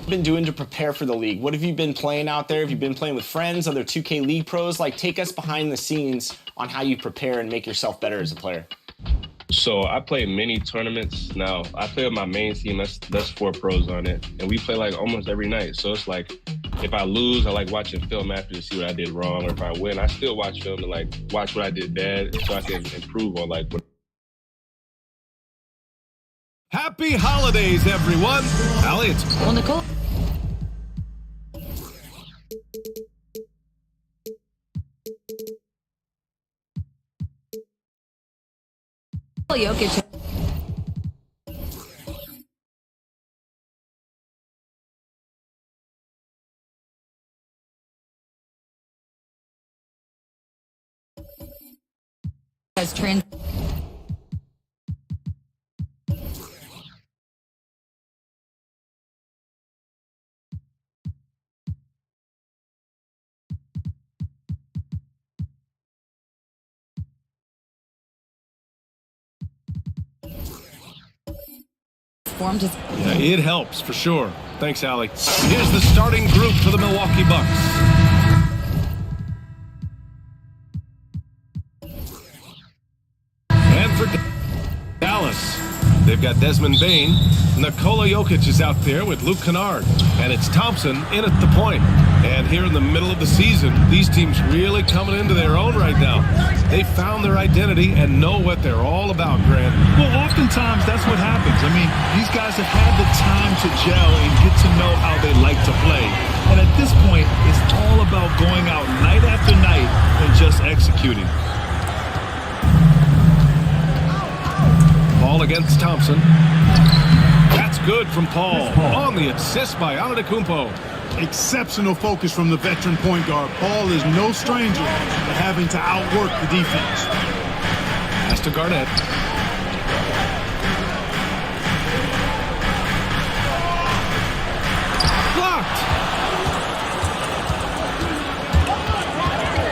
Been doing to prepare for the league? What have you been playing out there? Have you been playing with friends, other 2K League pros? Like, take us behind the scenes on how you prepare and make yourself better as a player. So I play mini tournaments now. I play with my main team. That's 4 pros on it, and we play like almost every night. So it's like, if I lose, I like watching film after to see what I did wrong, or if I win, I still watch film to like watch what I did bad, so I can improve on like what. Happy holidays, everyone. Elliot. Well, Nicole. Jokic. Has trans. Yeah, it helps for sure. Thanks, Allie. Here's the starting group for the Milwaukee Bucks. And for Dallas, they've got Desmond Bane. Nikola Jokic is out there with Luke Kennard. And it's Thompson in at the point. And here in the middle of the season, these teams really coming into their own right now. They found their identity and know what they're all about, Grant. Well, oftentimes that's what happens. I mean, these guys have had the time to gel and get to know how they like to play. And at this point, it's all about going out night after night and just executing. Paul against Thompson. That's good from Paul. On the assist by Antetokounmpo. Exceptional focus from the veteran point guard. Paul is no stranger to having to outwork the defense. Pass to Garnett. Blocked.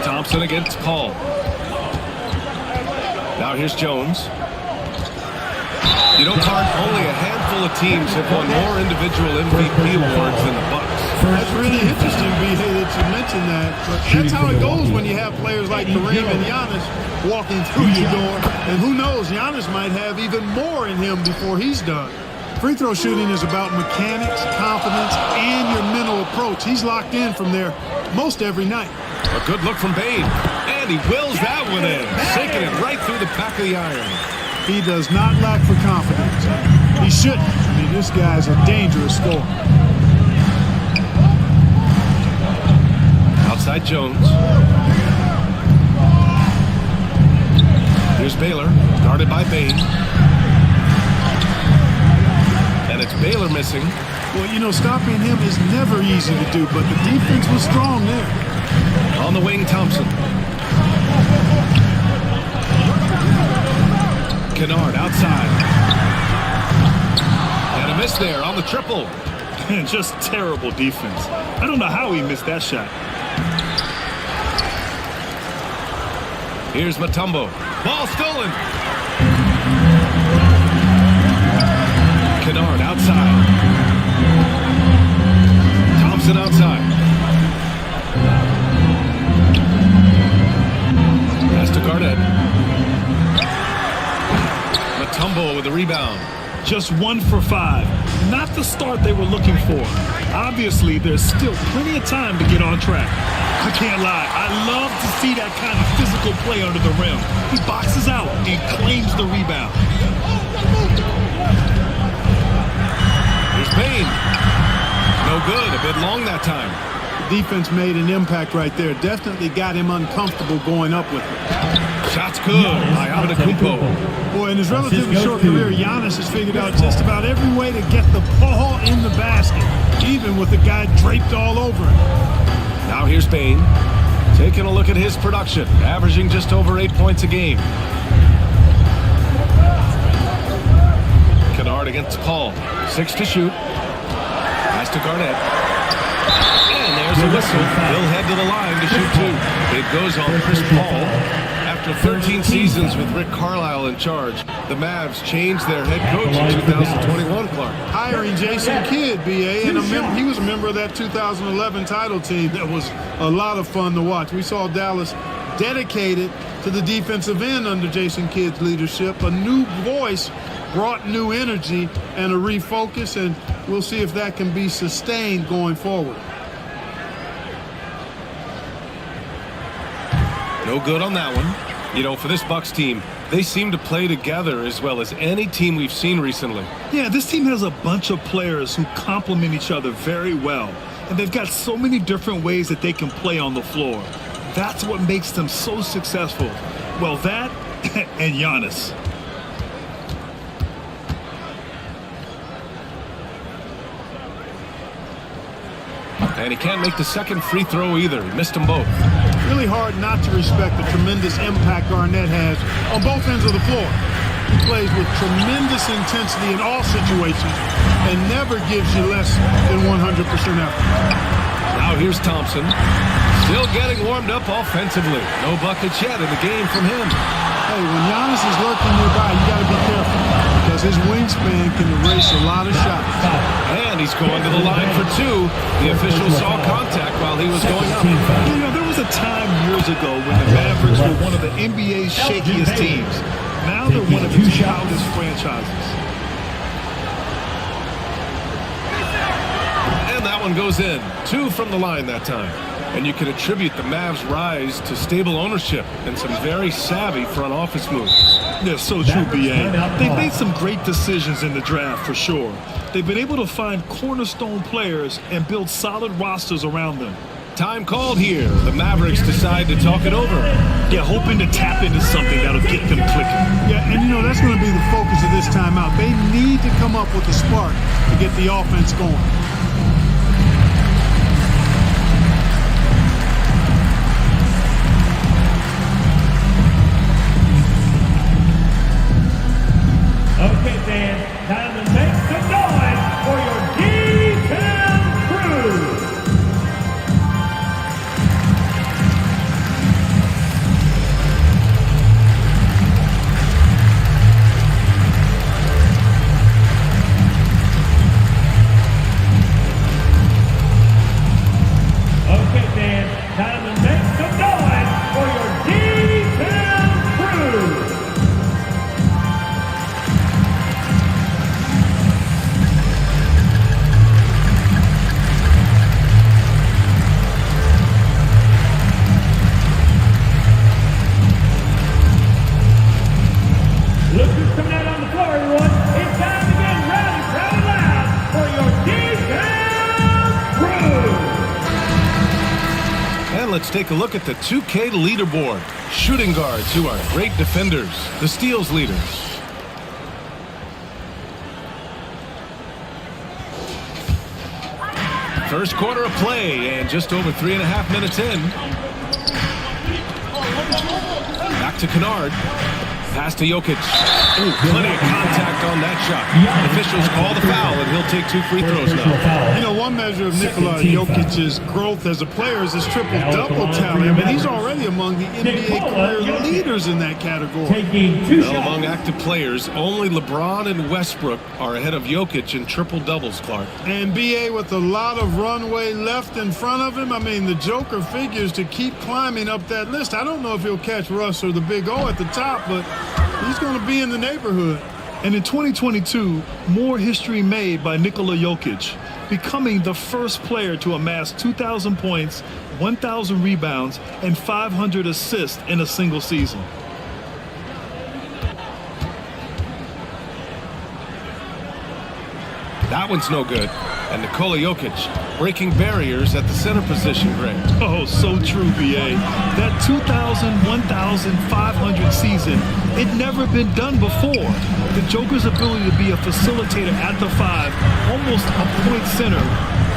Thompson against Paul. Now here's Jones. You know, Clark, only a handful of teams have won more individual MVP awards than the Bucks. That's really interesting, B.A., that you mentioned that. But that's how it goes when you have players like Kareem and Giannis walking through your door. And who knows, Giannis might have even more in him before he's done. Free throw shooting is about mechanics, confidence, and your mental approach. He's locked in from there most every night. A good look from Bane. And he wills that one in, sinking it right through the back of the iron. He does not lack for confidence. He shouldn't. I mean, you, this guy's a dangerous scorer. Outside Jones. Here's Baylor, guarded by Bain. And it's Baylor missing. Well, you know, stopping him is never easy to do, but the defense was strong there. On the wing, Thompson. Kennard outside. And a miss there on the triple. Just terrible defense. I don't know how he missed that shot. Here's Mutombo. Ball stolen. Kennard outside. Thompson outside. Pass to Garnett. Mutombo with the rebound. Just 1 for 5. Not the start they were looking for. Obviously, there's still plenty of time to get on track. I can't lie. I love to see that kind of physical play under the rim. He boxes out and claims the rebound. Here's Bain. No good. A bit long that time. The defense made an impact right there. Definitely got him uncomfortable going up with it. Shot's good by Antetokounmpo. Boy, in his relatively short career, Giannis has figured out just about every way to get the ball in the basket, even with the guy draped all over him. Now here's Bain. Taking a look at his production, averaging just over 8 points a game. Kennard against Paul. 6 to shoot. Pass to Garnett. And there's a whistle. He'll head to the line to shoot 2. It goes on Chris Paul. After 13 seasons with Rick Carlisle in charge, the Mavs changed their head coach in 2021, Clark. Hiring Jason Kidd, B.A., and he was a member of that 2011 title team. That was a lot of fun to watch. We saw Dallas dedicated to the defensive end under Jason Kidd's leadership. A new voice brought new energy and a refocus, and we'll see if that can be sustained going forward. No good on that one. You know, for this Bucks team, they seem to play together as well as any team we've seen recently. Yeah, this team has a bunch of players who complement each other very well. And they've got so many different ways that they can play on the floor. That's what makes them so successful. Well, that and Giannis. And he can't make the second free throw either. He missed them both. Really hard not to respect the tremendous impact Garnett has on both ends of the floor. He plays with tremendous intensity in all situations and never gives you less than 100% effort. Now here's Thompson. Still getting warmed up offensively. No buckets yet in the game from him. Hey, when Giannis is lurking nearby, you got to be careful because his wingspan can erase a lot of shots. And he's going to the line for 2. The official saw contact while he was going up. You know, there was a time years ago when the Mavericks were one of the NBA's shakiest teams. Now they're one of its proudest franchises. And that one goes in. 2 from the line that time. And you can attribute the Mavs' rise to stable ownership and some very savvy front office moves. They're so true, B.A. They've made some great decisions in the draft, for sure. They've been able to find cornerstone players and build solid rosters around them. Time called here. The Mavericks decide to talk it over. Yeah, hoping to tap into something that'll get them clicking. Yeah, and you know, that's going to be the focus of this timeout. They need to come up with a spark to get the offense going. Okay, fans, time to make some noise for your D-Town crew. Okay, fans, time to make some noise for your D-Town crew. Look who's coming out on the floor, everyone. It's time to get rowdy, rowdy, loud. let's take a look at the 2K leaderboard. Shooting guards who are great defenders, the steals leaders. First quarter of play, and just over 3.5 minutes in. Back to Kennard. Pass to Jokic. Ooh, plenty of contact on that shot. Officials call the foul, and he'll take 2 free throws now. You know, one measure of Nikola Jokic's growth as a player is his triple-double tally. I mean, he's already among the NBA career leaders in that category. Well, among active players, only LeBron and Westbrook are ahead of Jokic in triple-doubles, Clark. And B.A. with a lot of runway left in front of him. I mean, the Joker figures to keep climbing up that list. I don't know if he'll catch Russ or the Big O at the top, but he's going to be in the neighborhood. And in 2022, more history made by Nikola Jokic, becoming the first player to amass 2,000 points, 1,000 rebounds, and 500 assists in a single season. That one's no good. And Nikola Jokic breaking barriers at the center position, Greg. Oh, so true, B.A. That 2,000, 1,500 season, it never been done before. The Joker's ability to be a facilitator at the 5, almost a point center,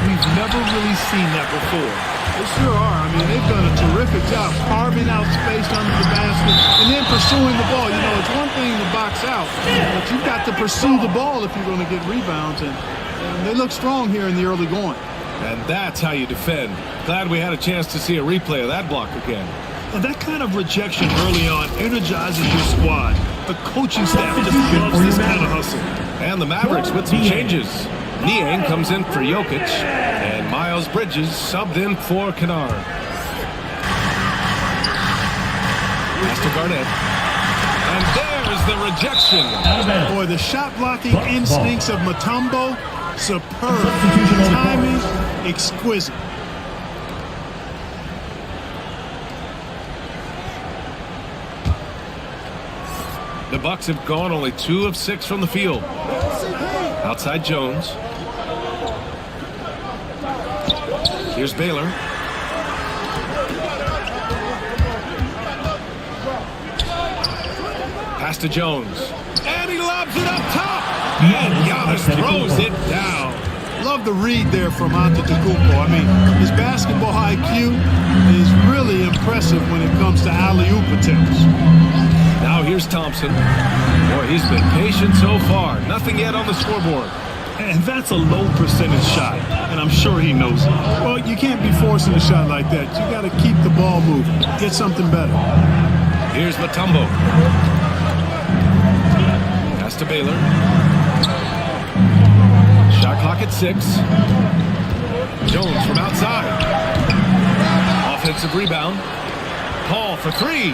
we've never really seen that before. They sure are. I mean, they've done a terrific job carving out space under the basket and then pursuing the ball. You know, it's one thing to box out, but you've got to pursue the ball if you're going to get rebounds. And they look strong here in the early going. And that's how you defend. Glad we had a chance to see a replay of that block again. And that kind of rejection early on energizes your squad. The coaching staff just loves this kind of hustle. And the Mavericks with some changes. Niang comes in for Jokic, and Miles Bridges subbed in for Kennard. Pass to Garnett. And there's the rejection. Boy, the shot blocking instincts of Mutombo, superb. Timing, exquisite. The Bucks have gone only 2 of 6 from the field. Outside Jones. Here's Baylor. Pass to Jones. And he lobs it up top. And Giannis throws it down. Love the read there from Antetokounmpo. I mean, his basketball IQ is really impressive when it comes to alley-oop attempts. Now here's Thompson. Boy, he's been patient so far. Nothing yet on the scoreboard. And that's a low percentage shot, and I'm sure he knows it. Well, you can't be forcing a shot like that. You got to keep the ball moving. Get something better. Here's Mutombo. Pass to Baylor. Shot clock at 6. Jones from outside. Offensive rebound. Paul for 3.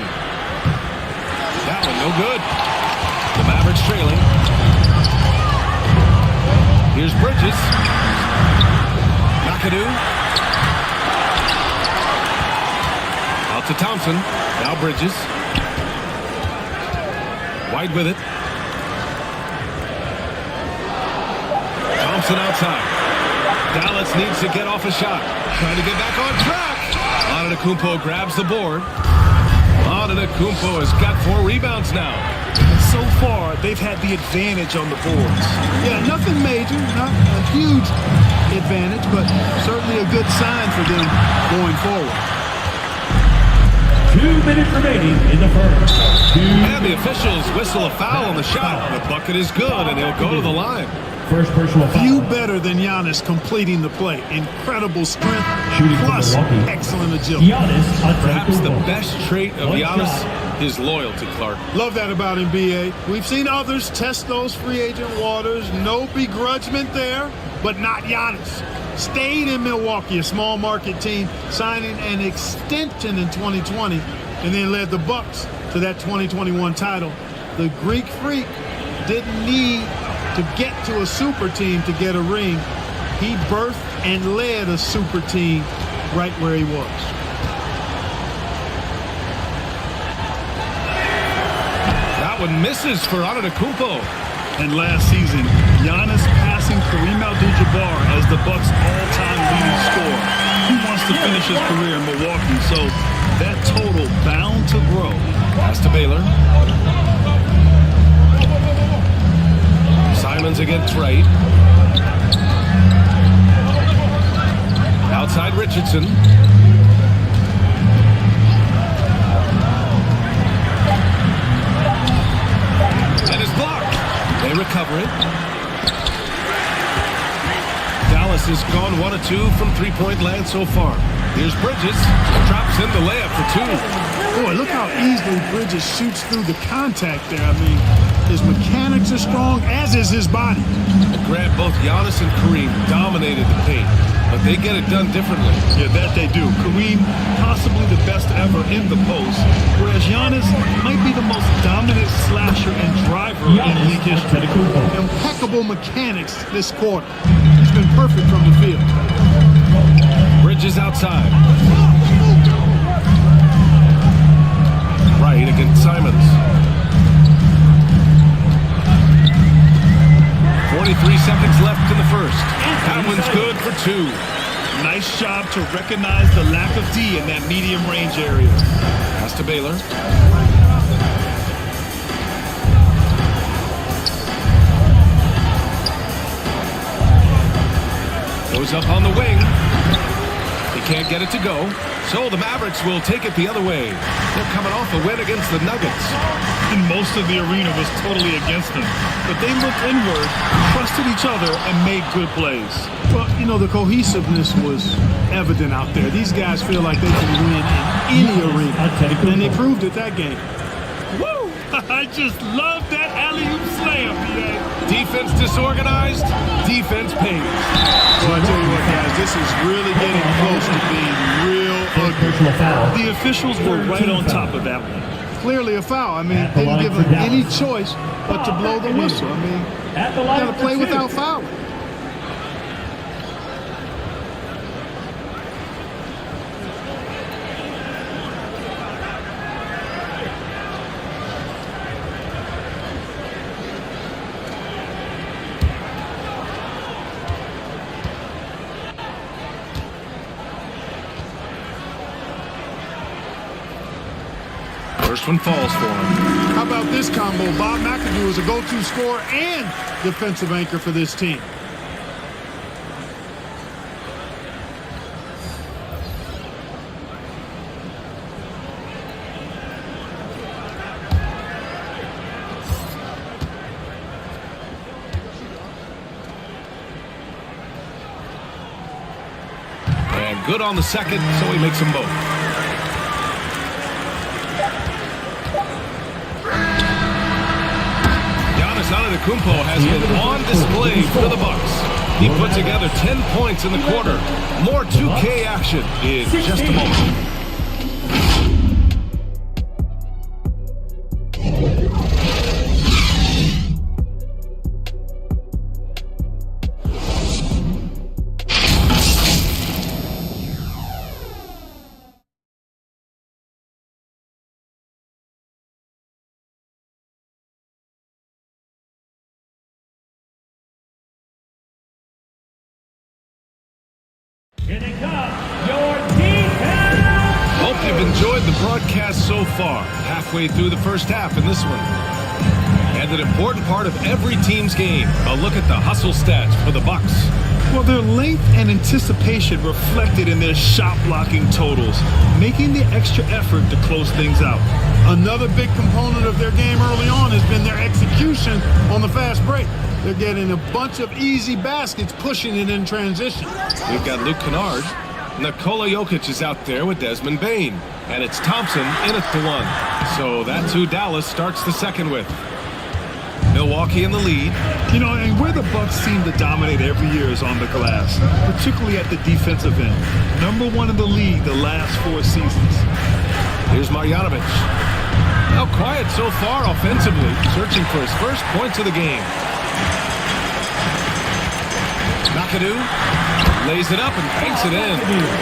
That one no good. The Mavericks trailing. Here's Bridges. McAdoo. Out to Thompson. Now Bridges. White with it. Thompson outside. Dallas needs to get off a shot. Trying to get back on track. Antetokounmpo grabs the board. Antetokounmpo has got 4 rebounds now. So far, they've had the advantage on the boards. Yeah, nothing major, not a huge advantage, but certainly a good sign for them going forward. 2 minutes remaining in the first. And the officials whistle a foul on the shot. The bucket is good, and he'll go to the line. First personal foul. Few better than Giannis completing the play. Incredible strength, Shooting from plus Milwaukee. excellent agility. Perhaps the Giannis best trait of One Giannis shot. is loyalty, Clark. Love that about him, B.A. We've seen others test those free agent waters. No begrudgment there, but not Giannis. Stayed in Milwaukee, a small market team, signing an extension in 2020, and then led the Bucks to that 2021 title. The Greek Freak didn't need to get to a super team to get a ring. He birthed and led a super team right where he was. That one misses for Antetokounmpo. And last season, Giannis passing Kareem Abdul-Jabbar as the Bucks' all-time leading scorer. He wants to finish his career in Milwaukee, so that total bound to grow. Pass to Baylor. Simons against Wright. Outside Richardson. And it's blocked. They recover it. Dallas has gone 1 of 2 from three-point land so far. Here's Bridges. Drops in the layup for 2. Boy, look how easily Bridges shoots through the contact there. I mean, his mechanics are strong, as is his body. Grant, both Giannis and Kareem dominated the paint, but they get it done differently. Yeah, that they do. Kareem, possibly the best ever in the post, whereas Giannis might be the most dominant slasher and driver in league history. Impeccable mechanics this quarter. He's been perfect from the field. Bridges outside. Right against Simons. 43 seconds left in the first. That one's good for 2. Nice job to recognize the lack of D in that medium range area. Pass to Baylor. Goes up on the wing. He can't get it to go. So the Mavericks will take it the other way. They're coming off a win against the Nuggets. And most of the arena was totally against them. But they looked inward, trusted each other, and made good plays. Well, you know, the cohesiveness was evident out there. These guys feel like they can win in any arena. And they proved it that game. Woo! I just love that alley-oop slam, B.A. Defense disorganized, defense pays. Well, I tell you what, guys, this is really getting close to being real ugly. The officials were right on top of that one. Clearly a foul. I mean, they didn't give them any choice but to blow the whistle. I mean, you got to play without fouling. First one falls for him. How about this combo? Bob McAdoo is a go-to scorer and defensive anchor for this team. And good on the second, so he makes them both. Antetokounmpo has been on display for the Bucks. He put together 10 points in the quarter. More 2K action in just a moment. Here they come, your defense! Hope you've enjoyed the broadcast so far. Halfway through the first half in this one. And an important part of every team's game, a look at the hustle stats for the Bucks. Well, their length and anticipation reflected in their shot blocking totals, making the extra effort to close things out. Another big component of their game early on has been their execution on the fast break. They're getting a bunch of easy baskets, pushing it in transition. We've got Luke Kennard. Nikola Jokic is out there with Desmond Bane. And it's Thompson in at the 1. So that's who Dallas starts the second with. Milwaukee in the lead. You know, and where the Bucks seem to dominate every year is on the glass, particularly at the defensive end. Number 1 in the league the last 4 seasons. Here's Marjanovic. Now quiet so far offensively, searching for his first points of the game. McAdoo lays it up and banks it in.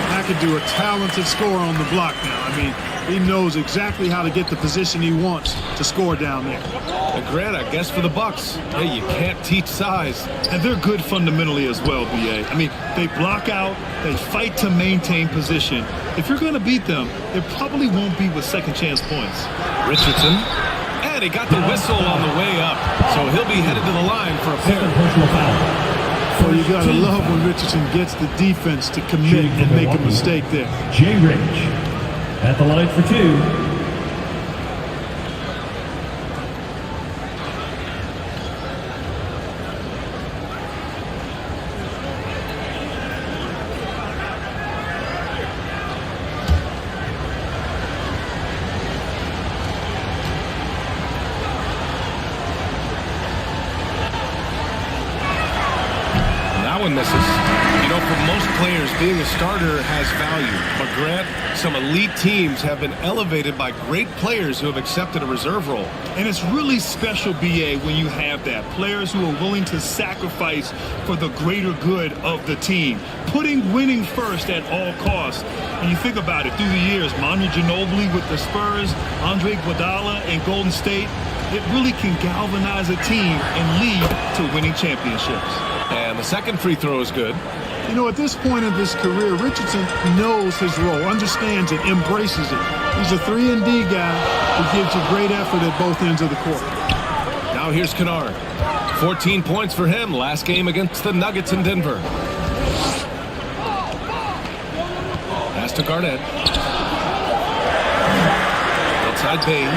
McAdoo, a talented scorer on the block now. I mean, he knows exactly how to get the position he wants to score down there. And Grant, I guess for the Bucks, hey, you can't teach size. And they're good fundamentally as well, B.A. I mean, they block out, they fight to maintain position. If you're going to beat them, it probably won't be with second chance points. Richardson, and he got the whistle on the way up, so he'll be headed to the line for a pair. Personal foul. So you got to love when Richardson gets the defense to commit and make a mistake there. Jay Rich at the line for 2. That one misses. You know, for most players, being a starter has value. But Grant, some elite teams have been elevated by great players who have accepted a reserve role. And it's really special, B.A., when you have that. Players who are willing to sacrifice for the greater good of the team. Putting winning first at all costs. And you think about it, through the years, Manu Ginobili with the Spurs, Andre Iguodala in Golden State, it really can galvanize a team and lead to winning championships. And the second free throw is good. You know, at this point in his career, Richardson knows his role, understands it, embraces it. He's a 3-and-D guy who gives you great effort at both ends of the court. Now here's Kennard. 14 points for him last game against the Nuggets in Denver. Pass to Garnett. Outside Bain.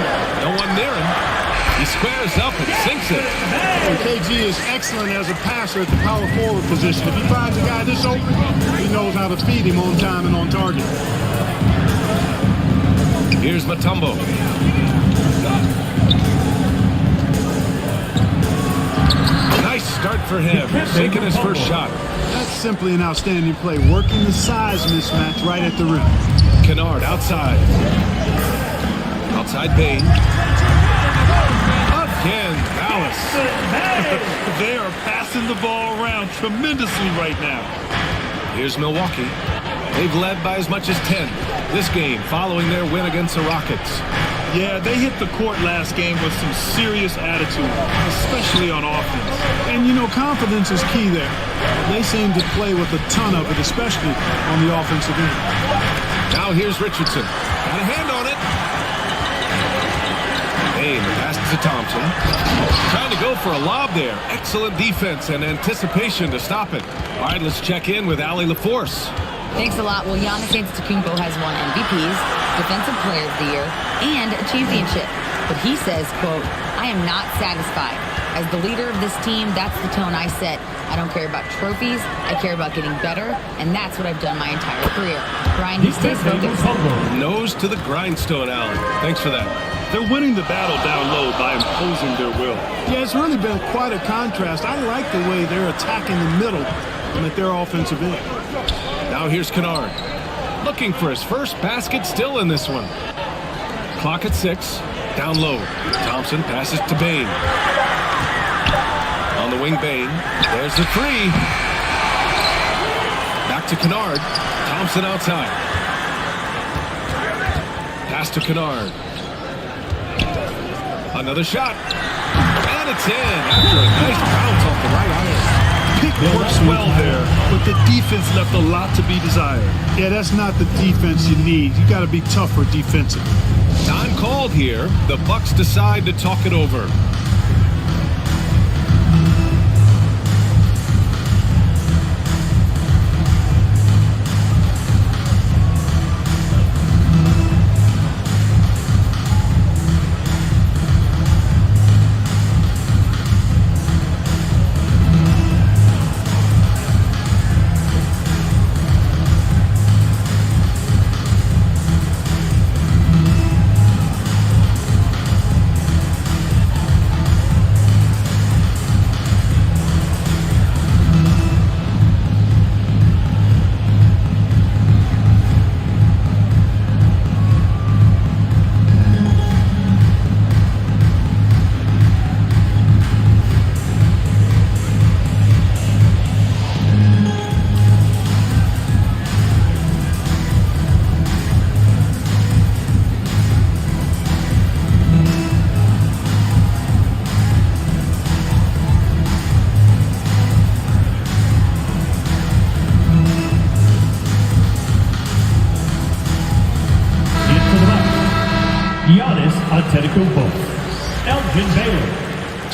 No one near him. He squares up and sinks it. And KG is excellent as a passer at the power forward position. If he finds a guy this open, he knows how to feed him on time and on target. Here's Mutombo. Nice start for him. Taking his first shot. That's simply an outstanding play, working the size mismatch right at the rim. Kennard outside. Outside Bain. Again, Dallas. They are passing the ball around tremendously right now. Here's Milwaukee. They've led by as much as 10 this game following their win against the Rockets. Yeah, they hit the court last game with some serious attitude, especially on offense. And, you know, confidence is key there. They seem to play with a ton of it, especially on the offensive end. Now here's Richardson. Got a hand on it. Bain passes to Thompson. Trying to go for a lob there. Excellent defense and anticipation to stop it. All right, let's check in with Allie LaForce. Thanks a lot. Well, Giannis Antetokounmpo has won MVPs, Defensive Player of the Year, and a championship. But he says, quote, "I am not satisfied. As the leader of this team, that's the tone I set. I don't care about trophies. I care about getting better, and that's what I've done my entire career." Brian, he stays focused. Nose to the grindstone, Allen. Thanks for that. They're winning the battle down low by imposing their will. Yeah, it's really been quite a contrast. I like the way they're attacking the middle and at their offensive end. Now here's Kennard. Looking for his first basket still in this one. Clock at 6. Down low. Thompson passes to Bain. On the wing, Bain. There's the three. Back to Kennard. Thompson outside. Pass to Kennard. Another shot. And it's in after a nice bounce off the right iron. Pick works well there, but the defense left a lot to be desired. Yeah, that's not the defense you need. You got to be tougher defensively. Time called here. The Bucks decide to talk it over.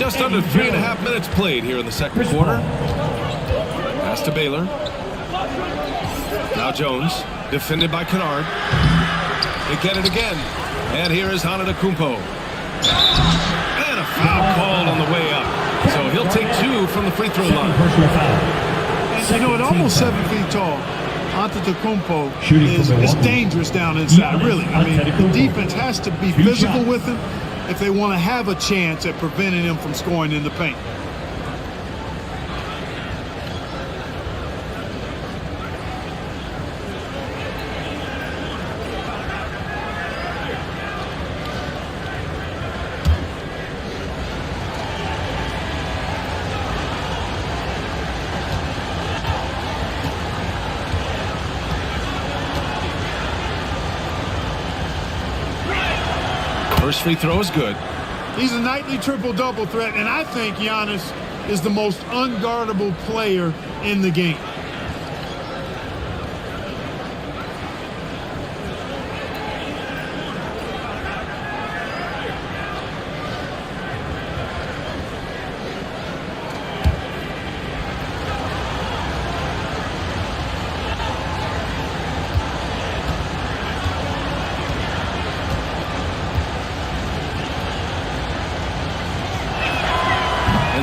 just under 3.5 minutes played here in the second quarter. Pass to Baylor. Now Jones, defended by Kennard. They get it again. And here is Antetokounmpo. And a foul called on the way up. So he'll take 2 from the free throw line. You know, at almost 7 feet tall, Antetokounmpo is dangerous down inside, really. I mean, the defense has to be physical with him if they want to have a chance at preventing him from scoring in the paint. First free throw is good. He's a nightly triple-double threat, and I think Giannis is the most unguardable player in the game.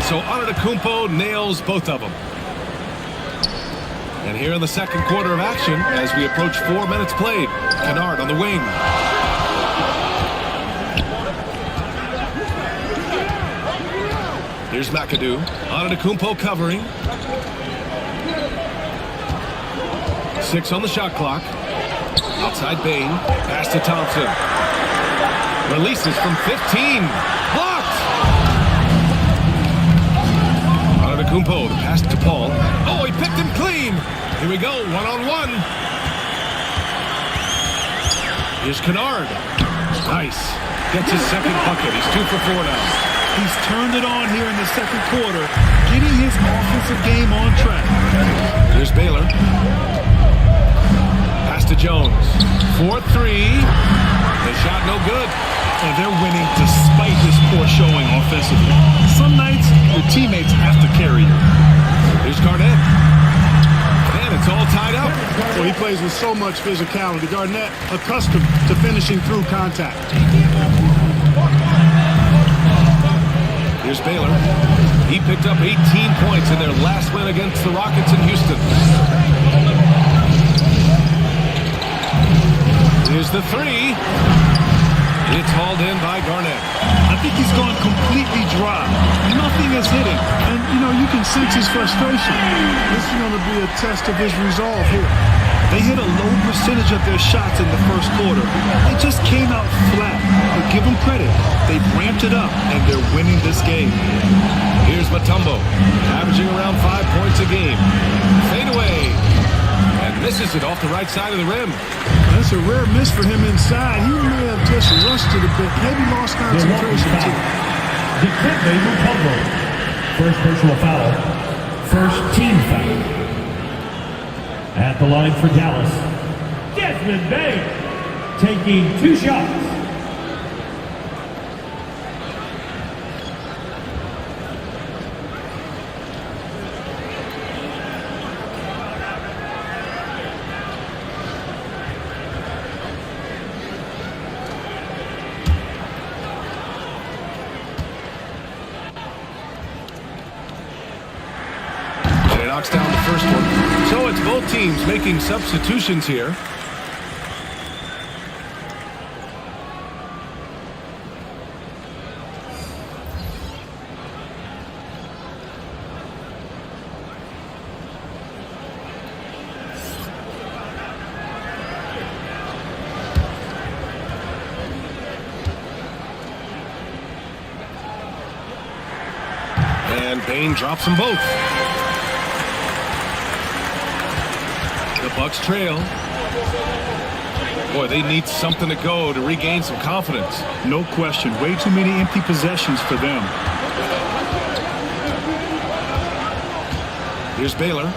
So Antetokounmpo nails both of them. And here in the second quarter of action, as we approach 4 minutes played, Kennard on the wing. Here's McAdoo. Antetokounmpo covering. 6 on the shot clock. Outside Bane. Pass to Thompson. Releases from 15. Blocked! Antetokounmpo, the pass to Paul. Oh, he picked him clean. Here we go, one-on-one. Here's Kennard. Nice. Gets his second bucket. He's 2 for 4 now. He's turned it on here in the second quarter, getting his offensive game on track. Here's Baylor. Pass to Jones. 4-3. The shot no good. And they're winning despite this poor showing offensively. Some nights, your teammates have to carry you. Here's Garnett. And it's all tied up. Well, he plays with so much physicality. Garnett accustomed to finishing through contact. Here's Baylor. He picked up 18 points in their last win against the Rockets in Houston. Here's the 3. It's hauled in by Garnett. I think he's gone completely dry. Nothing is hitting. And, you know, you can sense his frustration. This is going to be a test of his resolve here. They hit a low percentage of their shots in the first quarter. They just came out flat. But give them credit. They've ramped it up, and they're winning this game. Here's Mutombo, averaging around 5 points a game. Fade away. And misses it off the right side of the rim. That's a rare miss for him inside. He may have just rushed it a bit. Maybe lost concentration, too. Dikembe Mutombo. First personal foul. First team foul. At the line for Dallas, Desmond Bane taking 2 shots. Knocks down the first one. So it's both teams making substitutions here. And Bane drops them both. The Bucks trail. Boy, they need something to go to regain some confidence. No question. Way too many empty possessions for them. Here's Baylor.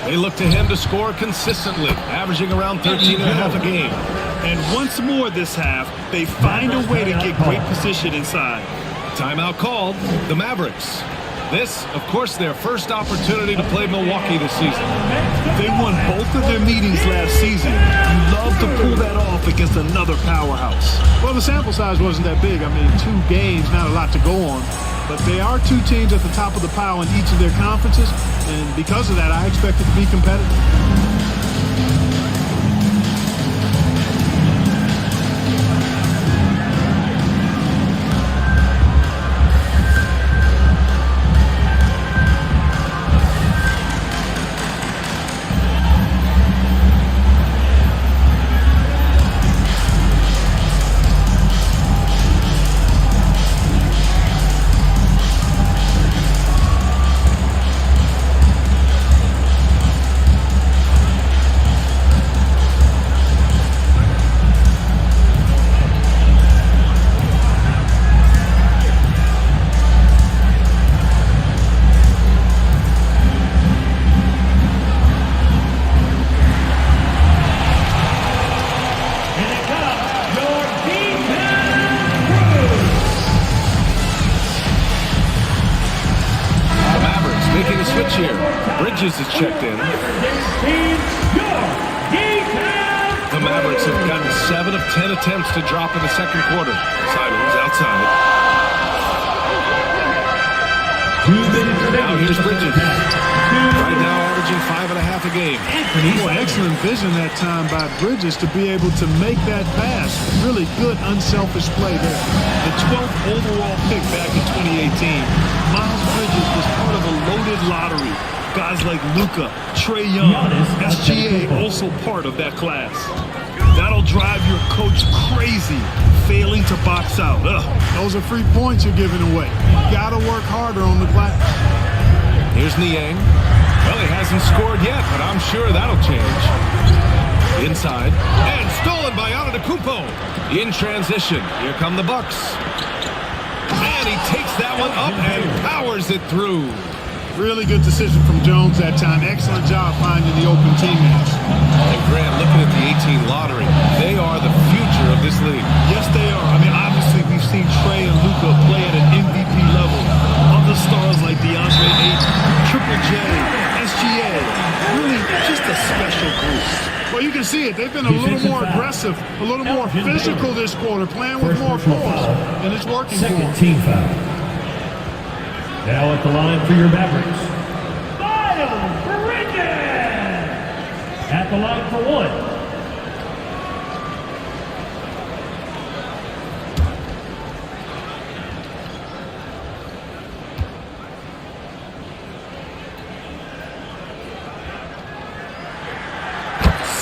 They look to him to score consistently, averaging around 13.5 a game. And once more this half, they find a way to get great position inside. Timeout called. The Mavericks. This, of course, their first opportunity to play Milwaukee this season. They won both of their meetings last season. You love to pull that off against another powerhouse. Well, the sample size wasn't that big. I mean, 2 games, not a lot to go on. But they are 2 teams at the top of the pile in each of their conferences. And because of that, I expect it to be competitive. Bridges is checked in. The Mavericks have gotten 7 of 10 attempts to drop in the second quarter. Simons outside. Now here's Bridges. Right now averaging 5.5 a game. Boy, excellent vision that time by Bridges to be able to make that pass. Really good, unselfish play there. The 12th overall pick back in 2018, Miles Bridges was part of a loaded lottery. Guys like Luka, Trae Young, SGA also part of that class. That'll drive your coach crazy, failing to box out. Those are free points you're giving away. You gotta work harder on the glass. Here's Niang. Well, he hasn't scored yet, but I'm sure that'll change. Inside, and stolen by Antetokounmpo. In transition, here come the Bucks. And he takes that one up and powers it through. Really good decision from Jones that time. Excellent job finding the open teammates. And Grant, looking at the 18 lottery, they are the future of this league. Yes, they are. I mean, obviously, we've seen Trae and Luka play at an MVP level. Other stars like DeAndre Ayton, Triple J, SGA, really just a special group. Well, you can see it. They've been a little more aggressive, a little more physical this quarter, playing with more force, and it's working for them. Second team foul. Now at the line for your Mavericks, Miles Bridges. At the line for 1.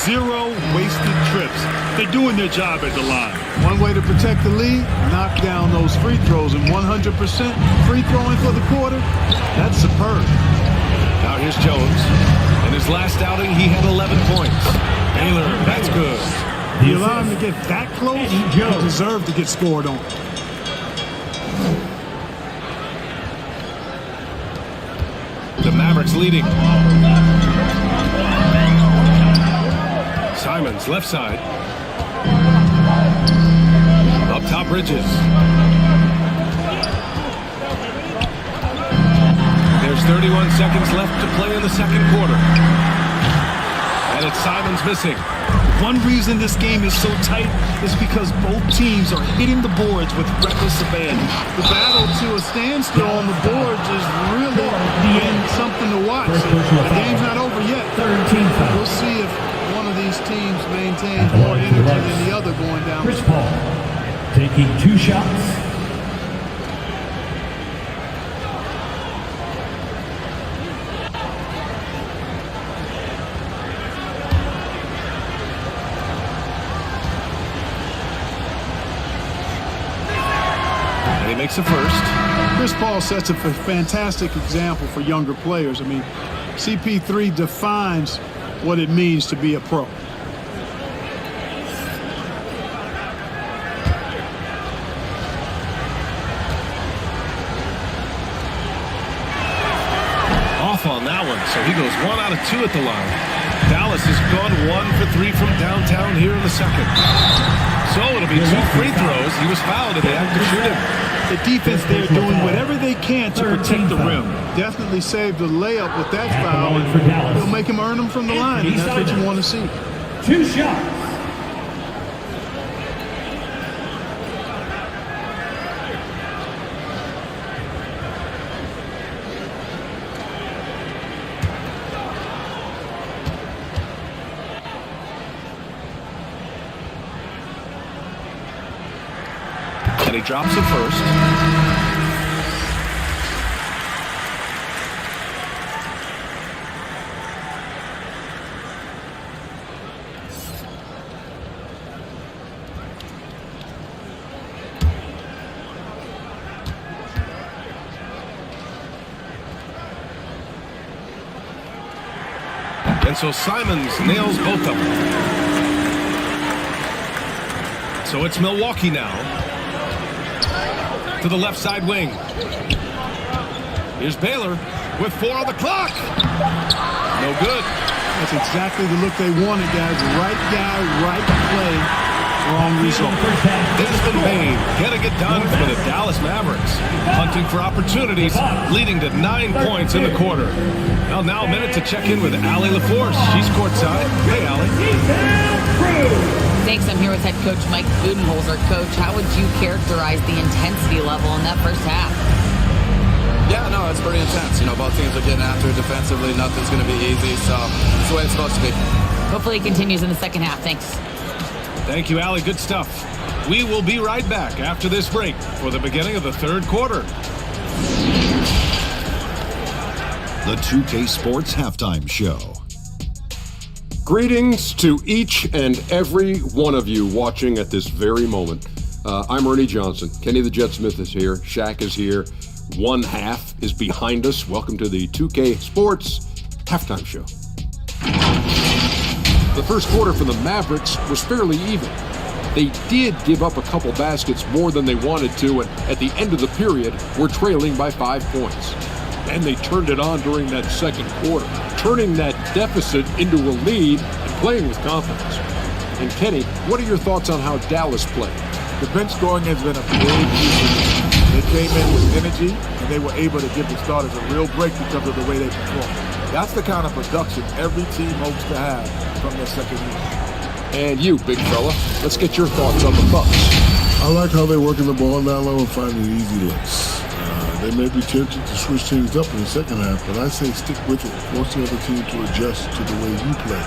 Zero wasted trips. They're doing their job at the line. One way to protect the lead, knock down those free throws, and 100% free throwing for the quarter, that's superb. Now here's Jones. In his last outing, he had 11 points. Taylor, that's good. You allow him to get that close, you deserve to get scored on. The Mavericks leading. Simons, left side. Up top, Bridges. There's 31 seconds left to play in the second quarter. And it's Simons missing. One reason this game is so tight is because both teams are hitting the boards with reckless abandon. The battle to a standstill on the boards is really been something to watch. The game's not over yet. We'll see if one of these teams maintains more energy than the other going down. Chris Paul taking 2 shots. He makes a first. Chris Paul sets a fantastic example for younger players. I mean, CP3 defines what it means to be a pro. Off on that one, so he goes 1 out of 2 at the line. Dallas has gone 1 for 3 from downtown here in the second. So it'll be 2 free throws. He was fouled and they have to shoot him. The defense there doing whatever they can to protect the rim. Definitely saved the layup with that foul. line for Dallas. It'll make him earn them from the line, and that's what you want to see. 2 shots. And he drops it first. And so Simons nails both of them. So it's Milwaukee now. To the left side wing. Here's Baylor with 4 on the clock. No good. That's exactly the look they wanted, guys. Right guy, right play, wrong result. Desmond Bane getting it done for the Dallas Mavericks. Hunting for opportunities, leading to 9 points in the quarter. Well, now a minute to check in with Allie LaForce. She's courtside. Hey, Allie. Thanks. I'm here with head coach Mike Budenholzer. Coach, how would you characterize the intensity level in that first half? Yeah, no, it's pretty intense. You know, both teams are getting after it defensively. Nothing's going to be easy, so it's the way it's supposed to be. Hopefully it continues in the second half. Thanks. Thank you, Allie. Good stuff. We will be right back after this break for the beginning of the third quarter. The 2K Sports Halftime Show. Greetings to each and every one of you watching at this very moment. I'm Ernie Johnson. Kenny the Jet Smith is here. Shaq is here. One half is behind us. Welcome to the 2K Sports Halftime Show. The first quarter for the Mavericks was fairly even. They did give up a couple baskets more than they wanted to, and at the end of the period, were trailing by 5 points. And they turned it on during that second quarter, turning that deficit into a lead and playing with confidence. And Kenny, what are your thoughts on how Dallas played? The bench scoring has been a big issue. They came in with energy, and they were able to give the starters a real break because of the way they performed. That's the kind of production every team hopes to have from their second year. And you, big fella, let's get your thoughts on the Bucks. I like how they're working the ball down low and finding easy looks. They may be tempted to switch things up in the second half, but I say stick with it, force the other team to adjust to the way you play.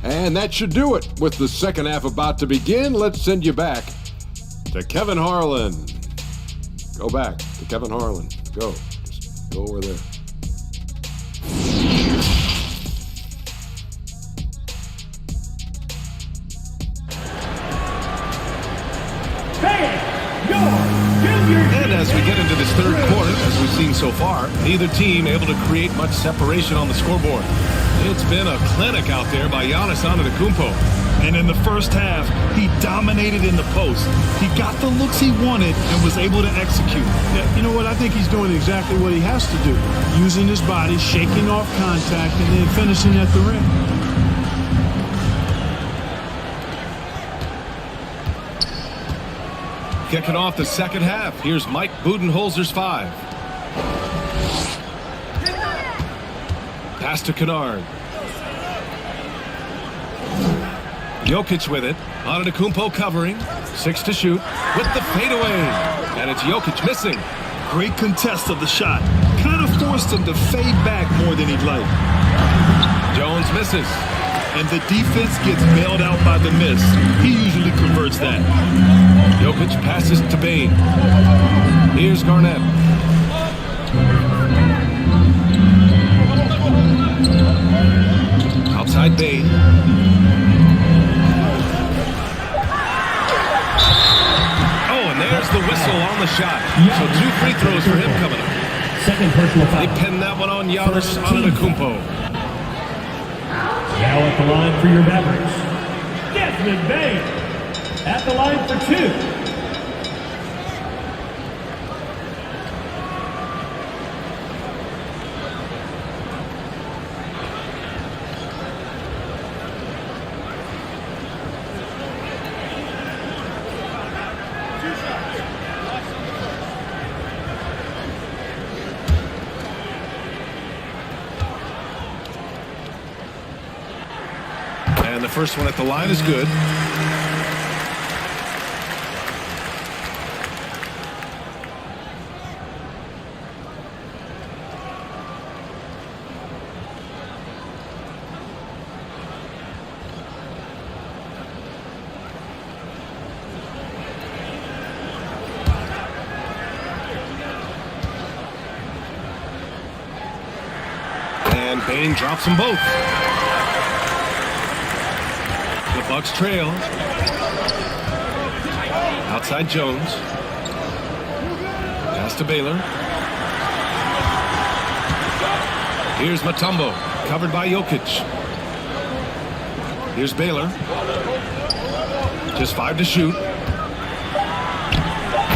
And that should do it. With the second half about to begin, let's send you back to Kevin Harlan. Go back to Kevin Harlan. Go. Just go over there. And as we get into this third quarter, as we've seen so far, neither team able to create much separation on the scoreboard. It's been a clinic out there by Giannis Antetokounmpo. And in the first half, he dominated in the post. He got the looks he wanted and was able to execute. Yeah, you know what? I think he's doing exactly what he has to do. Using his body, shaking off contact, and then finishing at the rim. Kicking off the second half, here's Mike Budenholzer's 5. Pass to Kennard. Jokic with it. Antetokounmpo covering. 6 to shoot with the fadeaway. And it's Jokic missing. Great contest of the shot. Kind of forced him to fade back more than he'd like. Jones misses. And the defense gets bailed out by the miss. He usually converts that. Jokic passes to Bane. Here's Garnett. Outside Bane. Oh, and there's the whistle on the shot. So 2 free throws for him coming up. Second personal foul. They pin that one on Giannis Antetokounmpo. Now at the line for your Mavericks, Desmond Bane. At the line for 2. And the first one at the line is good. And Bain drops them both. The Bucks trail. Outside Jones. Pass to Baylor. Here's Mutombo, covered by Jokic. Here's Baylor. Just 5 to shoot.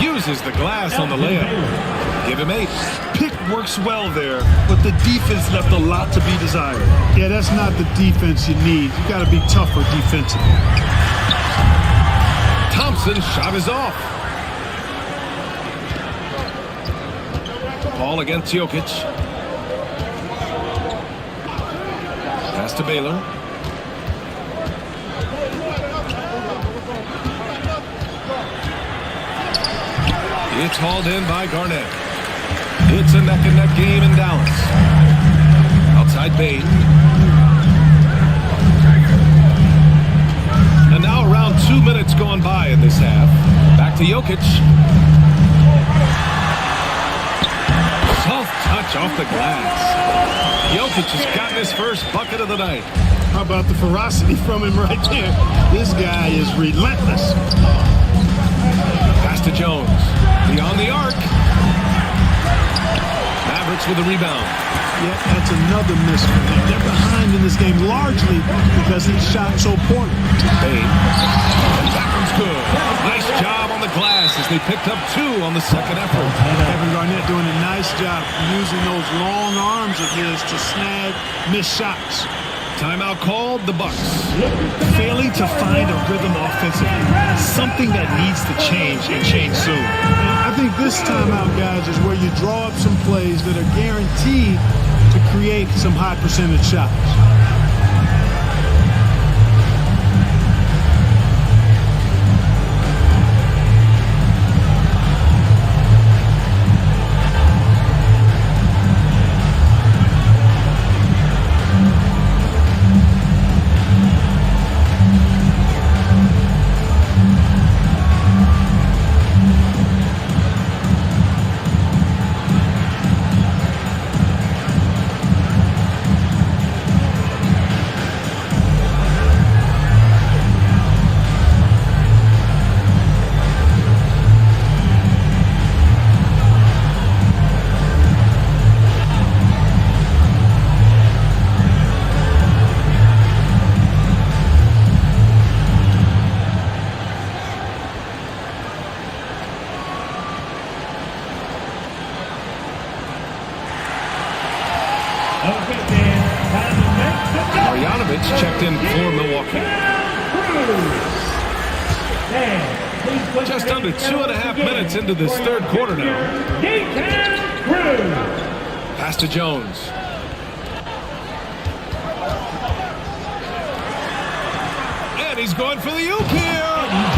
Uses the glass on the layup. Give him 8. Pick works well there, but the defense left a lot to be desired. Yeah, that's not the defense you need. You got to be tougher defensively. Thompson's shot is off. Ball against Jokic. Pass to Baylor. It's hauled in by Garnett. It's a neck-and-neck game in Dallas. Outside Bain. And now around 2 minutes gone by in this half. Back to Jokic. Soft touch off the glass. Jokic has gotten his first bucket of the night. How about the ferocity from him right there? This guy is relentless. Pass to Jones. Beyond the arc. Mavericks with a rebound. Yeah, that's another miss for them. They're behind in this game largely because he shot so poorly. Bain. That one's good. Nice job on the glass as they picked up 2 on the second effort. Kevin Garnett doing a nice job using those long arms of his to snag missed shots. Timeout called, the Bucks. Failing to find a rhythm offensively. Something that needs to change and change soon. And I think this timeout, guys, is where you draw up some plays that are guaranteed to create some high percentage shots. Marjanovic checked in for Milwaukee. Just under 2.5 minutes into this third quarter now. Pass to Jones. And he's going for the oop here.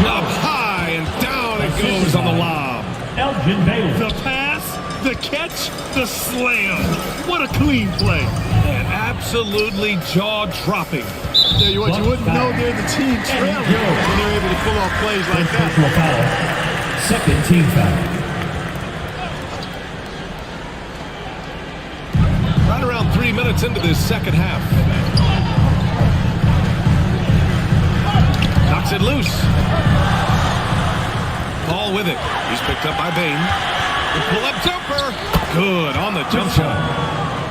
Up high and down it goes on the lob. Elgin Baylor. The pass, the catch, the slam. What a clean play. And absolutely jaw-dropping. Tell you what, you wouldn't know they're the team trailing when they're able to pull off plays like that. Second team foul. Right around 3 minutes into this second half. Knocks it loose. Ball with it. He's picked up by Bain. The pull-up jumper. Good on the jump shot.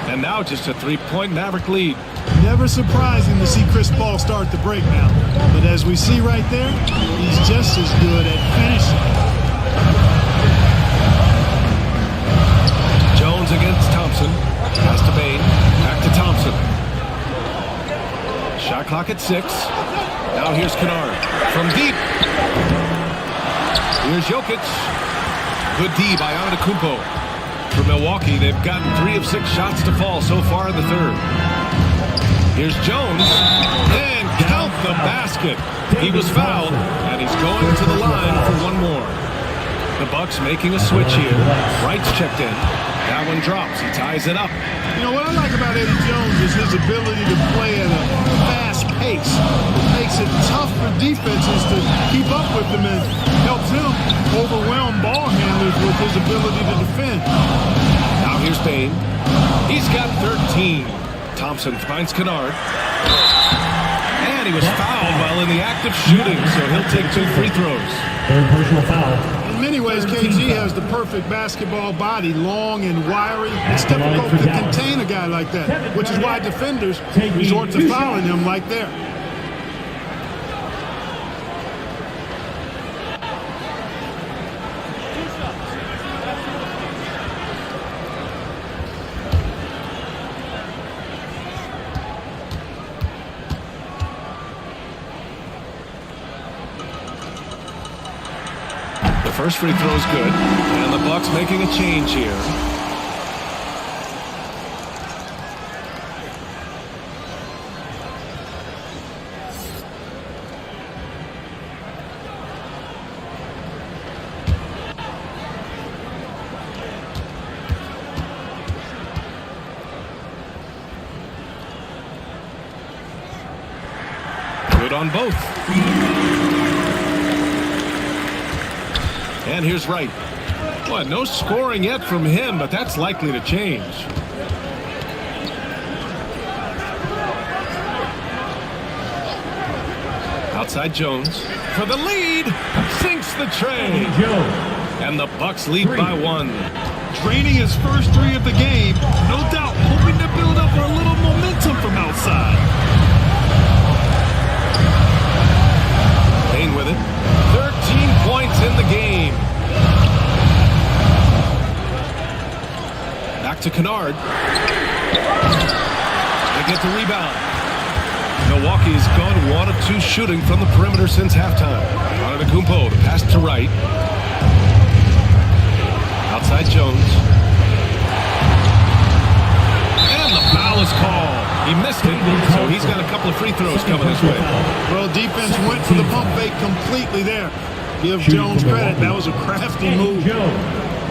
And now just a 3-point Maverick lead. Never surprising to see Chris Paul start the break now. But as we see right there, he's just as good at finishing. Jones against Thompson. Pass to Bain. Back to Thompson. Shot clock at 6. Now here's Kennard from deep. Here's Jokic. Good D by Antetokounmpo. For Milwaukee, they've gotten 3 of 6 shots to fall so far in the third. Here's Jones. And count the basket. He was fouled, and he's going to the line for one more. The Bucks making a switch here. Wright's checked in. That one drops. He ties it up. You know, what I like about Eddie Jones is his ability to play at a fast pace. It makes it tough for defenses to keep up with him and helps him overwhelm ball handlers with his ability to defend. Now here's Bane. He's got 13. Thompson finds Kennard. And he was fouled while in the act of shooting, so he'll take 2 free throws. Third personal foul. In many ways, KG has the perfect basketball body, long and wiry. It's difficult to contain a guy like that, which is why defenders resort to fouling him like there. First free throw is good, and the Bucks making a change here. Good on both. And here's Wright. Boy, no scoring yet from him, but that's likely to change. Outside Jones for the lead. Sinks the tray. And the Bucks lead by 1. Draining his first 3 of the game. No doubt hoping to build up a little momentum from outside. Bane with it. 13 points in the game. Back to Kennard. They get the rebound. Milwaukee has gone 1 of 2 shooting from the perimeter since halftime. Antetokounmpo, the pass to Wright. Outside Jones. And the foul is called. He missed it, so he's got a couple of free throws coming his way. Well, defense went for the pump fake completely there. Give Jones credit. That was a crafty move.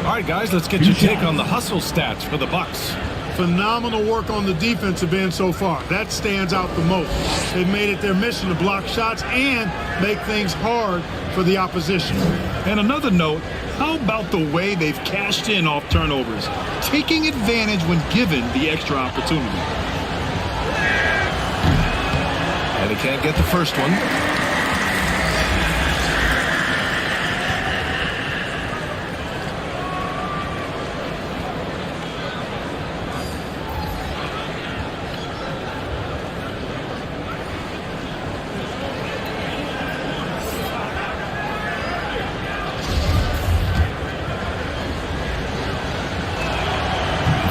All right, guys, let's get your take on the hustle stats for the Bucks. Phenomenal work on the defensive end so far. That stands out the most. They've made it their mission to block shots and make things hard for the opposition. And another note, how about the way they've cashed in off turnovers, taking advantage when given the extra opportunity. And he can't get the first one.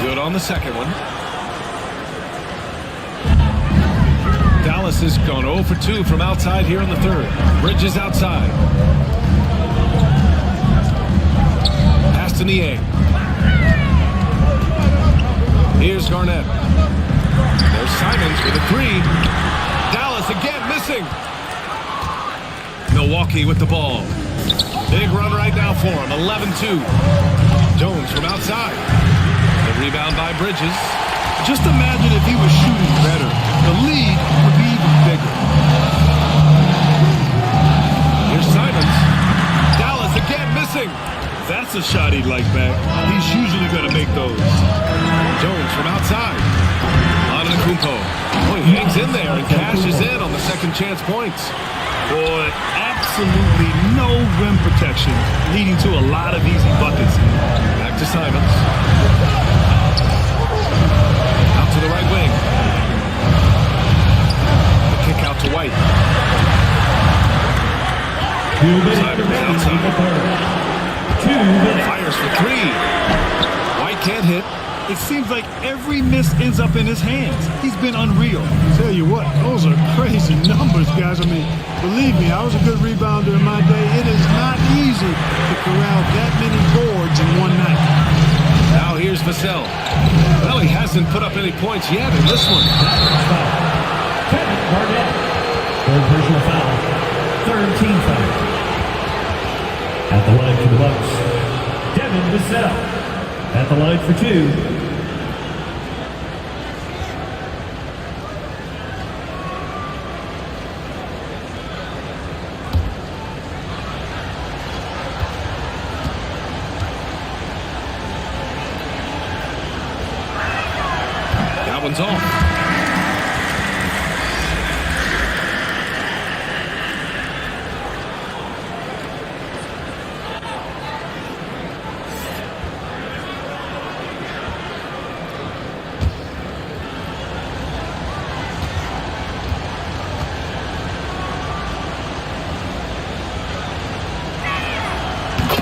Good on the second one. Dallas has gone 0 for 2 from outside here in the third. Bridges outside. Pass to Niang. Here's Garnett. There's Simons with a 3. Dallas again missing. Milwaukee with the ball. Big run right now for him. 11-2. Jones from outside. The rebound by Bridges. Just imagine if he was shooting better. The lead would be even bigger. Here's Simons. Dallas again missing. That's a shot he'd like back. He's usually going to make those. Jones from outside. Antetokounmpo. Boy, he hangs in there and cashes in on the second chance points. Boy, absolutely no rim protection, leading to a lot of easy buckets. Back to Simons. Out to the right wing. The kick out to White. Simons outside. Fires for 3. White can't hit. It seems like every miss ends up in his hands. He's been unreal. Tell you what, those are crazy numbers, guys. I mean, believe me, I was a good rebounder in my day. It is not easy to corral that many boards in one night. Now here's Vassell. Well, he hasn't put up any points yet in this one. Third personal foul. Third team foul. At the line for the Bucks, Devin Vassell. At the line for 2. That one's off.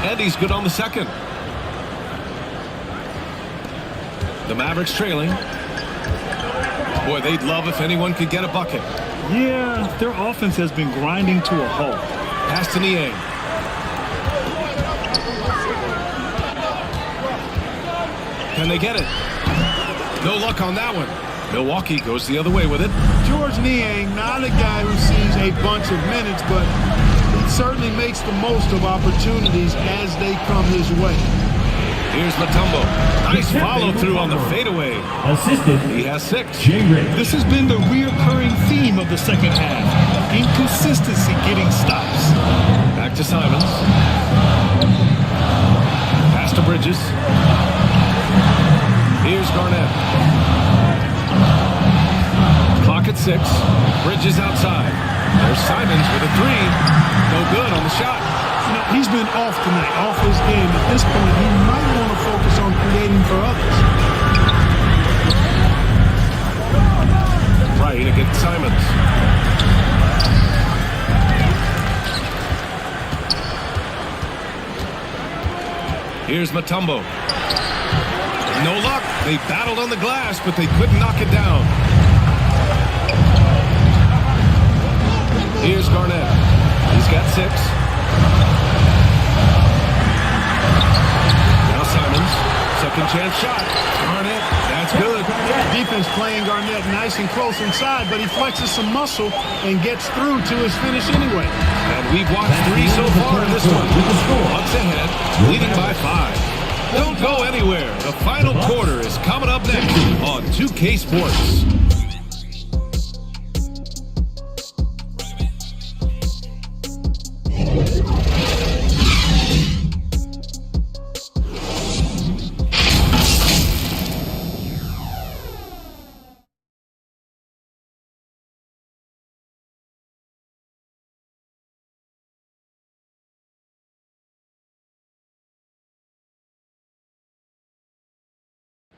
And he's good on the second. The Mavericks trailing. Boy, they'd love if anyone could get a bucket. Yeah, their offense has been grinding to a halt. Pass to Niang. Can they get it? No luck on that one. Milwaukee goes the other way with it. George Niang, not a guy who sees a bunch of minutes, but he certainly makes the most of opportunities as they come his way. Here's Mutombo. Nice follow through on the fadeaway. Assisted. He has 6. This has been the reoccurring theme of the second half. Inconsistency getting stops. Back to Simons. Pass to Bridges. Here's Garnett. Clock at 6. Bridges outside. There's Simons with a 3. No good on the shot. You know, he's been off tonight, off his game. At this point, he might want to focus on creating for others. Right against Simons. Here's Mutombo. No luck. They battled on the glass, but they couldn't knock it down. Here's Garnett. He's got 6. Now Simons. Second chance shot. Garnett. That's good. Defense playing Garnett nice and close inside, but he flexes some muscle and gets through to his finish anyway. And we've watched 3 so far in this one. Bucks ahead, leading by 5. Don't go anywhere. The final quarter is coming up next on 2K Sports.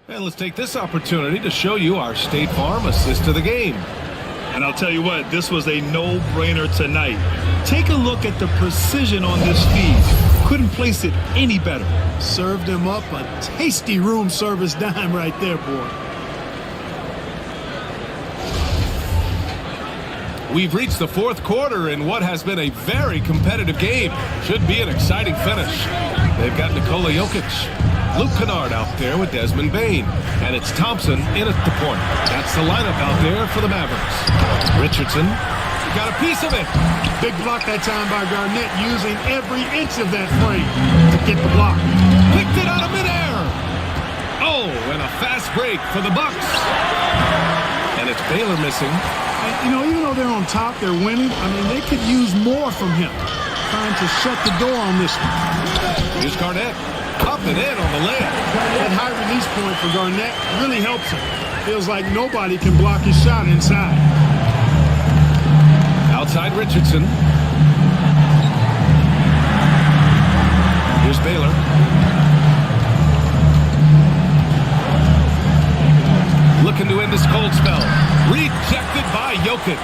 And let's take this opportunity to show you our State Farm assist to the game. And I'll tell you what, this was a no-brainer tonight. Take a look at the precision on this feed. Couldn't place it any better. Served him up a tasty room service dime right there, boy. We've reached the 4th quarter in what has been a very competitive game. Should be an exciting finish. They've got Nikola Jokic. Luke Kennard out there with Desmond Bane. And it's Thompson in at the point. That's the lineup out there for the Mavericks. Richardson got a piece of it. Big block that time by Garnett, using every inch of that frame to get the block. Picked it out of midair. Oh, and a fast break for the Bucks. And it's Baylor missing. And, you know, even though they're on top, they're winning. I mean, they could use more from him. Trying to shut the door on this one. Here's Garnett. Up and in on the layup. That high release point for Garnett really helps him. Feels like nobody can block his shot inside. Outside Richardson. Here's Baylor. Looking to end this cold spell. Rejected by Jokic.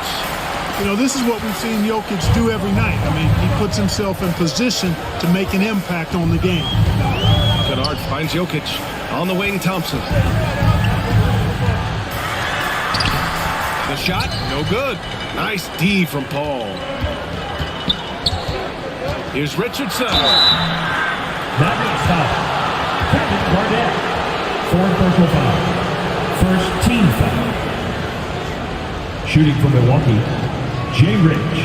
You know, this is what we've seen Jokic do every night. I mean, he puts himself in position to make an impact on the game. Kennard finds Jokic. On the wing, Thompson. The shot, no good. Nice D from Paul. Here's Richardson. That next foul. Kevin Garnett. 4th personal foul. First team foul. Shooting for Milwaukee, Jay Rich,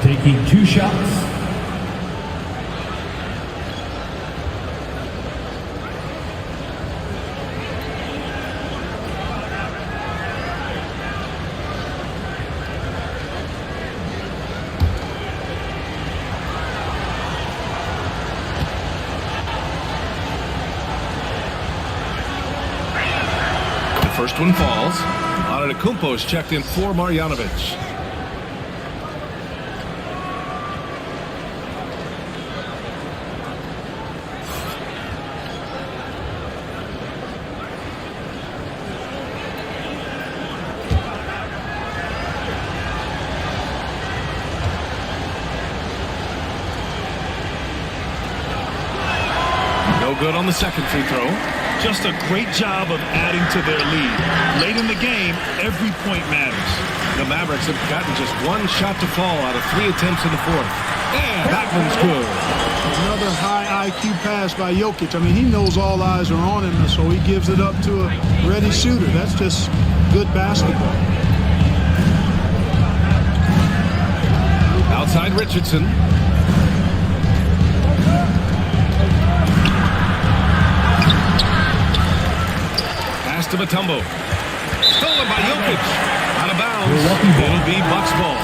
taking 2 shots. First one falls. Antetokounmpo is checked in for Marjanovic. No good on the second free throw. Just a great job of adding to their lead. Late in the game, every point matters. The Mavericks have gotten just 1 shot to fall out of 3 attempts in the fourth. And that one's good. Another high IQ pass by Jokic. I mean, he knows all eyes are on him, so he gives it up to a ready shooter. That's just good basketball. Outside Richardson. To Mutombo. Stolen by Jokic. Out of bounds. It'll be Bucks ball.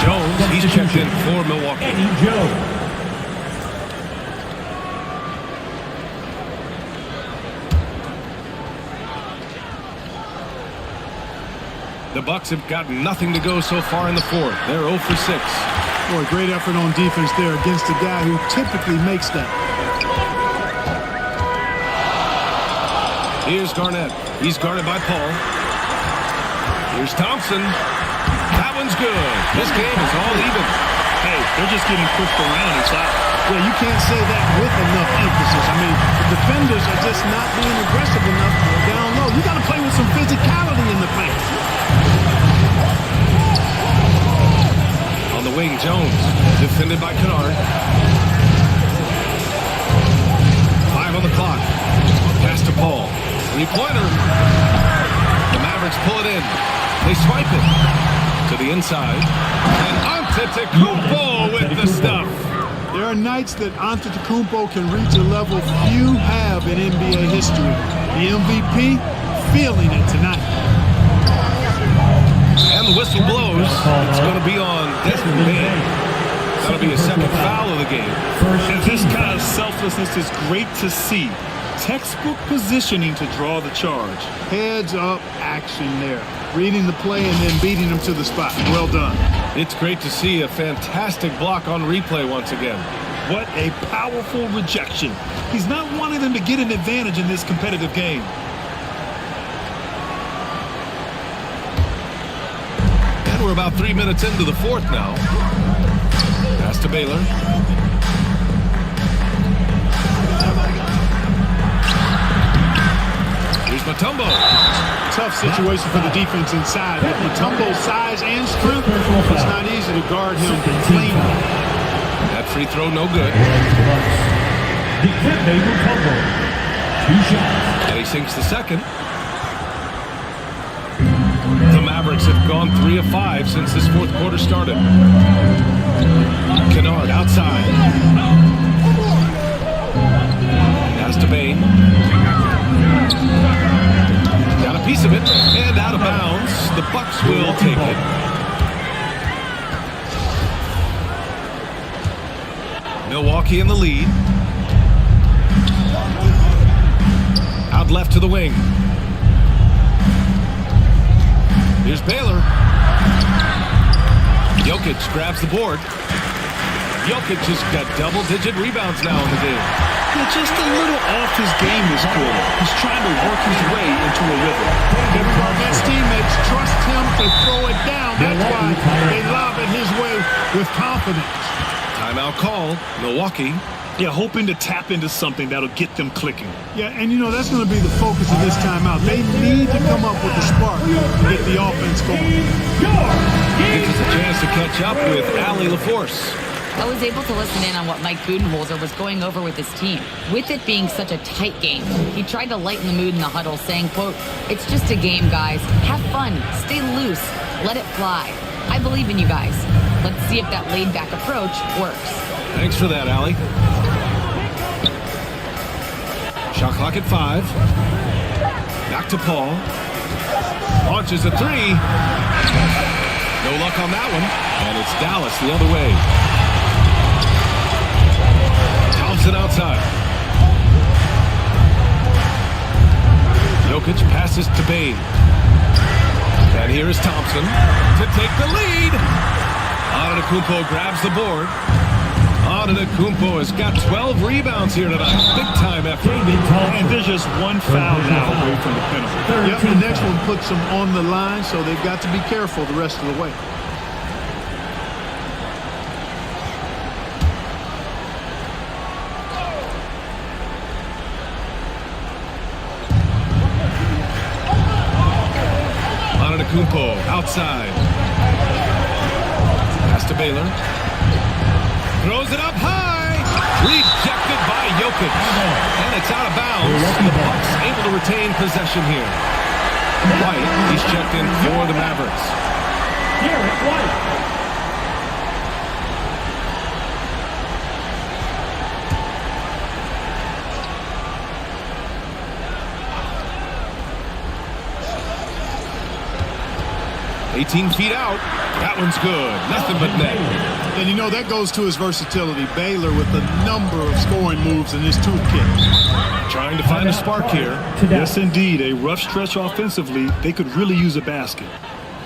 Jones, he's checked in for Milwaukee. Eddie Jones. The Bucks have got nothing to go so far in the fourth. They're 0 for 6. Boy, great effort on defense there against a guy who typically makes that. Here's Garnett. He's guarded by Paul. Here's Thompson. That one's good. This game is all even. Hey, they're just getting pushed around inside. Yeah, you can't say that with enough emphasis. I mean, the defenders are just not being aggressive enough down low. You got to play with some physicality in the paint. On the wing, Jones. Defended by Kennard. 5 on the clock. Pass to Paul. 3-pointer. The Mavericks pull it in. They swipe it to the inside. And Antetokounmpo with the stuff. There are nights that Antetokounmpo can reach a level few have in NBA history. The MVP feeling it tonight. And the whistle blows. It's going to be on Desmond Bain. That'll be a second foul of the game. And this kind of selflessness is great to see. Textbook positioning to draw the charge. Heads up action there. Reading the play and then beating them to the spot. Well done. It's great to see a fantastic block on replay once again. What a powerful rejection. He's not wanting them to get an advantage in this competitive game. And we're about 3 minutes into the fourth now. Pass to Baylor. Here's Mutombo. Tough situation for the defense inside. With Mutombo's size and strength, it's not easy to guard him clean. That free throw, no good. Dikembe Mutombo. 2 shots. And he sinks the second. The Mavericks have gone 3 of 5 since this fourth quarter started. Kennard outside. Pass to Bain. Got a piece of it and out of bounds. The Bucks will take it. Milwaukee in the lead. Out left to the wing. Here's Baylor. Jokic grabs the board. Jokic has got double-digit rebounds now in the game. Yeah, just a little off his game this quarter. He's trying to work his way into a rhythm. Kevin Garnett's teammates trust him to throw it down. That's why they lob it his way with confidence. Timeout call, Milwaukee. Yeah, hoping to tap into something that'll get them clicking. Yeah, and you know, that's going to be the focus of this timeout. They need to come up with the spark to get the offense going. Gives us a chance to catch up with Allie LaForce. I was able to listen in on what Mike Budenholzer was going over with his team. With it being such a tight game, he tried to lighten the mood in the huddle, saying, quote, "It's just a game, guys. Have fun. Stay loose. Let it fly." I believe in you guys. Let's see if that laid-back approach works. Thanks for that, Allie. Shot clock at 5. Back to Paul. Launches a 3. No luck on that one. And it's Dallas the other way. Thompson outside. Jokic passes to Bane. And here is Thompson to take the lead. Antetokounmpo grabs the board. Antetokounmpo has got 12 rebounds here tonight. Big-time effort. And there's just one foul now away from the penalty. Yep, the next one puts them on the line, so they've got to be careful the rest of the way. Antetokounmpo outside. Pass to Baylor. Throws it up high. Rejected by Jokic. And it's out of bounds. The Bucks able to retain possession here. White, he's checked in for the Mavericks. Derek White. 18 feet out. That one's good. Nothing but net. And you know, that goes to his versatility. Baylor with a number of scoring moves in his toolkit. Trying to find a spark here. Yes, indeed. A rough stretch offensively. They could really use a basket.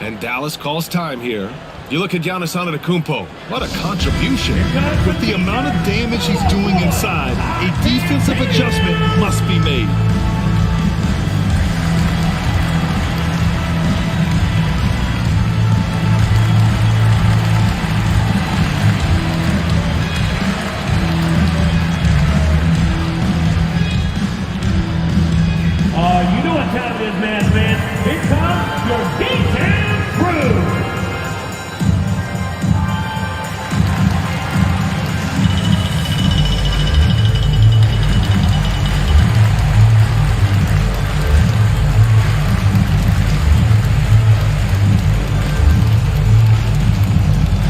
And Dallas calls time here. You look at Giannis Antetokounmpo. What a contribution. With the amount of damage he's doing inside, a defensive adjustment must be made. You know what time it is, man. Here comes your D-Town crew.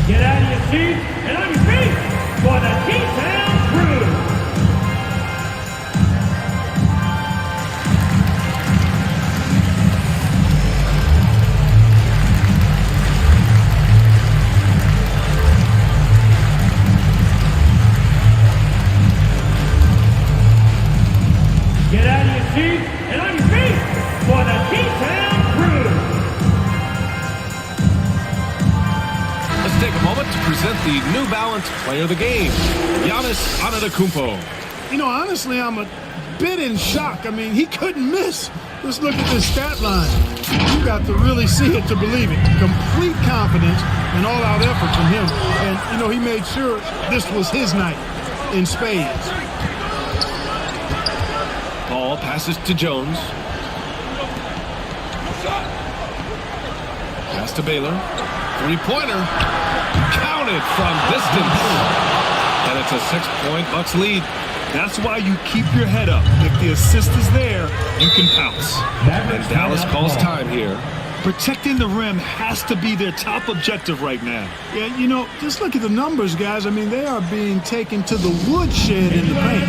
Get out of your seats and on your feet for the D-Town crew. Get out of your seats and on your feet for the D-Town crew. Let's take a moment to present the New Balance Player of the Game, Giannis Antetokounmpo. You know, honestly, I'm a bit in shock. I mean, he couldn't miss. Let's look at this stat line. You got to really see it to believe it. Complete confidence and all-out effort from him. And, you know, he made sure this was his night in spades. Ball passes to Jones. Pass to Baylor. Three-pointer. Counted from distance. And it's a 6-point Bucks lead. That's why you keep your head up. If the assist is there, you can pounce. And Dallas calls time here. Protecting the rim has to be their top objective right now. Yeah, you know, just look at the numbers, guys. I mean, they are being taken to the woodshed in the paint.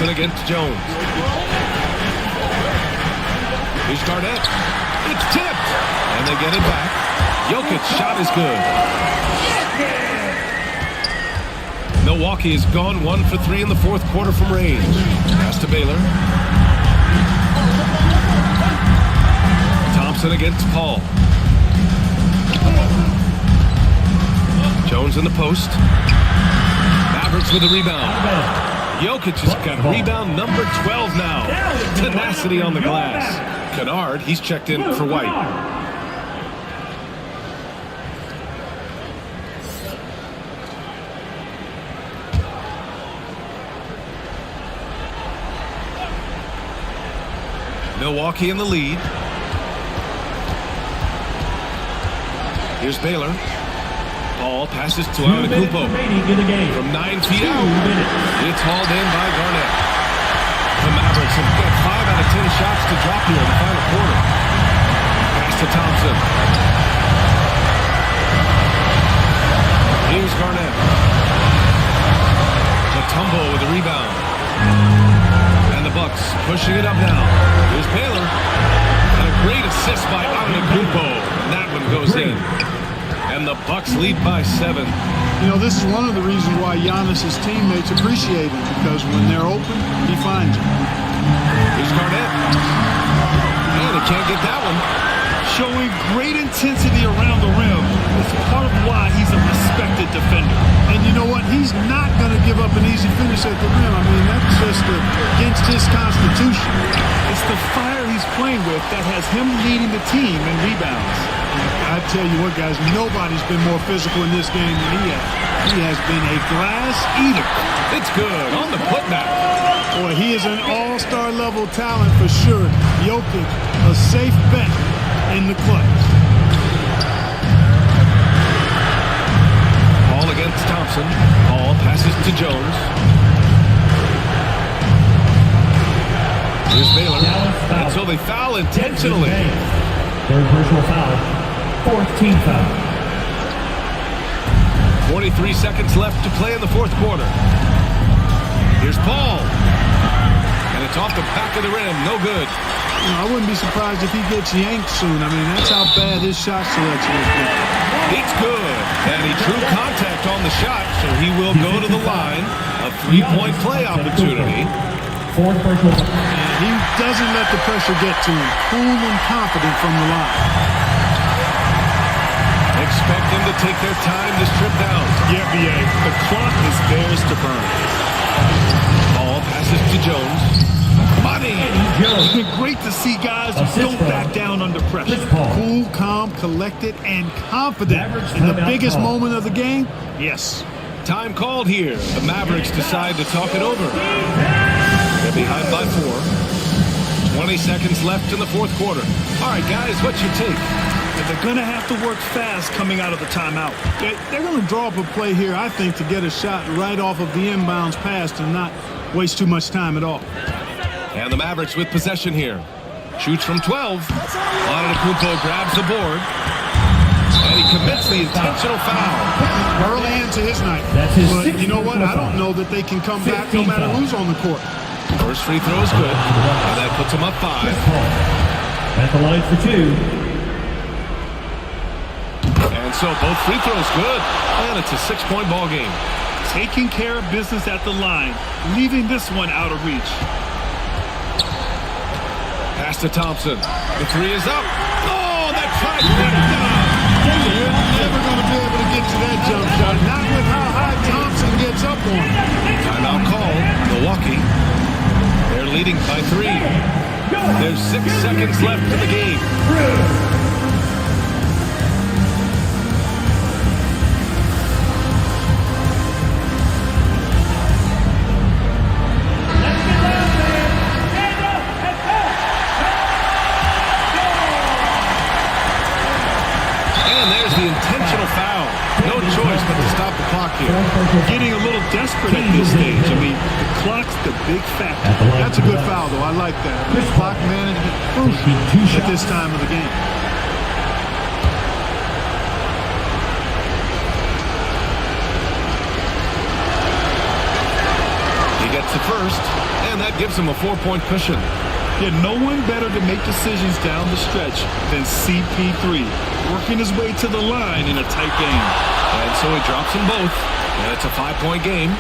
Thompson against Jones. Here's Garnett. It's tipped. And they get it back. Jokic's shot is good. Milwaukee has gone 1 for 3 in the fourth quarter from range. Pass to Baylor. Thompson against Paul. Jones in the post. Mavericks with a rebound. Jokic has got rebound number 12 now. Tenacity on the glass. Kennard, he's checked in for White. Milwaukee in the lead. Here's Baylor. Paul passes to Antetokounmpo from 9 feet out. It's hauled in by Garnett. The Mavericks have got 5 out of 10 shots to drop here in the final quarter. Pass to Thompson. Here's Garnett. Mutombo with the rebound. And the Bucks pushing it up now. Here's Baylor. And a great assist by Antetokounmpo. That one goes in. And the Bucks lead by 7. You know, this is one of the reasons why Giannis's teammates appreciate him, because when they're open, he finds them. Here's Garnett. And he can't get that one. Showing great intensity around the rim. It's part of why he's a respected defender. And you know what? He's not going to give up an easy finish at the rim. I mean, that's just against his constitution. It's the fire he's playing with that has him leading the team in rebounds. I tell you what, guys, nobody's been more physical in this game than he has. He has been a glass eater. It's good on the putback. Boy, he is an all-star level talent for sure. Jokic, a safe bet in the clutch. Paul against Thompson. Paul passes to Jones. Here's Baylor. And so they foul intentionally. Third personal foul. Fourth team foul. 23 seconds left to play in the fourth quarter. Here's Paul. And it's off the back of the rim. No good. You know, I wouldn't be surprised if he gets yanked soon. I mean, that's how bad his shot selection has been. It's good. And he drew contact on the shot, so he will go to the line. A three-point play opportunity. Fourth personal foul. And he doesn't let the pressure get to him. Cool and confident from the line. Expect them to take their time this trip down. Yeah, BA. The clock is theirs to burn. Ball passes to Jones. Money! It's been great to see guys who don't back down under pressure. Cool, calm, collected, and confident in the biggest moment of the game. Yes. Time called here. The Mavericks decide to talk it over. They're behind by 4. 20 seconds left in the fourth quarter. All right, guys, what's your take? They're going to have to work fast coming out of the timeout. They're going to draw up a play here, I think, to get a shot right off of the inbounds pass and not waste too much time at all. And the Mavericks with possession here. Shoots from 12. Antetokounmpo grabs the board. And he commits the intentional foul. Early into his night. But you know what? I don't know that they can come back no matter who's on the court. First free throw is good. And that puts him up 5. At the line for 2. And so both free throws good. And it's a 6-point ball game. Taking care of business at the line, leaving this one out of reach. Pass to Thompson. The 3 is up. Oh, that trifecta! They're never going to be able to get to that jump shot. Not with how high Thompson gets up on him. Timeout called. Milwaukee. They're leading by 3. There's 6 seconds left in the game. Intentional foul. No choice but to stop the clock here. Getting a little desperate at this stage. I mean, the clock's the big factor. That's a good foul, though. I like that. Clock management crucial at this time of the game. He gets the first, and that gives him a 4-point cushion. Yeah, no one better to make decisions down the stretch than CP3, working his way to the line in a tight game. And so he drops them both, and it's a 5-point game.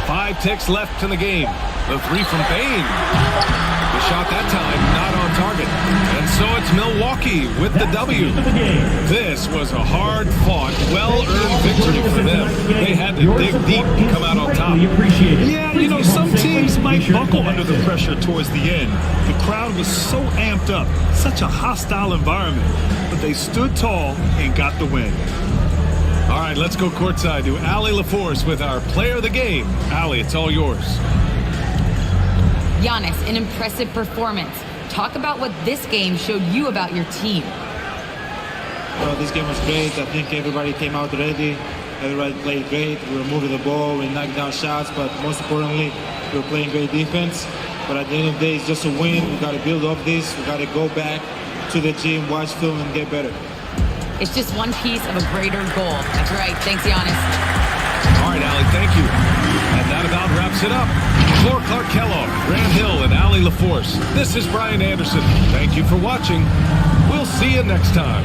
5 ticks left in the game. The three from Bane. The shot that time, not on target. And so it's Milwaukee with the W. This was a hard-fought, well-earned victory for them. They had to dig deep to come out on top. Yeah, you know, some teams might buckle under the pressure towards the end. The crowd was so amped up, such a hostile environment. But they stood tall and got the win. All right, let's go courtside to Allie LaForce with our player of the game. Allie, it's all yours. Giannis, an impressive performance. Talk about what this game showed you about your team. Well, this game was great. I think everybody came out ready. Everybody played great. We were moving the ball. We knocked down shots. But most importantly, we were playing great defense. But at the end of the day, it's just a win. We got to build up this. We got to go back to the gym, watch film, and get better. It's just one piece of a greater goal. That's right. Thanks, Giannis. All right, Allie, thank you. And that about wraps it up. For Clark Kellogg, Grant Hill, and Allie LaForce, this is Brian Anderson. Thank you for watching. We'll see you next time.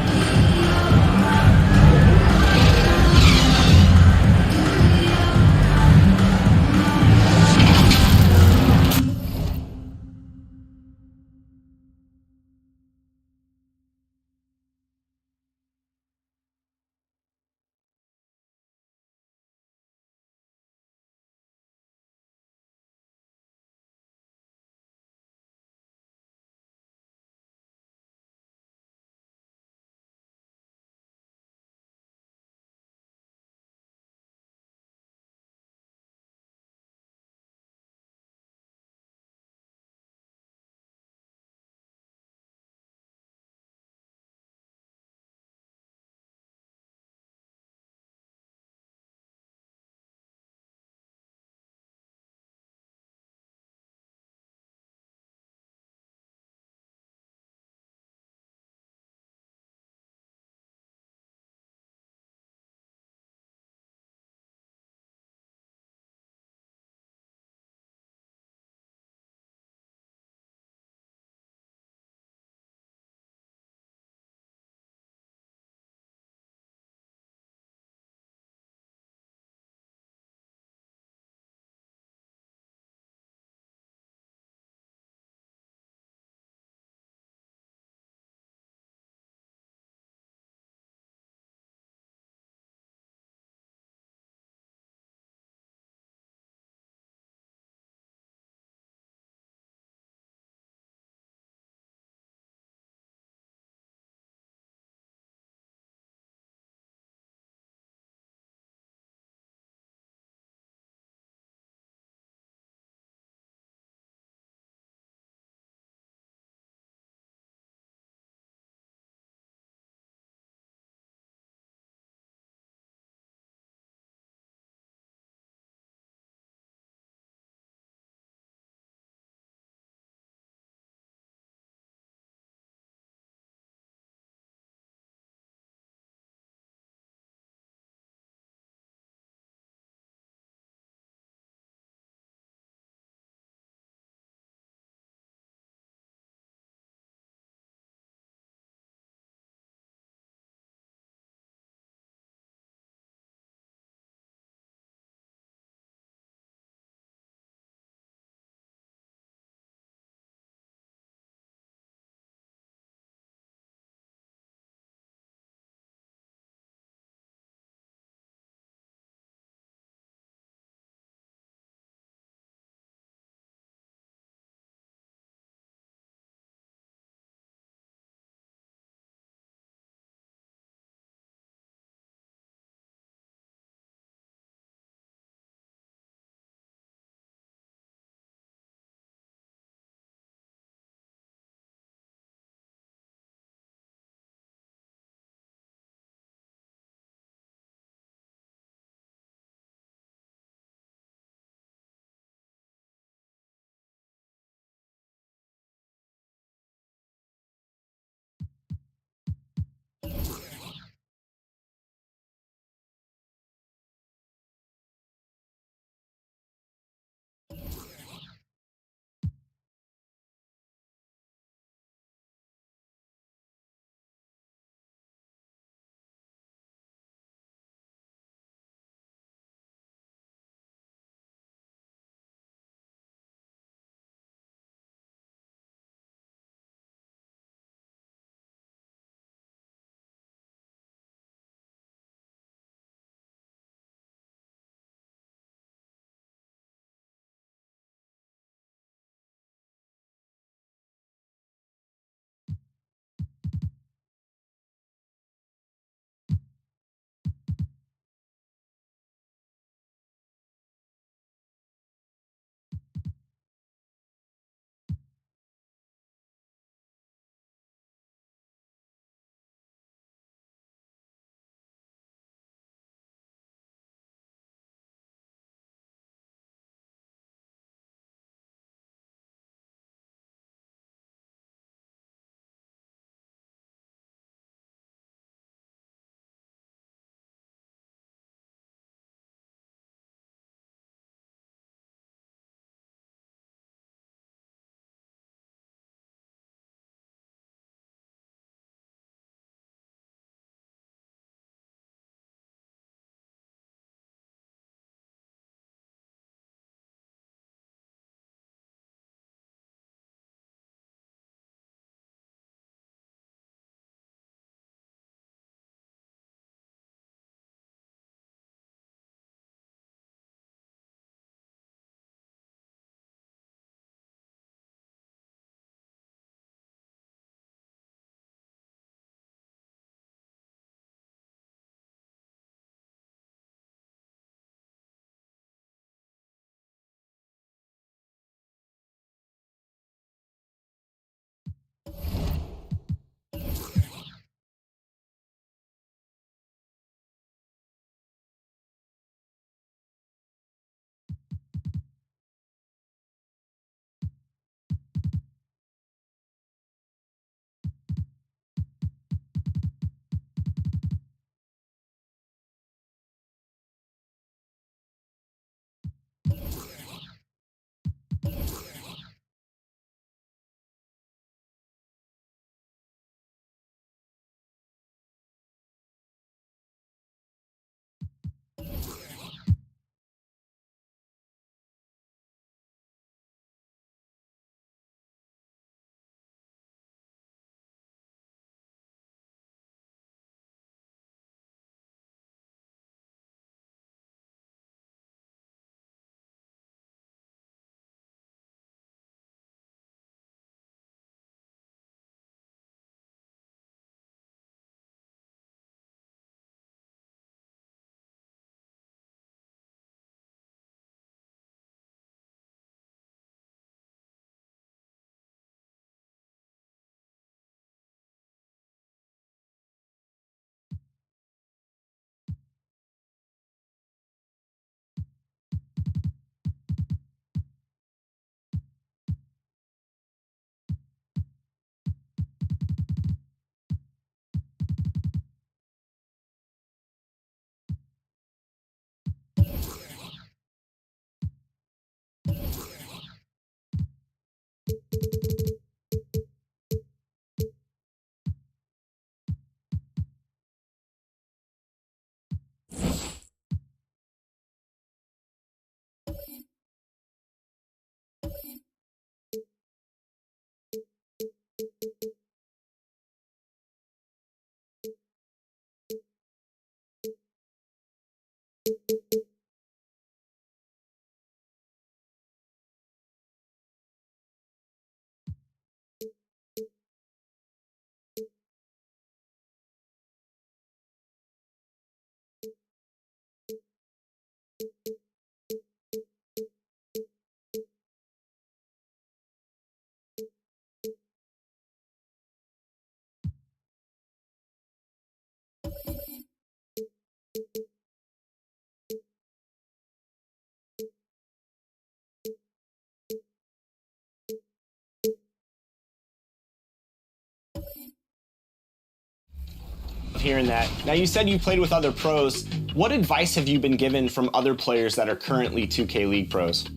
Hearing that. Now, you said you played with other pros. What advice have you been given from other players that are currently 2K League pros?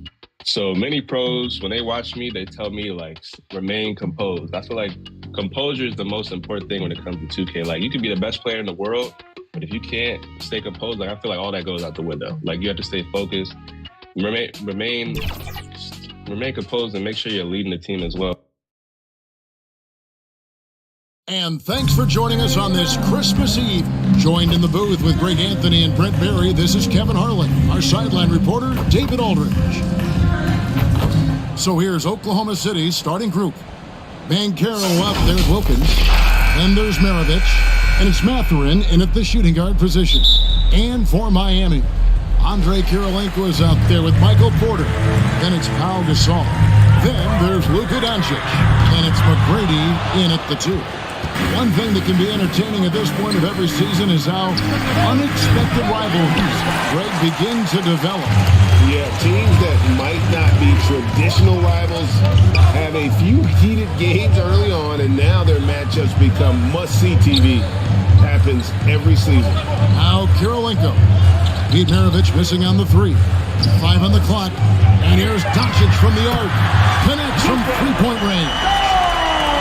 So many pros, when they watch me, they tell me, like, remain composed. I feel like composure is the most important thing when it comes to 2K. Like, you can be the best player in the world, but if you can't stay composed, like, I feel like all that goes out the window. Like, you have to stay focused, remain composed, and make sure you're leading the team as well. And thanks for joining us on this Christmas Eve. Joined in the booth with Greg Anthony and Brent Berry, this is Kevin Harlan. Our sideline reporter, David Aldridge. So here's Oklahoma City's starting group. Banchero up there with Wilkins. Then there's Maravich. And it's Mathurin in at the shooting guard position. And for Miami, Andre Kirilenko is out there with Michael Porter. Then it's Pau Gasol. Then there's Luka Doncic. And it's McGrady in at the 2. One thing that can be entertaining at this point of every season is how unexpected rivalries, Greg, begin to develop. Yeah, teams that might not be traditional rivals have a few heated games early on, and now their matchups become must-see TV. Happens every season. Now Kirilenko. Pete Maravich missing on the 3. 5 on the clock. And here's Doncic from the arc. Connects from three-point range.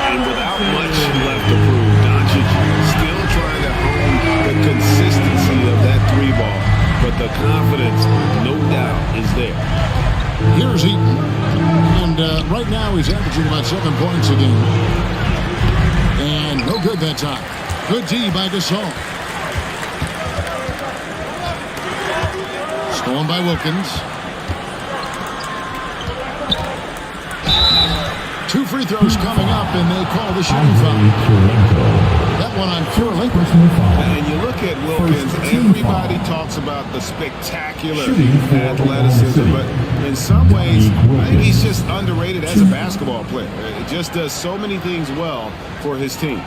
And without much left to prove, Doncic still trying to hone the consistency of that 3-ball. But the confidence, no doubt, is there. Here's Eaton. And right now he's averaging about 7 points a game. And no good that time. Good D by Gasol. Stolen by Wilkins. 2 free throws coming up, and they call the shooting foul. That one on Kirilenko. And you look at Wilkins, everybody talks about the spectacular athleticism, but in some ways, I think he's just underrated as a basketball player. It just does so many things well for his team.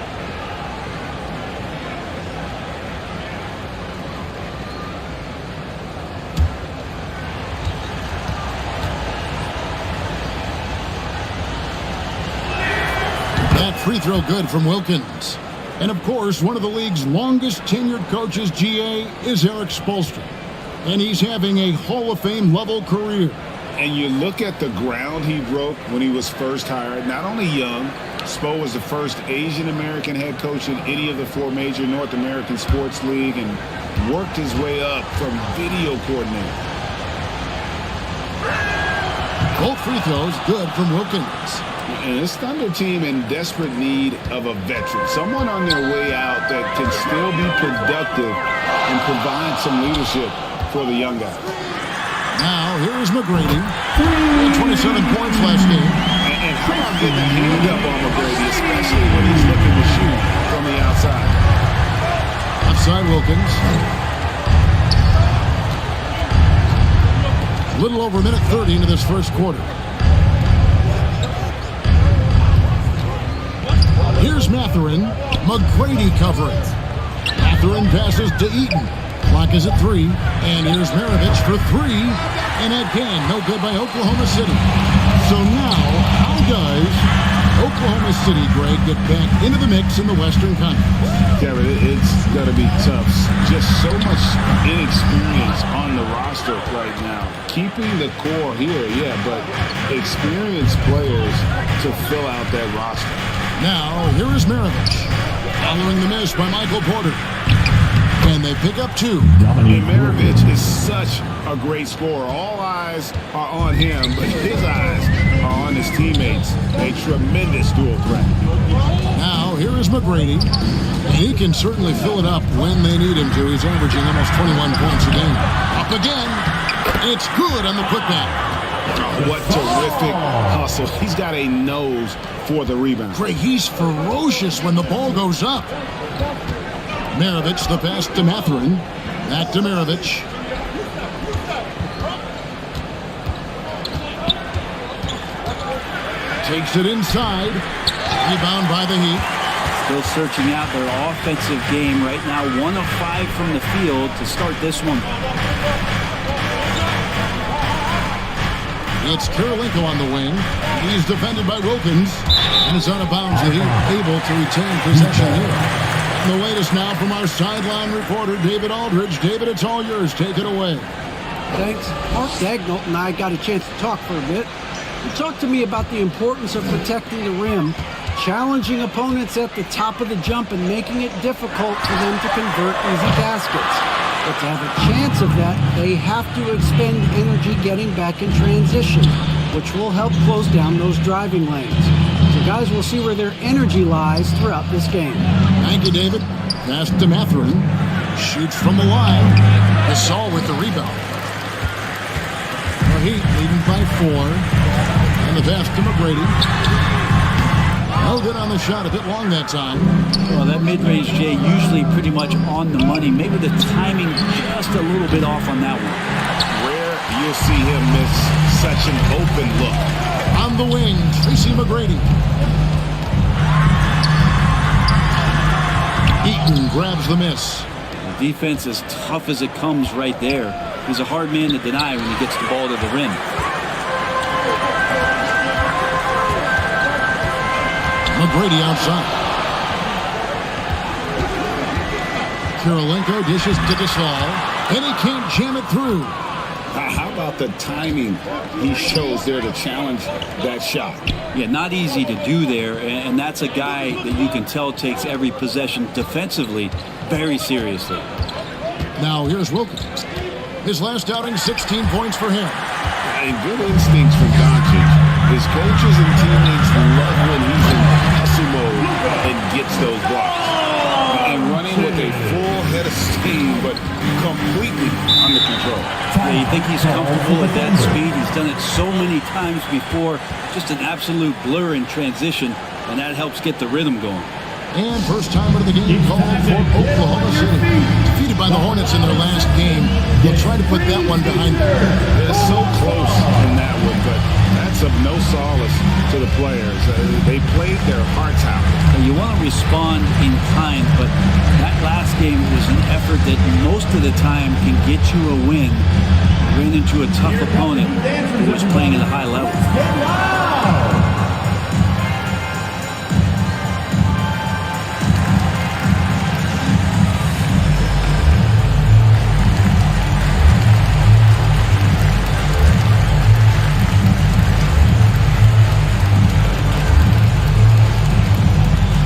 Free throw good from Wilkins. And of course, one of the league's longest tenured coaches, GA, is Eric Spoelstra. And he's having a Hall of Fame level career. And you look at the ground he broke when he was first hired. Not only young, Spo was the first Asian American head coach in any of the 4 major North American sports league and worked his way up from video coordinator. Both free throws good from Wilkins. And this Thunder team in desperate need of a veteran, someone on their way out that can still be productive and provide some leadership for the young guys. Now, here's McGrady. 27 points last game. And how about getting a hand up on McGrady, especially when he's looking to shoot from the outside. Outside Wilkins. A little over a minute 30 into this first quarter. Here's Mathurin. McGrady covering. Mathurin passes to Eaton. Clock is at 3. And here's Maravich for 3. And again, no good by Oklahoma City. So now, how does Oklahoma City, Greg, get back into the mix in the Western Conference? Kevin, it's going to be tough. Just so much inexperience on the roster right now. Keeping the core here, yeah, but experienced players to fill out that roster. Now, here is Maravich. Following the miss by Michael Porter. And they pick up 2. And Maravich is such a great scorer. All eyes are on him, but his eyes are on his teammates. A tremendous dual threat. Now, here is McGrady. And he can certainly fill it up when they need him to. He's averaging almost 21 points a game. Up again. It's good on the putback. Oh, what terrific hustle. He's got a nose for the rebound. Greg, he's ferocious when the ball goes up. Maravich, the pass to Mathurin. Back to Maravich. Takes it inside. Rebound by the Heat. Still searching out their offensive game right now. 1 of 5 from the field to start this one. It's Kirilenko on the wing. He's defended by Wilkins and is out of bounds. The Heat able to retain possession here. And the latest now from our sideline reporter, David Aldridge. David, it's all yours. Take it away. Thanks. Mark Daigneault and I got a chance to talk for a bit. He talked to me about the importance of protecting the rim, challenging opponents at the top of the jump, and making it difficult for them to convert easy baskets. But to have a chance of that, they have to expend energy getting back in transition, which will help close down those driving lanes. So guys, we'll see where their energy lies throughout this game. Thank you, David. Pass to Mathurin. Shoots from the line. Gasol with the rebound. The Heat leading by 4. And the pass to McGrady. No good on the shot. A bit long that time. Well, that mid-range, Jay, usually pretty much on the money. Maybe the timing just a little bit off on that one. Rare you'll see him miss such an open look. On the wing, Tracy McGrady. Eaton grabs the miss. The defense as tough as it comes right there. He's a hard man to deny when he gets the ball to the rim. McGrady outside. Kirilenko dishes to Gasol, and he can't jam it through. How about the timing he shows there to challenge that shot? Yeah, not easy to do there, and that's a guy that you can tell takes every possession defensively very seriously. Now here's Wilkins. His last outing, 16 points for him. And good instincts from Doncic. His coaches and teammates love when he's in hustle mode and gets those blocks. And running with a full head of steam, but completely under control. Yeah, you think he's comfortable at that speed. He's done it so many times before. Just an absolute blur in transition, and that helps get the rhythm going. And first time of the game called for Oklahoma City. Defeated by the Hornets in their last game. They'll try to put that one behind them. They're so close in that one, but that's of no solace to the players. They played their hearts out. And you want to respond in kind, but that last game was an effort that most of the time can get you a win. You ran into a tough opponent who was playing at a high level.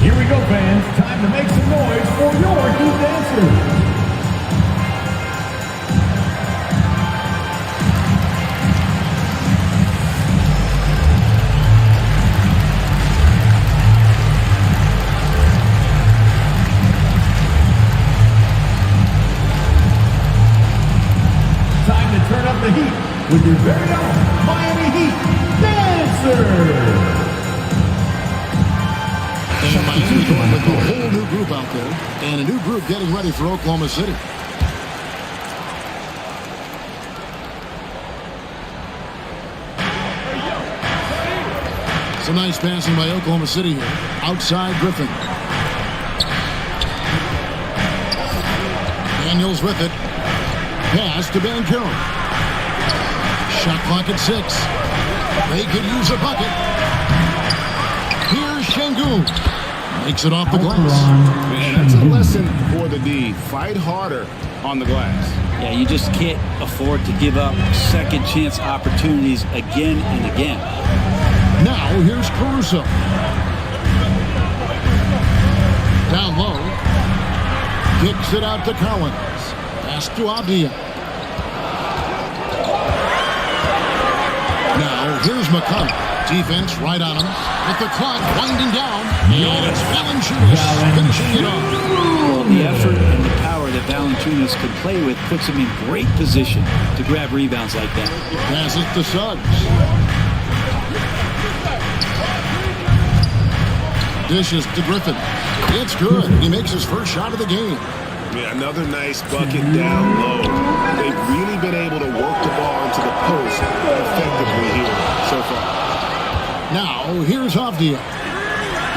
Here we go, fans. Time to make some noise for your Heat dancers. Time to turn up the heat with your very own Miami Heat dancers. And Miami going with a whole new group out there. And a new group getting ready for Oklahoma City. Some nice passing by Oklahoma City here. Outside Griffin. Daniels with it. Pass to Banchero. Shot clock at 6. They could use a bucket. Here's Şengün. Makes it off the glass. Man, that's a lesson for the D. Fight harder on the glass. Yeah, you just can't afford to give up second chance opportunities again and again. Now here's Caruso. Down low. Kicks it out to Collins. Pass to Avdija. Now here's McConnell. Defense right on him. With the clock winding down. And it's Valanciunas finishing it off. Well, the effort and the power that Valanciunas can play with puts him in great position to grab rebounds like that. Passes to Suggs. Dishes to Griffin. It's good. He makes his first shot of the game. Yeah, another nice bucket down low. They've really been able to work the ball into the post effectively here so far. Now, here's Avdia.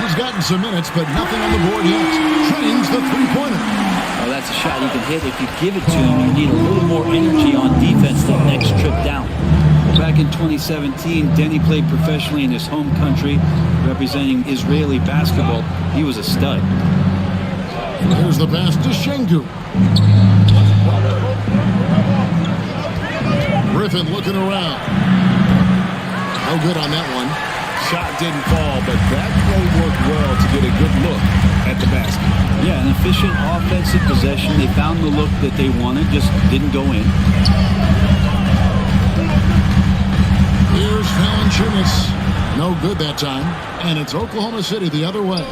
He's gotten some minutes, but nothing on the board yet. Trains the three-pointer. Oh, that's a shot he can hit. If you give it to him, you need a little more energy on defense that next trip down. Back in 2017, Denny played professionally in his home country, representing Israeli basketball. He was a stud. Here's the pass to Şengün. Griffin looking around. No good on that one. Shot didn't fall, but that play worked well to get a good look at the basket. Yeah, an efficient offensive possession. They found the look that they wanted, just didn't go in. Here's Valanciunas. No good that time. And it's Oklahoma City the other way.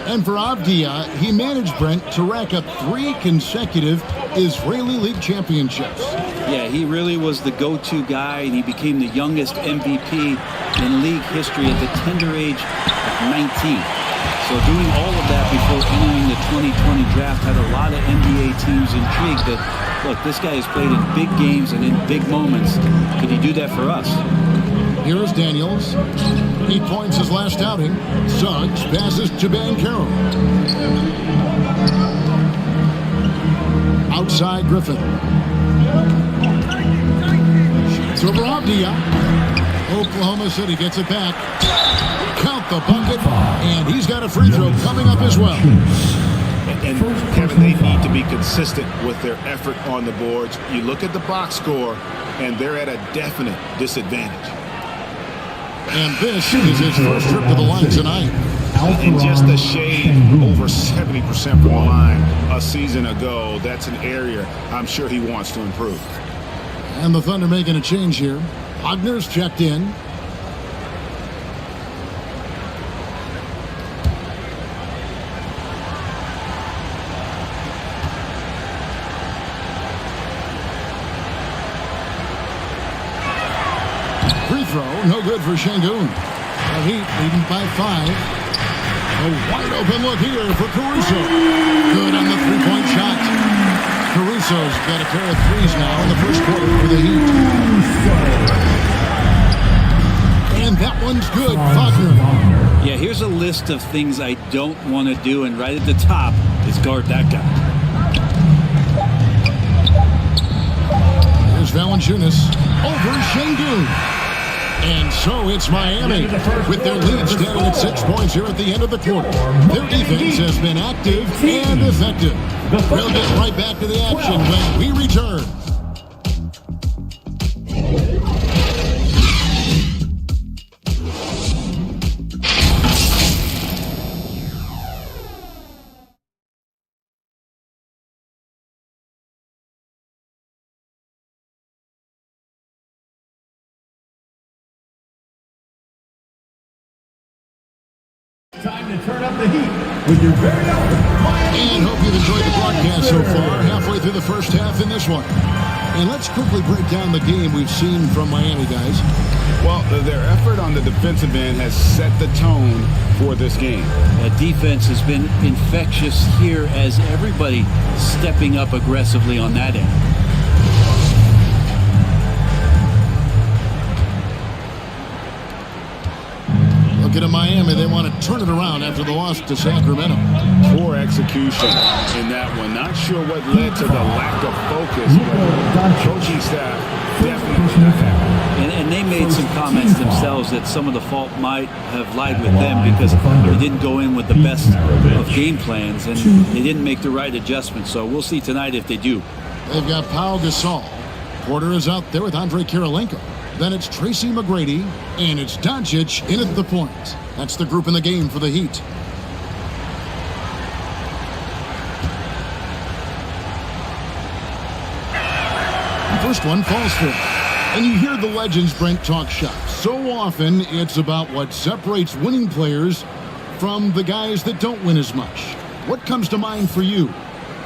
And for Avdia, he managed, Brent, to rack up 3 consecutive Israeli League championships. Yeah, he really was the go-to guy, and he became the youngest MVP in league history at the tender age of 19. So doing all of that before entering the 2020 draft had a lot of NBA teams intrigued that, look, this guy has played in big games and in big moments. Could he do that for us? Here's Daniels. He points his last outing. Suggs passes to Banchero. Outside Griffin. It's over Avdia. Oklahoma City gets it back. Count the bucket. And he's got a free throw coming up as well. And Kevin, they need to be consistent with their effort on the boards. You look at the box score, and they're at a definite disadvantage. And this is his first trip to the line tonight. And just a shade over 70% from the line a season ago. That's an area I'm sure he wants to improve. And the Thunder making a change here. Wagner's checked in. No good for Şengün. The Heat leading by 5. A wide open look here for Caruso. Good on the three-point shot. Caruso's got a pair of threes now in the first quarter for the Heat. And that one's good. Wagner. Yeah, here's a list of things I don't want to do, and right at the top is guard that guy. Here's Valanciunas over Şengün. And so it's Miami with their lead standing at 6 points here at the end of the quarter. Their defense has been active and effective. We'll get right back to the action when we return. Time to turn up the heat with your very own. And hope you've enjoyed the broadcast so far. Halfway through the first half in this one. And let's quickly break down the game we've seen from Miami, guys. Well, their effort on the defensive end has set the tone for this game. That defense has been infectious here as everybody stepping up aggressively on that end. Looking at Miami, they want to turn it around after the loss to Sacramento. Poor execution in that one. Not sure what led to the lack of focus, but the coaching staff definitely not happy. And they made some comments themselves that some of the fault might have lied with them because they didn't go in with the best of game plans and they didn't make the right adjustments. So we'll see tonight if they do. They've got Pau Gasol. Porter is out there with Andre Kirilenko. Then it's Tracy McGrady, and it's Doncic in at the point. That's the group in the game for the Heat. The first one falls through. And you hear the legends, Brent, talk shop. So often, it's about what separates winning players from the guys that don't win as much. What comes to mind for you?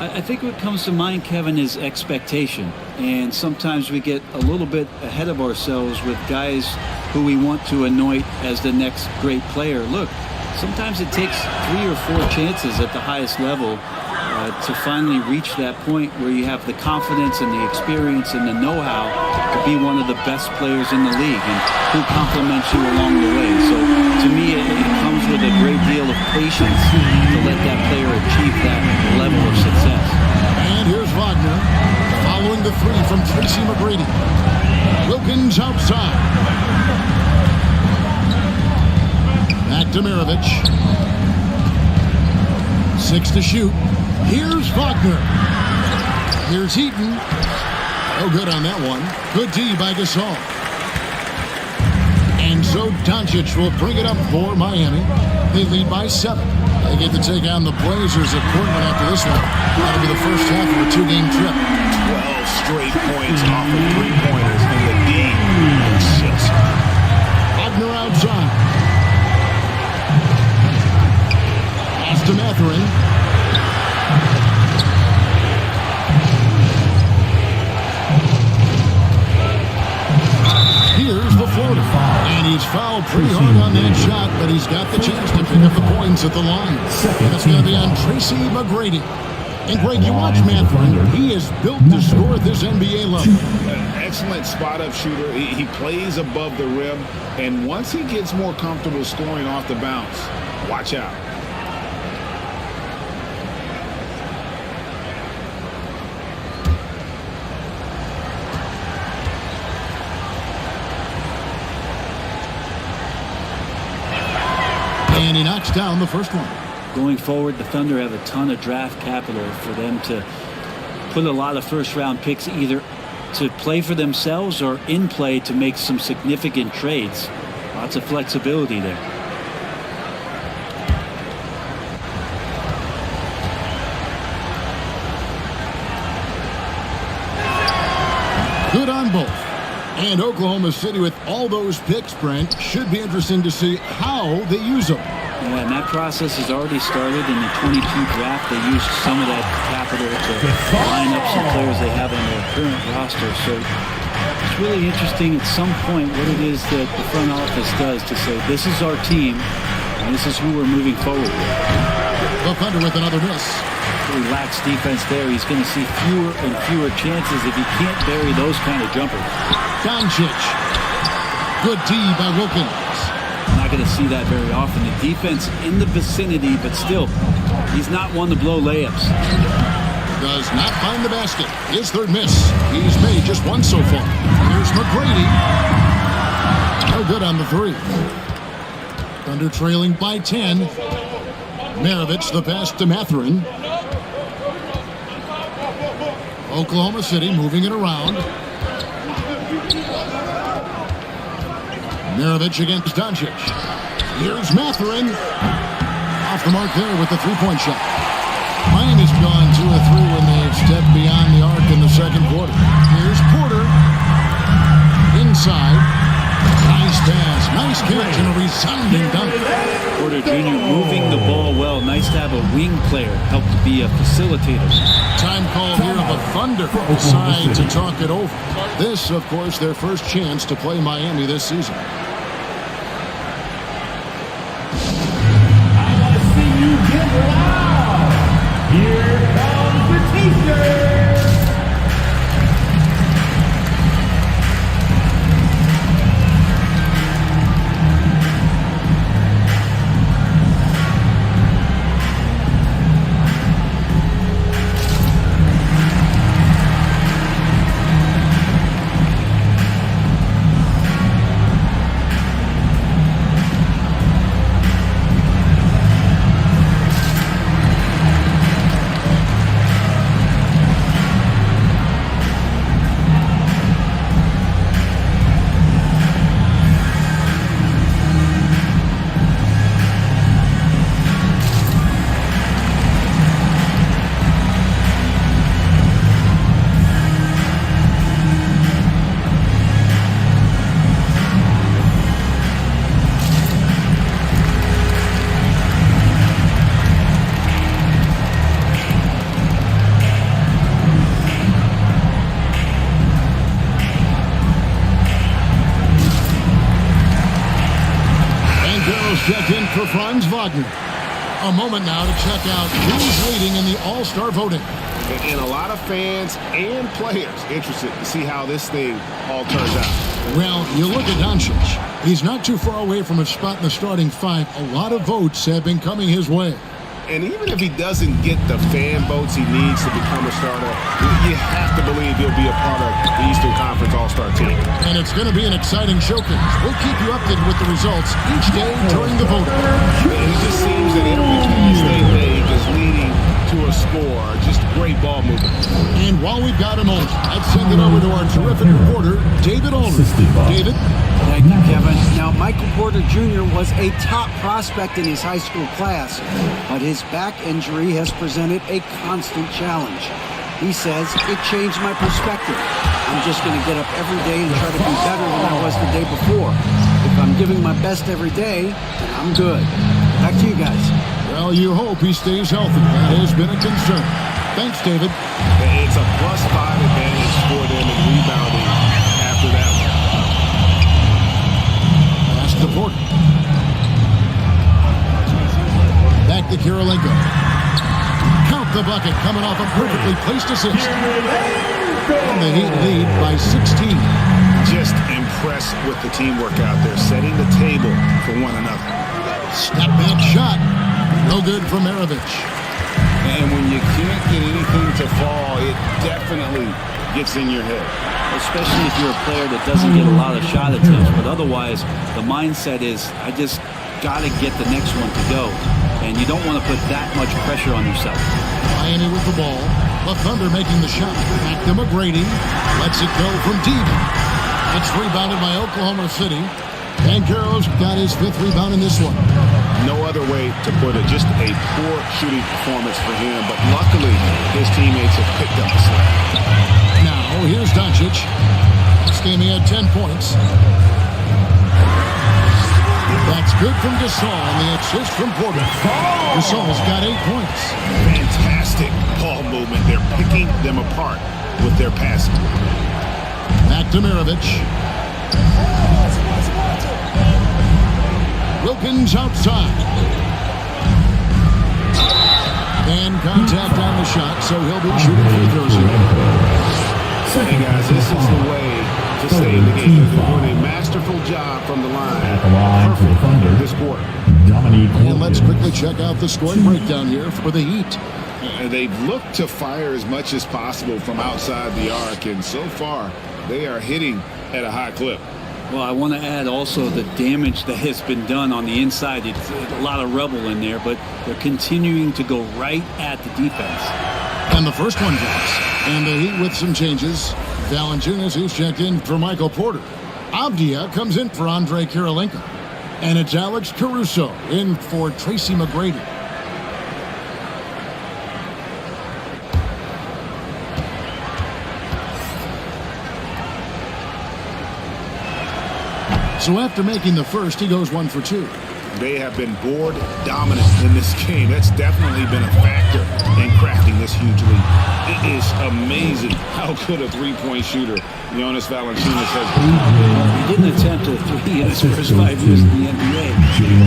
I think what comes to mind, Kevin, is expectation. And sometimes we get a little bit ahead of ourselves with guys who we want to anoint as the next great player. Look, sometimes it takes 3 or 4 chances at the highest level to finally reach that point where you have the confidence and the experience and the know-how to be one of the best players in the league and who compliments you along the way. So to me, it comes with a great deal of patience to let that player achieve that level of success. And here's Wagner following the three from Tracy McGrady. Wilkins outside. Back to Maravich. 6 to shoot. Here's Wagner. Here's Heaton. No good on that one. Good D by Gasol. And so Doncic will bring it up for Miami. They lead by 7. They get to take on the Blazers at Portland after this one. That'll be the first half of a 2-game trip. 12 straight points off of three-pointers, and the D insists. Wagner outside. Pass to Mathurin. Here's the floater. And he's fouled pretty hard on that shot, but he's got the chance to pick up the points at the line. That's going to be on Tracy McGrady. And Greg, you watch Mathurin. He is built to score at this NBA level. Excellent spot-up shooter. He plays above the rim, and once he gets more comfortable scoring off the bounce, watch out. And he knocks down the first one. Going forward, the Thunder have a ton of draft capital for them to put a lot of first-round picks either to play for themselves or in play to make some significant trades. Lots of flexibility there. Good on both. And Oklahoma City, with all those picks, Brent, should be interesting to see how they use them. Yeah, and that process has already started in the 22 draft. They used some of that capital to line up some players they have on their current roster. So it's really interesting at some point what it is that the front office does to say, this is our team, and this is who we're moving forward with. The Thunder with another miss. He lacks defense there. He's going to see fewer and fewer chances if he can't bury those kind of jumpers. Doncic. Good D by Wilkins. Not going to see that very often. The defense in the vicinity, but still, he's not one to blow layups. Does not find the basket. His third miss. He's made just one so far. Here's McGrady. No good on the three. Thunder trailing by 10. Maravich the pass to Mathurin. Oklahoma City moving it around. Maravich against Doncic. Here's Mathurin. Off the mark there with the three-point shot. Miami's gone 2 of 3 when they've stepped beyond the arc in the second quarter. Here's Porter. Inside. Nice pass. Nice catch and a resounding dunk. Porter Jr. moving the ball well. Nice to have a wing player help to be a facilitator. Time call here of the Thunder decide to talk it over. This, of course, their first chance to play Miami this season. I want to see you get loud. Here comes the teacher. Check in for Franz Wagner. A moment now to check out who's leading in the All-Star voting. And a lot of fans and players interested to see how this thing all turns out. Well, you look at Doncic. He's not too far away from a spot in the starting five. A lot of votes have been coming his way. And even if he doesn't get the fan votes he needs to become a starter, you have to believe he'll be a part of the Eastern Conference All-Star team. And it's going to be an exciting showcase. We'll keep you updated with the results each day during the voting. It just seems that every pass they make is leading to a score. Just great ball movement. And while we've got a moment, let's send it over to our terrific reporter, David Aldridge. David? Thank you, Kevin. Now, Michael Porter Jr. was a top prospect in his high school class, but his back injury has presented a constant challenge. He says, it changed my perspective. I'm just going to get up every day and try to be better than I was the day before. If I'm giving my best every day, then I'm good. Back to you guys. Well, you hope he stays healthy. That has been a concern. Thanks, David. It's a +5 advantage for them in rebounding after that one. Pass to Porter. Back to Kirilenko. Count the bucket coming off a perfectly placed assist. And the Heat lead by 16. Just impressed with the teamwork out there, setting the table for one another. Step back shot. No good from Maravich. And when you can't get anything to fall, it definitely gets in your head. Especially if you're a player that doesn't get a lot of shot attempts. But otherwise, the mindset is, I just got to get the next one to go. And you don't want to put that much pressure on yourself. Miami with the ball. The Thunder making the shot. Back to McGrady. Lets it go from deep. It's rebounded by Oklahoma City. Banchero's got his 5th rebound in this one. No other way to put it. Just a poor shooting performance for him. But luckily, his teammates have picked up the slack. Now, here's Doncic. This game he had 10 points. That's good from Gasol, and the assist from Porter. Gasol's got 8 points. Fantastic ball movement. They're picking them apart with their passing. Back to Maravich. Wilkins outside. And contact on the shot, so he'll be shooting free throws here. Hey guys, this is the way to stay in the game. They're doing a masterful job from the line. Perfect this quarter. And let's quickly check out the scoring breakdown here for the Heat. They've looked to fire as much as possible from outside the arc, and so far they are hitting at a high clip. Well, I want to add also the damage that has been done on the inside. It's a lot of rubble in there, but they're continuing to go right at the defense. And the first one drops. And the Heat with some changes. Valanciunas, he's checked in for Michael Porter. Avdia comes in for Andre Kirilenko. And it's Alex Caruso in for Tracy McGrady. So after making the first, he goes 1 for 2. They have been board dominant in this game. That's definitely been a factor in crafting this huge lead. It is amazing how good a three-point shooter Jonas Valanciunas has been. He didn't attempt a 3 in his first 5 years in the NBA,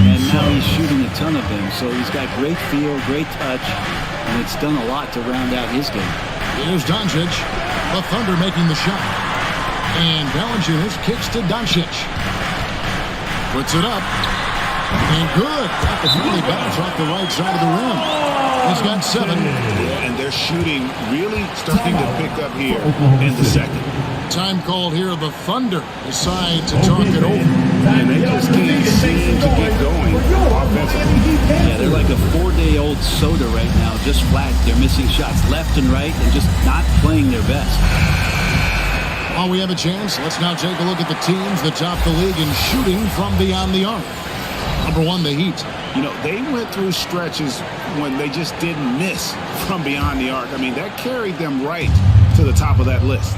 and now he's shooting a ton of them. So he's got great feel, great touch, and it's done a lot to round out his game. Here's Doncic. The Thunder making the shot. And Valanciunas kicks to Doncic. Puts it up. And good. Got the friendly bounce off the right side of the rim. He's got 7. Yeah, and their shooting really starting to pick up here in the second. Time called here. The Thunder decide to talk it over. And they just can't seem to get going offensively. Yeah, they're like a 4-day-old soda right now, just flat. They're missing shots left and right and just not playing their best. While we have a chance, let's now take a look at the teams that top the league in shooting from beyond the arc. Number 1, the Heat. You know, they went through stretches when they just didn't miss from beyond the arc. I mean, that carried them right to the top of that list.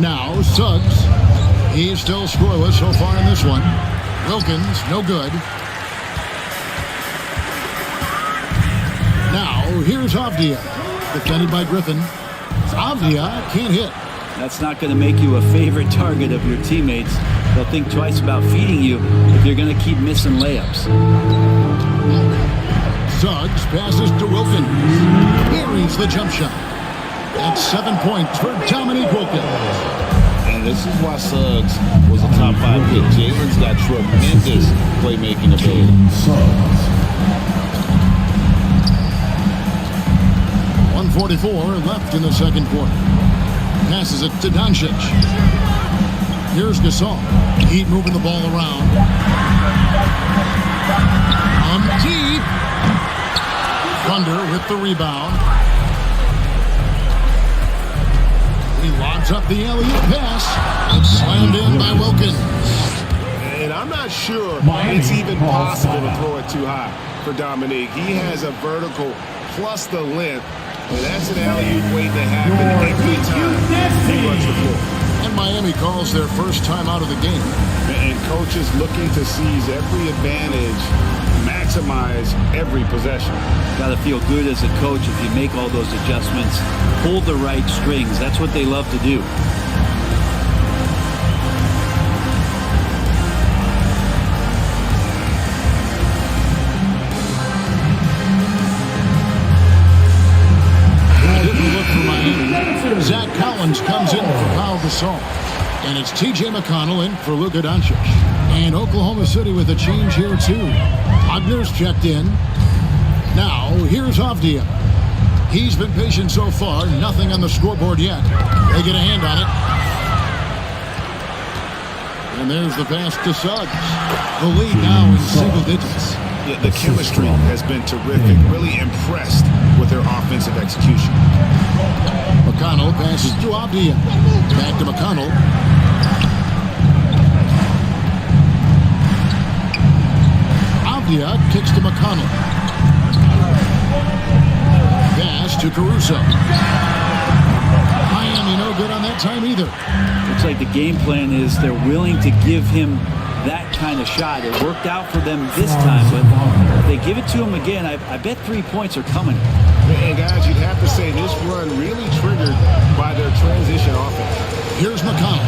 Now, Suggs. He's still scoreless so far in this one. Wilkins, no good. Now, here's Avdia. Defended by Griffin. Avdia can't hit. That's not going to make you a favorite target of your teammates. They'll think twice about feeding you if you're going to keep missing layups. Suggs passes to Wilkins. Buries the jump shot. At That's 7 points for Dominique Wilkins. And this is why Suggs was a top 5 pick. Jalen's got tremendous playmaking ability. 1:44 left in the second quarter. Passes it to Doncic. Here's Gasol. Heat moving the ball around. Deep. Thunder with the rebound. He lobs up the alley-oop pass. It's slammed in by Wilkins. And I'm not sure it's even possible to throw it too high for Dominique. He has a vertical plus the length. And that's an alley-oop waiting to happen every time he runs the floor. And Miami calls their first time out of the game. And coaches looking to seize every advantage, maximize every possession. Got to feel good as a coach if you make all those adjustments, pull the right strings. That's what they love to do. Zach Collins comes in for Pau Gasol. And it's T.J. McConnell in for Luka Doncic. And Oklahoma City with a change here, too. Wagner's checked in. Now, here's Avdia. He's been patient so far. Nothing on the scoreboard yet. They get a hand on it. And there's the pass to Suggs. The lead now in single digits. Yeah, the chemistry has been terrific. Really impressed with their offensive execution. McConnell passes to Avdia. Back to McConnell. Avdia kicks to McConnell. Pass to Caruso. Miami no good on that time either. Looks like the game plan is they're willing to give him that kind of shot. It worked out for them this time, but if they give it to him again, I bet 3 points are coming. And guys, you'd have to say this run really triggered by their transition offense. Here's McConnell.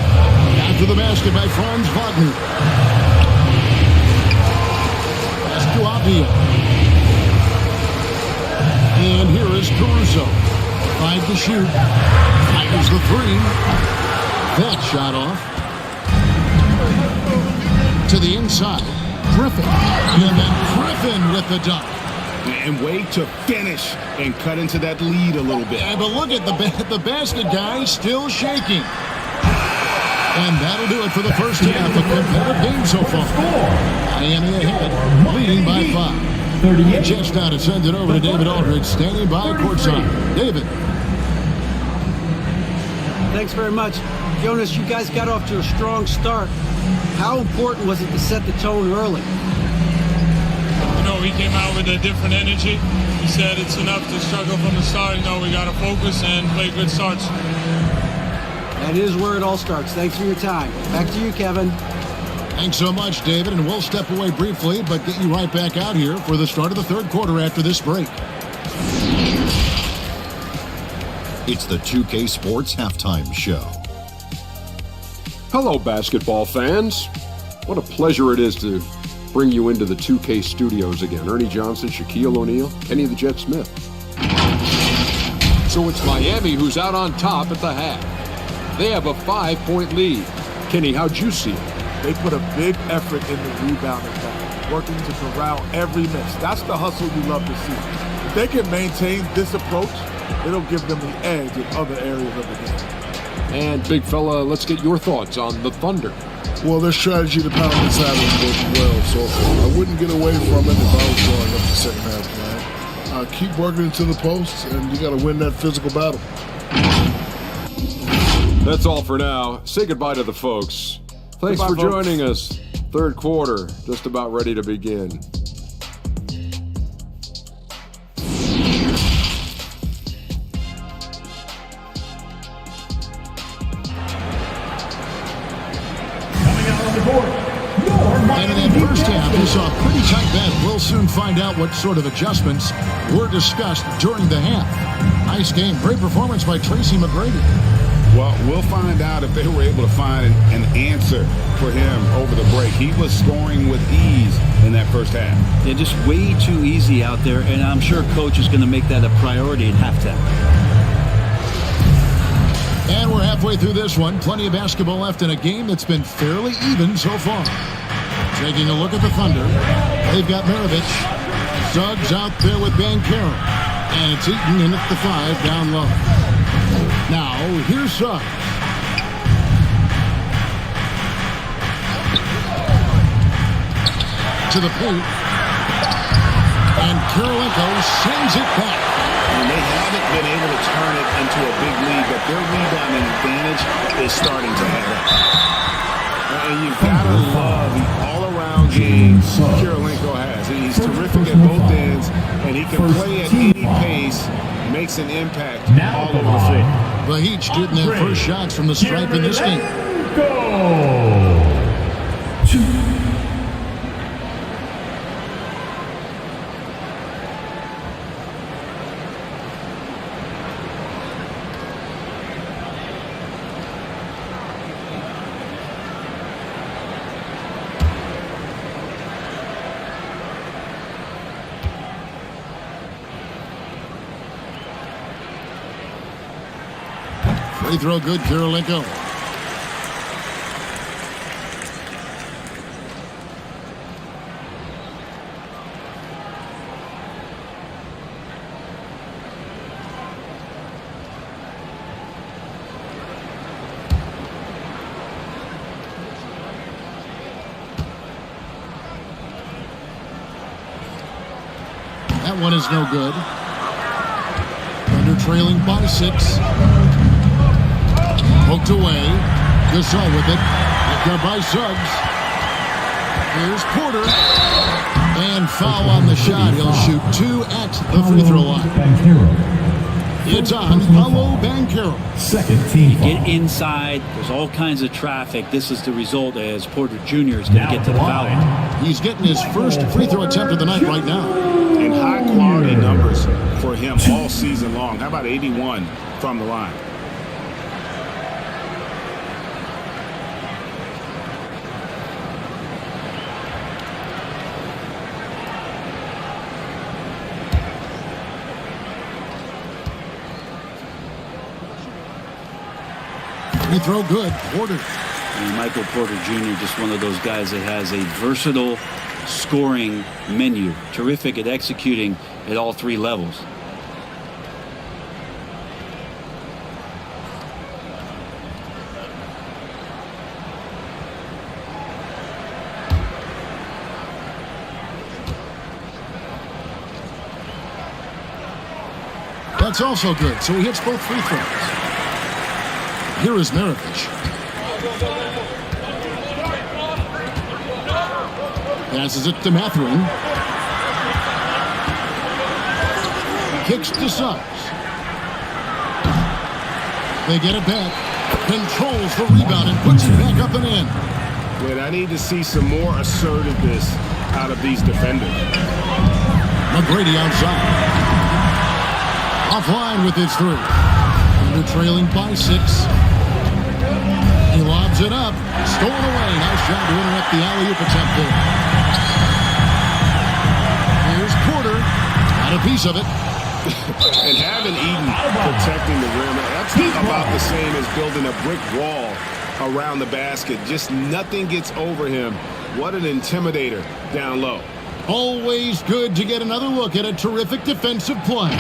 After the basket by Franz Wagner. Pass to Avdia. And here is Caruso. 5 to shoot. Fires the 3. That shot off. To the inside. Griffin. And then Griffin with the dunk. And wait to finish and cut into that lead a little bit. Yeah, but look at the basket guy still shaking. And that'll do it for the first half. A competitive game so far. Miami ahead, leading by 5. Just now to send it over to David Aldridge, standing by courtside. David. Thanks very much. Jonas, you guys got off to a strong start. How important was it to set the tone early? He came out with a different energy. He said it's enough to struggle from the start. We got to focus and play good starts. That is where it all starts. Thanks for your time. Back to you, Kevin. Thanks so much, David. And we'll step away briefly, but get you right back out here for the start of the third quarter after this break. It's the 2K Sports Halftime Show. Hello, basketball fans. What a pleasure it is to bring you into the 2K studios again. Ernie Johnson, Shaquille O'Neal, Kenny the Jet Smith. So it's Miami who's out on top at the half. They have a 5-point lead. Kenny, how'd you see it? They put a big effort in the rebounding back, working to corral every miss. That's the hustle you love to see. If they can maintain this approach, it'll give them the edge in other areas of the game. And big fella, let's get your thoughts on the Thunder. Well, their strategy to pound inside has worked well, so I wouldn't get away from it if I was going up the second half, man. Keep working into the posts, and you got to win that physical battle. That's all for now. Say goodbye to the folks. Thanks for joining us. Third quarter, just about ready to begin. And in that first half, we saw a pretty tight battle. We'll soon find out what sort of adjustments were discussed during the half. Nice game. Great performance by Tracy McGrady. Well, we'll find out if they were able to find an answer for him over the break. He was scoring with ease in that first half. Yeah, just way too easy out there, and I'm sure Coach is going to make that a priority at halftime. Halfway through this one, plenty of basketball left in a game that's been fairly even so far. Taking a look at the Thunder, they've got Maravich. Suggs out there with Banchero. And it's Eaton in at the 5 down low. Now, here's Suggs. To the paint. And Kirilenko sends it back. And they haven't been able to turn it into a big lead, but their rebounding advantage is starting to add up. And you've got to love the all-around game Kirilenko has. He's terrific at both ends, and he can play at any pace, makes an impact all over the floor. The Heat shooting their first shots from the stripe in this game. Free throw good, Kirilenko. That one is no good. Thunder trailing by 6. Poked away. Gasol with it. Picked up by Suggs. Here's Porter. And foul on the shot. He'll shoot 2 at the free throw line. It's on Paolo Banchero. Second team. You get inside. There's all kinds of traffic. This is the result as Porter Jr. is going to get to the foul line. He's getting his first free throw attempt of the night right now. And high-quality numbers for him all season long. How about 81 from the line? Free throw good. Porter. And Michael Porter Jr., just one of those guys that has a versatile scoring menu. Terrific at executing at all 3 levels. That's also good. So he hits both free throws. Here is Maravich. Passes it to Mathurin. Kicks to Suggs. They get it back. Controls the rebound and puts it back up and in. Wait, I need to see some more assertiveness out of these defenders. McGrady outside. Offline with his 3. They're trailing by 6. He lobs it up. Stolen away. Nice job to interrupt the alley-oop attempt there. Here's Porter. Got a piece of it. And having Eaton protecting the rim, that's about the same as building a brick wall around the basket. Just nothing gets over him. What an intimidator down low. Always good to get another look at a terrific defensive play.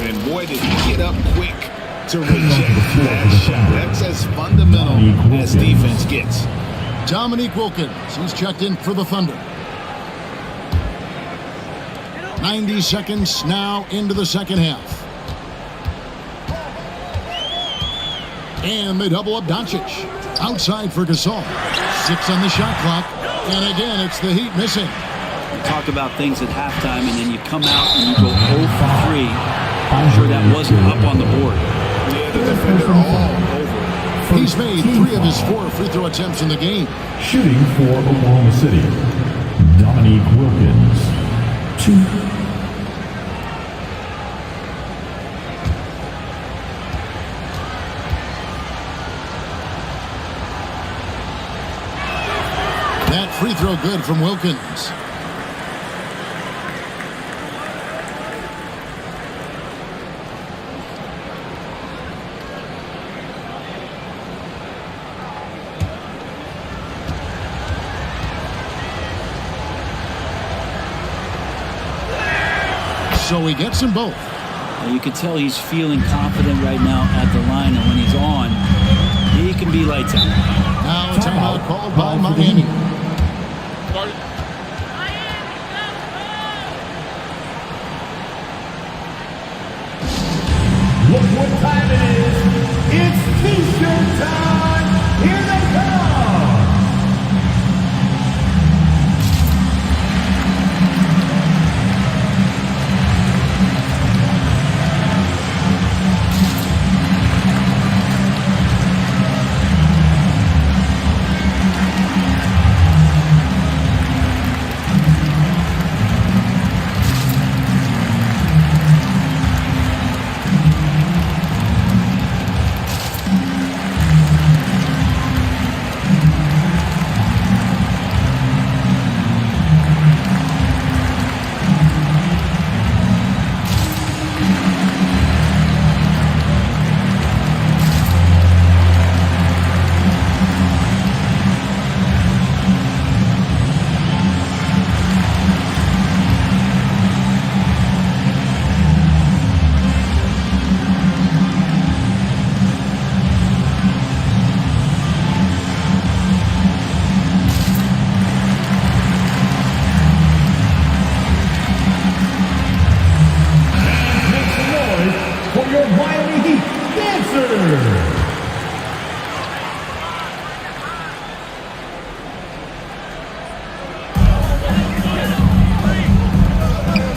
And boy, did he get up quick to reject that shot. That's as fundamental as defense gets. Dominique Wilkins, he's checked in for the Thunder. 90 seconds now into the second half. And they double up Doncic. Outside for Gasol. 6 on the shot clock. And again, it's the Heat missing. You talk about things at halftime, and then you come out and you go 0 for 3. I'm sure that wasn't up on the board. Yeah, the defender all over. He's made 3 of his 4 free throw attempts in the game. Shooting for Oklahoma City, Dominique Wilkins. 2. That free throw good from Wilkins. So he gets them both. You can tell he's feeling confident right now at the line, and when he's on, he can be lights out. Now a timeout called by Miami. Look what time it is. It's T-shirt time. Here they come.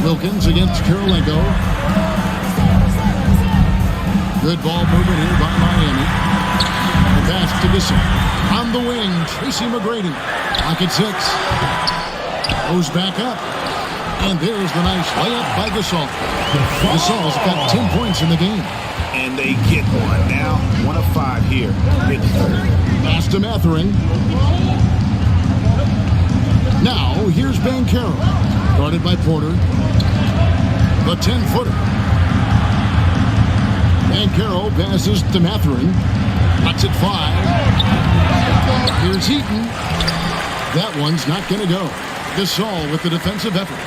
Wilkins against Karolinko. Good ball movement here by Miami. The pass to Gissel. On the wing, Tracy McGrady. Pocket 6. Goes back up. And there's the nice layup by Gasol. Gasol's got 10 points in the game. And they get one. Now 1 of 5 here. Mid-third. Pass to Mathurin. Now, here's Banchero. Guarded by Porter. The 10-footer. Banchero passes to Mathurin. Cuts it 5. Here's Heaton. That one's not going to go. Gasol with the defensive effort.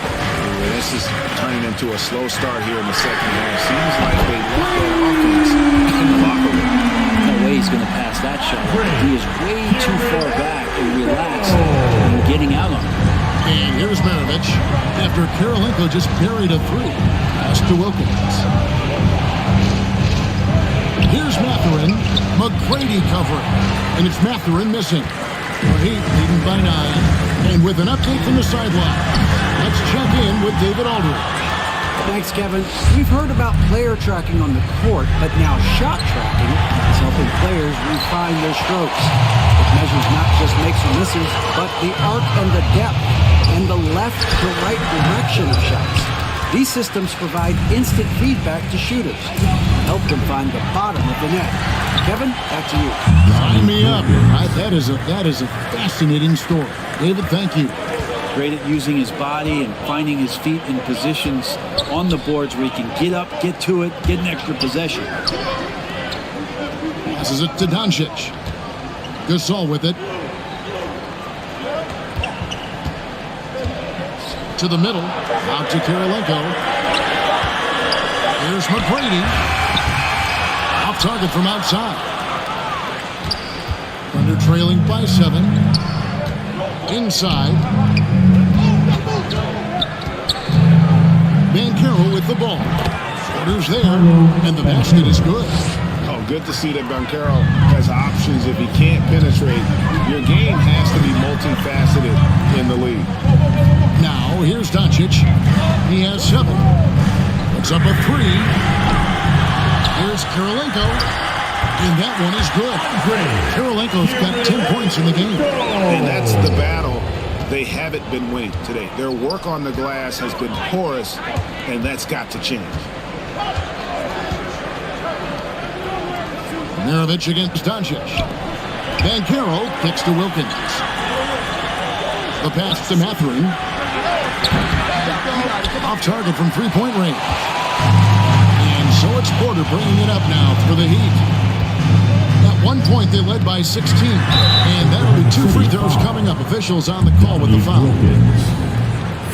This is turning into a slow start here in the second half. Seems like they left their offense in the locker room. No way he's going to pass that shot. He is way too far back and relaxed and getting out on it. And here's Maravich after Karolinko just buried a 3. Pass to Wilkins. Here's Mathurin. McGrady covering. And it's Mathurin missing. Heat leading by 9. And with an update from the sideline, let's check in with David Aldridge. Thanks, Kevin. We've heard about player tracking on the court, but now shot tracking is helping players refine their strokes. It measures not just makes or misses, but the arc and the depth and the left to right direction of shots. These systems provide instant feedback to shooters, help them find the bottom of the net. Kevin, back to you. Sign me up. That is a fascinating story. David, thank you. Great at using his body and finding his feet in positions on the boards where he can get up, get to it, get an extra possession. Passes it to Doncic. Gasol with it. To the middle. Out to Karolinko. Here's McGrady. Off target from outside. Thunder trailing by 7. Inside. Banchero with the ball. Porter's there, and the basket is good. Oh, good to see that Banchero has options if he can't penetrate. Your game has to be multifaceted in the league. Now, here's Doncic. He has 7. Puts up a 3. Here's Karolinko. And that one is good. Karolinko's got 10 points in the game. And that's the battle they haven't been winning today. Their work on the glass has been porous, and that's got to change. Maravich against Doncic. Banchero kicks to Wilkins. The pass to Mathurin. Off target from three-point range. And so it's Porter bringing it up now for the Heat. At one point, they led by 16. And that'll be 2 free throws coming up. Officials on the call with the foul.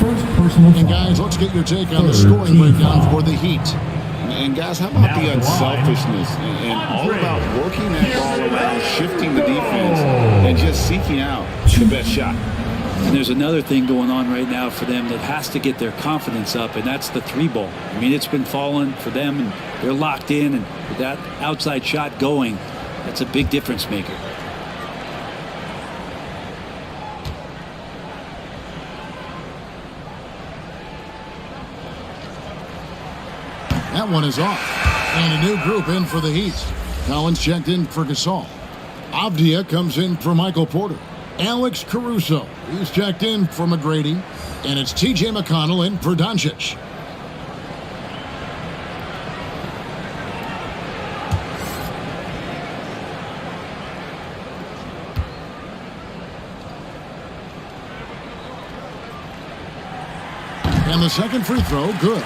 First personal And guys, let's get your take on the scoring breakdown for the Heat. And guys, how about the unselfishness and all about working that ball around, shifting the defense, and just seeking out the best shot? And there's another thing going on right now for them that has to get their confidence up, and that's the three ball. I mean, it's been falling for them, and they're locked in, and with that outside shot going, that's a big difference maker. That one is off. And a new group in for the Heat. Collins checked in for Gasol. Avdia comes in for Michael Porter. Alex Caruso, he's checked in for McGrady. And it's T.J. McConnell in for Doncic. And the second free throw, good.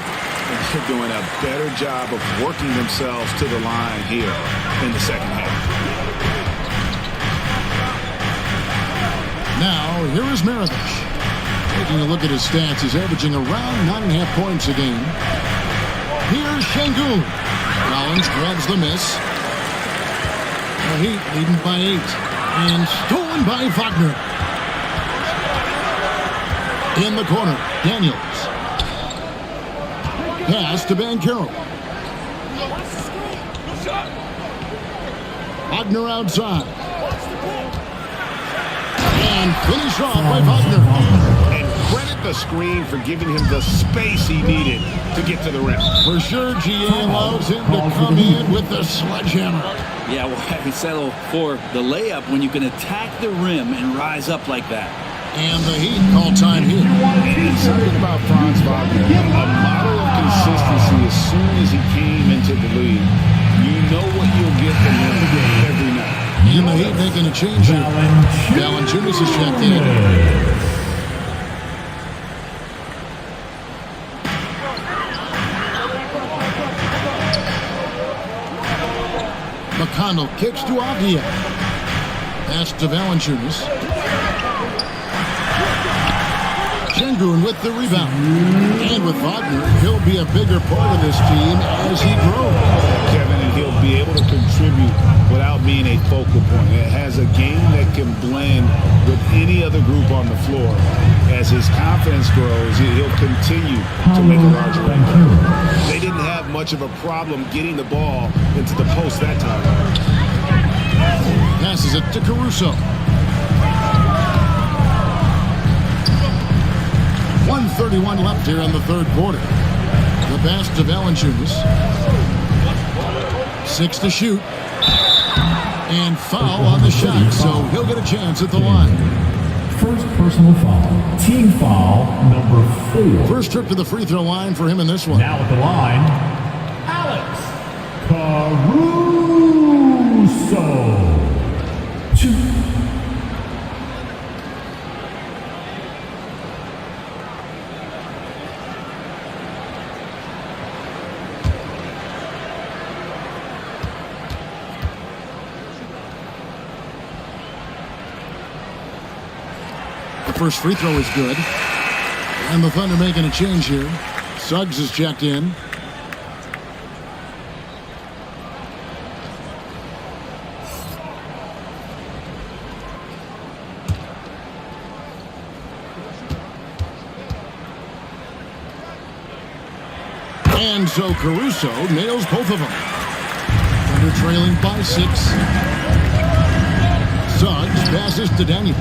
They're doing a better job of working themselves to the line here in the second half. Now, here is Maravich. Taking a look at his stats, he's averaging around 9.5 points a game. Here's Şengün. Collins grabs the miss. The Heat leading by 8. And stolen by Wagner. In the corner, Daniels. Pass to Banchero. Wagner outside. And finish off by Wagner. And credit the screen for giving him the space he needed to get to the rim. For sure, GA allows him to come in with the sledgehammer. Yeah, well, I settle for the layup when you can attack the rim and rise up like that. And the Heat call time here. And something about Franz Wagner, a model of consistency as soon as he came into the league. You know what you'll get from him every night. And the Heat making a change here. Valanciunas is checked in. McConnell kicks to Avdia. Pass to Valanciunas. Şengün with the rebound. And with Wagner, he'll be a bigger part of this team as he grows. Kevin, and he'll be able to contribute without being a focal point. It has a game that can blend with any other group on the floor. As his confidence grows, he'll continue to make a larger impact. They didn't have much of a problem getting the ball into the post that time. Passes it to Caruso. 1:31 left here in the third quarter. The pass to Valanciunas. 6 to shoot. And foul on the shot, so he'll get a chance at the line. First personal foul. Team foul number 4. First trip to the free throw line for him in this one. Now at the line, Alex Caruso. 2. First free throw is good. And the Thunder making a change here. Suggs is checked in. And so Caruso nails both of them. Thunder trailing by 6. Suggs passes to Daniels.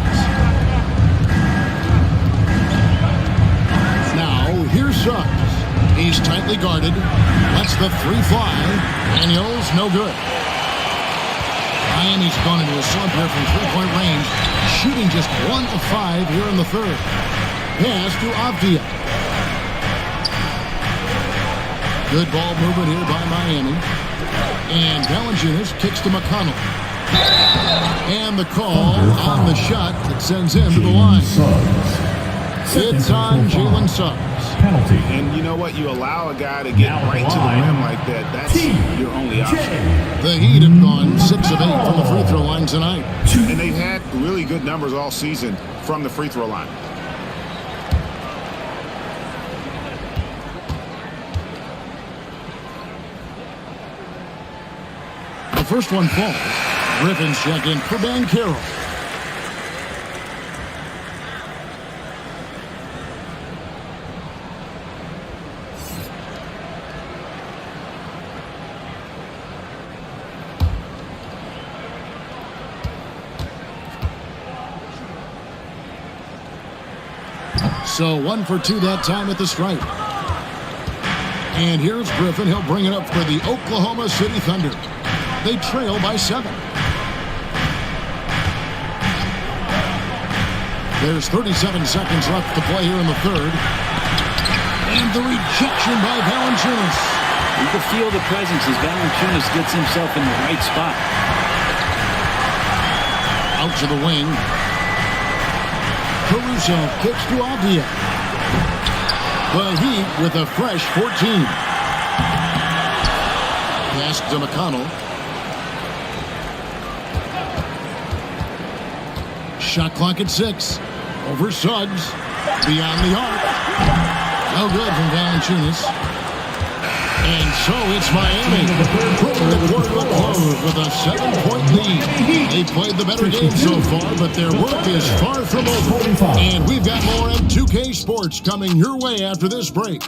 Here's Suggs. He's tightly guarded. Lets the 3 fly. Daniels, no good. Miami's gone into a slump here from three-point range. Shooting just 1 of 5 here in the third. Pass to Avdia. Good ball movement here by Miami. And Valanciunas kicks to McConnell. And the call on the shot that sends him to the line. It's on Jalen Suggs. Penalty. And you know what? You allow a guy to get right to the rim like that. That's your only option. The Heat have gone 6 of 8 from the free throw line tonight. And they've had really good numbers all season from the free throw line. The first one falls. Griffin's check in for Banchero. So 1 for 2 that time at the stripe. And here's Griffin. He'll bring it up for the Oklahoma City Thunder. They trail by 7. There's 37 seconds left to play here in the third. And the rejection by Valanciunas. You can feel the presence as Valanciunas gets himself in the right spot. Out to the wing. Caruso kicks to Avdia. The Heat with a fresh 14. Pass to McConnell. Shot clock at 6. Over Suggs. Beyond the arc. No good from Valanciunas. And so it's Miami. Putting the quarter to close with a 7-point lead. They played the better game so far, but their work is far from over. And we've got more on 2K Sports coming your way after this break.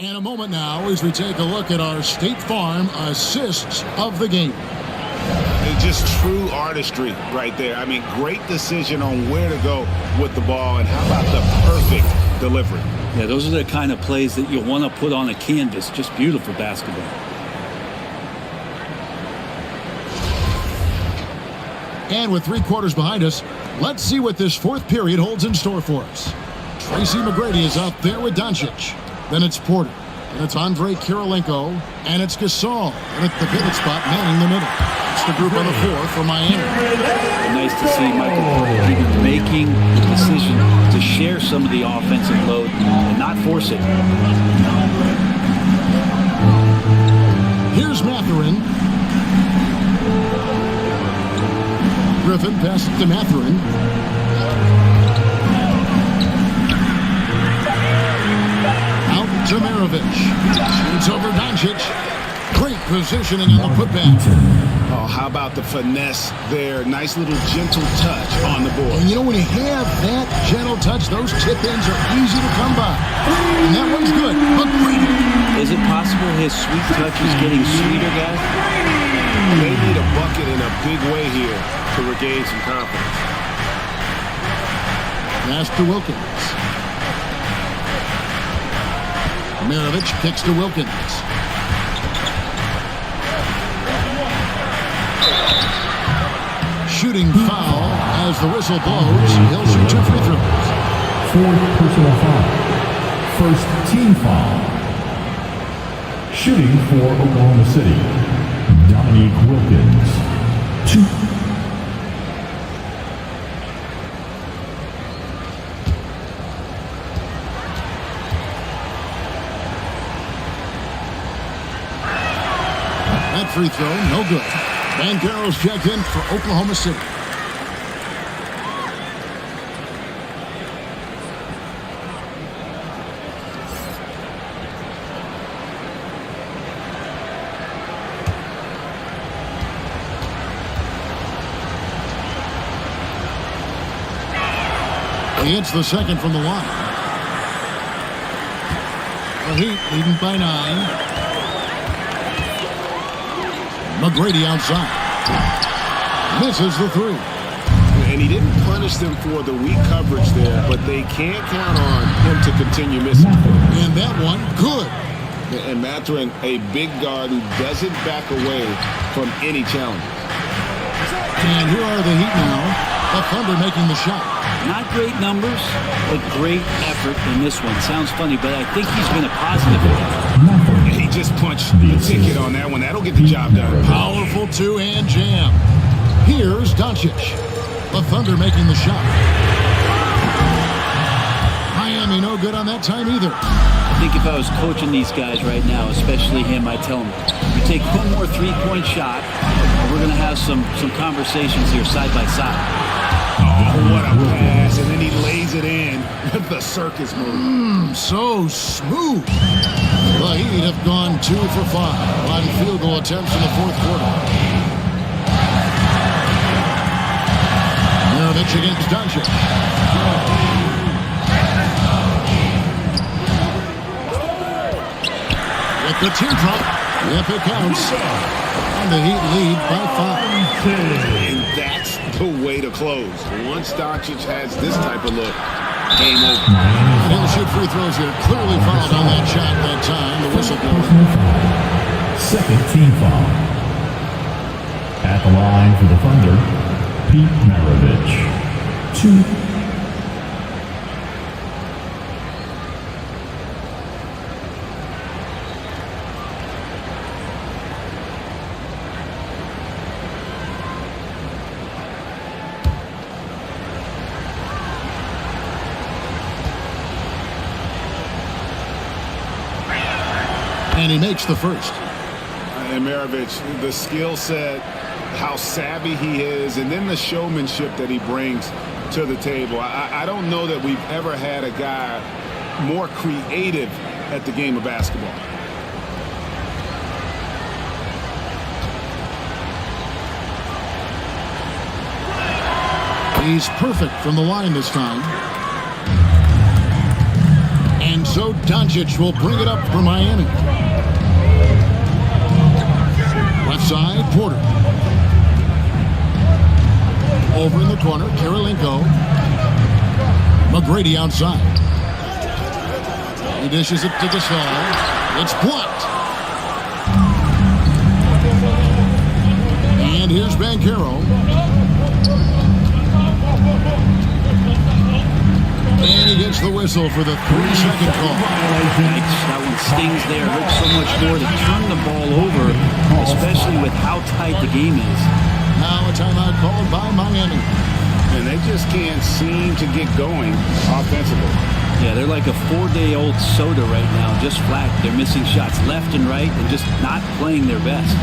And a moment now as we take a look at our State Farm assists of the game. It's just true artistry right there. I mean, great decision on where to go with the ball, and how about the perfect delivery? Yeah, those are the kind of plays that you want to put on a canvas. Just beautiful basketball. And with 3 quarters behind us, let's see what this fourth period holds in store for us. Tracy McGrady is out there with Doncic. Then it's Porter. And it's Andre Kirilenko. And it's Gasol. And at the pivot spot, manning the middle. It's the group on the floor for Miami. Nice to see Michael Porter even making the decision to share some of the offensive load and not force it. Here's Mathurin. Griffin passes to Mathurin. Zamirovic. It's over Doncic. Great positioning on the putback. Oh, how about the finesse there? Nice little gentle touch on the board. And you know, when you have that gentle touch, those tip-ins are easy to come by. And that one's good. McGrady. Is it possible his sweet touch is getting sweeter, guys? They need a bucket in a big way here to regain some confidence. Pass to Wilkins. Mirovic kicks to Wilkins. Shooting foul as the whistle blows. He'll shoot 2 free throws. 4th personal foul. First team foul. Shooting for Oklahoma City, Dominique Wilkins. 2. Free throw, no good. Banchero's checked in for Oklahoma City. He hits the second from the line. The Heat leading by 9. McGrady outside. Misses the 3. And he didn't punish them for the weak coverage there, but they can't count on him to continue missing. And that one, good. And Mathurin, a big guard who doesn't back away from any challenge. And here are the Heat now. The Thunder making the shot. Not great numbers, but great effort in this one. Sounds funny, but I think he's been a positive in that. He just punched the ticket on that one. That'll get the job done. Powerful 2-hand jam. Here's Doncic. The Thunder making the shot. Miami no good on that time either. I think if I was coaching these guys right now, especially him, I'd tell him, you take one more three-point shot, and we're going to have some conversations here side by side. Oh, what a pass, and then he lays it in with the circus move. So smooth. The Heat have gone 2 for 5 on field goal attempts in the fourth quarter. Maravich against Doncic. With the teardrop, yep, it counts. And the Heat lead by 5. And that's the way to close. Once Doncic has this type of look, game over. And he'll shoot free throws here. Clearly fouled on that shot that time. The whistle blows. Second team foul. At the line for the Thunder, Pete Maravich. 2. And he makes the first. And Maravich, the skill set, how savvy he is, and then the showmanship that he brings to the table. I don't know that we've ever had a guy more creative at the game of basketball. He's perfect from the line this time. And so Doncic will bring it up for Miami. Left side, Porter. Over in the corner, Kirilenko. McGrady outside. He dishes it to Gasol. It's blocked. And here's Banchero. And he gets the whistle for the 3-second call. That one stings there. Looks so much more to turn the ball over, especially with how tight the game is. Now a timeout called by Miami. And they just can't seem to get going offensively. Yeah, they're like a 4-day-old soda right now, just flat. They're missing shots left and right and just not playing their best.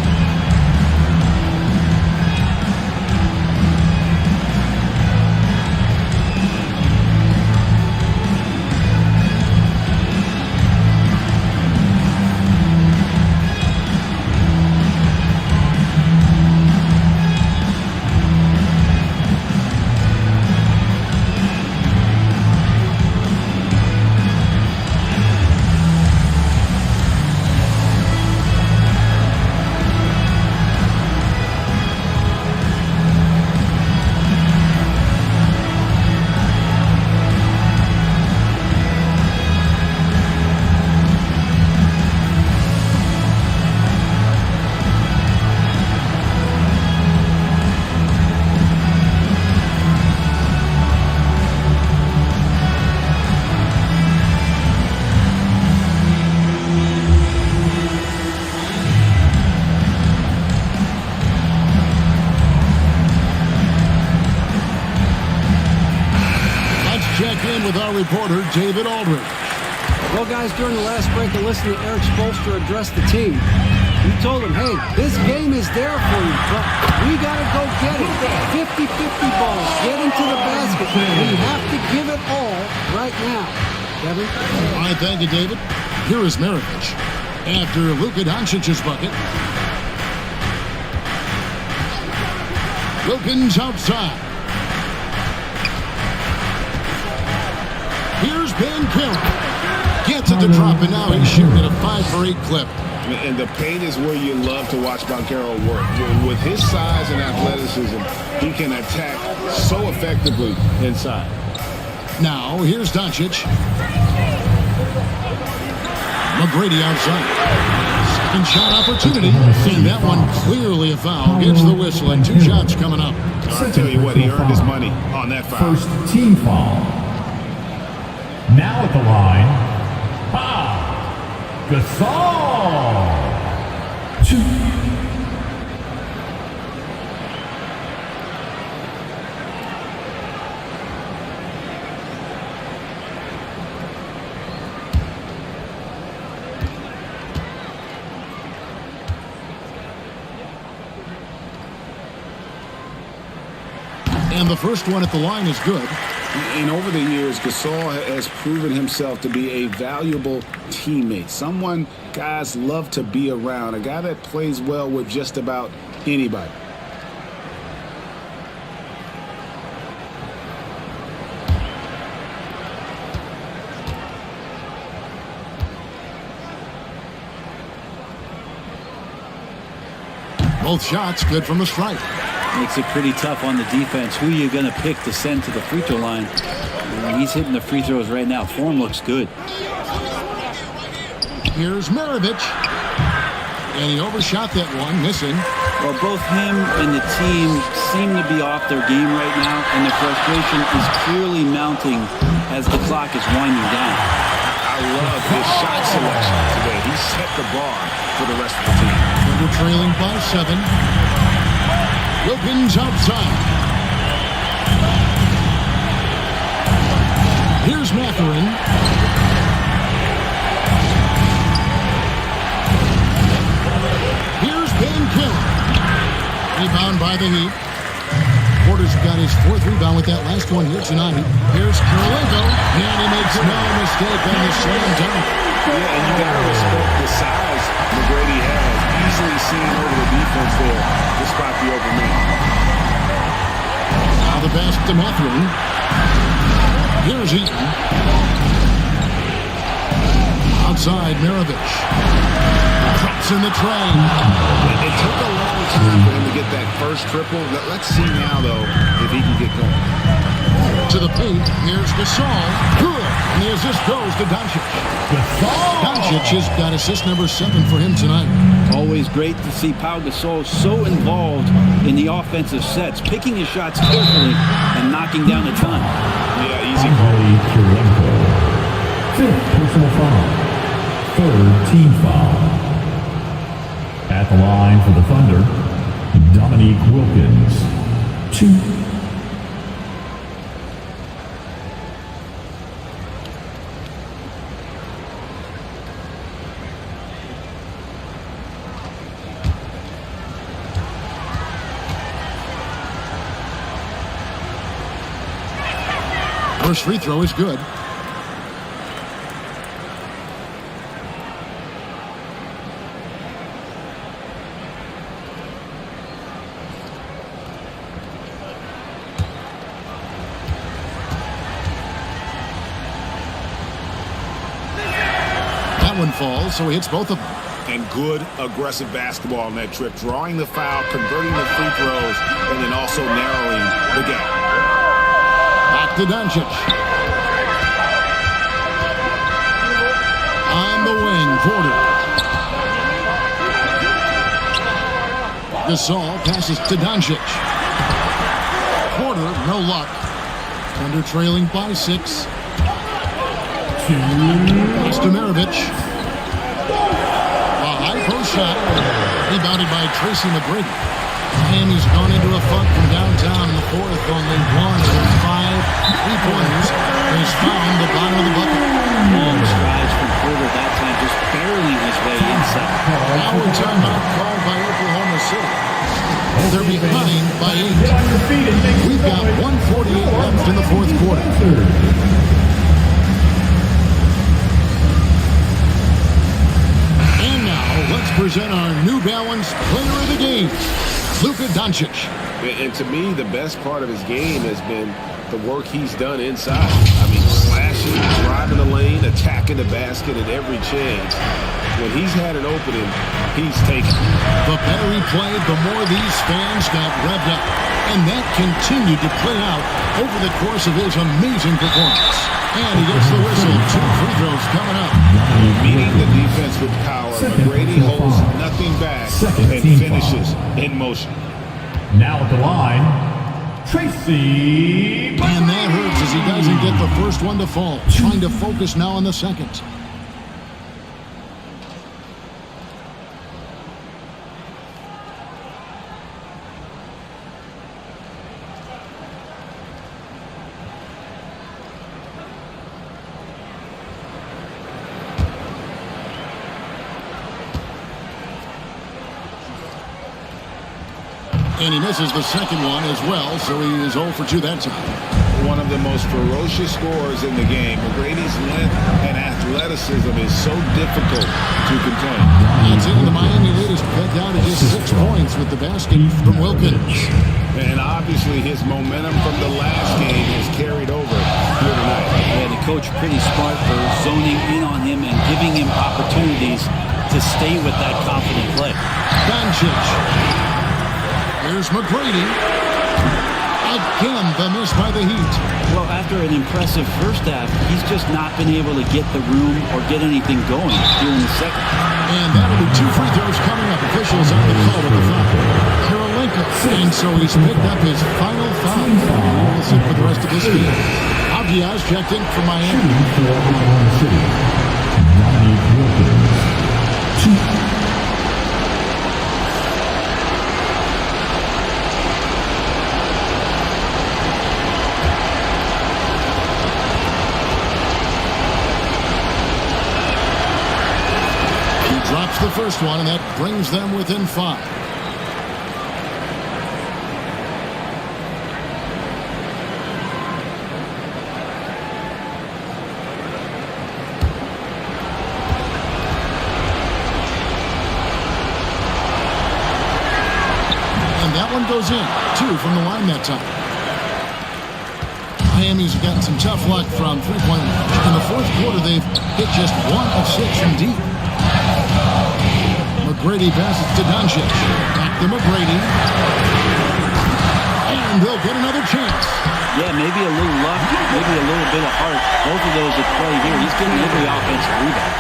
With our reporter, David Aldridge. Well, guys, during the last break, I listened to Eric Spoelstra address the team. He told them, hey, this game is there for you, but we got to go get it. 50-50 balls, get into the basket. We have to give it all right now. Kevin? All right, thank you, David. Here is Maravich. After Luka Doncic's bucket. Wilkins outside. Here's Banchero. Gets at the drop, and now he's shooting at a 5-for-8 clip. And the paint is where you love to watch Banchero work. With his size and athleticism, he can attack so effectively inside. Now, here's Doncic. McGrady outside. Second shot opportunity. And that one clearly a foul. Gets the whistle, and 2 shots coming up. I'll tell you what, he earned his money on that foul. First team foul. Now at the line, Gasol. 2. And the first one at the line is good. And over the years, Gasol has proven himself to be a valuable teammate. Someone guys love to be around. A guy that plays well with just about anybody. Both shots good from the stripe. Makes it pretty tough on the defense. Who are you going to pick to send to the free throw line? He's hitting the free throws right now. Form looks good. Here's Maravich. And he overshot that one, missing. Well, both him and the team seem to be off their game right now, and the frustration is clearly mounting as the clock is winding down. I love his shot selection today. He set the bar for the rest of the team. We're trailing by 7. Wilkins outside. Here's Mathurin. Here's Ben Keller. Rebound by the Heat. Porter's got his 4th rebound with that last one here tonight. Here's Kirilenko, and he makes no mistake on the slam dunk. Yeah, and you got to respect the size McGrady has. Easily seen over the defense there, despite the open man. Now the pass to Mathurin. Here's Eaton. Outside, Maravich. Drops in the train. It took a long time for him to get that first triple. Let's see now, though, if he can get going. To the paint, here's Gasol. Good. And the assist goes to Doncic. Doncic has got assist number 7 for him tonight. Always great to see Pau Gasol so involved in the offensive sets, picking his shots carefully and knocking down a ton. Yeah, easy call. Kirilenko. 5th personal foul. 3rd team foul. At the line for the Thunder, Dominique Wilkins. 2. First free throw is good. That one falls, so he hits both of them. And good aggressive basketball on that trip. Drawing the foul, converting the free throws, and then also narrowing the gap. Back to Doncic. On the wing, Porter. Gasol passes to Doncic. Porter, no luck. Thunder trailing by 6. Pass to Maravich. A high post shot. Rebounded by Tracy McGrady. Miami's gone into a funk from downtown in the 4th. Only 1 of their 5 3-pointers has found the bottom of the bucket. Long strides from Porter that time, just barreling his way inside. Now a timeout called by Oklahoma City. They're behind by 8. We've got 1:48 left in the 4th quarter. And now let's present our New Balance Player of the Game, Luka Doncic. And to me, the best part of his game has been the work he's done inside. I mean, slashing, driving the lane, attacking the basket at every chance. When he's had an opening, he's taken. The better he played, the more these fans got revved up. And that continued to play out over the course of his amazing performance. And he gets the whistle. 2 free throws coming up. Meeting the defense with power. McGrady holds nothing back and finishes in motion. Now at the line, Tracy. And that hurts as he doesn't get the first one to fall. Trying to focus now on the second. And he misses the second one as well, so he is 0 for 2 that time. One of the most ferocious scorers in the game. McGrady's length and athleticism is so difficult to contain. That's it. The Miami lead is cut down to just 6 points with the basket from Wilkins. And obviously his momentum from the last game has carried over here tonight. Yeah, the coach pretty smart for zoning in on him and giving him opportunities to stay with that confident play. Doncic. Here's McGrady. Again, the miss by the Heat. Well, after an impressive first half, he's just not been able to get the room or get anything going here in the second. And that'll be 2 free throws coming up. Officials on the call with the foul. Karolinka. And so he's picked up his final foul. We'll sit for the rest of this game. Diaz checked in for Miami. Drops the first one, and that brings them within 5. And that one goes in. 2 from the line that time. Miami's got some tough luck from three-point range. In the fourth quarter, they've hit just 1 of 6 from deep. McGrady passes to Doncic. Back to McGrady. And they'll get another chance. Yeah, maybe a little luck, maybe a little bit of heart. Both of those at play here. He's getting every offensive rebound.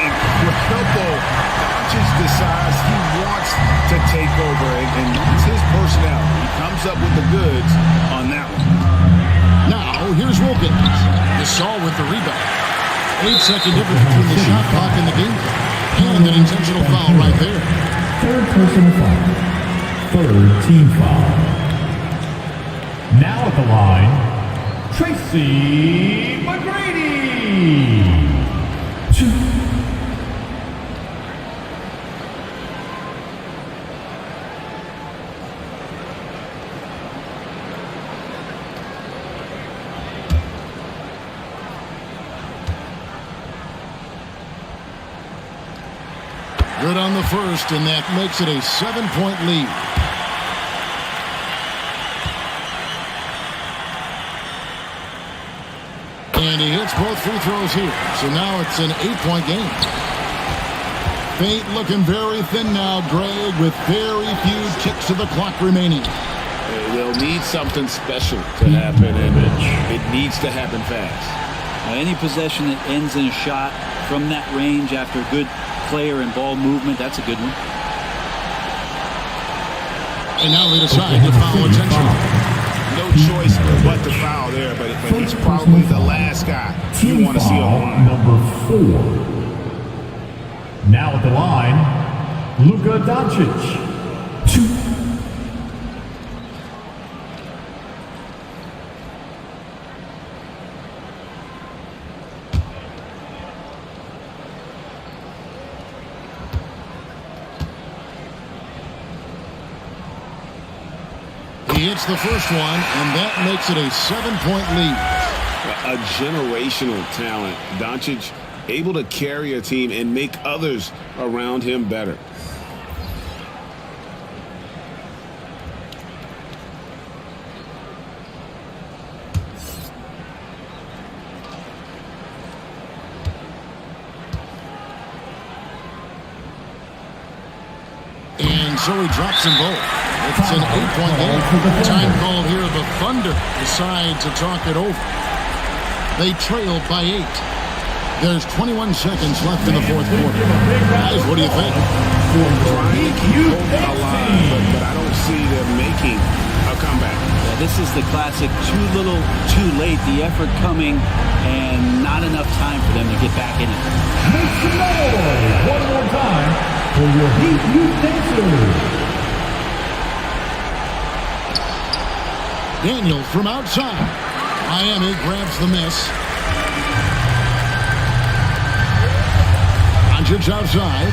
Incredible. Doncic decides he wants to take over, and it's his personality. He comes up with the goods on that one. Now, here's Wilkins. Gasol with the rebound. 8-second difference between the shot clock and the game clock. And an intentional foul right there. Third personal foul. Third team foul. Now at the line, Tracy McGrady. 2. Good on the first, and that makes it a 7-point lead. And he hits both free throws here. So now it's an 8-point game. Fate looking very thin now, Greg, with very few ticks of the clock remaining. They'll need something special to happen, and it needs to happen fast. Any possession that ends in a shot from that range after good player and ball movement, that's a good one. And now they decide to foul intentional. No choice but to foul there, but he's probably the last guy you want to see on the line. Number 4. Now at the line, Luka Doncic. 2. He hits the first one, and that makes it a 7-point lead. A generational talent. Doncic able to carry a team and make others around him better. And so he drops them both. It's an 8-point game. Time called here. The Thunder decide to talk it over. They trailed by 8. There's 21 seconds left in the fourth quarter. Guys, what do you think? Trying to keep hope alive, but I don't see them making a comeback. Yeah, this is the classic too little, too late. The effort coming and not enough time for them to get back in it. Make some noise one more time for your Heat Youth Dancers. Daniel from outside. Miami grabs the miss. Doncic outside.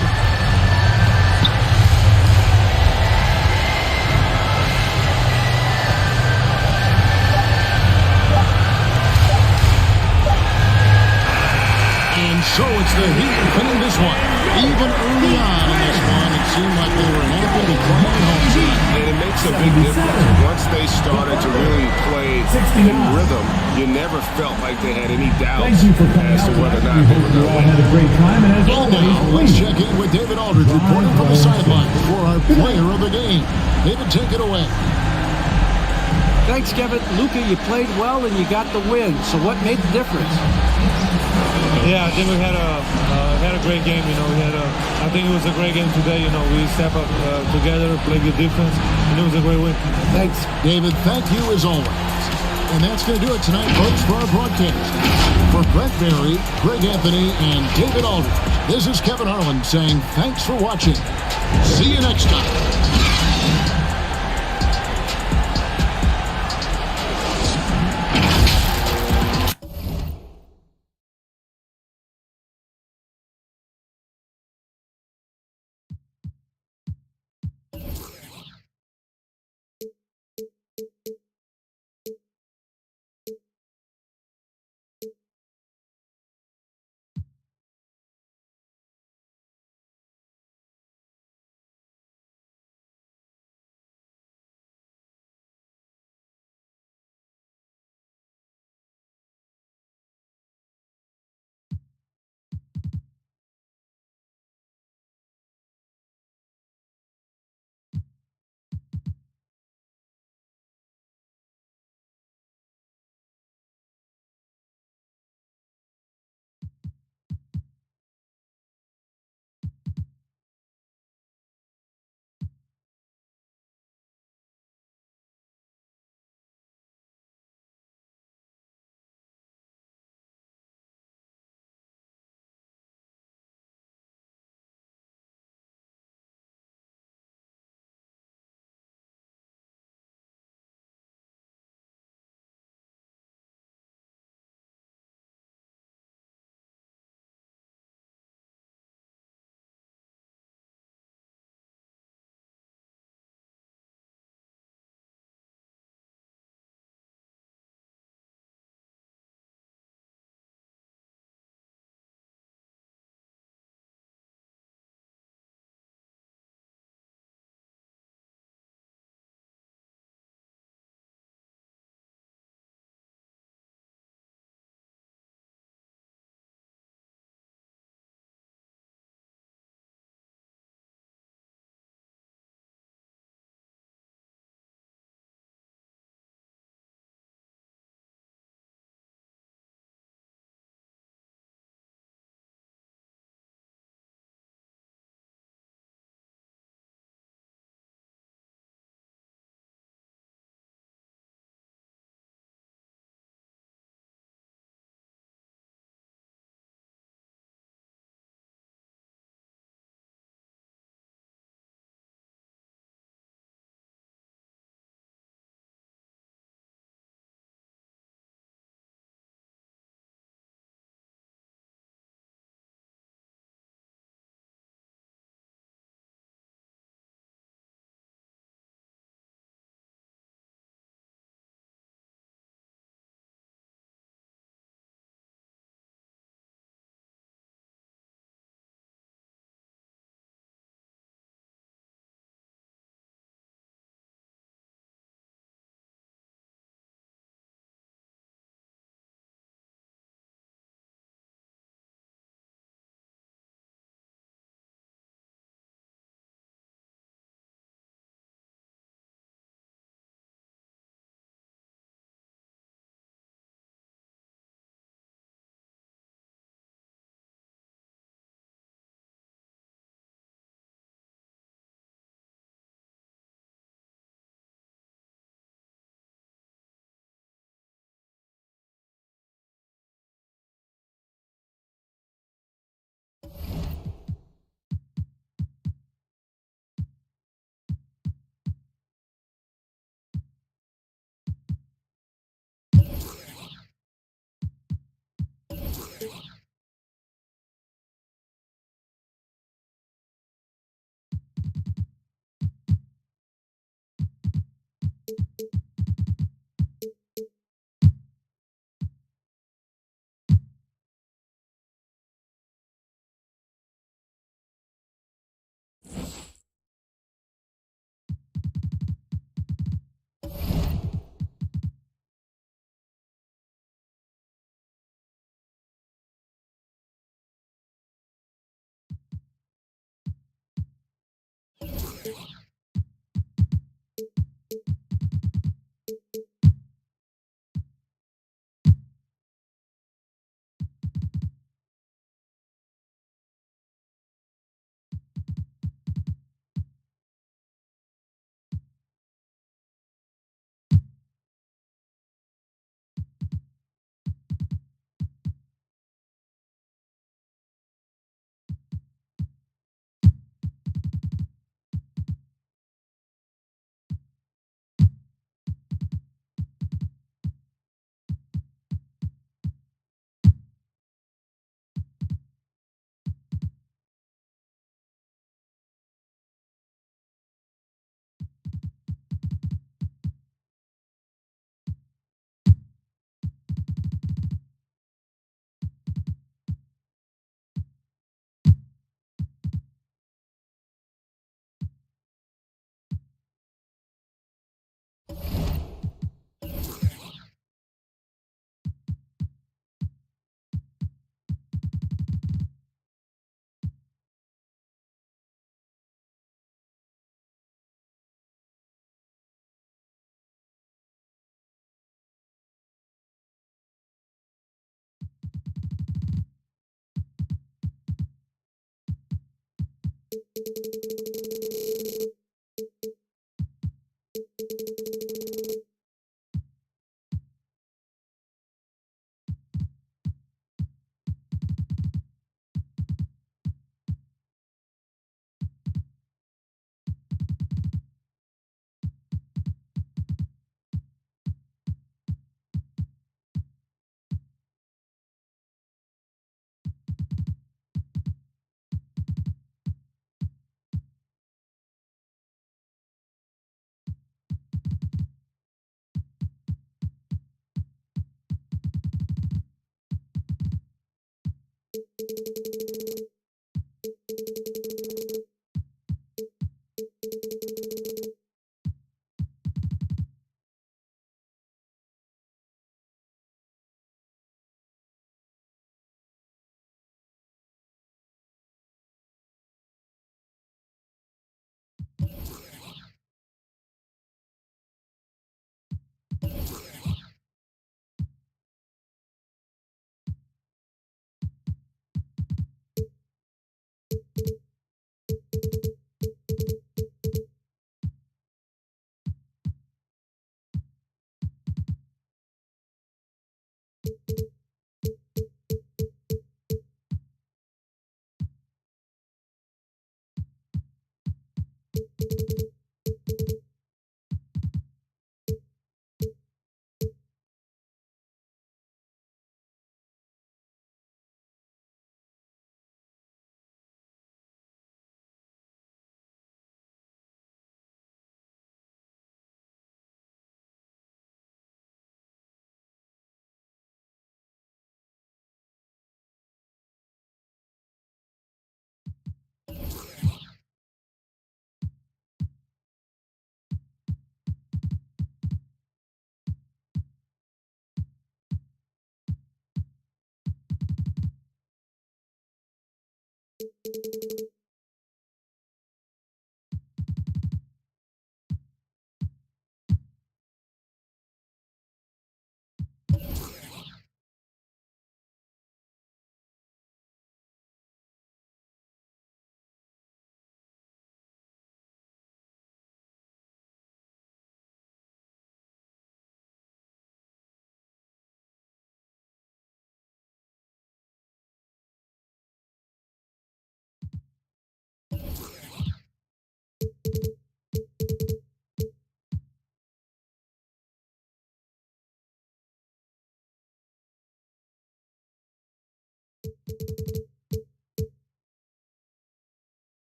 So it's the Heat winning this one. Even early on in this one, it seemed like they were happy to come home tonight. And it makes a big difference. Once they started to really play in rhythm, you never felt like they had any doubts as to whether or not they were going to win. Had a great time, and as And always, now, let's check in with David Aldridge reporting from the sideline for our player of the game. David, take it away. Thanks, Kevin. Luka, you played well and you got the win. So what made the difference? Yeah, I think we had a great game. I think it was a great game today. We stepped up together, played good defense, and it was a great win. Thanks, David. Thank you as always. And that's going to do it tonight, folks, for our broadcast. For Brett Berry, Greg Anthony, and David Aldridge, this is Kevin Harlan saying thanks for watching. See you next time.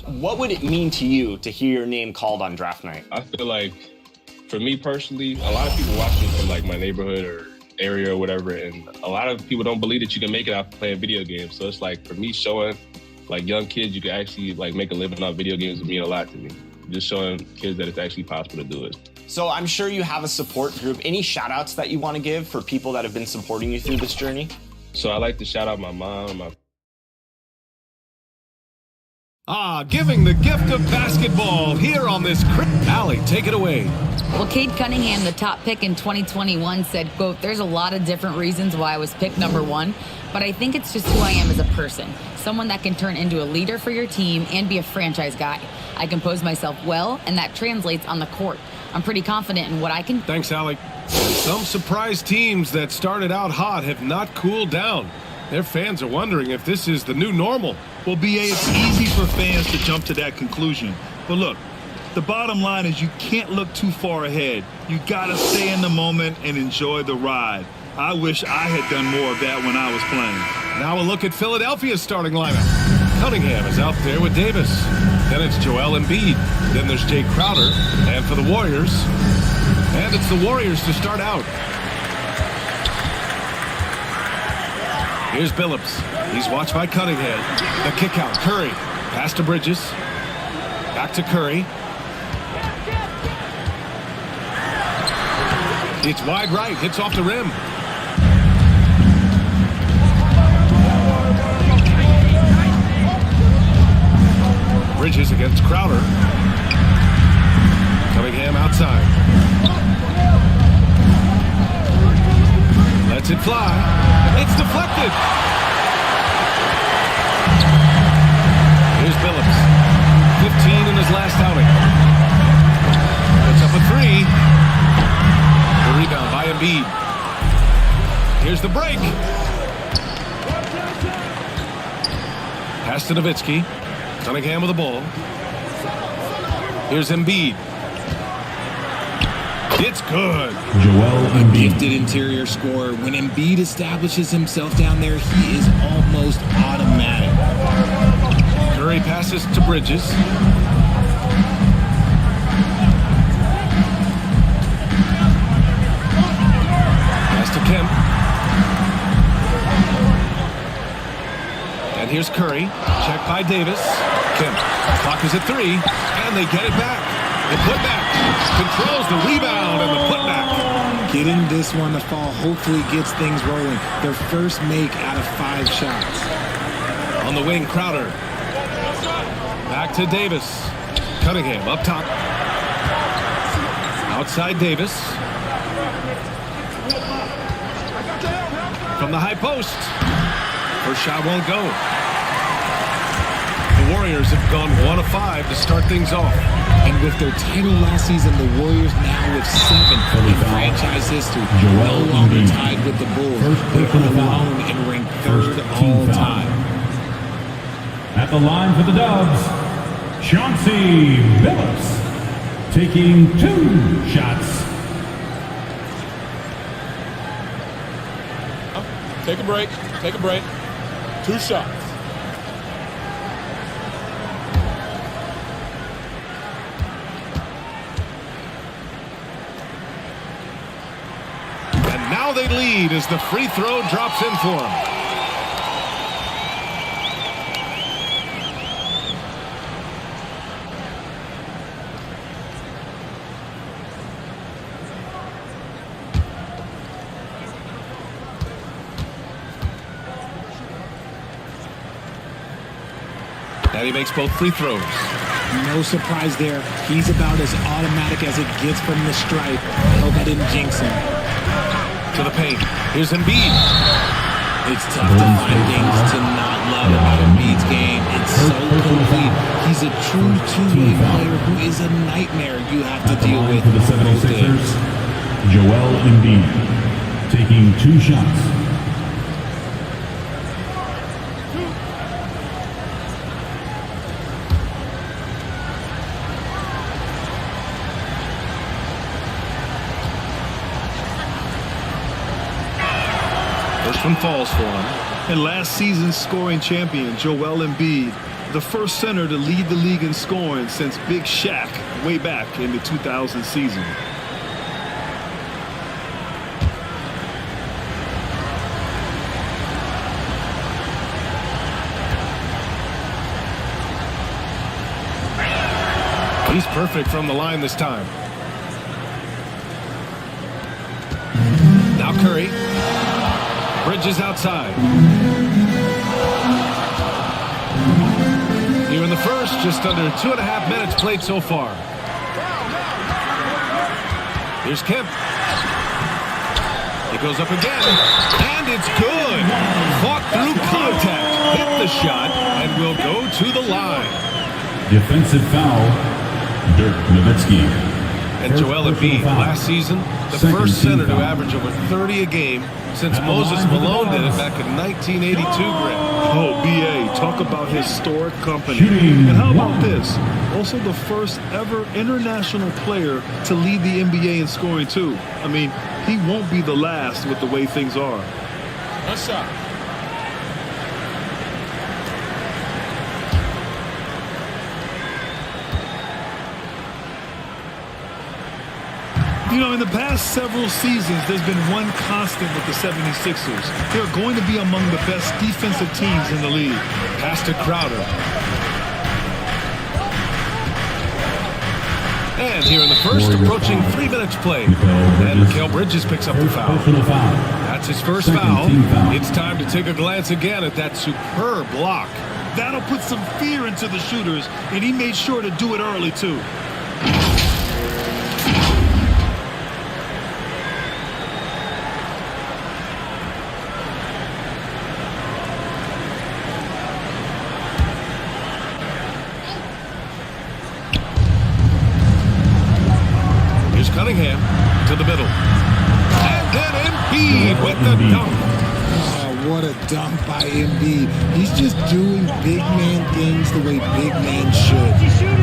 What would it mean to you to hear your name called on draft night? I feel like, for me personally, a lot of people watch me from like my neighborhood or area or whatever, and a lot of people don't believe that you can make it out playing video games. So it's like, for me, showing like young kids you can actually like make a living off video games would mean a lot to me. Just showing kids that it's actually possible to do it. So I'm sure you have a support group. Any shout outs that you want to give for people that have been supporting you through this journey? So I like to shout out my mom, Giving the gift of basketball here on this Allie, take it away. Well, Cade Cunningham, the top pick in 2021, said, quote, "There's a lot of different reasons why I was picked number one, but I think it's just who I am as a person. Someone that can turn into a leader for your team and be a franchise guy. I compose myself well, and that translates on the court. I'm pretty confident in what I can." Thanks, Alec. And some surprise teams that started out hot have not cooled down. Their fans are wondering if this is the new normal. Well, B.A., it's easy for fans to jump to that conclusion. But look, the bottom line is you can't look too far ahead. You got to stay in the moment and enjoy the ride. I wish I had done more of that when I was playing. Now a look at Philadelphia's starting lineup. Cunningham is out there with Davis. Then it's Joel Embiid. Then there's Jay Crowder. And for the Warriors, and it's the Warriors to start out. Here's Billups. He's watched by Cunningham. The kick out. Curry. Pass to Bridges. Back to Curry. It's wide right. Hits off the rim. Bridges against Crowder. Cunningham outside. Lets it fly. It's deflected. Here's Billups. 15 in his last outing. Puts up a three. The rebound by Embiid. Here's the break. Pass to Nowitzki. Cunningham with the ball. Here's Embiid. It's good. Joel Embiid. Gifted interior scorer. When Embiid establishes himself down there, he is almost automatic. Curry passes to Bridges. Pass to Kemp. And here's Curry. Checked by Davis. Kemp. Clock is at 3. And they get it back. The putback. Controls the rebound and the putback. Getting this one to fall hopefully gets things rolling. Their first make out of 5 shots. On the wing, Crowder. Back to Davis. Cunningham up top. Outside Davis. From the high post. First shot won't go. The Warriors have gone 1 of 5 to start things off. And with their title last season, the Warriors now with 7 in franchise history. No longer tied with the Bulls. They're alone and ranked 3rd all time. At the line for the Dubs, Chauncey Billups, taking 2 shots. Take a break. Take a break. 2 shots. And now they lead as the free throw drops in for them. And he makes both free throws. No surprise there. He's about as automatic as it gets from the stripe. I hope I didn't jinx him. To the paint. Here's Embiid. It's tough to find things to not love about Embiid's game. It's so complete. He's a true two-way player who is a nightmare you have to deal with For the 76ers, Joel Embiid, taking 2 shots. First one falls for him. And last season's scoring champion, Joel Embiid, the first center to lead the league in scoring since Big Shaq way back in the 2000 season. He's perfect from the line this time. Now Curry. Bridges outside. Here in the first, just under 2.5 minutes played so far. Here's Kemp. He goes up again, and it's good. Fought through contact, hit the shot, and will go to the line. Defensive foul, Dirk Nowitzki. And Joel Embiid, last season, the first center to average over 30 a game since Moses Malone did it back in 1982, Greg. Oh, B.A., talk about historic company. And how about this? Also the first ever international player to lead the NBA in scoring, too. I mean, he won't be the last with the way things are. Nice shot. You know, in the past several seasons, there's been one constant with the 76ers. They're going to be among the best defensive teams in the league. Pass to Crowder. And here in the first, approaching 3 minutes played. And Mikal Bridges picks up the foul. That's his first foul. It's time to take a glance again at that superb block. That'll put some fear into the shooters, and he made sure to do it early, too. Cunningham to the middle. And then Embiid with the dunk. Oh, what a dunk by Embiid. He's just doing big man things the way big men should.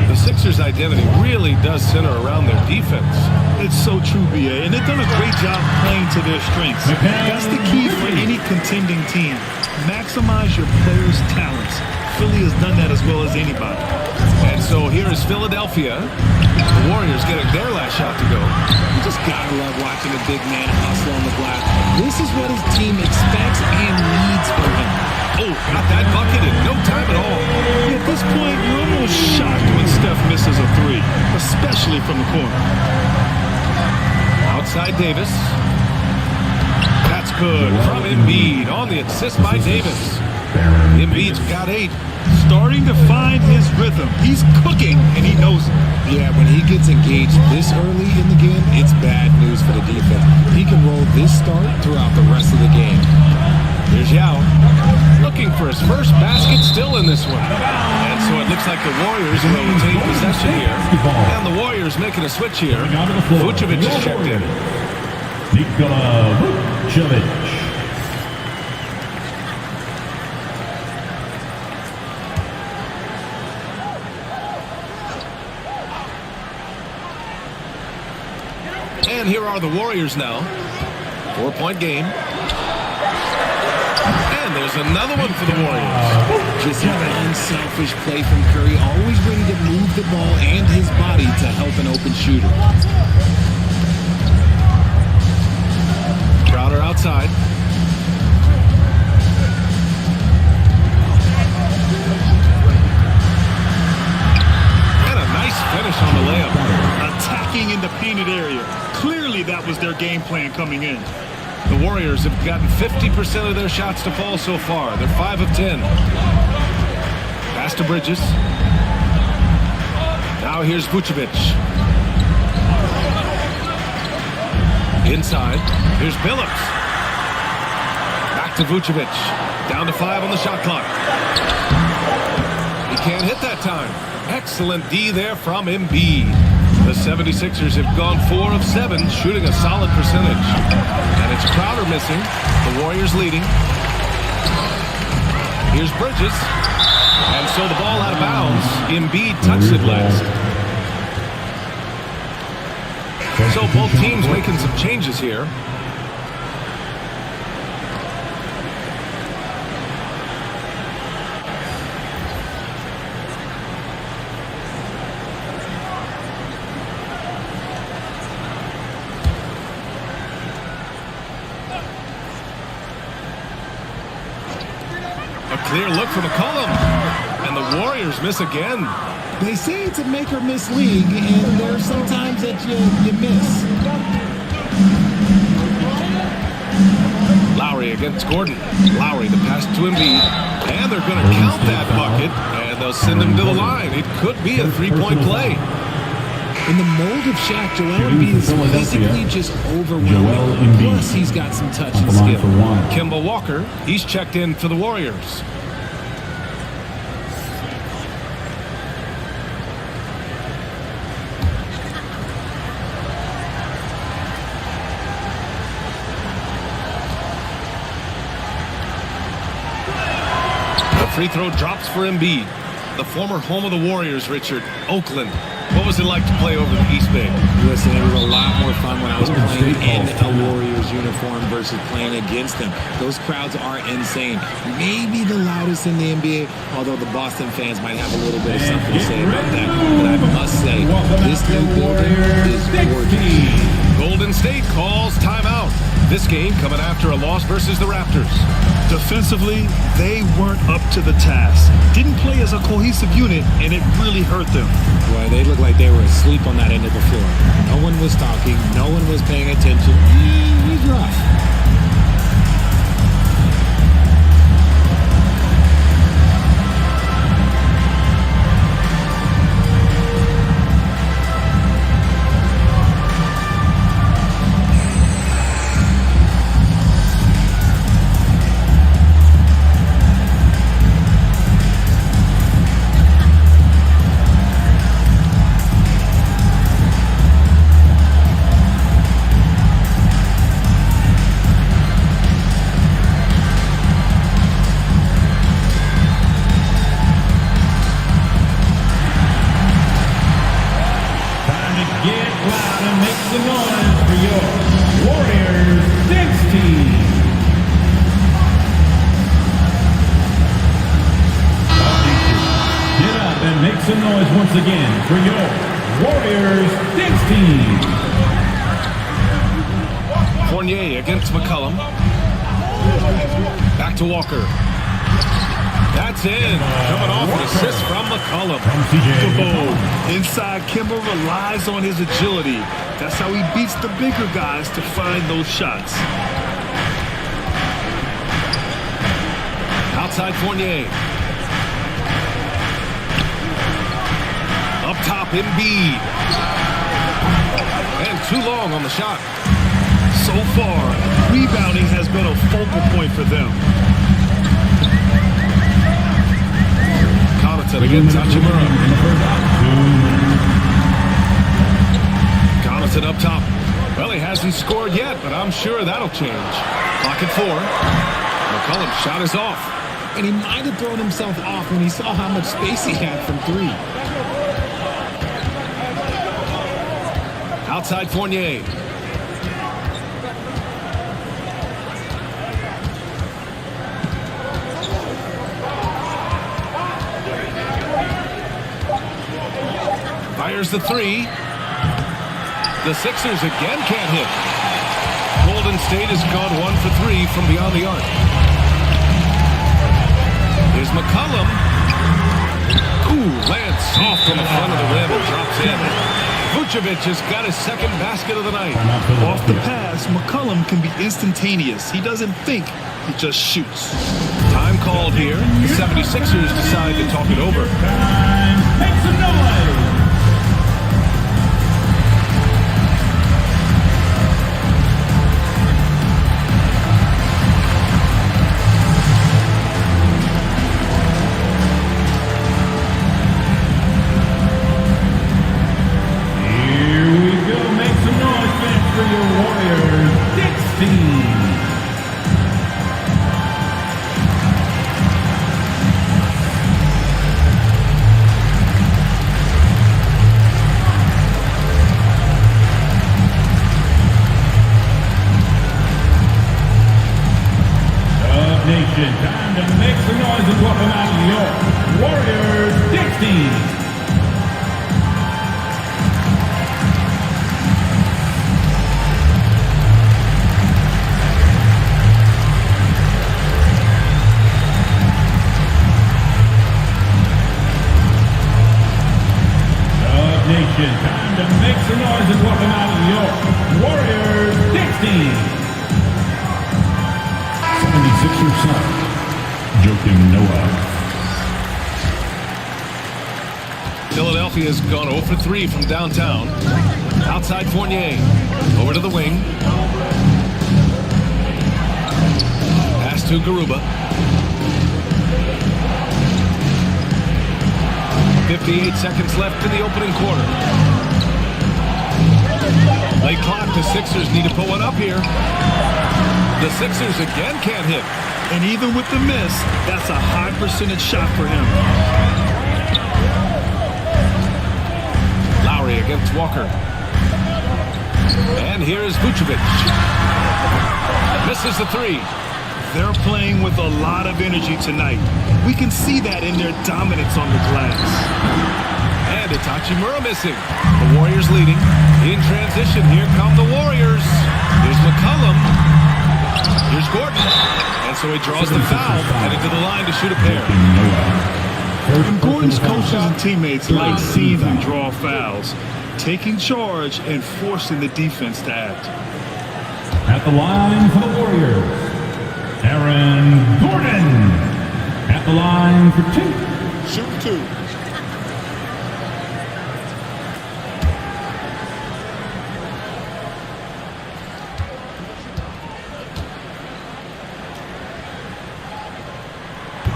The Sixers' identity really does center around their defense. It's so true, B.A., and they've done a great job playing to their strengths. That's the key for any contending team. Maximize your players' talents. Philly has done that as well as anybody. And so here is Philadelphia. The Warriors getting their last shot to go. You just gotta love watching a big man hustle on the glass. This is what his team expects and needs from him. Oh, got that bucket in no time at all. At this point, you're almost shocked when Steph misses a three, especially from the corner. Outside Davis. That's good from Embiid on the assist by Davis. Embiid's got 8. Starting to find his rhythm. He's cooking, and he knows it. Yeah, when he gets engaged this early in the game, it's bad news for the defense. He can roll this start throughout the rest of the game. Here's Yao. Looking for his first basket still in this one. And so it looks like the Warriors will take possession here. And the Warriors making a switch here. Vucevic is checked in. Nikola Vucevic. And here are the Warriors now. 4-point game. And there's another one for the Warriors. Just an unselfish play from Curry, always ready to move the ball and his body to help an open shooter. Crowder outside. And a nice finish on the layup. Attacking in the painted area. Clearly that was their game plan coming in. The Warriors have gotten 50% of their shots to fall so far. They're 5 of 10. Pass to Bridges. Now here's Vucevic. Inside. Here's Billups. Back to Vucevic. Down to 5 on the shot clock. He can't hit that time. Excellent D there from Embiid. The 76ers have gone 4 of 7, shooting a solid percentage. And it's Crowder missing. The Warriors leading. Here's Bridges. And so the ball out of bounds. Embiid touched it last. So both teams making some changes here. clear look for McCollum. And the Warriors miss again. They say it's a make or miss league, and there are some times that you miss. Lowry against Gordon. Lowry, the pass to Embiid. And they're going to count that bucket, and they'll send him to the line. It could be a three-point play. In the mold of Shaq, Joel Embiid is physically just overwhelming. Plus, he's got some touch and skill. Kemba Walker, he's checked in for the Warriors. Free throw drops for Embiid. The former home of the Warriors, Richard, Oakland. What was it like to play over the East Bay? Listen, it was a lot more fun when I was playing in a Warriors uniform versus playing against them. Those crowds are insane. Maybe the loudest in the NBA, although the Boston fans might have a little bit of something to say about that. But I must say, this new building is gorgeous. Golden State calls timeout. This game coming after a loss versus the Raptors. Defensively, they weren't up to the task. Didn't play as a cohesive unit, and it really hurt them. Boy, they looked like they were asleep on that end of the floor. No one was talking. No one was paying attention. It was rough. Fournier against McCollum. Back to Walker. That's in. Coming off an assist from McCollum. Inside, Kemba relies on his agility. That's how he beats the bigger guys to find those shots. Outside Fournier. Up top, Embiid. And too long on the shot. So far, rebounding has been a focal point for them. Connaughton against Hachimura. Connaughton up top. Well, he hasn't scored yet, but I'm sure that'll change. Clock at 4. McCollum's shot is off. And he might have thrown himself off when he saw how much space he had from 3. Outside Fournier. Fires the 3. The Sixers again can't hit. Golden State has gone 1 for 3 from beyond the arc. Here's McCollum. Ooh, lands soft on the front of the rim and drops in. Vucevic has got his second basket of the night. Off the pass, McCollum can be instantaneous. He doesn't think, he just shoots. Time called here. The 76ers decide to talk it over. Make some noise! Time to make some noise and welcome out your Warriors 16. has gone 0 for 3 from downtown. Outside Fournier. Over to the wing. Pass to Garuba. 58 seconds left in the opening quarter. Late clock. The Sixers need to put one up here. The Sixers again can't hit. And even with the miss, that's a high percentage shot for him. Lowry against Walker. And here's Vucevic. Misses the three. They're playing with a lot of energy tonight. We can see that in their dominance on the glass. And it's Hachimura missing. The Warriors leading. In transition, here come the Warriors. Here's McCollum. Here's Gordon. And so he draws the foul, heading to the line to shoot a pair. And Gordon's coaches and teammates like seeing him draw fouls, taking charge and forcing the defense to act. At the line for the Warriors, Aaron Gordon. At the line for 2. Shoot 2.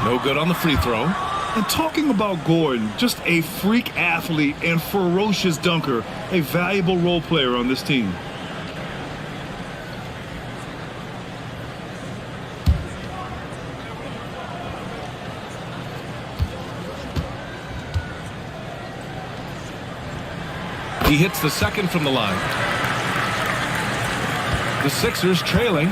No good on the free throw. And talking about Gordon, just a freak athlete and ferocious dunker, a valuable role player on this team. He hits the second from the line. The Sixers trailing.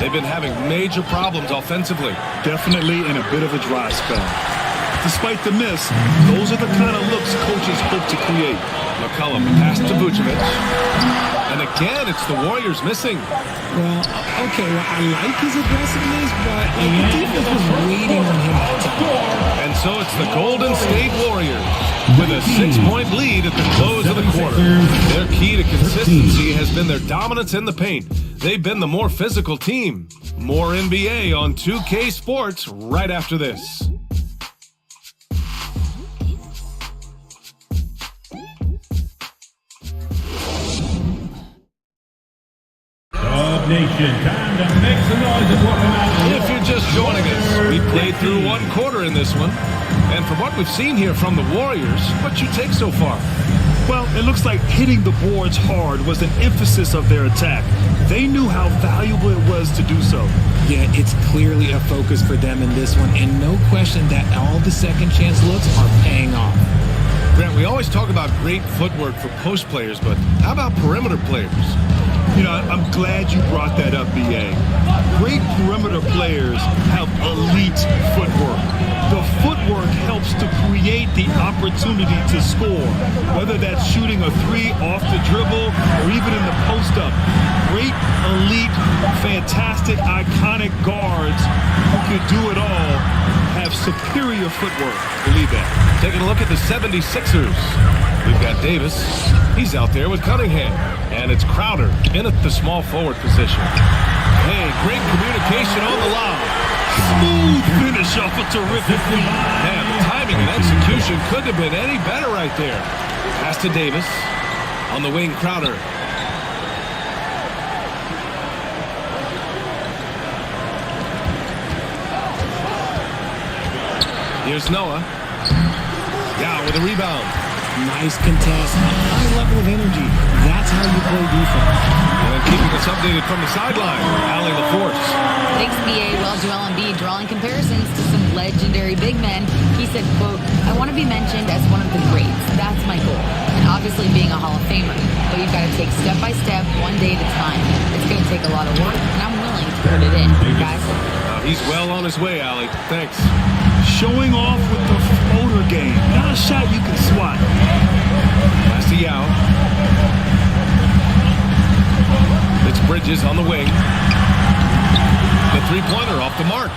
They've been having major problems offensively. Definitely in a bit of a dry spell. Despite the miss, those are the kind of looks coaches hope to create. McCollum pass to Vucevic. And again, it's the Warriors missing. Well, okay, I like his aggressiveness, but the defense was waiting on him to score. And so it's the Golden State Warriors with a 6-point lead at the close of the quarter. Their key to consistency has been their dominance in the paint. They've been the more physical team. More NBA on 2K Sports right after this. Nation, time to make some noise and welcome out. If you're just joining us, we played through one quarter in this one. And from what we've seen here from the Warriors, what's your take so far? Well, it looks like hitting the boards hard was an emphasis of their attack. They knew how valuable it was to do so. Yeah, it's clearly a focus for them in this one, and no question that all the second chance looks are paying off. Grant, we always talk about great footwork for post players, but how about perimeter players? You know, I'm glad you brought that up, B.A. Great perimeter players have elite footwork. The footwork helps to create the opportunity to score, whether that's shooting a three off the dribble or even in the post-up. Great, elite, fantastic, iconic guards who can do it all have superior footwork. Believe that. Taking a look at the 76ers. We've got Davis. He's out there with Cunningham. And it's Crowder in at the small forward position. Hey, great communication on the lob. Smooth finish off a terrific feed. Man, the timing and execution couldn't have been any better right there. Pass to Davis. On the wing, Crowder. Here's Noah. Down with a rebound. Nice contest, a high level of energy. That's how you play defense. And keeping us updated from the sideline, Allie LaForce. Thanks, BA. Well, Joel Embiid drawing comparisons to some legendary big men. He said, quote, I want to be mentioned as one of the greats. That's my goal. And obviously being a Hall of Famer. But you've got to take step by step, one day at a time. It's going to take a lot of work, and I'm willing to put it in, guys. He's well on his way, Allie. Thanks. Showing off with the floater game. Not a shot you can swat. Pass to Yao. It's Bridges on the wing. The three-pointer off the mark.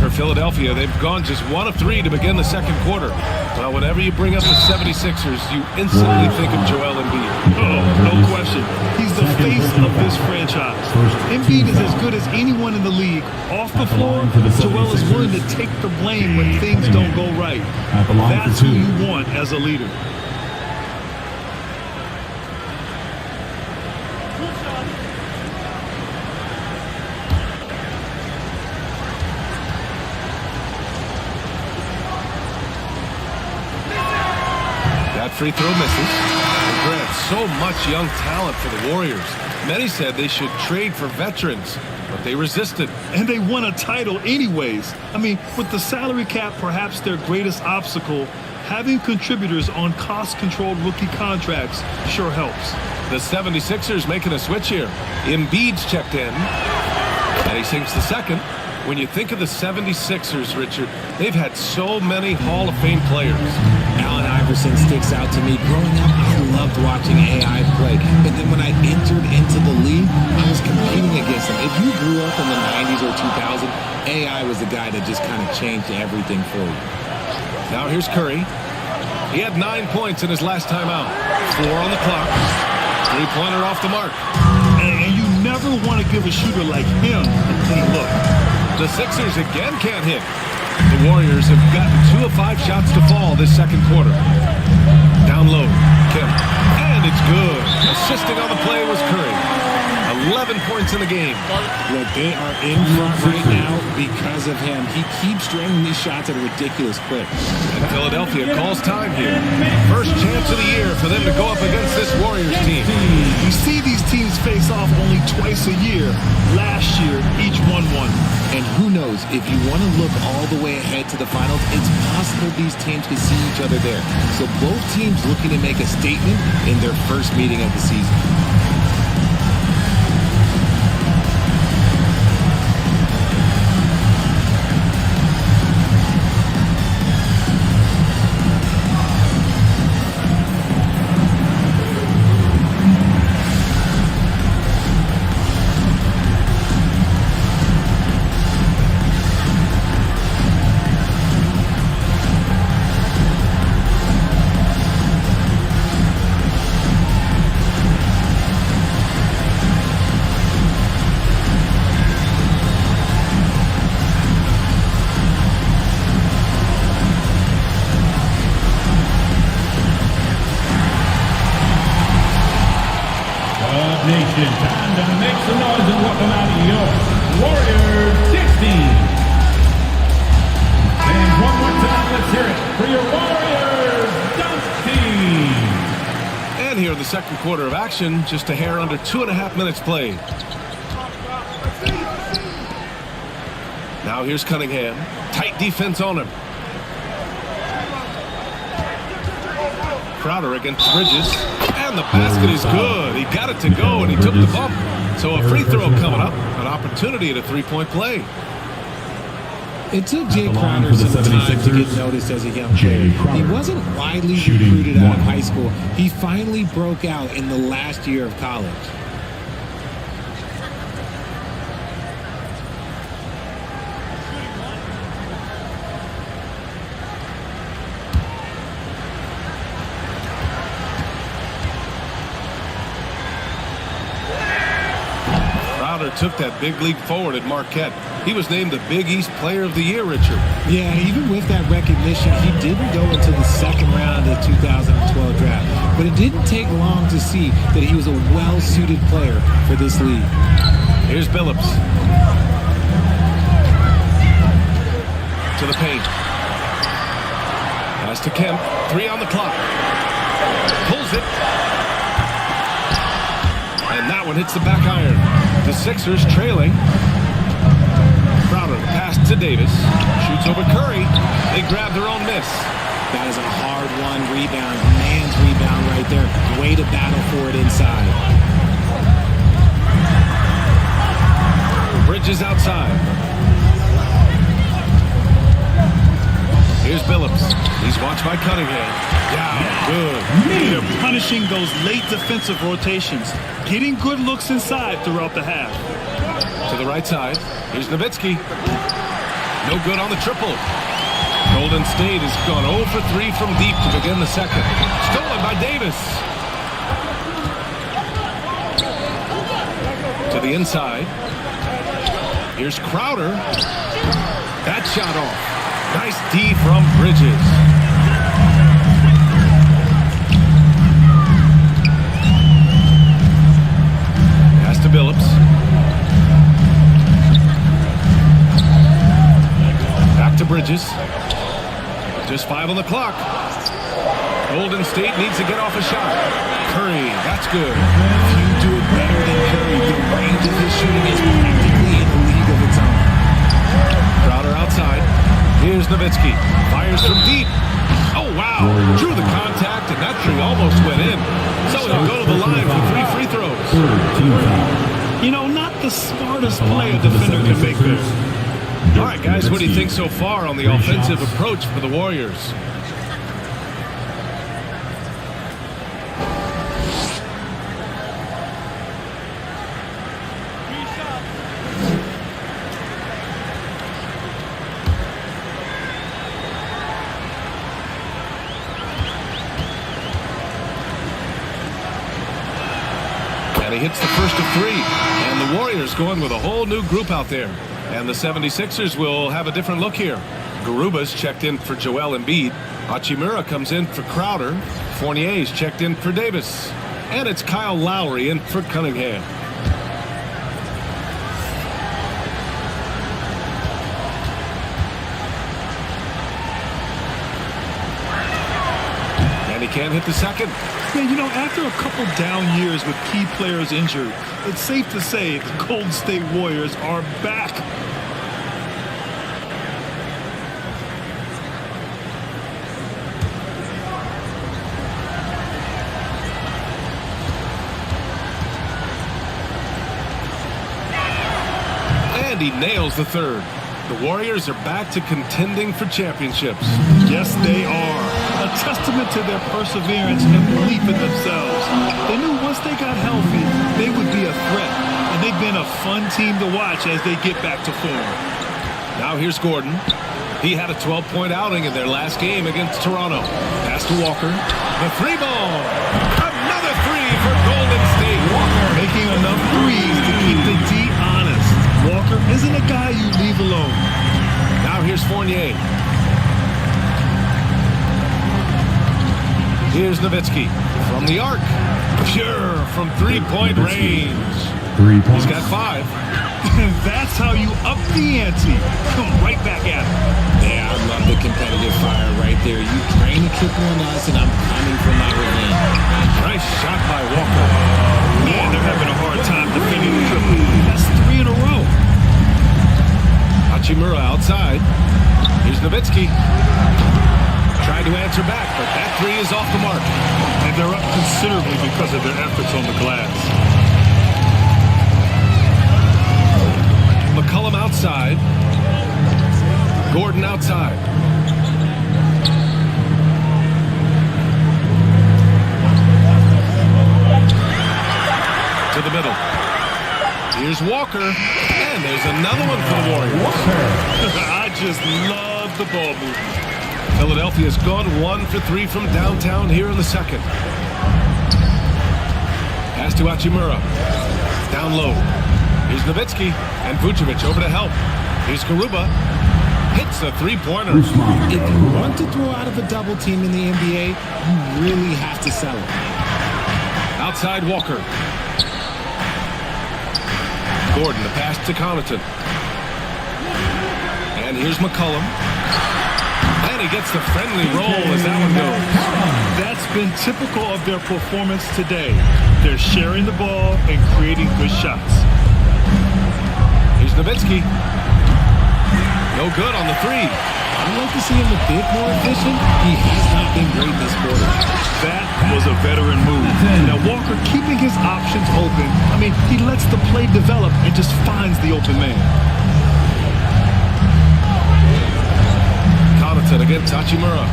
For Philadelphia, they've gone just 1 of 3 to begin the second quarter. Well, whenever you bring up the 76ers, you instantly think of Joel Embiid. Oh, no question. He's the face of this franchise. Embiid speed is as good as anyone in the league. Off the floor, Joel is willing to take the blame when things don't go right. That's who you want as a leader. That free throw misses. Grant, so much young talent for the Warriors. Many said they should trade for veterans, but they resisted. And they won a title anyways. I mean, with the salary cap perhaps their greatest obstacle, having contributors on cost-controlled rookie contracts sure helps. The 76ers making a switch here. Embiid's checked in, and he sinks the second. When you think of the 76ers, Richard, they've had so many Hall of Fame players. Allen Iverson sticks out to me. Growing up, I loved watching AI play. But then when I entered into the league, I was competing against him. If you grew up in the 90s or 2000, AI was the guy that just kind of changed everything for you. Now here's Curry. He had 9 points in his last time out. 4 on the clock. Three-pointer off the mark. And you never want to give a shooter like him a clean look. The Sixers again can't hit. The Warriors have gotten 2 of 5 shots to fall this second quarter. Down low, Kemp. And it's good. Assisting on the play was Curry. 11 points in the game. Look, they are in front right now because of him. He keeps draining these shots at a ridiculous clip. And Philadelphia calls time here. First chance of the year for them to go up against this Warriors team. You see these teams face off only twice a year. Last year, each won one. And who knows, if you want to look all the way ahead to the finals, it's possible these teams could see each other there. So both teams looking to make a statement in their first meeting of the season. Time to make some noise and welcome out of York, Warriors 16. And one more time, let's hear it for your Warriors Dunk Team. And here in the second quarter of action, just a hair under 2.5 minutes played. Now here's Cunningham. Tight defense on him. Crowder against Bridges. And the basket is good. He got it to go, and he took the bump. So a free throw coming up. An opportunity at a three-point play. It took Jay Crowder some time to get noticed as a young player. He wasn't widely recruited out of high school. He finally broke out in the last year of college. Took that big leap forward at Marquette. He was named the Big East Player of the Year, Richard. Yeah, even with that recognition, he didn't go into the second round of the 2012 draft. But it didn't take long to see that he was a well-suited player for this league. Here's Billups. To the paint. Pass to Kemp. 3 on the clock. Pulls it. And that one hits the back iron. The Sixers trailing. Crowder pass to Davis. Shoots over Curry. They grab their own miss. That is a hard-won rebound. Man's rebound right there. Way to battle for it inside. Bridges outside. Here's Billups. He's watched by Cunningham. Yeah, good. They're punishing those late defensive rotations. Getting good looks inside throughout the half. To the right side. Here's Nowitzki. No good on the triple. Golden State has gone 0 for 3 from deep to begin the second. Stolen by Davis. To the inside. Here's Crowder. That shot off. Nice D from Bridges. Pass to Billups. Back to Bridges. Just 5 on the clock. Golden State needs to get off a shot. Curry, that's good. If you do it better than Curry, the range of his shooting is practically in a league of its own. Crowder outside. Here's Nowitzki. Fires from deep. Oh, wow. Drew the contact, and that three almost went in. So he'll go to the line for 3 free throws. You know, not the smartest play a defender can make there. All right, guys, what do you think so far on the offensive approach for the Warriors? And he hits the first of 3. And the Warriors going with a whole new group out there. And the 76ers will have a different look here. Garuba's checked in for Joel Embiid. Hachimura comes in for Crowder. Fournier's checked in for Davis. And it's Kyle Lowry in for Cunningham. And he can't hit the second. Yeah, you know, after a couple down years with key players injured, it's safe to say the Golden State Warriors are back. And he nails the third. The Warriors are back to contending for championships. Yes, they are. A testament to their perseverance and belief in themselves. They knew once they got healthy, they would be a threat. And they've been a fun team to watch as they get back to form. Now here's Gordon. He had a 12-point outing in their last game against Toronto. Pass to Walker. The 3 ball. Another 3 for Golden State. Walker making enough threes to keep the D honest. Walker isn't a guy you leave alone. Now here's Fournier. Here's Nowitzki from the arc. Pure from 3-point range. 3 points. He's got 5. That's how you up the ante. Come right back at him. Yeah, I love the competitive fire right there. You drain a triple on us, and I'm coming for my revenge. Nice shot by Walker. Man, they're having a hard time defending the triple. That's 3 in a row. Hachimura outside. Here's Nowitzki. Tried to answer back, but that 3 is off the mark. And they're up considerably because of their efforts on the glass. McCollum outside. Gordon outside. To the middle. Here's Walker. And there's another one for the Warriors. I just love the ball movement. Philadelphia's gone 1 for 3 from downtown here in the second. Pass to Hachimura. Down low. Here's Nowitzki and Vucevic over to help. Here's Garuba. Hits the 3-pointer. If you want to throw out of a double team in the NBA, you really have to sell it. Outside Walker. Gordon, the pass to Connaughton. And here's McCollum. And he gets the friendly roll as that one goes. That's been typical of their performance today. They're sharing the ball and creating good shots. Here's Nowitzki. No good on the 3. I'd like to see him a bit more efficient. He has not been great this quarter. That was a veteran move. Now Walker keeping his options open. I mean, he lets the play develop and just finds the open man. Connaughton against Hachimura.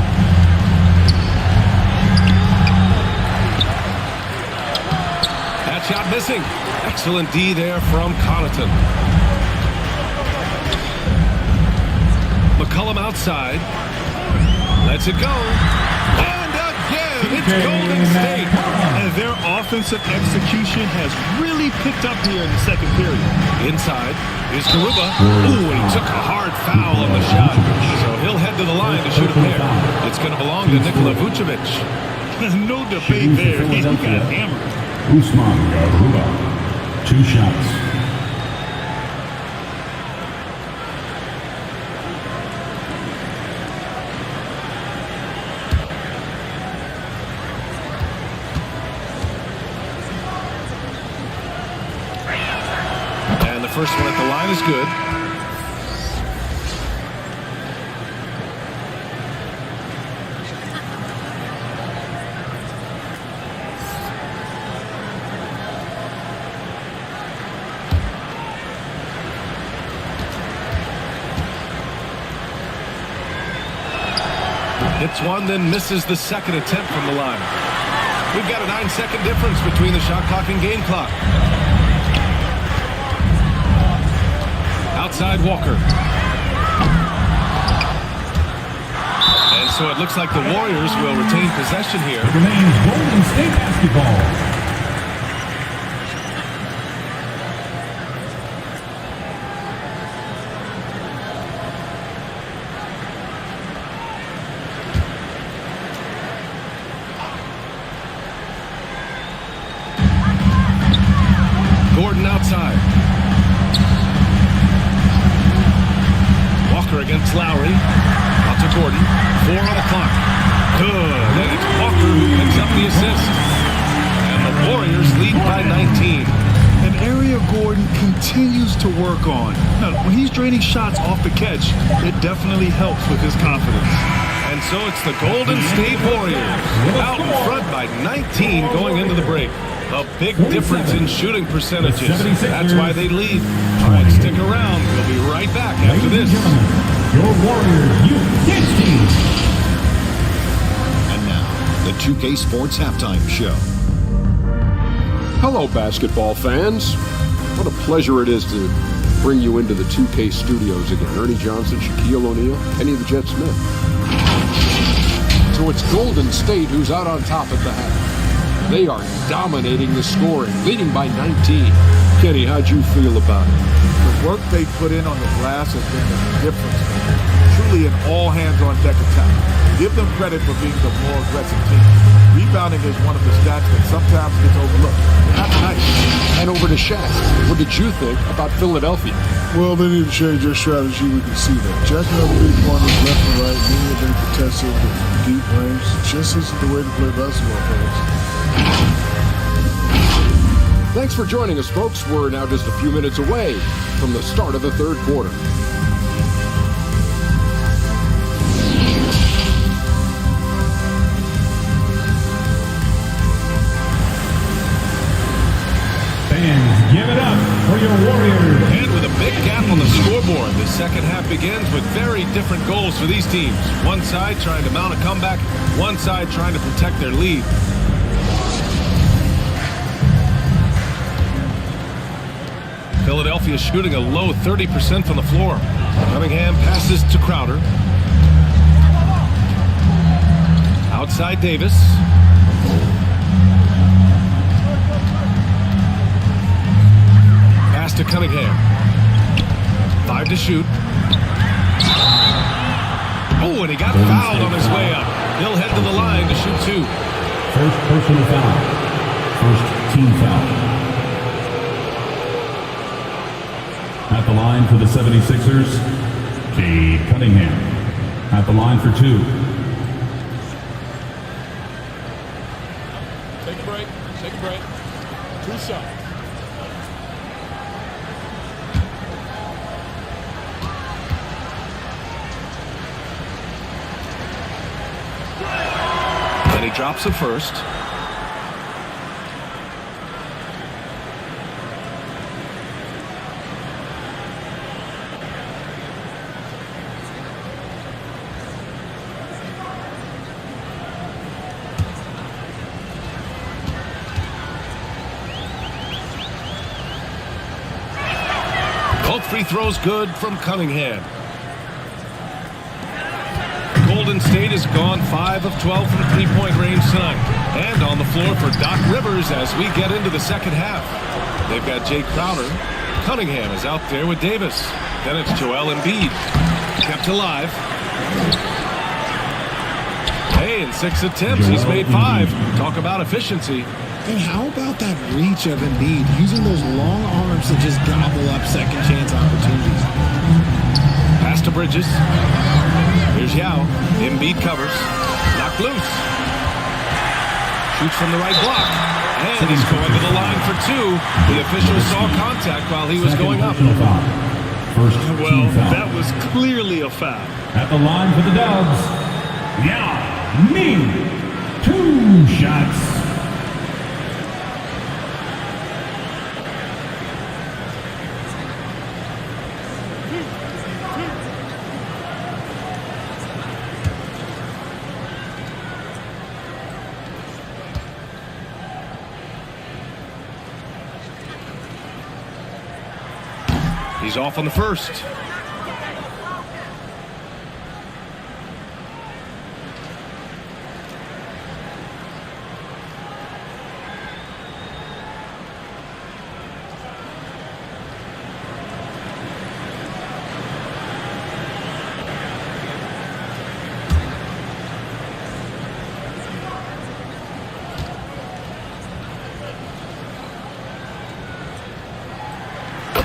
That shot missing. Excellent D there from Connaughton. McCollum outside. Lets it go. And again, it's Golden State. And their offensive execution has really picked up here in the second period. Inside is Garuba. Ooh, and he took a hard foul on the shot. So he'll head to the line to shoot a pair. It's going to belong to Nikola Vucevic. No debate there. He got hammered. Usman Garuba, 2 shots. And the first one at the line is good. Hits one, then misses the second attempt from the line. We've got a 9-second difference between the shot clock and game clock. Outside Walker. And so it looks like the Warriors will retain possession here. It remains Golden State basketball. Outside. Walker against Lowry. Out to Gordon. 4 on the clock. Good. And it's Walker who picks up the assist. And the Warriors lead by 19. An area Gordon continues to work on. Now, when he's draining shots off the catch, it definitely helps with his confidence. And so it's the Golden State Warriors out in front by 19 going into the break. A big difference in shooting percentages. That's why they lead. All right, stick around. We'll be right back after this. Your Warriors Youth Team. And now, the 2K Sports Halftime Show. Hello, basketball fans. What a pleasure it is to bring you into the 2K studios again. Ernie Johnson, Shaquille O'Neal, Kenny the Jet Smith. So it's Golden State who's out on top at the half. They are dominating the scoring, leading by 19. Kenny, how'd you feel about it? The work they put in on the glass has been the difference. Truly an all-hands-on-deck attack. Give them credit for being the more aggressive team. Rebounding is one of the stats that sometimes gets overlooked. That's nice. And over to Shaq. What did you think about Philadelphia? Well, they need to change their strategy. We can see that. Jacking up big corners left and right, many of them contested with deep range. Just isn't the way to play basketball, folks. Thanks for joining us, folks. We're now just a few minutes away from the start of the third quarter. Fans, give it up for your Warriors. And with a big gap on the scoreboard, the second half begins with very different goals for these teams. One side trying to mount a comeback, one side trying to protect their lead. Philadelphia shooting a low 30% from the floor. Cunningham passes to Crowder. Outside Davis. Pass to Cunningham. 5 to shoot. Oh, and he got fouled on his way up. He'll head to the line to shoot 2. First personal foul. First team foul. At the line for the 76ers, Cade Cunningham. At the line for 2. Take a break. Take a break. 2 shots. And he drops it first. Both free throws good from Cunningham. Golden State has gone 5 of 12 from three-point range tonight. And on the floor for Doc Rivers as we get into the second half. They've got Jay Crowder. Cunningham is out there with Davis. Then it's Joel Embiid. Kept alive. Hey, in 6 attempts, he's made 5. Talk about efficiency. And how about that reach of Embiid, using those long arms to just gobble up second chance opportunities? Pass to Bridges. Here's Yao. Embiid covers. Knocked loose. Shoots from the right block. And he's going to the line for 2. The official saw contact while he was going up. Well, that was clearly a foul. At the line for the Dubs, Yao Ming. 2 shots. He's off on the first.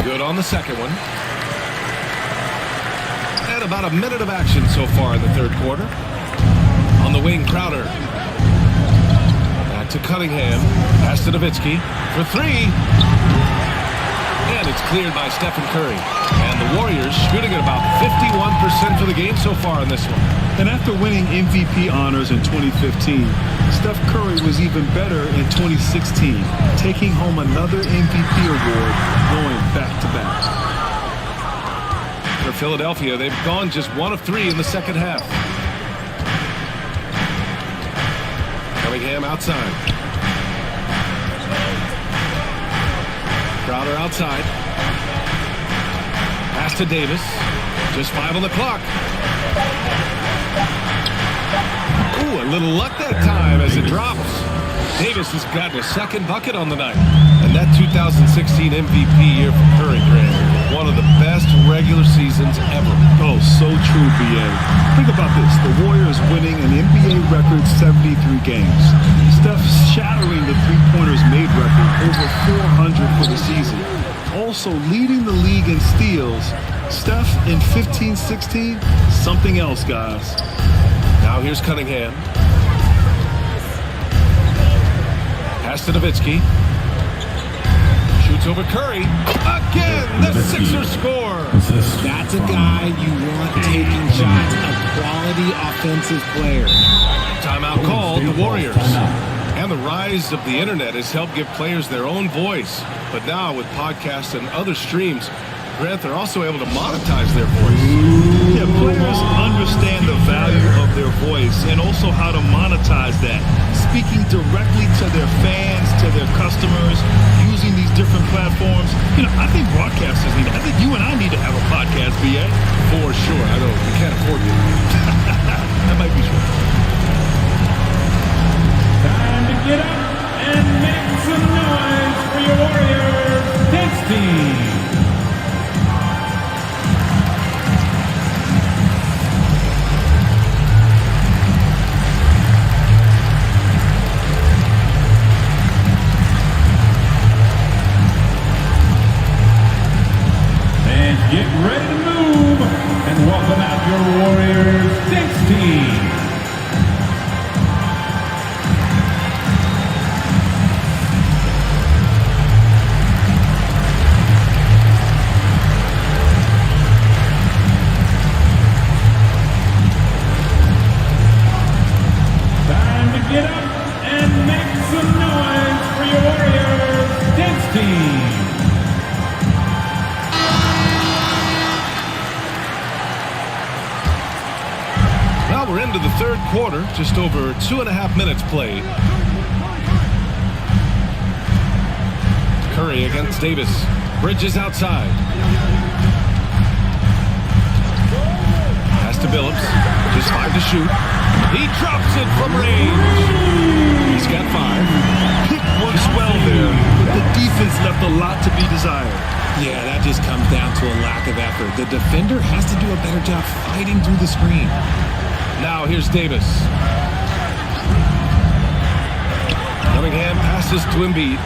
Good on the second one. And about a minute of action so far in the third quarter. On the wing, Crowder. Back to Cunningham. Pass to Nowitzki for 3. And it's cleared by Stephen Curry. And the Warriors shooting at about 51% for the game so far in this one. And after winning MVP honors in 2015, Steph Curry was even better in 2016, taking home another MVP award, going back-to-back. For Philadelphia, they've gone just 1 of 3 in the second half. Cunningham outside. Crowder outside. Pass to Davis. Just 5 on the clock. Ooh, a little luck that time as it drops. Davis has gotten a second bucket on the night. And that 2016 MVP year for Curry, Grant, one of the best regular seasons ever. Oh, so true, B.A. Think about this. The Warriors winning an NBA record 73 games. Steph shattering the three-pointers made record, over 400 for the season. Also leading the league in steals. Steph in 15-16, something else, guys. Now here's Cunningham. Pass to Nowitzki. Shoots over Curry. Again, the Sixers score. That's a guy you want taking shots, a quality offensive player. Timeout called, the Warriors. And the rise of the internet has helped give players their own voice. But now with podcasts and other streams, Grant, they're also able to monetize their voice. Yeah, players understand the value of their voice and also how to monetize that. Speaking directly to their fans, to their customers, using these different platforms. You know, I think broadcasters need it. I think you and I need to have a podcast, B.A. For sure. I know. We can't afford it. That might be true. Time to get up and make some noise for your Warriors. This team. Get ready to move and welcome out your Warriors 16. Time to get up and make some noise for your Warriors 16. We're into the third quarter, just over 2.5 minutes played. Curry against Davis. Bridges outside. Pass to Billups. Just 5 to shoot. He drops it from range. He He's got 5. Pick works well there, but the defense left a lot to be desired. Yeah, that just comes down to a lack of effort. The defender has to do a better job fighting through the screen. Now here's Davis. Cunningham passes to Embiid.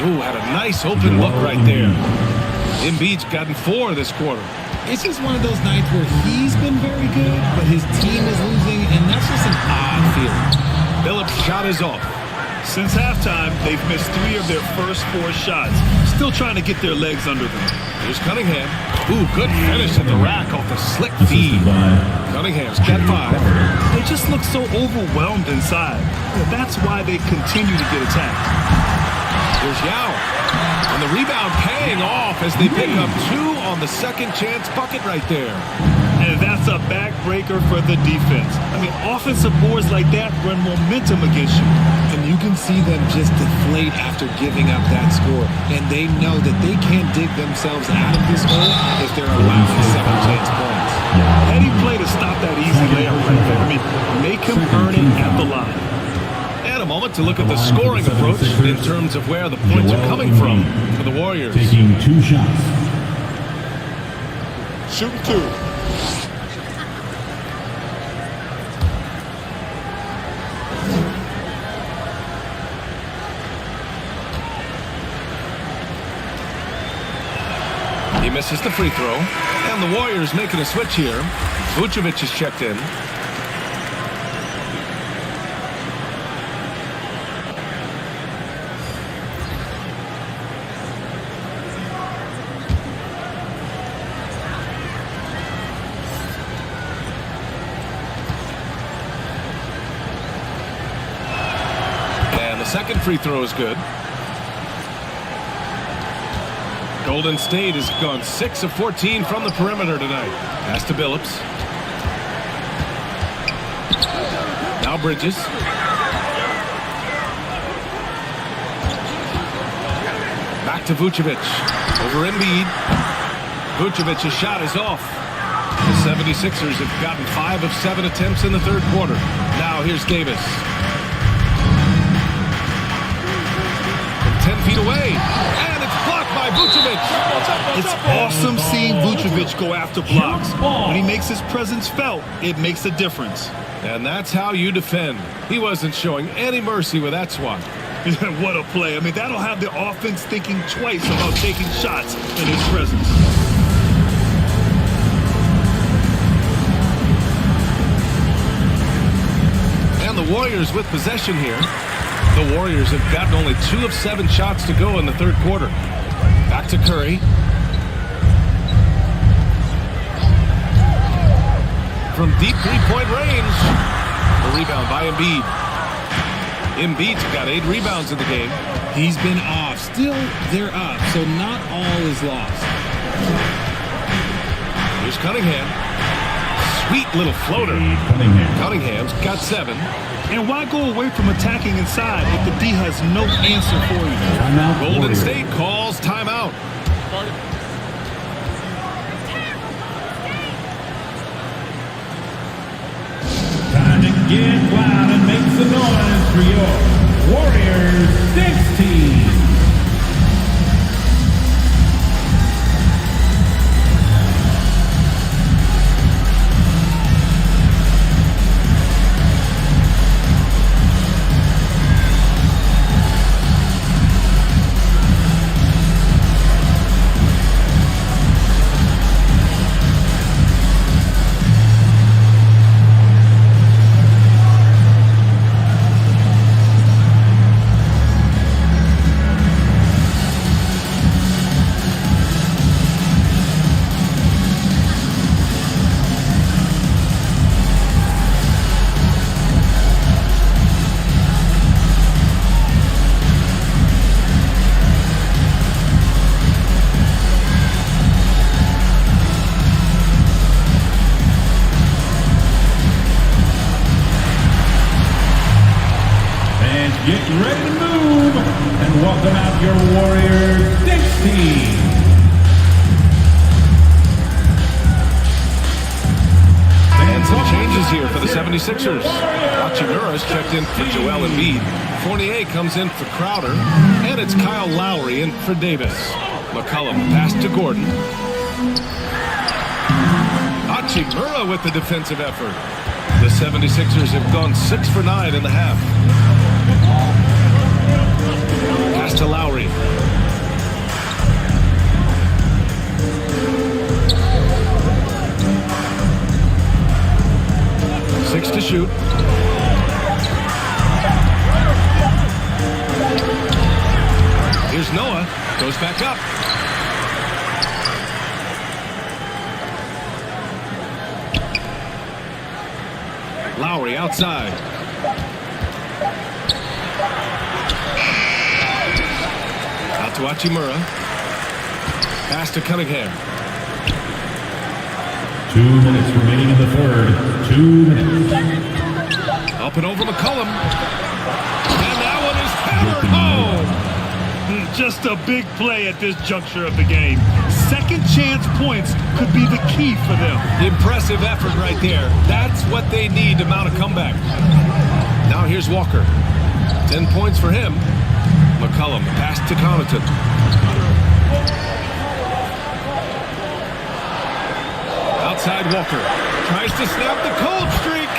Ooh, had a nice open look right there. Embiid's gotten 4 this quarter. It's just one of those nights where he's been very good, but his team is losing, and that's just an odd feeling. Phillips' shot is off. Since halftime, they've missed 3 of their first 4 shots. Still trying to get their legs under them. Here's Cunningham. Ooh, good finish at the rack off the slick feed. Cunningham's got 5. They just look so overwhelmed inside. That's why they continue to get attacked. Here's Yao. And the rebound paying off as they pick up 2 on the second chance bucket right there. And that's a backbreaker for the defense. I mean, offensive boards like that run momentum against you. And you can see them just deflate after giving up that score. And they know that they can't dig themselves out of this hole if they're allowing second chance points. Heady play to stop that easy layup right there. I mean, make him earn it at the line. And a moment to look at the scoring approach in terms of where the points are coming from for the Warriors. Taking 2 shots. Shooting 2. He misses the free throw. And the Warriors making a switch here. Vucevic is checked in. And the second free throw is good. Golden State has gone 6 of 14 from the perimeter tonight. Pass to Billups. Now Bridges. Back to Vucevic. Over Embiid. Vucevic's shot is off. The 76ers have gotten 5 of 7 attempts in the third quarter. Now here's Davis. From 10 feet away. And it's blocked by Vucevic. It's awesome seeing Vucevic go after blocks. When he makes his presence felt, it makes a difference. And that's how you defend. He wasn't showing any mercy with that swat. What a play. I mean, that'll have the offense thinking twice about taking shots in his presence. And the Warriors with possession here. The Warriors have gotten only 2 of 7 shots to go in the third quarter. Back to Curry. From deep three-point range. The rebound by Embiid. Embiid's got 8 rebounds in the game. He's been off. Still, they're up, so not all is lost. Here's Cunningham. Sweet little floater. Cunningham's got 7. And why go away from attacking inside if the D has no answer for you? Golden State calls timeout. Time to get loud and make some noise for your Warriors 16. Get ready to move and welcome out your Warriors 16. And some changes here for the 76ers. Hachimura is checked in for Joel Embiid. Fournier comes in for Crowder. And it's Kyle Lowry in for Davis. McCollum pass to Gordon. Hachimura with the defensive effort. The 76ers have gone 6 for 9 in the half. Pass to Lowry. Six to shoot. Here's Noah. Goes back up. Lowry outside. Out to Hachimura. Pass to Cunningham. 2 minutes remaining in the third. 2 minutes. Up and over McCollum. And that one is hammered home. Just a big play at this juncture of the game. Second chance points could be the key for them. Impressive effort right there. That's what they need to mount a comeback. Now here's Walker. 10 points for him. McCollum pass to Connaughton. Outside Walker. Tries to snap the cold streak.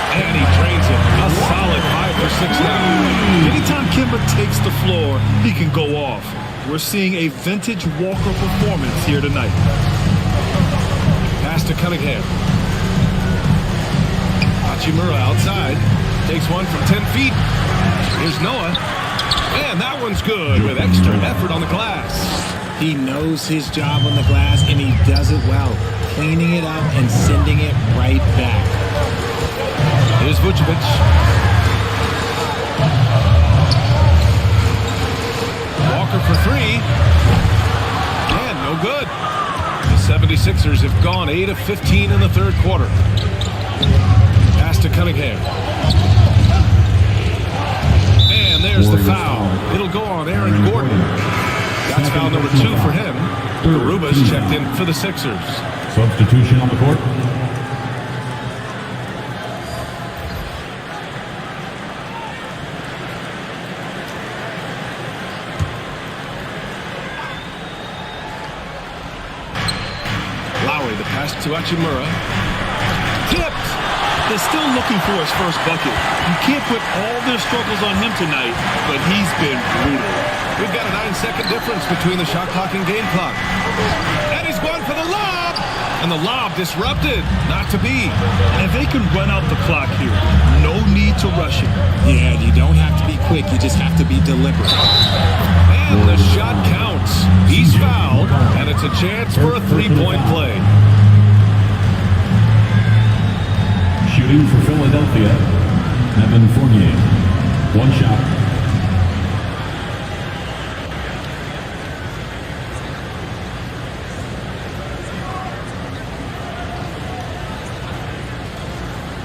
And he drains it. A solid 5 for 6 now. Anytime Kemba takes the floor, he can go off. We're seeing a vintage Walker performance here tonight. Pass to Cunningham. Hachimura outside. Takes one from 10 feet. Here's Noah. And that one's good with extra effort on the glass. He knows his job on the glass, and he does it well. Cleaning it up and sending it right back. Here's Vucevic. Walker for 3. And no good. The 76ers have gone 8 of 15 in the third quarter. Pass to Cunningham. And there's the foul. It'll go on Aaron Gordon. That's foul number 2 for him. Garuba's checked in for the Sixers. Substitution on the court. Lowry, the pass to Hachimura. Tipped. They're still looking for his first bucket. You can't put all their struggles on him tonight, but he's been brutal. We've got a 9-second difference between the shot clock and game clock. And he's going for the lob. And the lob disrupted. Not to be. And they can run out the clock here. No need to rush it. Yeah, you don't have to be quick. You just have to be deliberate. And the shot counts. He's fouled. And it's a chance for a 3-point play. Shooting for Philadelphia, Evan Fournier. One shot.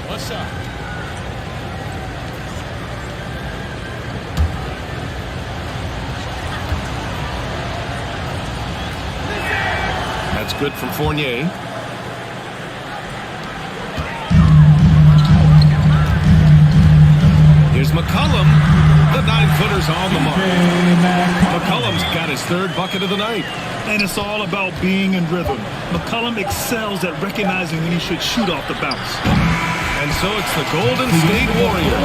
What's up? That's good from Fournier. Here's McCollum. The 9-footer's on the mark. McCollum's got his 3rd bucket of the night. And it's all about being in rhythm. McCollum excels at recognizing when he should shoot off the bounce. And so it's the Golden State Warriors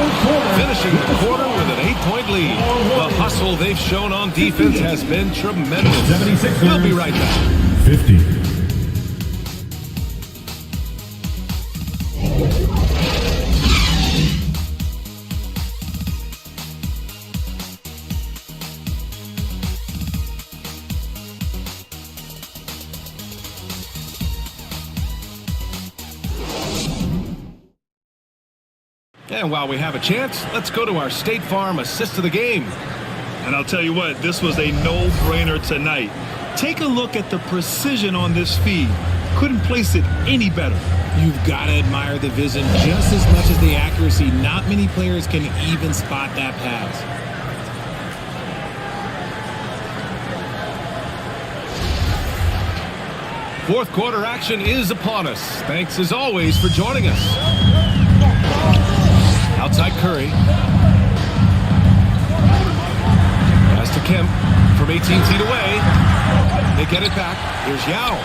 finishing the quarter with an 8-point lead. The hustle they've shown on defense has been tremendous. We'll be right back. 50. And while we have a chance, let's go to our State Farm assist of the game. And I'll tell you what, this was a no-brainer tonight. Take a look at the precision on this feed. Couldn't place it any better. You've got to admire the vision just as much as the accuracy. Not many players can even spot that pass. Fourth quarter action is upon us. Thanks as always for joining us. Outside Curry. Pass to Kemp from 18 feet away. They get it back. Here's Yao.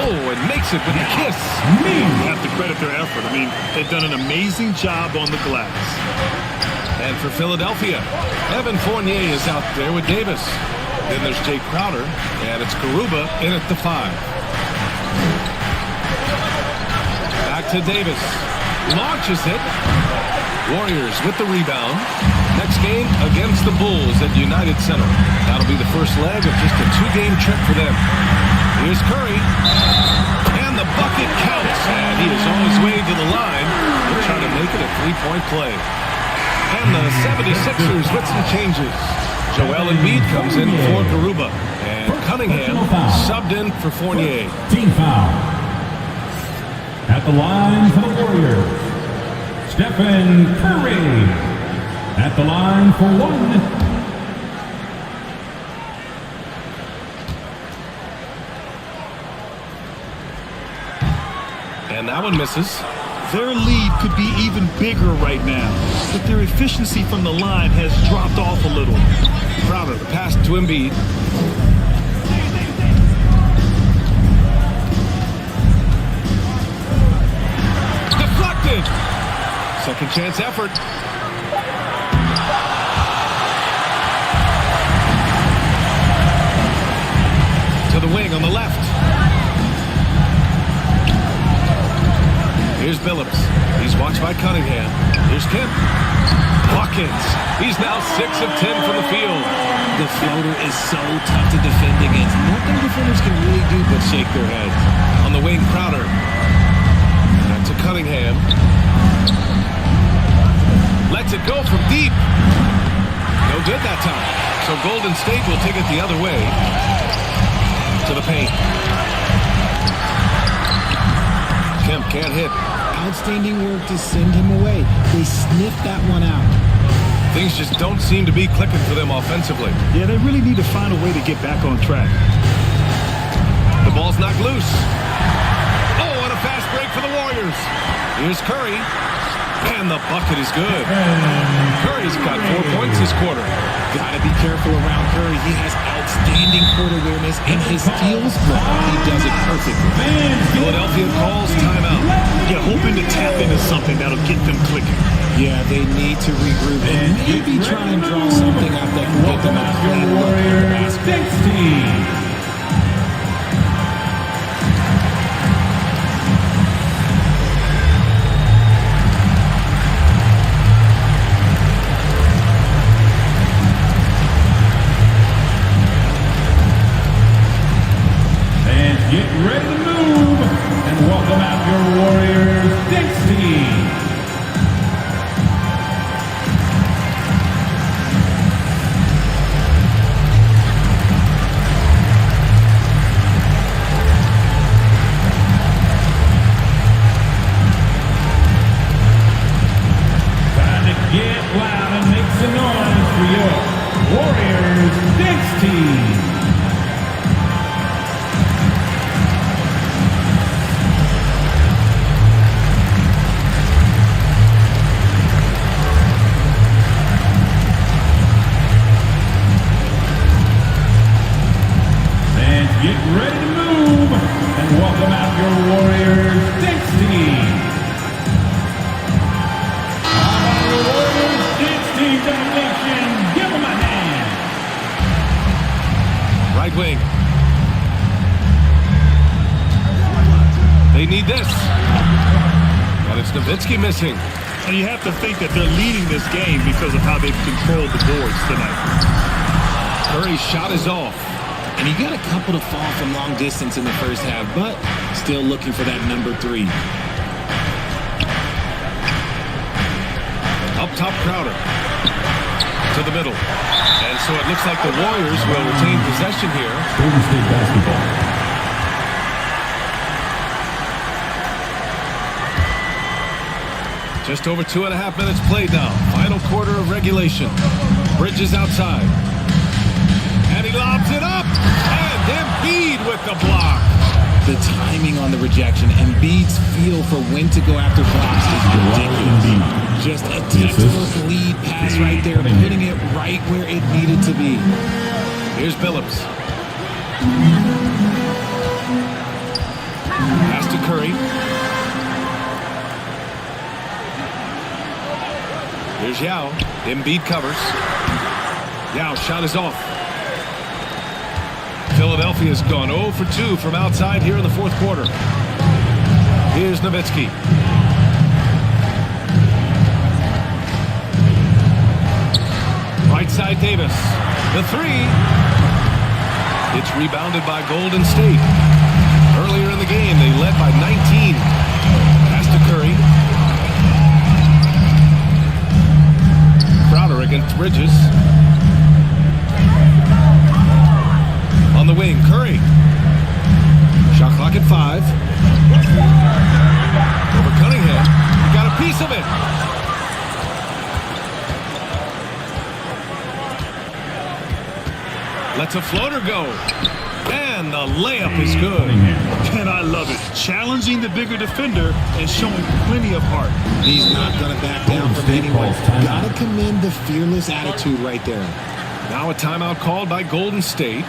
Oh, and makes it with the kiss. You have to credit their effort. I mean, they've done an amazing job on the glass. And for Philadelphia, Evan Fournier is out there with Davis. Then there's Jay Crowder, and it's Garuba in at the 5. Back to Davis. Launches it. Warriors with the rebound. Next game against the Bulls at United Center. That'll be the first leg of just a 2-game trip for them. Here's Curry. And the bucket counts. And he is on his way to the line. They're trying to make it a 3-point play. And the 76ers with some changes. Joel Embiid comes in for Garuba. And Cunningham subbed in for Fournier. Team foul. At the line for the Warriors, Stephen Curry. At the line for 1. And that one misses. Their lead could be even bigger right now, but their efficiency from the line has dropped off a little. Crowder, the pass to Embiid. Deflected. Second chance effort. To the wing on the left. Here's Billups. He's watched by Cunningham. Here's Kemp. Hawkins. He's now 6 of 10 from the field. The floater is so tough to defend against. Nothing defenders can really do but shake their heads. On the wing, Crowder. Back to Cunningham. Lets it go from deep. No good that time. So Golden State will take it the other way. To the paint. Kemp can't hit. Outstanding work to send him away. They sniffed that one out. Things just don't seem to be clicking for them offensively. Yeah, they really need to find a way to get back on track. The ball's knocked loose. Oh, and a fast break for the Warriors. Here's Curry. And the bucket is good. Curry's got 4 points this quarter. Gotta be careful around Curry. He has outstanding court awareness, and his steals, he does it perfectly. Philadelphia calls timeout. Yeah, hoping to tap into something that'll get them clicking. Yeah, they need to regroup and maybe try and draw something up that can get them a clean look at the basket. Get ready to move and welcome out your Warriors Dixie. Time to get loud and make some noise for your Warriors Dixie. Get ready to move and welcome out your Warriors Dixie. How about your Warriors Dixie delegation? Give them a hand. Right wing. They need this. And it's Nowitzki missing. And you have to think that they're leading this game because of how they've controlled the boards tonight. Curry's shot is off. And he got a couple to fall from long distance in the first half, but still looking for that number 3. Up top, Crowder. To the middle. And so it looks like the Warriors will retain possession here. Golden State basketball. Just over 2.5 minutes played now. Final quarter of regulation. Bridges outside. And he lobs it up. And Embiid with the block. The timing on the rejection. And Embiid's feel for when to go after blocks is ridiculous. Just a textbook lead pass right there, putting it right where it needed to be. Here's Billups. Pass to Curry. Here's Yao. Embiid covers. Yao, shot is off. Philadelphia's gone 0 for 2 from outside here in the fourth quarter. Here's Nowitzki. Right side Davis. The three. It's rebounded by Golden State. Earlier in the game, they led by 19. Pass to Curry. Crowder against Bridges. On the wing, Curry. Shot clock at 5. Over Cunningham. Got a piece of it. Lets a floater go. And the layup is good. And I love it. Challenging the bigger defender and showing plenty of heart. He's not going to back down from anyone. Got to commend the fearless attitude right there. Now a timeout called by Golden State.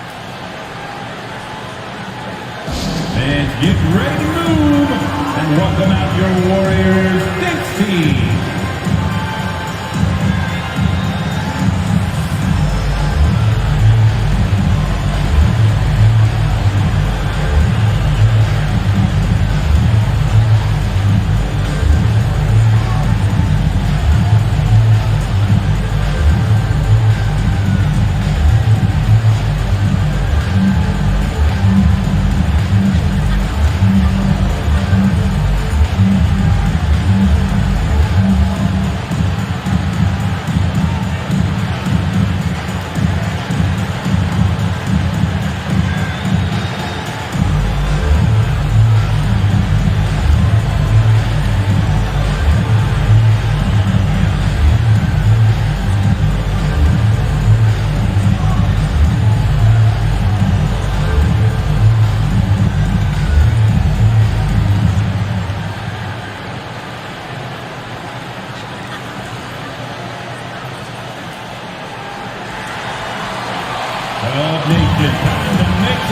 And get ready to move. And welcome out your Warriors next team.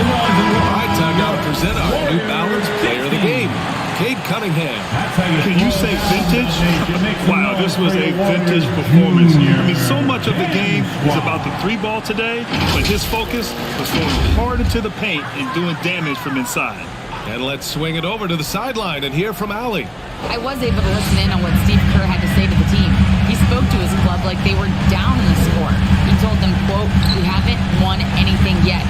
Right time now to present our New Balance Player of the Game, Cade Cunningham. Can you say vintage? Wow, this was a vintage performance here. I mean, so much of the game was about the three ball today, but his focus was going hard into the paint and doing damage from inside. And let's swing it over to the sideline and hear from Allie. I was able to listen in on what Steve Kerr had to say to the team. He spoke to his club like they were down in the score. He told them, quote, "We haven't won anything yet.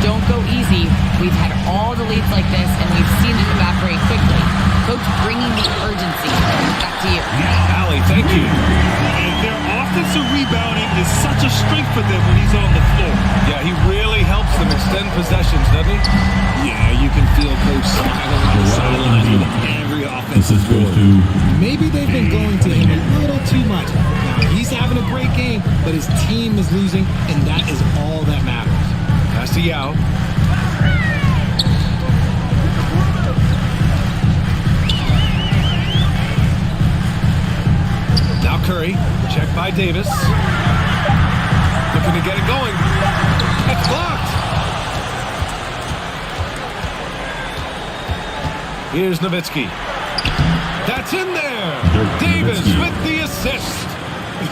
Don't go easy. We've had all the leads like this, and we've seen it evaporate quickly." Coach bringing the urgency. Back to you. Allie, thank you. And their offensive rebounding is such a strength for them when he's on the floor. Yeah, he really helps them extend possessions, doesn't he? Yeah, you can feel Coach smiling on the sidelines with every offensive score. Maybe they've been going to him a little too much. Now, he's having a great game, but his team is losing, and that is all that matters. Pass to Yao. Now Curry, checked by Davis. Looking to get it going. It's blocked. Here's Nowitzki. That's in there. Davis with the assist.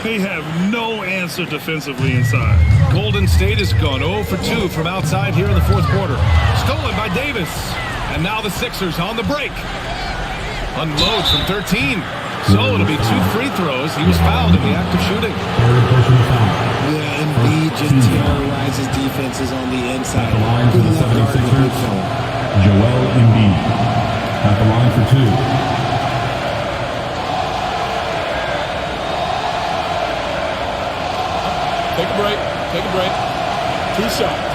They have no answer defensively inside. Golden State has gone 0 for 2 from outside here in the fourth quarter. Stolen by Davis. And now the Sixers on the break. Unloads from 13. So it'll be 2 free throws. He was fouled in the act of shooting. Yeah, Embiid just terrorizes defenses on the inside. At the line for the 76ers, Joel Embiid. At the line for 2. Take a break. Take a break. 2 shots.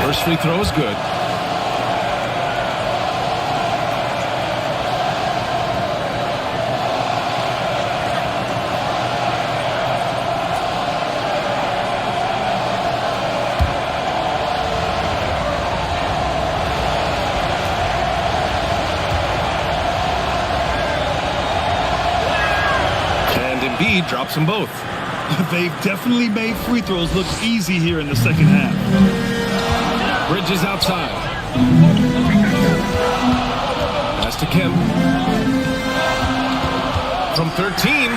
First free throw is good. Embiid drops them both. They've definitely made free throws look easy here in the second half. Bridges outside. Pass to Kemp. From 13,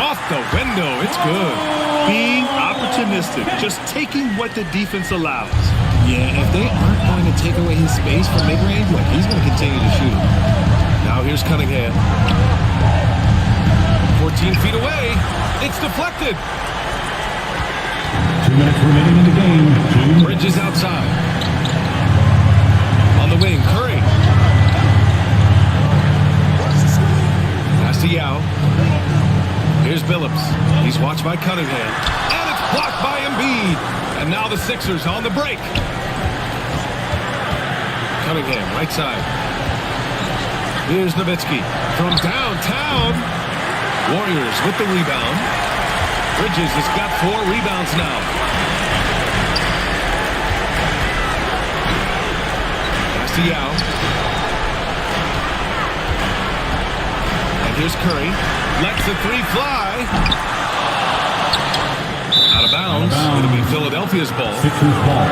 off the window. It's good. Being opportunistic, just taking what the defense allows. Yeah, if they aren't going to take away his space from mid-range, look, he's going to continue to shoot it. Now here's Cunningham. 14 feet away. It's deflected. 2 minutes remaining in the game. Bridges outside. On the wing, Curry. Pass to Yao. Here's Billups. He's watched by Cunningham. And it's blocked by Embiid. And now the Sixers on the break. Cunningham, right side. Here's Nowitzki from downtown. Warriors with the rebound. Bridges has got 4 rebounds now. Pass to Yao. And here's Curry. Lets the 3 fly. Out of bounds. It'll be Philadelphia's ball. Sixers ball.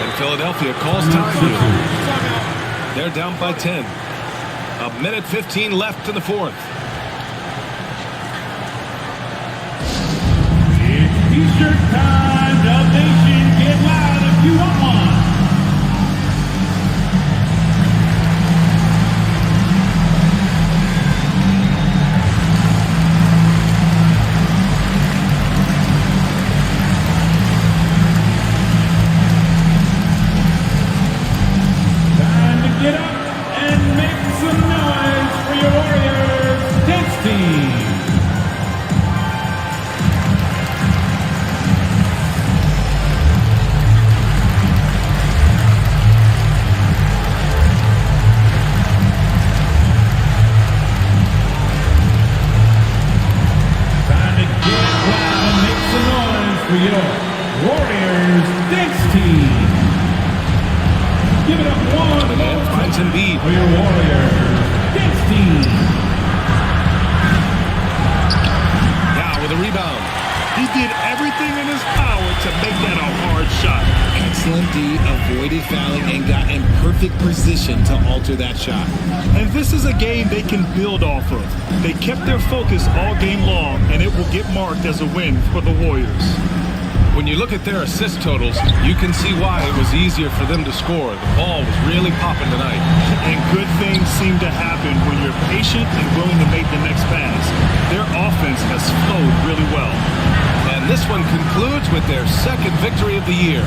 And Philadelphia calls timeout. They're down by 10. 1:15 left in the fourth. It's T-shirt time. Dub Nation, get loud if you want one. Time to get up and make some noise for your Warriors dance team. Time to get loud and make some noise for your Warriors dance team. Give it up one more Finds Embiid. for your Warriors dance team. Now with a rebound. He did everything in his power to make that a hard shot. Excellent D, avoided fouling and got in perfect position to alter that shot. And this is a game they can build off of. They kept their focus all game long, and it will get marked as a win for the Warriors. When you look at their assist totals, you can see why it was easier for them to score. The ball was really popping tonight. And good things seem to happen when you're patient and willing to make the next pass. Their offense has flowed really well. And this one concludes with their second victory of the year.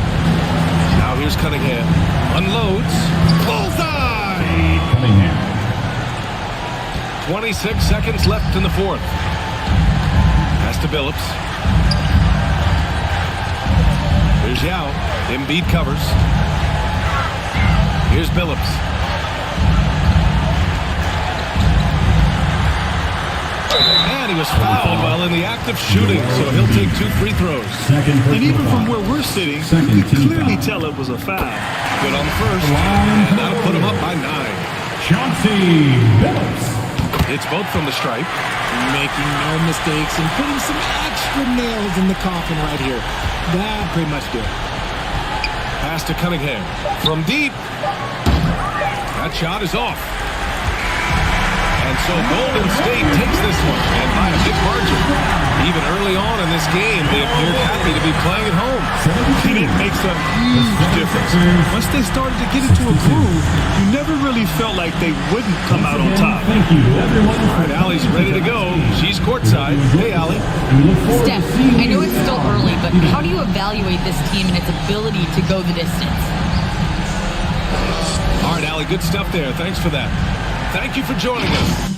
Now here's Cunningham. Unloads. Bullseye! Cunningham. 26 seconds left in the fourth. Pass to Billups. Here's Yao. Embiid covers. Here's Billups. And he was fouled while in the act of shooting, so he'll take 2 free throws. And even from where we're sitting, you can clearly tell it was a foul. Good on the first. And that'll put him up by 9. Chauncey Billups. It's both from the stripe. Making no mistakes and putting some extra nails in the coffin right here. That pretty much do it. Pass to Cunningham. From deep. That shot is off. And so Golden State takes this one, and by a big margin. Even early on in this game, they appeared happy to be playing at home. And it makes a huge difference. Once they started to get into a groove, you never really felt like they wouldn't come out on top. Thank you, everyone. All right, Allie's ready to go. She's courtside. Hey, Allie. Steph, I know it's still early, but how do you evaluate this team and its ability to go the distance? All right, Allie, good stuff there. Thanks for that. Thank you for joining us.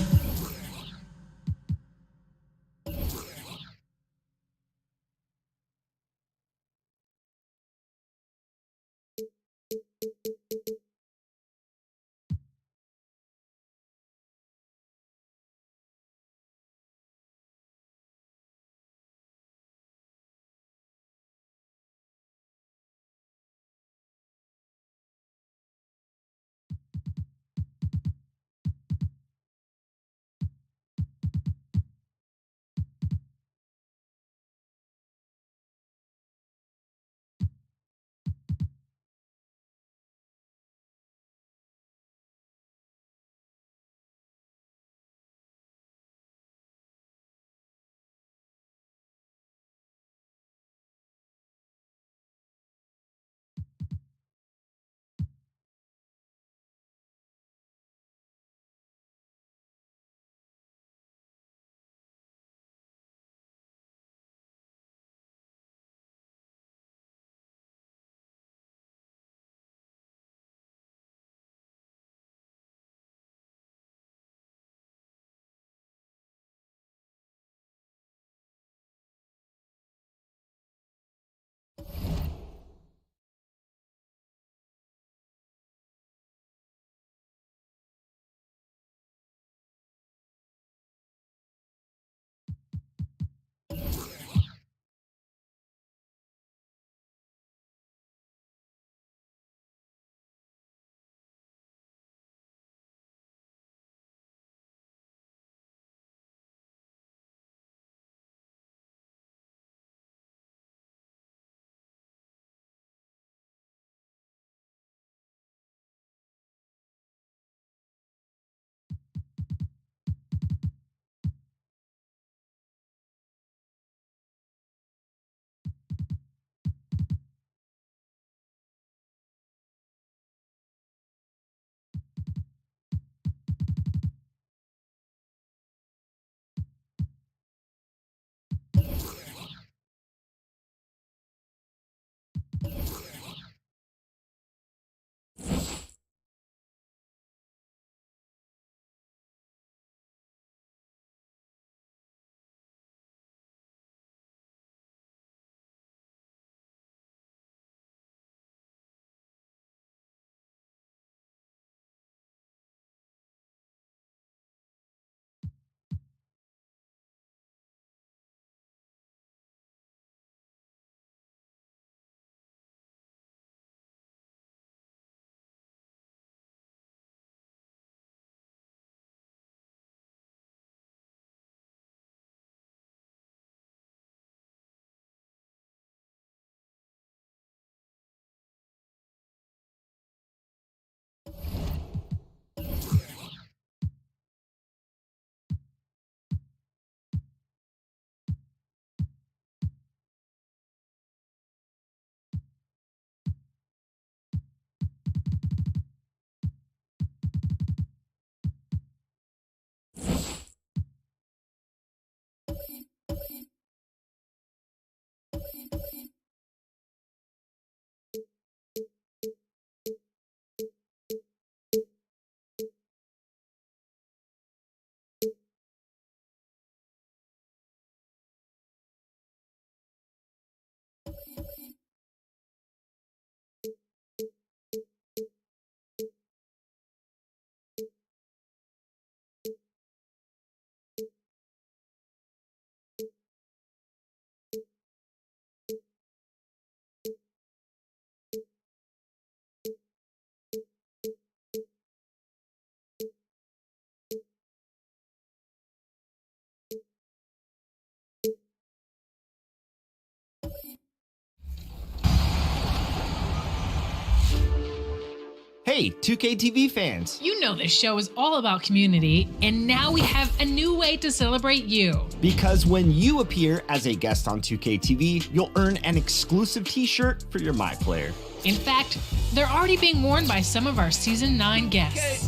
Hey, 2K TV fans. You know this show is all about community, and now we have a new way to celebrate you. Because when you appear as a guest on 2K TV, you'll earn an exclusive t-shirt for your My Player. In fact, they're already being worn by some of our Season 9 guests.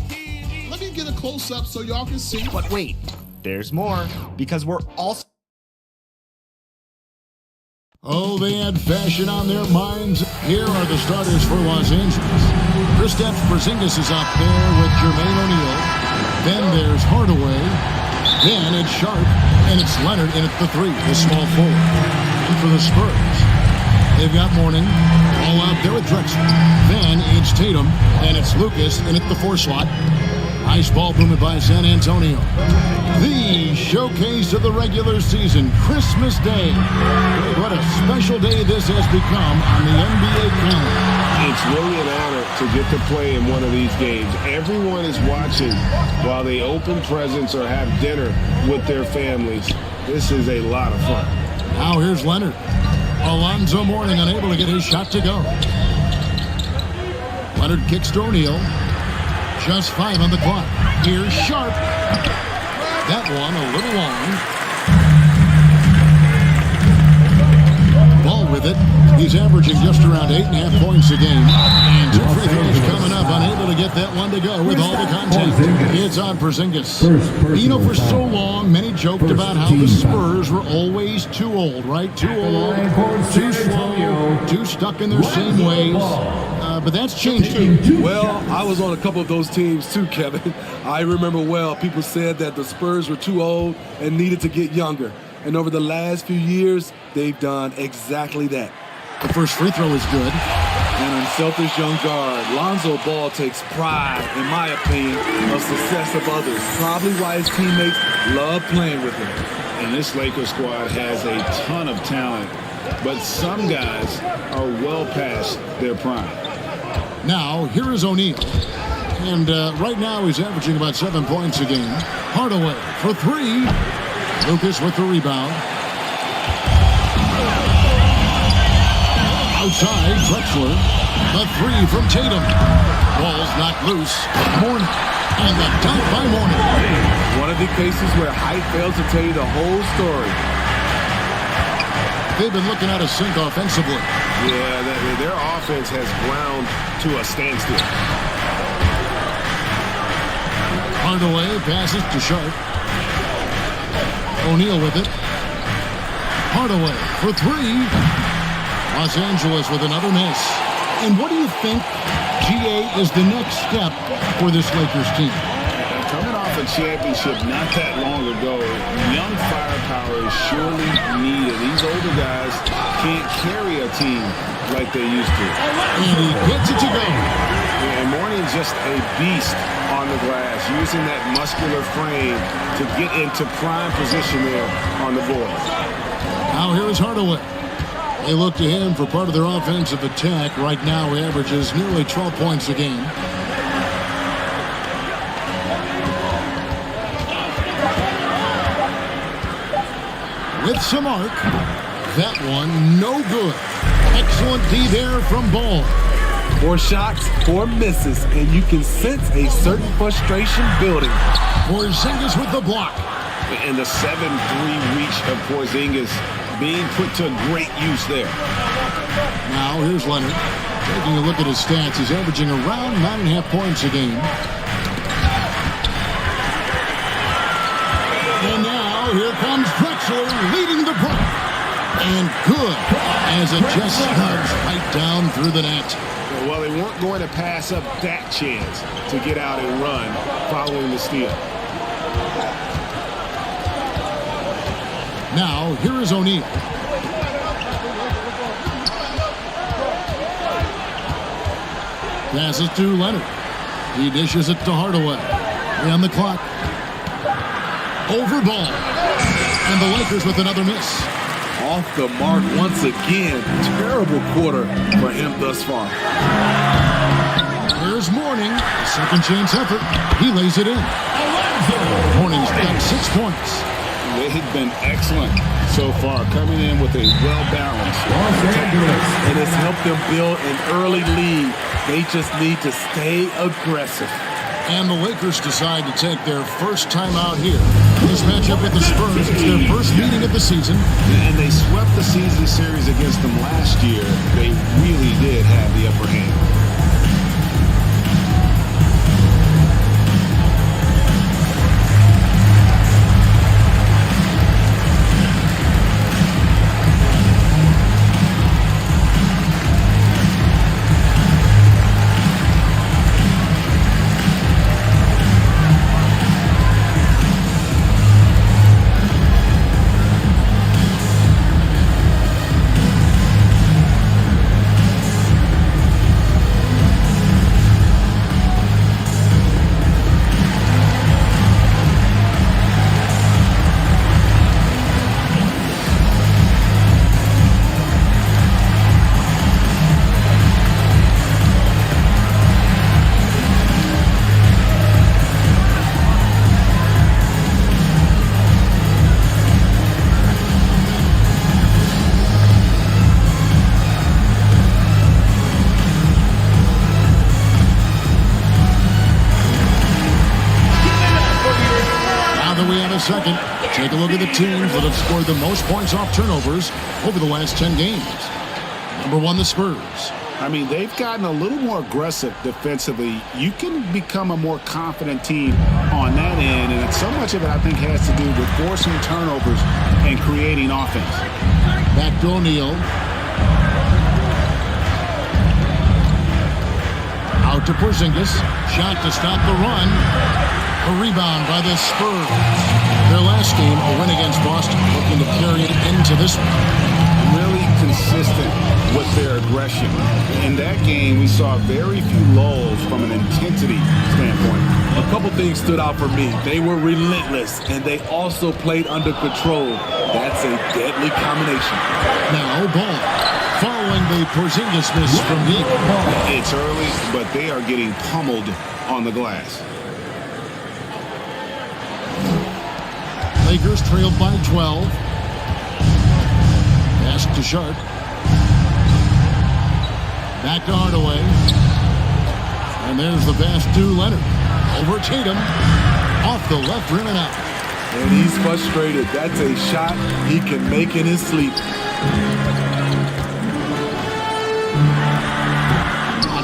Let me get a close-up so y'all can see. But wait, there's more. Because we're also... Oh, they had fashion on their minds. Here are the starters for Los Angeles. Kristaps Porzingis is up there with Jermaine O'Neal. Then there's Hardaway. Then it's Sharp. And it's Leonard in at the 3, the small forward. And for the Spurs, they've got Mourning all out there with Drexler. Then it's Tatum. And it's Lucas in at the 4 slot. Nice ball movement by San Antonio. The showcase of the regular season, Christmas Day. What a special day this has become on the NBA calendar. It's really an honor to get to play in one of these games. Everyone is watching while they open presents or have dinner with their families. This is a lot of fun. Now here's Leonard. Alonzo Mourning unable to get his shot to go. Leonard kicks to O'Neal. Just 5 on the clock. Here's Sharp. That one a little long. Ball with it. He's averaging just around 8.5 points a game. And 2 free throws coming up. Unable to get that one to go with all the contact. It's on Porzingis. You know, for so long, many joked about how the Spurs were always too old, right? Too old, too slow, too stuck in their same ways. But that's changing. Well, I was on a couple of those teams too, Kevin. I remember well, people said that the Spurs were too old and needed to get younger. And over the last few years, they've done exactly that. The first free throw is good. An unselfish young guard, Lonzo Ball takes pride, in my opinion, of success of others. Probably why his teammates love playing with him. And this Lakers squad has a ton of talent, but some guys are well past their prime. Now, here is O'Neal. And right now, he's averaging about 7 points a game. Hardaway for 3. Lucas with the rebound. Outside, Drexler. The 3 from Tatum. Ball's knocked loose. Mourning. And the dunk by Mourning. One of the cases where height fails to tell you the whole story. They've been looking at a sink offensively. Yeah, their offense has ground to a standstill. Hardaway passes to Sharp. O'Neal with it. Hardaway for 3. Los Angeles with another miss. And what do you think, GA, is the next step for this Lakers team? Coming off a championship not that long ago, young firepower is surely needed. These older guys can't carry a team like they used to. And he gets it to go. And Mourning's just a beast on the glass, using that muscular frame to get into prime position there on the board. Now here is Hardaway. They look to him for part of their offensive attack. Right now he averages nearly 12 points a game. With some arc. That one no good. Excellent D there from Ball. 4 shots, 4 misses, and you can sense a certain frustration building. Porzingis with the block. And the 7-3 reach of Porzingis being put to great use there. Now here's Leonard. Taking a look at his stats, he's averaging around 9.5 points a game. And now here comes Drexler leading the break. And good as it just snugs right down through the net. Well, they weren't going to pass up that chance to get out and run following the steal. Now, here is O'Neal. Passes to Leonard. He dishes it to Hardaway. 3 on the clock. Over Ball. And the Lakers with another miss. Off the mark once again. Terrible quarter for him thus far. Here's Mourning. Second chance effort. He lays it in. Mourning's got 6 points. They've been excellent so far, coming in with a well-balanced Los Angeles. And it's helped them build an early lead They just need to stay aggressive. And the Lakers decide to take their first time out here. This matchup with the Spurs is their first meeting of the season. And they swept the season series against them last year. They really did have the upper hand. Second, take a look at the teams that have scored the most points off turnovers over the last 10 games. Number 1, the Spurs. I mean, they've gotten a little more aggressive defensively. You can become a more confident team on that end, and so much of it, I think, has to do with forcing turnovers and creating offense. Back to O'Neal. Out to Porzingis. Shot to stop the run. A rebound by the Spurs. Their last game, a win against Boston, looking to carry it into this one. Really consistent with their aggression. In that game, we saw very few lulls from an intensity standpoint. A couple things stood out for me. They were relentless, and they also played under control. That's a deadly combination. Now, Ball. Following the Porzingis miss from deep. It's early, but they are getting pummeled on the glass. Lakers trailed by 12. Pass to Sharp. Back to Hardaway. And there's the pass to Leonard. Over Tatum. Off the left rim and out. And he's frustrated. That's a shot he can make in his sleep.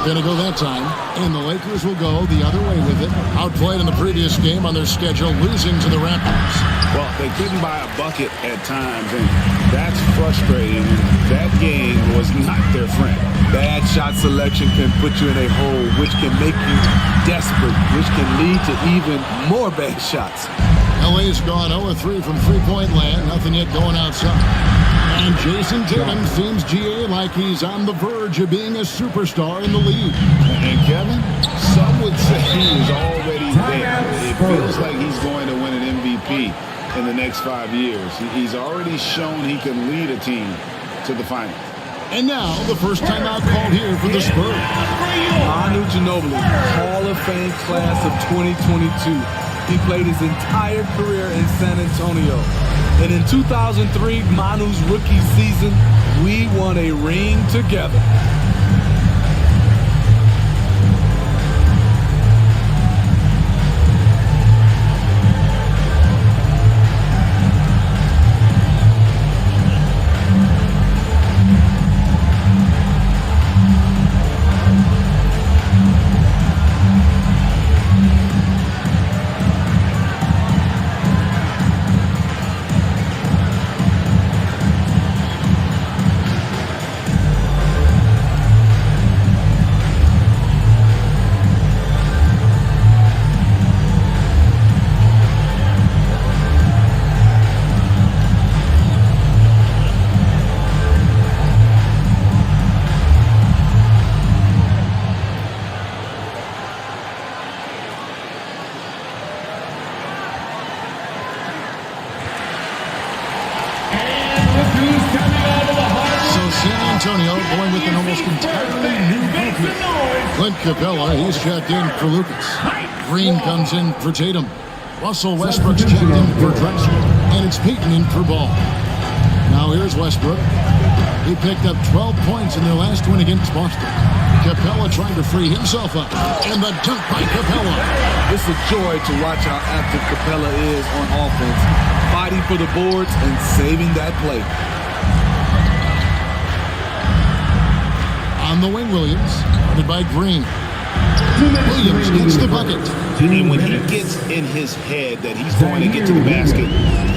Going to go that time, and the Lakers will go the other way with it. Outplayed in the previous game on their schedule, losing to the Raptors. Well, they couldn't buy a bucket at times, and that's frustrating. That game was not their friend. Bad shot selection can put you in a hole, which can make you desperate, which can lead to even more bad shots. LA's gone 0-3 from three-point land. Nothing yet going outside. And Jason Tatum seems, GA, like he's on the verge of being a superstar in the league. And Kevin, some would say he is already there. It feels like he's going to win an MVP in the next 5 years. He's already shown he can lead a team to the finals. And now, the first timeout called here for the Spurs. Manu Ginobili, Hall of Fame class of 2022. He played his entire career in San Antonio. And in 2003, Manu's rookie season, we won a ring together. Antonio going with an almost entirely new group here. Clint Capella, he's checked in for Lucas. Green comes in for Tatum. Russell Westbrook's checked in for Drexler. And it's Peyton in for Ball. Now here's Westbrook. He picked up 12 points in their last win against Boston. Capella trying to free himself up. And the dunk by Capella. It's a joy to watch how active Capella is on offense, fighting for the boards and saving that play. On the wing, Williams, guarded by Green. Williams gets the bucket. And when he gets in his head that he's going to get to the basket,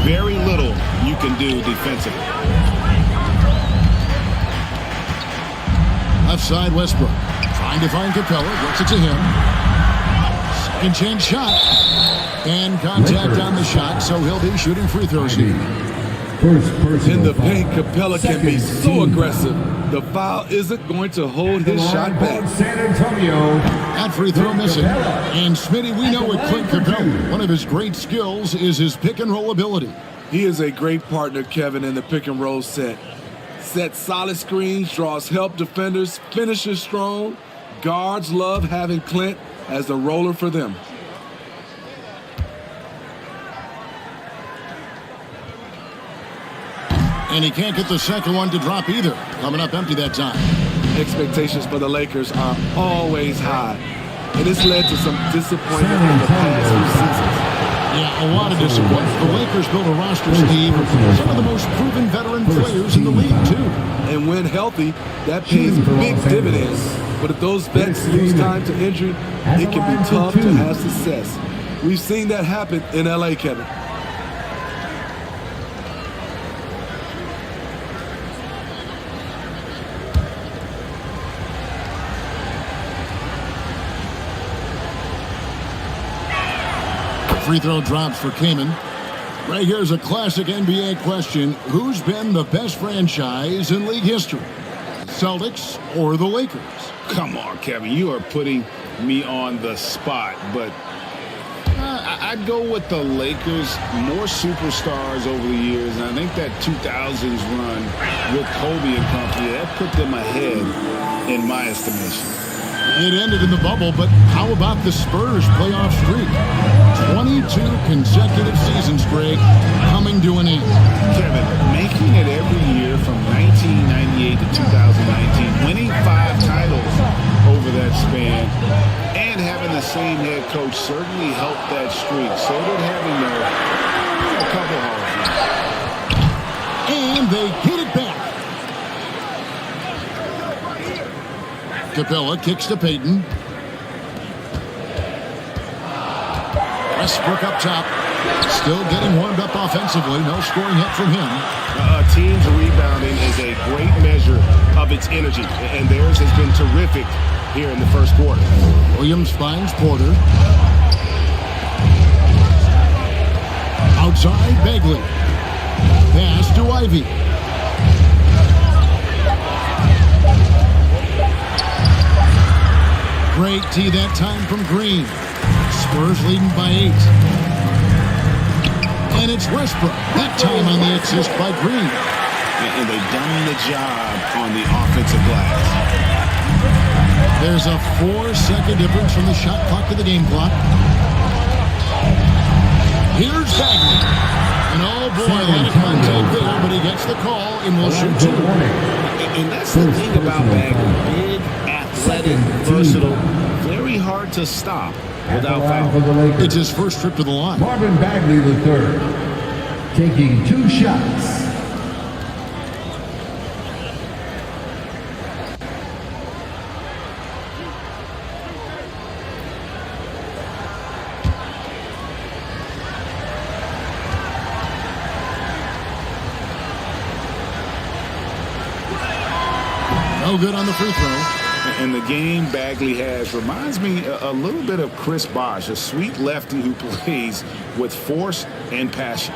very little you can do defensively. Left side, Westbrook. Trying to find Capella. Gets it to him. Second chance shot. And contact on the shot, so he'll be shooting free throws here. In the paint, Capella can be so aggressive. The foul isn't going to hold his shot back. San Antonio. That free throw missing. And Smitty, we know with Clint Capella, one of his great skills is his pick and roll ability. He is a great partner, Kevin, in the pick and roll set. Sets solid screens, draws help defenders, finishes strong. Guards love having Clint as the roller for them. And he can't get the second one to drop either. Coming up empty that time. Expectations for the Lakers are always high. And it's led to some disappointment in the past few seasons. Yeah, a lot of disappointment. The Lakers built a roster, Steve, of some of the most proven veteran players in the league, too. And when healthy, that pays big dividends. But if those vets lose time to injury, it can be tough to have success. We've seen that happen in LA, Kevin. Free throw drops for Kaman. Right here's a classic NBA question. Who's been the best franchise in league history? Celtics or the Lakers? Come on, Kevin. You are putting me on the spot. But I'd go with the Lakers. More superstars over the years. And I think that 2000s run with Kobe and company, that put them ahead in my estimation. It ended in the bubble, but how about the Spurs playoff streak? 22 consecutive seasons, Greg, coming to an end. Kevin, making it every year from 1998 to 2019, winning 5 titles over that span, and having the same head coach certainly helped that streak. So did having a couple Hall of Famers. And they get it back. Capella kicks to Payton. Westbrook up top. Still getting warmed up offensively. No scoring yet from him. A team's rebounding is a great measure of its energy, and theirs has been terrific here in the first quarter. Williams finds Porter. Outside, Bagley. Pass to Ivy. Great tee that time from Green. Spurs leading by 8. And it's Westbrook. That time on the assist by Green. And they've done the job on the offensive glass. There's a 4-second difference from the shot clock to the game clock. Here's Bagley. And oh boy, a lot of contact there, but he gets the call and will shoot 2. And that's the thing about Bagley. Big, athletic, versatile, very hard to stop without foul. It's his first trip to the line. Marvin Bagley III, taking 2 shots. No good on the free throw. And the game Bagley has reminds me a little bit of Chris Bosh, a sweet lefty who plays with force and passion.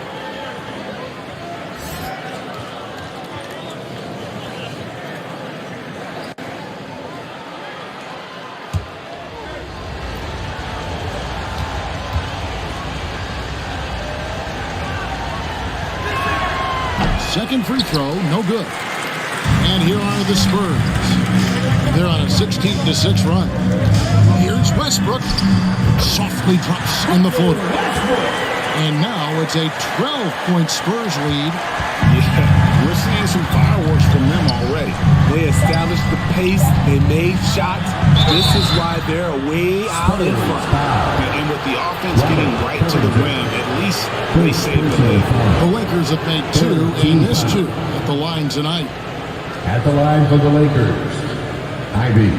Second free throw, no good. And here are the Spurs. They're on a 16-6 run. Here's Westbrook. Softly drops in the floater. And now it's a 12-point Spurs lead. Yeah, we're seeing some fireworks from them already. They established the pace. They made shots. This is why they're way out in front. And with the offense getting right to the rim, at least they saved the lead. The Lakers have made 2 and missed 2 at the line tonight. At the line for the Lakers, Ivy,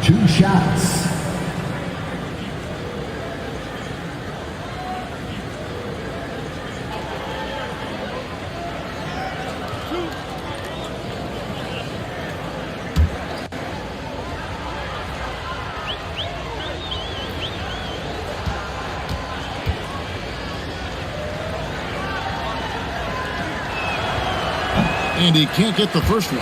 2 shots. And he can't get the first one.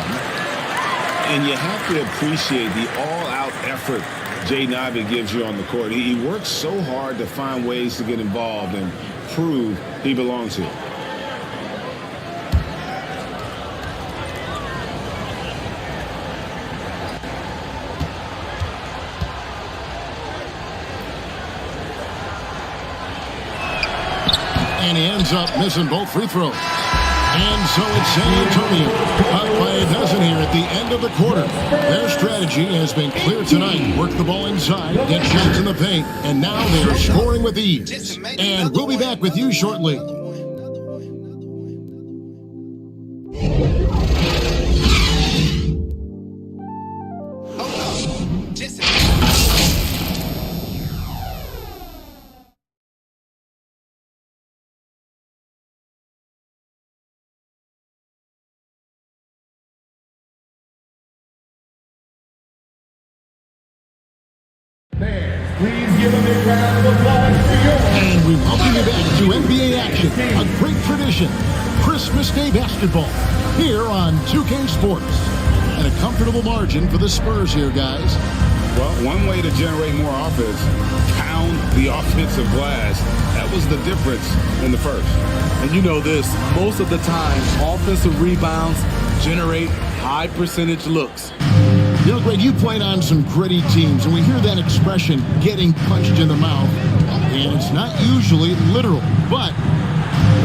And you have to appreciate the all-out effort Jaden Ivey gives you on the court. He works so hard to find ways to get involved and prove he belongs here. And he ends up missing both free throws. And so it's San Antonio up by a dozen here at the end of the quarter. Their strategy has been clear tonight. Work the ball inside, get shots in the paint, and now they are scoring with ease. And we'll be back with you shortly. Please give a big round of applause for your... And we welcome you back to NBA action, a great tradition. Christmas Day basketball here on 2K Sports. And a comfortable margin for the Spurs here, guys. Well, one way to generate more offense, pound the offensive glass. That was the difference in the first. And you know this, most of the time, offensive rebounds generate high percentage looks. You know, Greg, you played on some gritty teams, and we hear that expression, getting punched in the mouth, and it's not usually literal. But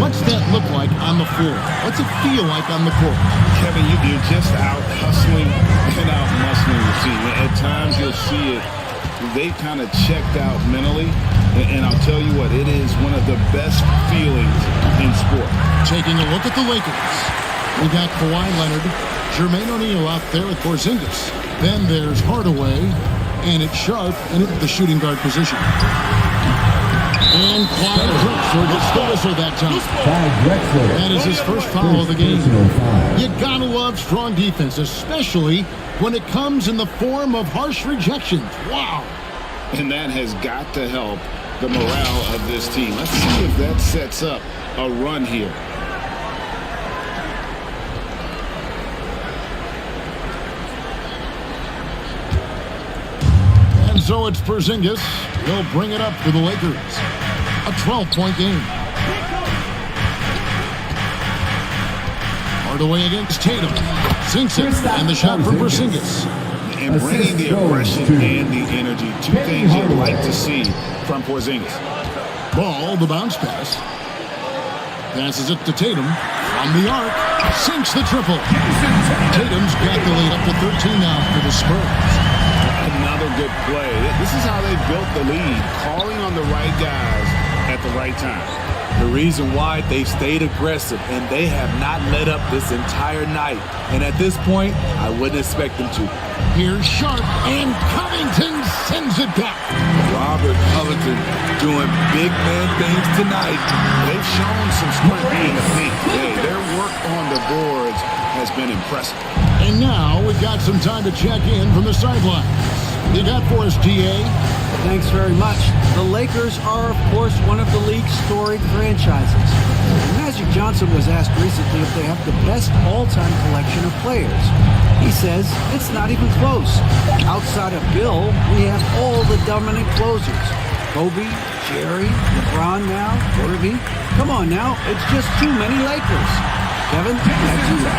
what's that look like on the floor? What's it feel like on the court? Kevin, you're just out hustling and out muscling the team. At times you'll see it. They kind of checked out mentally, and I'll tell you what, it is one of the best feelings in sport. Taking a look at the Lakers. We got Kawhi Leonard, Jermaine O'Neal out there with Porzingis. Then there's Hardaway, and it's Sharp in the shooting guard position. And Clyde Drexler gets the whistle that time. That is his first foul of the game. You gotta love strong defense, especially when it comes in the form of harsh rejections. Wow. And that has got to help the morale of this team. Let's see if that sets up a run here. And so it's Porzingis. He'll bring it up for the Lakers. A 12-point game. Hardaway against Tatum. Sinks it. And the shot from Porzingis. And bringing the aggression and the energy. Two things you'd like to see from Porzingis. Ball, the bounce pass. Passes it to Tatum. From the arc. Sinks the triple. Tatum's got the lead up to 13 now for the Spurs. Another good play. This is how they built the lead. Calling on the right guys at the right time. The reason why they've stayed aggressive and they have not let up this entire night. And at this point, I wouldn't expect them to. Here's Sharp, and Covington sends it back. Robert Covington doing big man things tonight. They've shown some sprint in the paint. Their work on the boards has been impressive. And now we've got some time to check in from the sidelines. You got for us, DA? Thanks very much. The Lakers are, of course, one of the league's storied franchises. Magic Johnson was asked recently if they have the best all-time collection of players. He says it's not even close. Outside of Bill, we have all the dominant closers. Kobe, Jerry, LeBron now, Irving. Come on now, it's just too many Lakers. Kevin, back to you.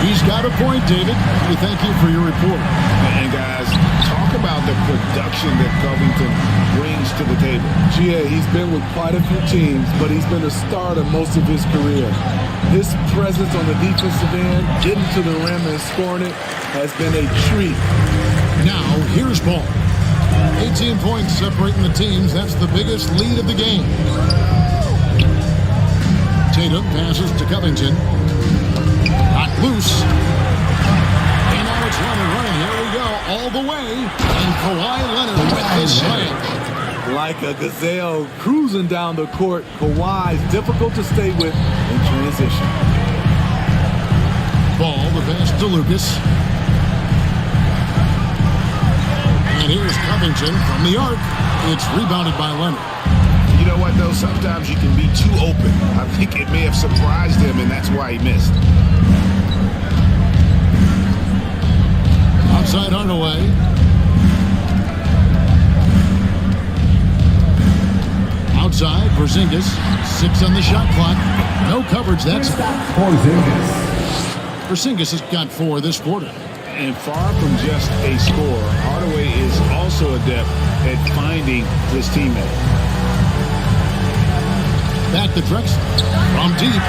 He's got a point, David. We thank you for your report. And guys, talk about the production that Covington brings to the table. GA, he's been with quite a few teams, but he's been a starter most of his career. His presence on the defensive end, getting to the rim and scoring it, has been a treat. Now, here's Ball. 18 points separating the teams. That's the biggest lead of the game. Tatum passes to Covington. Not loose. And now it's Leonard running. Here we go. All the way. And Kawhi Leonard with the slam. Like a gazelle cruising down the court, Kawhi's difficult to stay with in transition. Ball, the pass to Lucas. And here's Covington from the arc. It's rebounded by Leonard. You know what, though? Sometimes you can be too open. I think it may have surprised him, and that's why he missed. Outside Hardaway. Outside, Porzingis. 6 on the shot clock. No coverage, that's Porzingis has got 4 this quarter. And far from just a scorer, Hardaway is also adept at finding his teammate. Back to Drexler. From deep.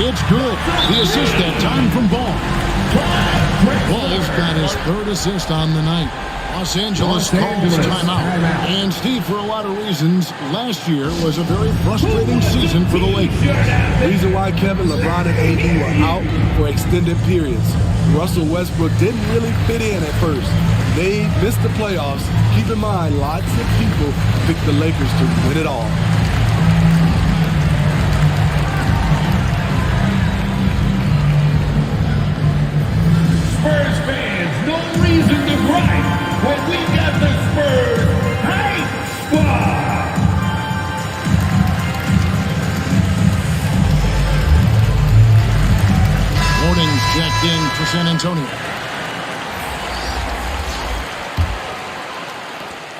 It's good. The assist that time from Ball. Ball's got his 3rd assist on the night. Los Angeles calls timeout. And Steve, for a lot of reasons, last year was a very frustrating season for the Lakers. Reason why Kevin, LeBron, and AD were out for extended periods. Russell Westbrook didn't really fit in at first. They missed the playoffs. Keep in mind, lots of people picked the Lakers to win it all. Spurs fans, no reason to gripe when we got the Spurs Hype Squad. Warnings checked in for San Antonio.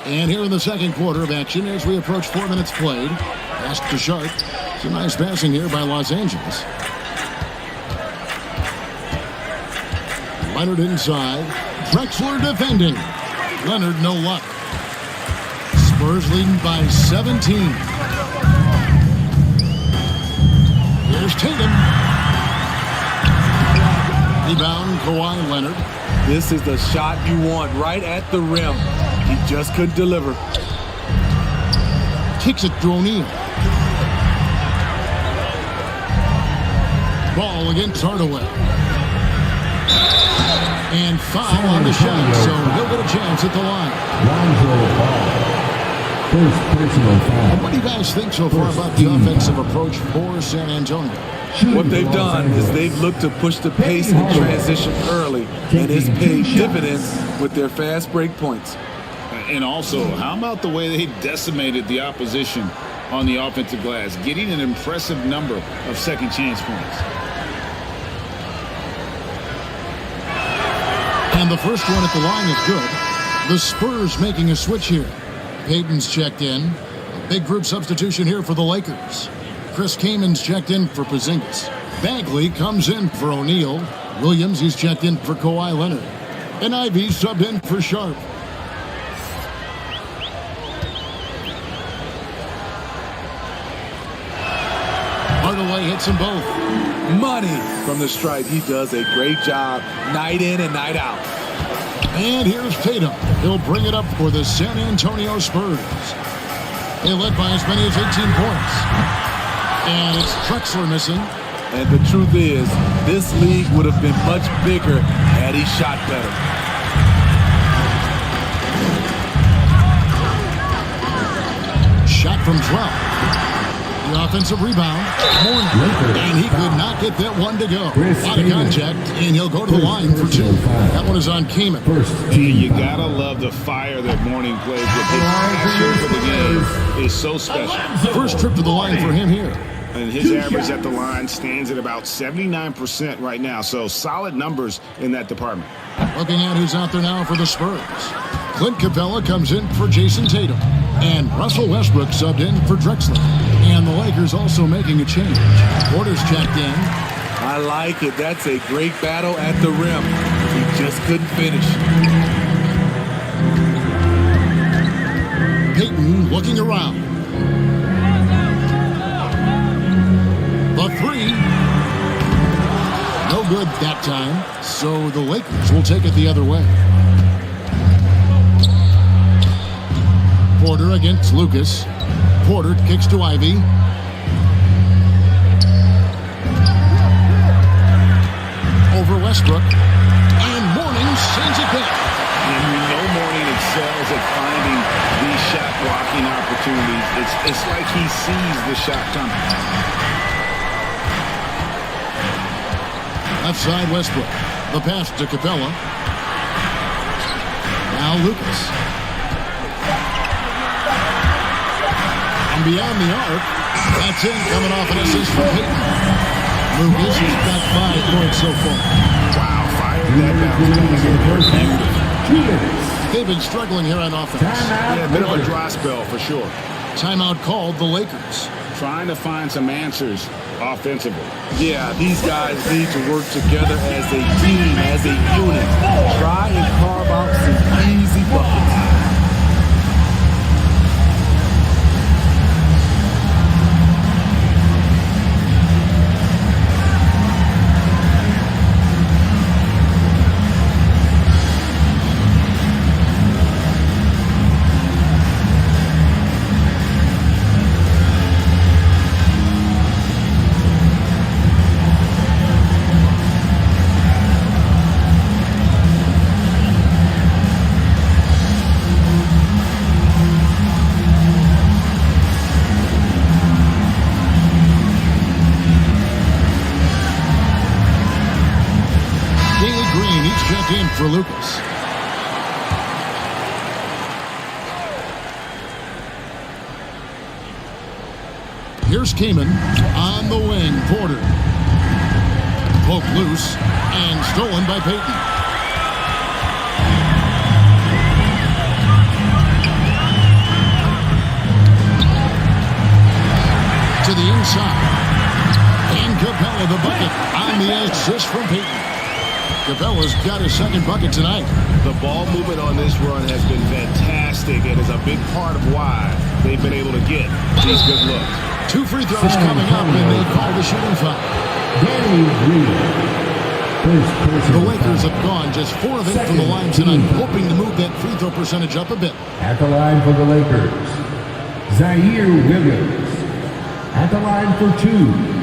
And here in the second quarter of action, as we approach 4 minutes played, pass to Sharp. It's a nice passing here by Los Angeles. Leonard inside. Drexler defending. Leonard no luck. Spurs leading by 17. Here's Tatum. Rebound, Kawhi Leonard. This is the shot you want right at the rim. He just couldn't deliver. Kicks it to O'Neal. Ball against Hardaway. And foul on the shot, so he'll get a chance at the line. First personal foul. What do you guys think so far about the offensive approach for San Antonio? What they've done is they've looked to push the pace in transition early, and it's paid dividends with their fast break points. And also, how about the way they decimated the opposition on the offensive glass, getting an impressive number of second chance points. And the first one at the line is good. The Spurs making a switch here. Payton's checked in. A big group substitution here for the Lakers. Chris Kamen's checked in for Porzingis. Bagley comes in for O'Neal. Williams, he's checked in for Kawhi Leonard. And Ivy subbed in for Sharp. Hardaway hits them both. Money from the stripe. He does a great job night in and night out. And here's Tatum. He'll bring it up for the San Antonio Spurs. They led by as many as 18 points. And it's Drexler missing. And the truth is, this league would have been much bigger had he shot better. Shot from 12. The offensive rebound. And he could not get that one to go. A lot of contact, and he'll go to the line for 2. That one is on Kaman. You gotta love the fire that Mourning plays with. His passion for the game is so special. First trip to the line for him here. And his average at the line stands at about 79% right now. So solid numbers in that department. Looking at who's out there now for the Spurs. Clint Capella comes in for Jason Tatum. And Russell Westbrook subbed in for Drexler. And the Lakers also making a change. Porter's checked in. I like it. That's a great battle at the rim. He just couldn't finish. Payton looking around. The three. No good that time, so the Lakers will take it the other way. Porter against Lucas. Porter kicks to Ivy. Over Westbrook. And Mourning sends it back. And we know Mourning excels at finding these shot blocking opportunities. It's like he sees the shot coming. Left side Westbrook. The pass to Capella. Now Lucas. And beyond the arc, that's in, coming off an assist from Payton. Lucas has got 5 points so far. Wow, fired that bounce. They've been struggling here on offense. Yeah, a bit of a dry spell for sure. Timeout called the Lakers. Trying to find some answers offensively. Yeah, these guys need to work together as a team, as a unit. Try and carve out some easy buckets. For Lucas. Here's Kaman on the wing. Porter. Poked loose and stolen by Payton. To the inside. And Capella the bucket on the assist from Payton. Capella's got his second bucket tonight. The ball movement on this run has been fantastic and is a big part of why they've been able to get these good looks. 2 free throws coming up, and they call the shooting foul. The Lakers have gone just 4 of 8 from the line tonight, hoping to move that free throw percentage up a bit. At the line for the Lakers, Zaire Williams. At the line for 2.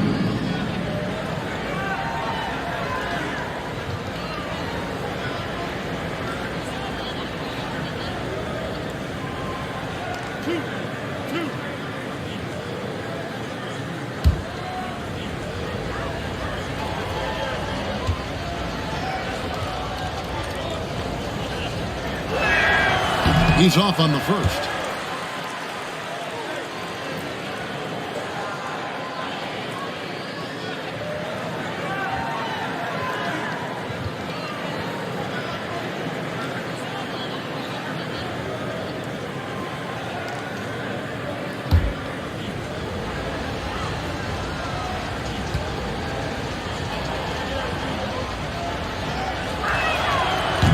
He's off on the first.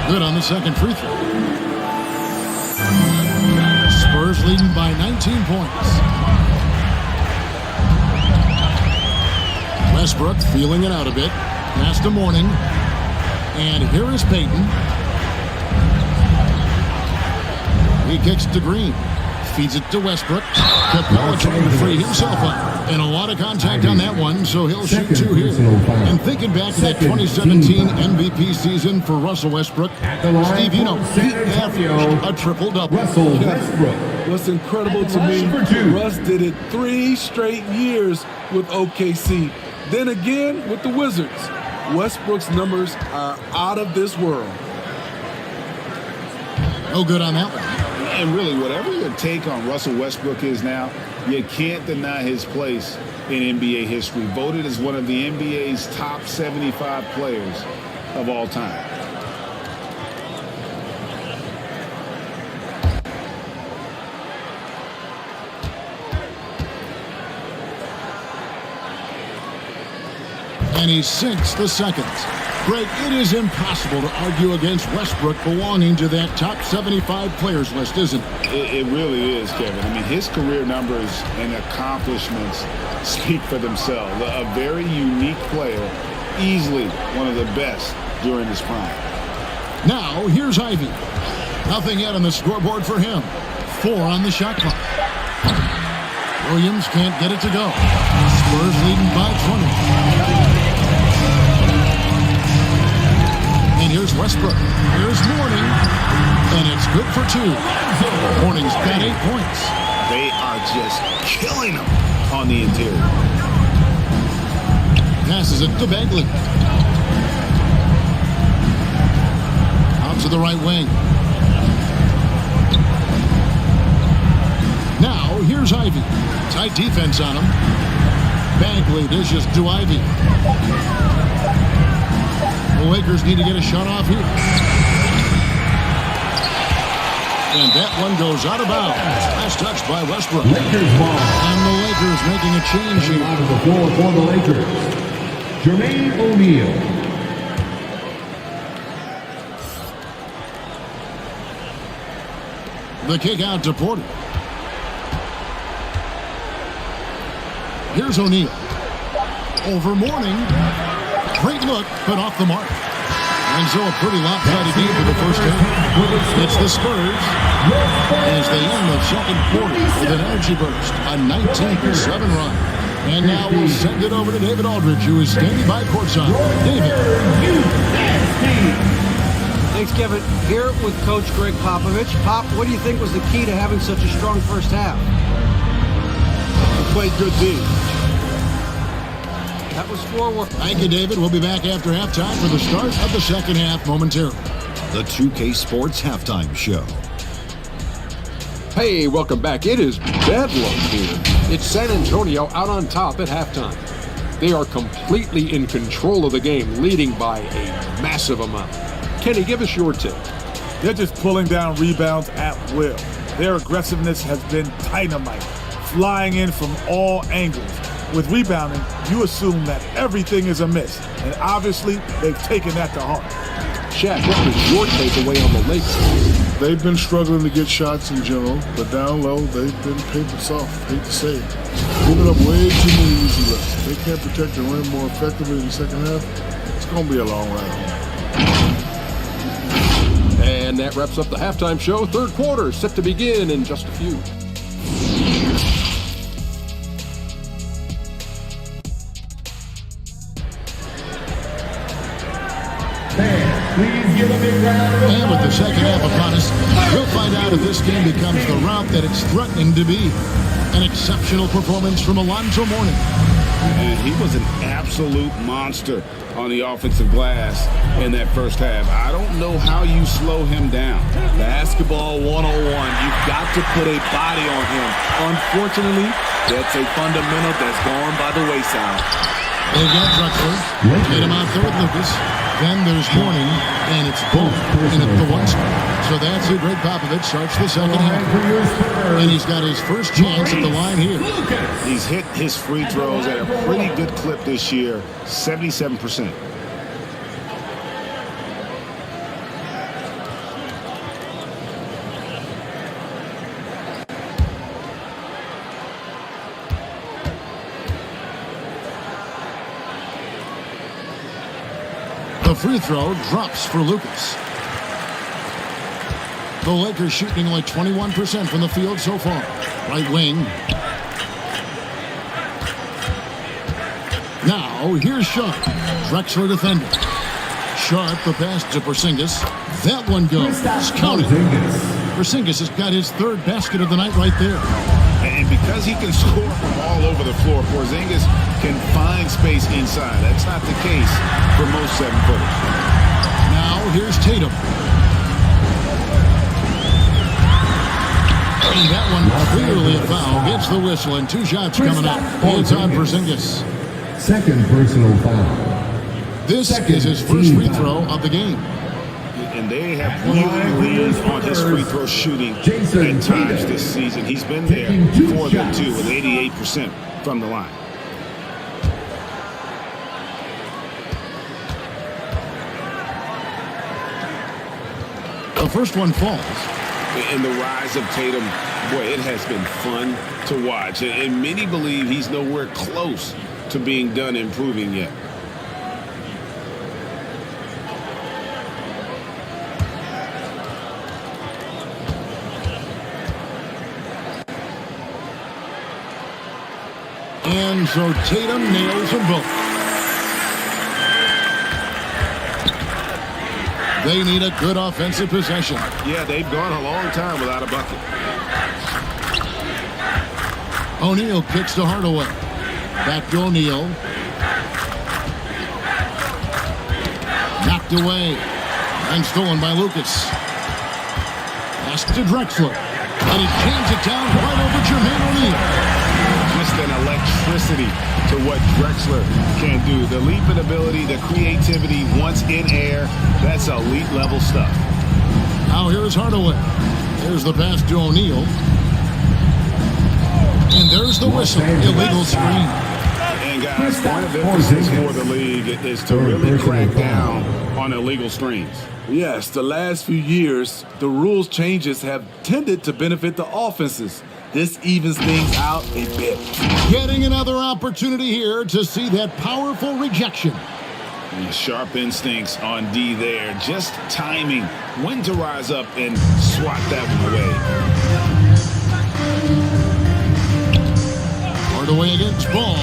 Good on the second free throw. Spurs leading by 19 points. Westbrook feeling it out a bit. Pass to Mourning. And here is Payton. He kicks to Green. Feeds it to Westbrook. Capella trying to free himself up. And a lot of contact on that one, so he'll shoot 2 here. And thinking back to that 2017 MVP season for Russell Westbrook, Steve, you know, he averaged a triple-double. What's incredible to me, Russ did it 3 straight years with OKC. Then again with the Wizards. Westbrook's numbers are out of this world. No good on that one. And really, whatever your take on Russell Westbrook is now, you can't deny his place in NBA history. Voted as one of the NBA's top 75 players of all time. And he sinks the second. Greg, it is impossible to argue against Westbrook belonging to that top 75 players list, isn't it? It really is, Kevin. I mean, his career numbers and accomplishments speak for themselves. A very unique player, easily one of the best during his prime. Now, here's Ivy. Nothing yet on the scoreboard for him. 4 on the shot clock. Williams can't get it to go. Spurs leading by 20. And here's Westbrook. Here's Mourning. And it's good for 2. Mourning's got 8 points. They are just killing him on the interior. Passes it to Bagley. Out to the right wing. Now, here's Ivy. Tight defense on him. Bagley dishes to Ivy. The Lakers need to get a shot off here. And that one goes out of bounds. Last touch by Westbrook. Lakers ball. And the Lakers making a change here. On the floor for the Lakers, Jermaine O'Neal. The kick out to Porter. Here's O'Neal. Over Mourning. Great look, but off the mark. And so a pretty lopsided game for the first half. It's the Spurs as they end the second quarter with an energy burst, a 19-7 run. And now we'll send it over to David Aldridge, who is standing by courtside. David. Thanks, Kevin. Here with Coach Greg Popovich. Pop, what do you think was the key to having such a strong first half? Played good D. That was 4 work. Thank you, David. We'll be back after halftime for the start of the second half momentarily. The 2K Sports Halftime Show. Hey, welcome back. It is bedlam here. It's San Antonio out on top at halftime. They are completely in control of the game, leading by a massive amount. Kenny, give us your take. They're just pulling down rebounds at will. Their aggressiveness has been dynamite, flying in from all angles. With rebounding, you assume that everything is amiss, and obviously they've taken that to heart. Shaq, what was your takeaway on the Lakers? They've been struggling to get shots in general, but down low, they've been paper soft. Hate to say it. Giving up way too many easy looks. They can't protect the rim more effectively in the second half. It's going to be a long ride home. And that wraps up the halftime show. Third quarter set to begin in just a few. And with the second half upon us, we'll find out if this game becomes the route that it's threatening to be. An exceptional performance from Alonzo Mourning. And he was an absolute monster on the offensive glass in that first half. I don't know how you slow him down. Basketball 101. You've got to put a body on him. Unfortunately, that's a fundamental that's gone by the wayside. They've got Drexler. Get him out there with Lucas. Then there's Mourning, and it's both in at the 1 spot. So that's who Greg Popovich starts the second half. And he's got his first chance at the line here. He's hit his free throws at a pretty good clip this year, 77%. The free throw drops for Lucas. The Lakers shooting only 21% from the field so far. Right wing. Now, here's Sharp. Drexler defending. Sharp, the pass to Porzingis. That one goes. Counted. Porzingis has got his third basket of the night right there. And because he can score from all over the floor, Porzingis can find space inside. That's not the case for most 7-footers. Now, here's Tatum. And that one clearly a foul. Gets the whistle, and 2 shots coming up. It's on Porzingis. Second personal foul. This is his first free throw of the game. And they have really leaned on his free throw shooting at times this season. He's been there for them too, with 88% from the line. first one falls. And the rise of Tatum, boy, it has been fun to watch. And many believe he's nowhere close to being done improving yet. And so Tatum nails them both. They need a good offensive possession. Yeah, they've gone a long time without a bucket. O'Neal kicks to Hardaway. Back to O'Neal. Knocked away. And stolen by Lucas. Pass to Drexler. And he chains it down right over Jermaine O'Neal. Just an electricity to what Drexler can do. The leaping ability, the creativity once in air, that's elite level stuff. Now here's Hardaway. There's the pass to O'Neal. And there's the whistle. Illegal screen. And guys, one of the emphasis for the league is to really crack down on illegal screens. Yes, the last few years, the rules changes have tended to benefit the offenses. This evens things out a bit. Getting another opportunity here to see that powerful rejection. And sharp instincts on D there. Just timing when to rise up and swat that one away. Hardaway against Ball.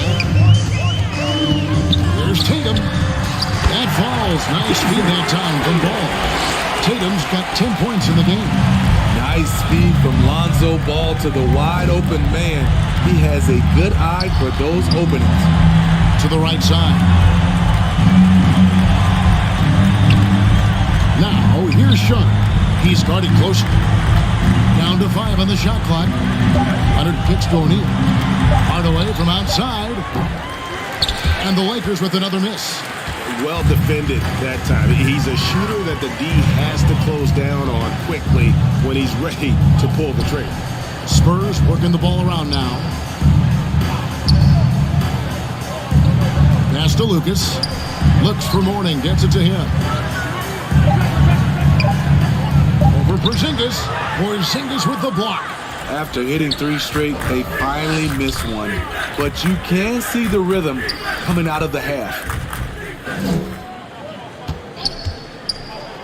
There's Tatum. That falls. Nice speed that time from Ball. Tatum's got 10 points in the game. Nice speed from Lonzo Ball to the wide open man. He has a good eye for those openings. To the right side. Now, here's Sean. He's guarded closer. Down to 5 on the shot clock. Leonard kicks to O'Neal. Hardaway from outside. And the Lakers with another miss. Well defended that time. He's a shooter that the D has to close down on quickly when he's ready to pull the trigger. Spurs working the ball around now. Pass to Lucas. Looks for Mourning. Gets it to him. Over Porzingis. Porzingis with the block. After hitting 3 straight, they finally missed one. But you can see the rhythm coming out of the half.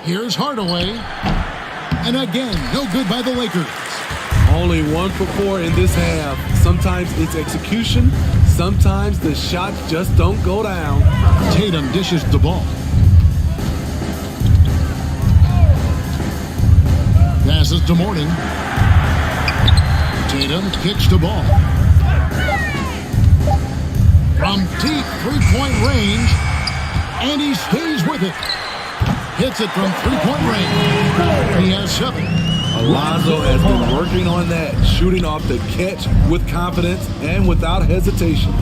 Here's Hardaway. And again, no good by the Lakers. Only 1 for 4 in this half. Sometimes it's execution. Sometimes the shots just don't go down. Tatum dishes the ball. Passes to Mourning. Tatum kicks the ball. From deep three-point range. And he stays with it. Hits it from three-point range. He has 7. Alonzo has been working on that, shooting off the catch with confidence and without hesitation.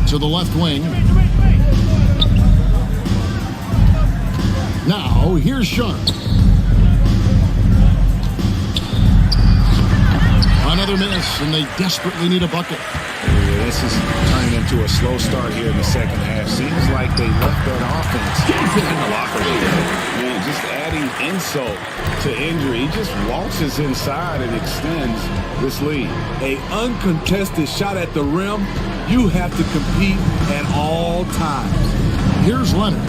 To the left wing. Now, here's Sean. Another miss, and they desperately need a bucket. Yeah, this is turning into a slow start here in the second half. Seems like they left that offense in the locker room. Man, just adding insult to injury. He just waltzes inside and extends this lead. An uncontested shot at the rim, you have to compete at all times. Here's Leonard.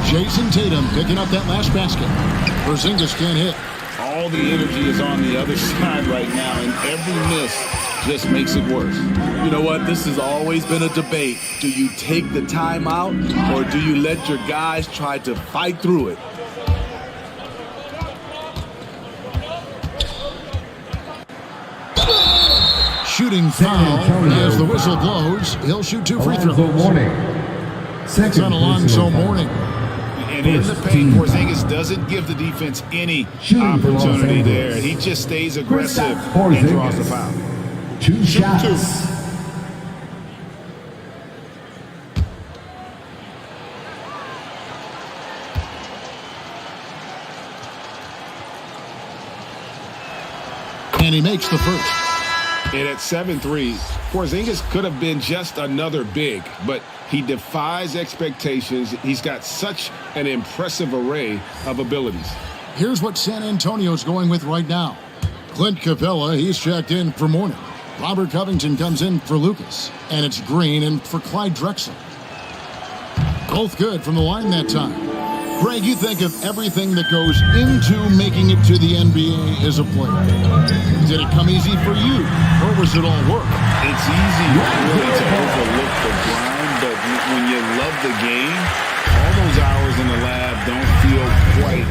Jason Tatum picking up that last basket. Porzingis can't hit. All the energy is on the other side right now, and every miss just makes it worse. You know what? This has always been a debate. Do you take the timeout, or do you let your guys try to fight through it? Shooting foul as the whistle blows. He'll shoot 2 free throws. It's on Alonzo Mourning. And in the paint, Porzingis doesn't give the defense any opportunity there. He just stays aggressive and draws the foul. 2 shots. And he makes the first. And at 7'3", Porzingis could have been just another big, but he defies expectations. He's got such an impressive array of abilities. Here's what San Antonio's going with right now. Clint Capella, he's checked in for Mourning. Robert Covington comes in for Lucas. And it's Green in for Clyde Drexler. Both good from the line that time. Greg, you think of everything that goes into making it to the NBA as a player. Did it come easy for you, or was it all work? It's easy really to overlook the grind, but when you love the game, all those hours in the lab don't feel quite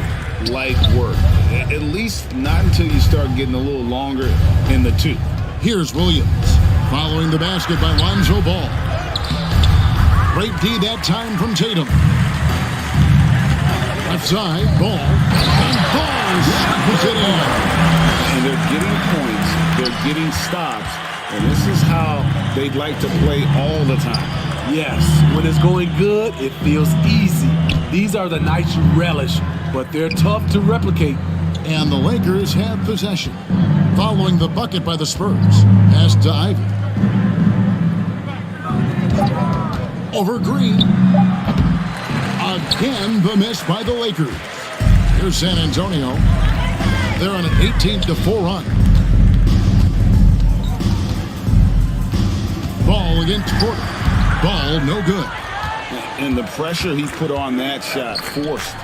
like work. At least not until you start getting a little longer in the tooth. Here's Williams, following the basket by Lonzo Ball. Great D that time from Tatum. Left side, Ball, and Ball snaps it in. And they're getting points, they're getting stops, and this is how they'd like to play all the time. Yes, when it's going good, it feels easy. These are the nights you relish, but they're tough to replicate. And the Lakers have possession. Following the bucket by the Spurs. Pass to Ivy. Over Green. Again, the miss by the Lakers. Here's San Antonio. They're on an 18-4 run. Ball against Porter. Ball no good. And the pressure he put on that shot forced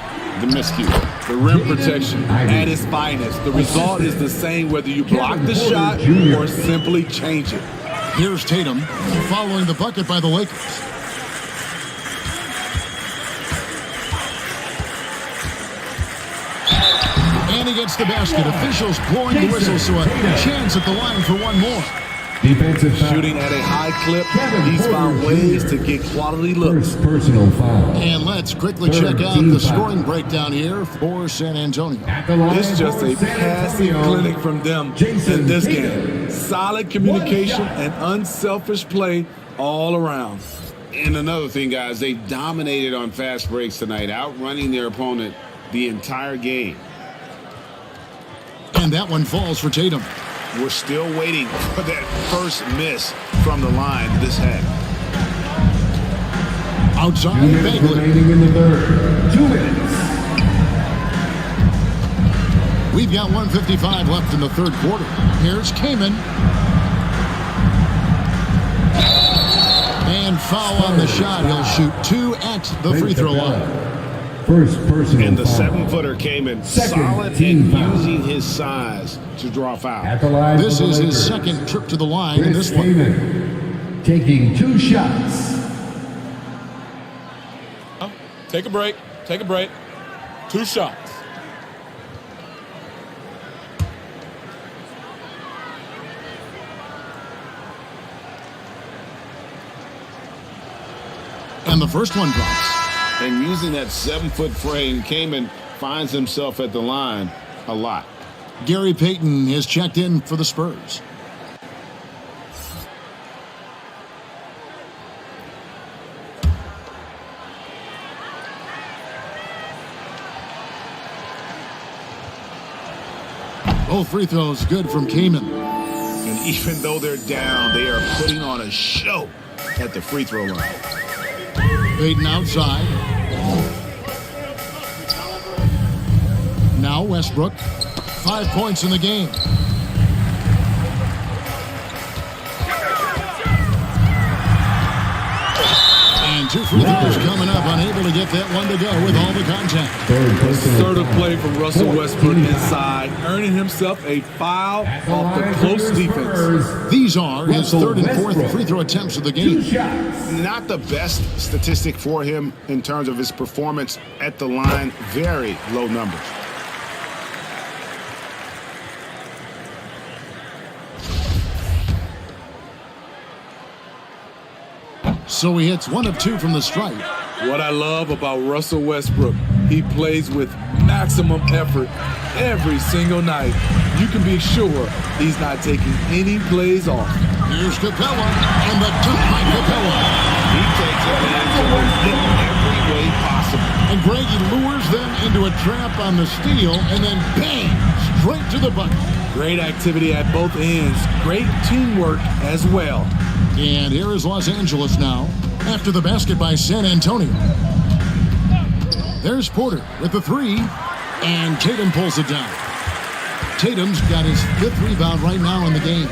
the miscue. The rim protection at its finest. The result is the same whether you block the shot or simply change it. Here's Tatum following the bucket by the Lakers. And he gets the basket. Officials blowing the whistle, so a chance at the line for one more. Defensive shooting at a high clip. He's found ways to get quality looks. Personal foul. And let's quickly check out the scoring breakdown here for San Antonio. It's just a passing clinic from them in this game. Solid communication and unselfish play all around. And another thing, guys, they dominated on fast breaks tonight, outrunning their opponent the entire game. And that one falls for Tatum. We're still waiting for that first miss from the line this had. Outside, Bagley. Remaining in the third. 2 minutes. We've got 1:55 left in the third quarter. Here's Kaman. And foul on the shot. He'll shoot 2 at the free throw line. First personal And the foul. 7-footer came in solid and using his size to draw foul. At the line This for the is his Lakers. second trip to the line in Chris this one. Kaman, taking 2 shots. Take a break. Take a break. 2 shots. And the first one drops. And using that 7-foot frame, Kaman finds himself at the line a lot. Gary Payton has checked in for the Spurs. Both free throws good from Kaman. And even though they're down, they are putting on a show at the free throw line. Payton outside. Now Westbrook. 5 points in the game. And 2 free throws coming up. Unable to get that one to go with all the contact. Assertive play from Russell Westbrook inside, earning himself a foul off the close defense. These are his third and fourth free throw attempts of the game. Not the best statistic for him in terms of his performance at the line. Very low numbers. So he hits 1 of 2 from the stripe. What I love about Russell Westbrook, he plays with maximum effort every single night. You can be sure he's not taking any plays off. Here's Capella, and the dunk by Capella. He takes advantage of it in every way possible. And Greg, he lures them into a trap on the steal, and then bang, straight to the bucket. Great activity at both ends. Great teamwork as well. And here is Los Angeles now after the basket by San Antonio. There's Porter with the three, and Tatum pulls it down. Tatum's got his 5th rebound right now in the game.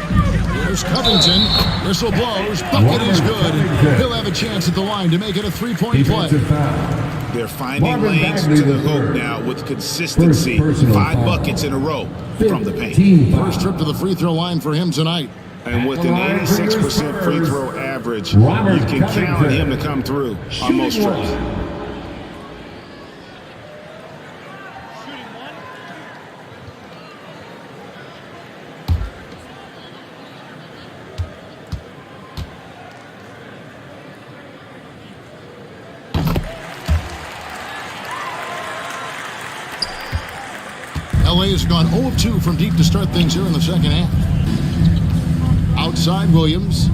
Here's Covington. Whistle blows. Bucket is good. He'll have a chance at the line to make it a 3-point play. They're finding lanes to the hoop now with consistency. 5 buckets in a row from the paint. First trip to the free throw line for him tonight. And with an 86% free throw average, you can count on him to come through on most trips. LA has gone 0 of 2 from deep to start things here in the second half. Outside Williams.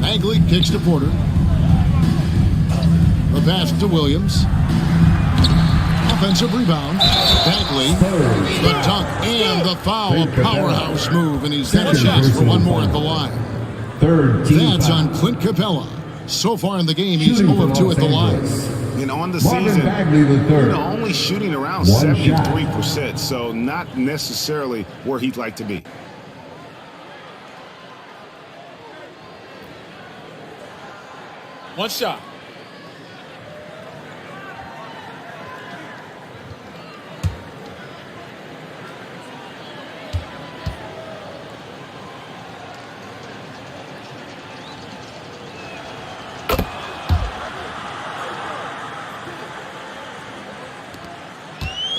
Bagley kicks to Porter. The pass to Williams. Offensive rebound. Bagley. The dunk and the foul. A powerhouse move, and he's got a chance for one more at the line. That's on Clint Capella. So far in the game, he's 0 of 2 at the line. And on the season, only shooting around 73%, so not necessarily where he'd like to be. One shot.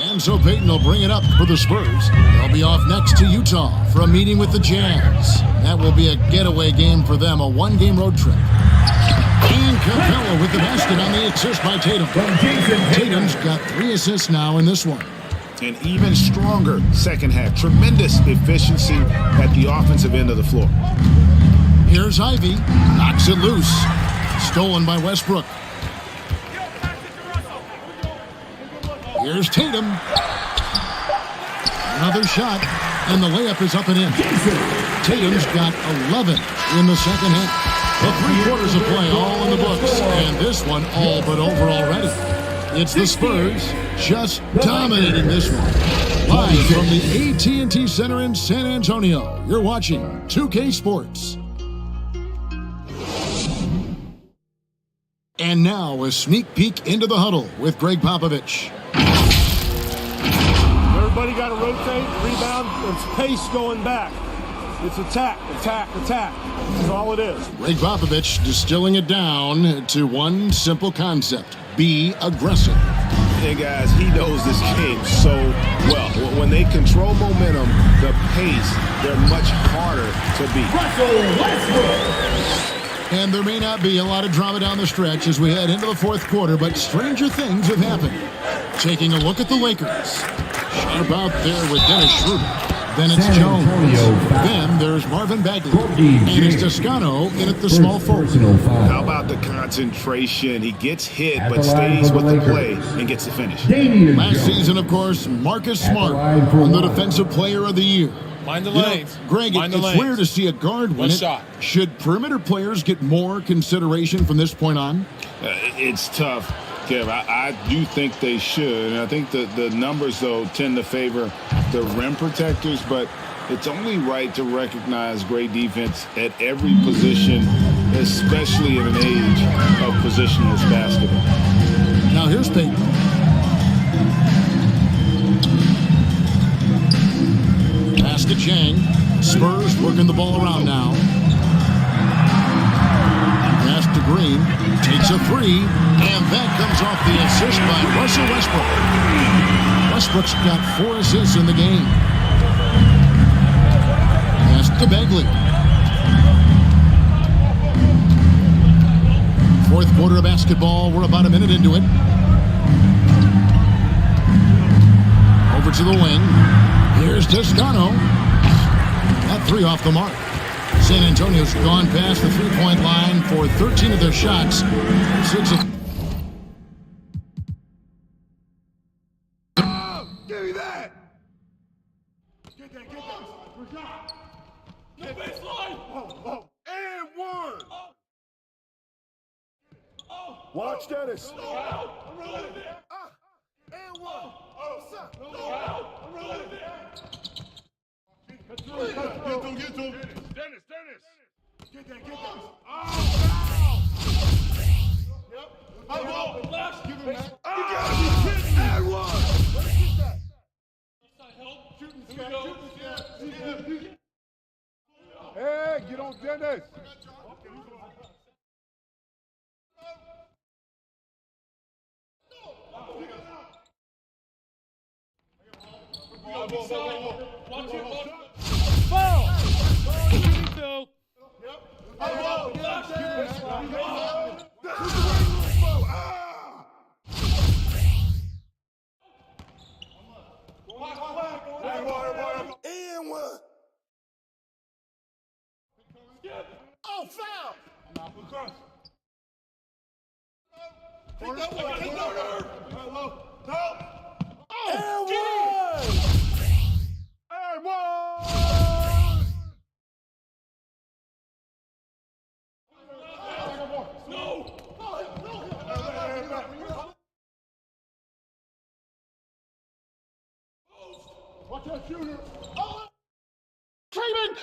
And so Payton will bring it up for the Spurs. They'll be off next to Utah for a meeting with the Jazz. That will be a getaway game for them, a 1-game road trip. And Capella with the basket on the assist by Tatum. Tatum's got 3 assists now in this one. An even stronger second half. Tremendous efficiency at the offensive end of the floor. Here's Ivy. Knocks it loose. Stolen by Westbrook. Here's Tatum. Another shot, and the layup is up and in. Tatum's got 11 in the second half. The 3 quarters of play all in the books, and this one all but over already. It's the Spurs just dominating this one. Live from the AT&T Center in San Antonio, you're watching 2K Sports. And now a sneak peek into the huddle with Greg Popovich. Everybody got to rotate, rebound, it's pace going back. It's attack, attack, attack. That's all it is. Greg Popovich distilling it down to one simple concept. Be aggressive. Hey, guys, he knows this game so well. When they control momentum, the pace, they're much harder to beat. Russell Westbrook. And there may not be a lot of drama down the stretch as we head into the fourth quarter, but stranger things have happened. Taking a look at the Lakers. Sharp out there with Dennis Schroeder. Then it's Jones. Then there's Marvin Bagley. And it's Toscano in at the small forward. How about the concentration? He gets hit but stays with the play and gets the finish. Last season, of course, Marcus Smart won the Defensive Player of the Year. Mind the lanes. Greg, it's rare to see a guard win it. Shot. Should perimeter players get more consideration from this point on? It's tough, Kev. I do think they should. And I think the numbers, though, tend to favor the rim protectors. But it's only right to recognize great defense at every position, especially in an age of positionless basketball. Now here's Payton. Pass to Chang. Spurs working the ball around now. Pass to Green. Takes a three. And that comes off the assist by Russell Westbrook. Westbrook's got 4 assists in the game. Pass to Bagley. Fourth quarter of basketball. We're about a minute into it. Over to the wing. Here's Toscano. That 3 off the mark. San Antonio's gone past the three-point line for 13 of their shots. 6 of... Give me that! No baseline. And one. Watch Dennis. And one. Get to him. Dennis. Get that. Yep. Left. Give him that. You gotta be kidding me. And one. Let's get that. Help. Shooting Here we go. Hey, get on Dennis. Watch it. Foul. Yep. And one. Oh, foul. Take that one. And one. No. Watch that shooter. Oh. Cayman.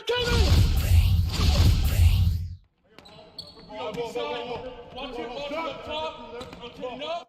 Watch it up top. Rotating up.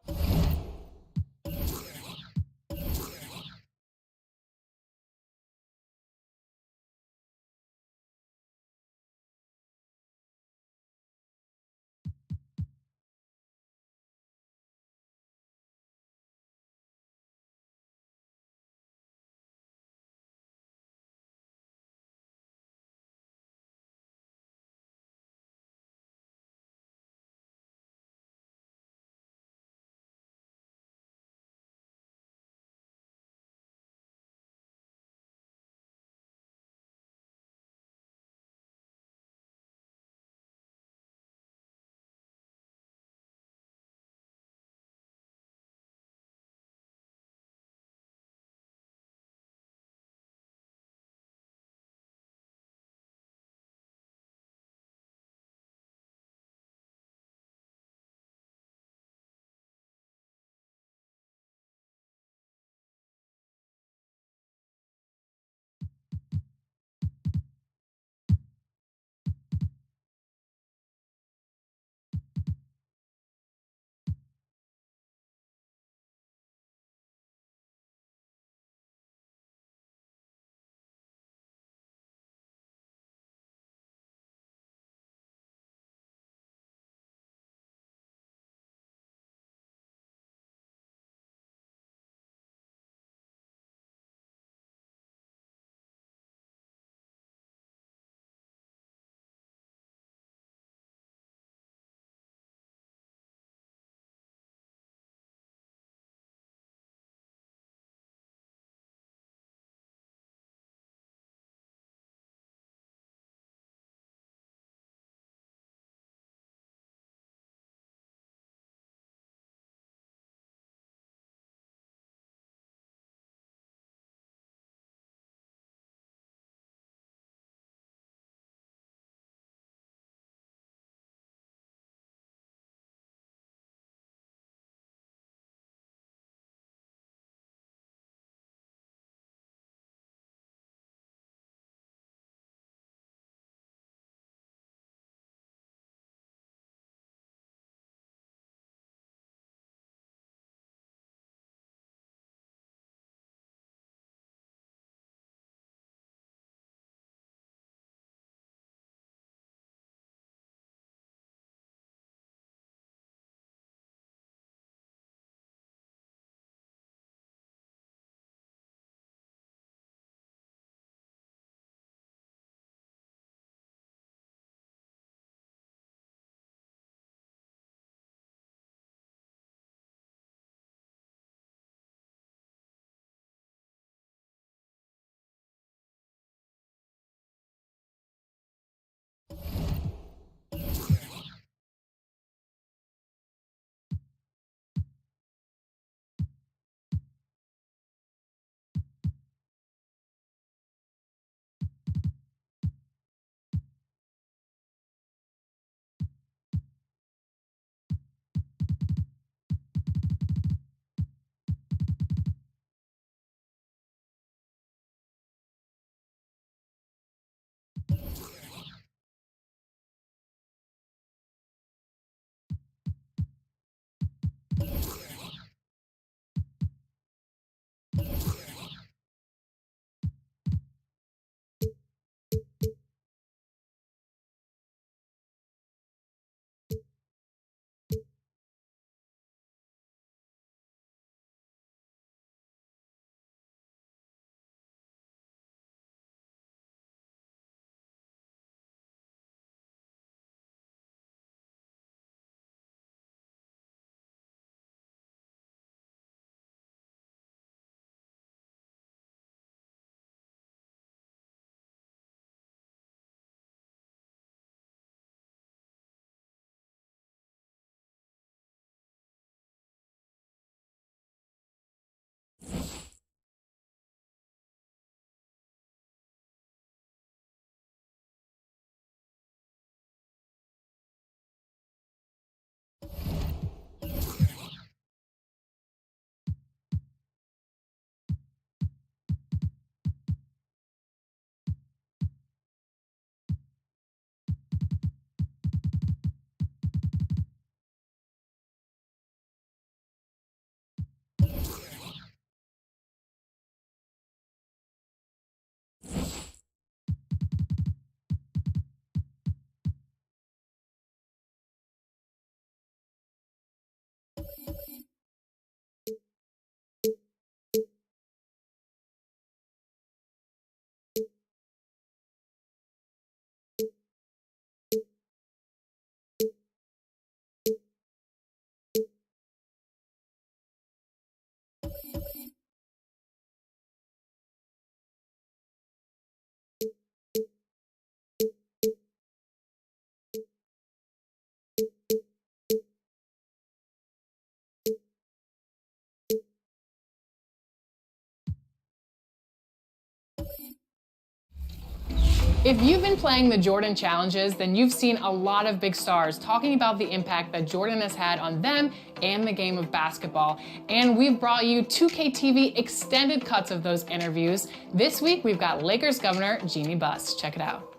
If you've been playing the Jordan Challenges, then you've seen a lot of big stars talking about the impact that Jordan has had on them and the game of basketball. And we've brought you 2K TV extended cuts of those interviews. This week, we've got Lakers Governor Jeannie Buss. Check it out.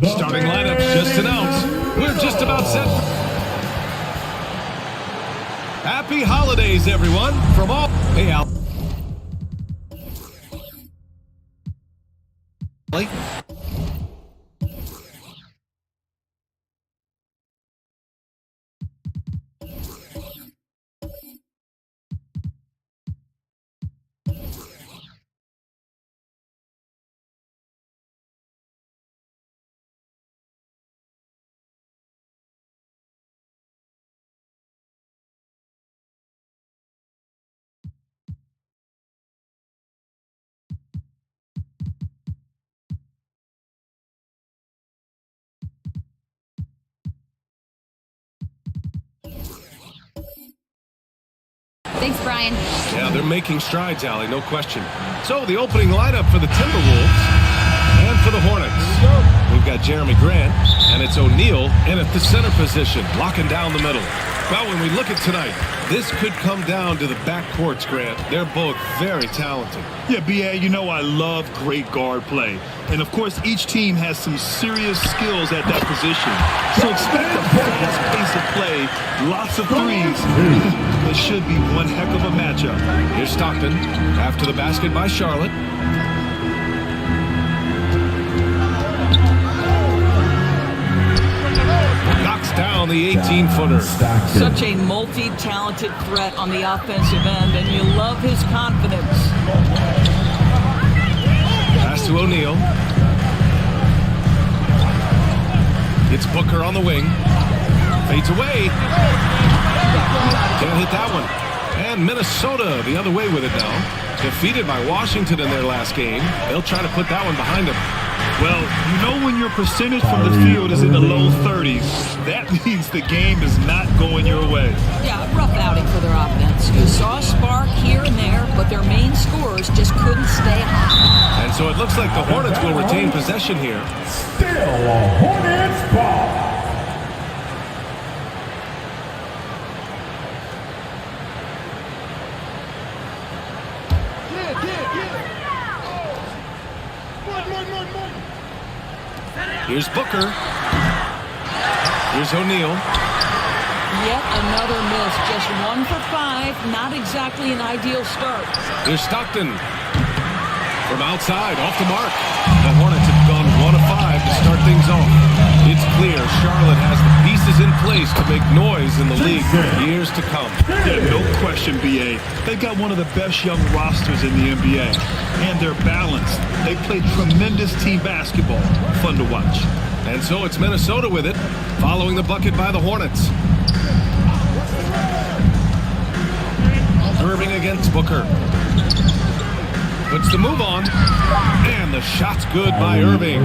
Starting lineup just announced. We're just about set. Happy holidays, everyone, from all. Hey, Al. Thanks, Brian. Yeah, they're making strides, Allie, no question. So the opening lineup for the Timberwolves and for the Hornets. We've got Jeremy Grant, and it's O'Neal in at the center position, locking down the middle. Well, when we look at tonight, this could come down to the backcourts, Grant. They're both very talented. Yeah, B.A., you know I love great guard play. And, of course, each team has some serious skills at that position. So expect a fast pace of play, lots of threes. It should be one heck of a matchup. Here's Stockton after the basket by Charlotte. Knocks down the 18-footer. Such a multi-talented threat on the offensive end, and you love his confidence. Pass to O'Neal. It's Booker on the wing. Fades away. Can't hit that one. And Minnesota the other way with it now. Defeated by Washington in their last game. They'll try to put that one behind them. Well, you know when your percentage from the field is in the low 30s, that means the game is not going your way. Yeah, rough outing for their offense. You saw a spark here and there, but their main scorers just couldn't stay hot. And so it looks like the Hornets will retain possession here. Still a Hornets ball. Here's Booker. Here's O'Neal. Yet another miss. Just 1 for 5. Not exactly an ideal start. Here's Stockton. From outside, off the mark. The Hornets have gone 1 of 5 to start things off. It's clear Charlotte has the pieces in place to make noise in the league for years to come. Yeah, no question, B.A. They've got one of the best young rosters in the NBA. And they're balanced. They play tremendous team basketball. Fun to watch. And so it's Minnesota with it, following the bucket by the Hornets. Irving against Booker. Puts the move on. And the shot's good by Irving.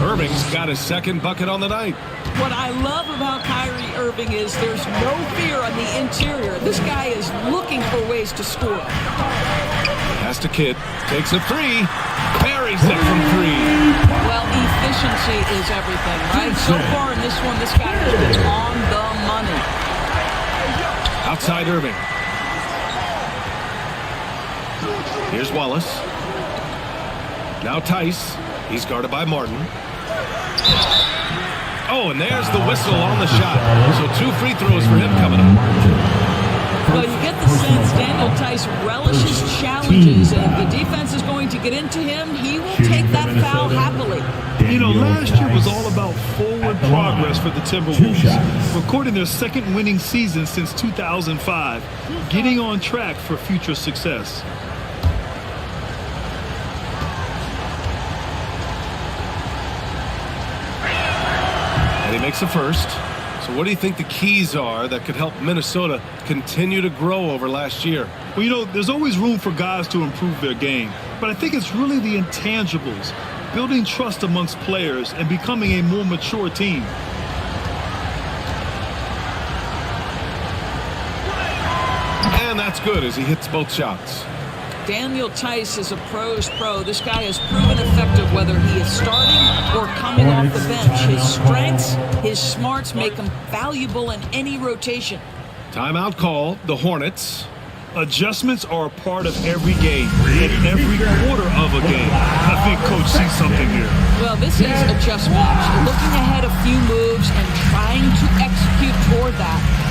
Irving's got his second bucket on the night. What I love about Kyrie Irving is there's no fear on the interior. This guy is looking for ways to score. Pass to Kidd. Takes a three. Buries it from 3. Well, efficiency is everything, right? So far in this one, this guy has been on the money. Outside Irving. Here's Wallace. Now Tice. He's guarded by Martin. Oh, and there's the whistle on the shot. So 2 free throws for him coming up. Well, you get the sense Daniel Tice relishes challenges, and if the defense is going to get into him, he will take that foul happily. You know, last year was all about forward progress for the Timberwolves, recording their second winning season since 2005, getting on track for future success. And he makes the first. So what do you think the keys are that could help Minnesota continue to grow over last year? Well, you know, there's always room for guys to improve their game, but I think it's really the intangibles, building trust amongst players and becoming a more mature team. And that's good as he hits both shots. Daniel Tice is a pro's pro. This guy has proven effective whether he is starting or coming off the bench. His strengths, his smarts make him valuable in any rotation. Timeout call, the Hornets. Adjustments are a part of every game and every quarter of a game. I think Coach sees something here. Well, this is adjustments. Looking ahead a few moves and trying to execute toward that.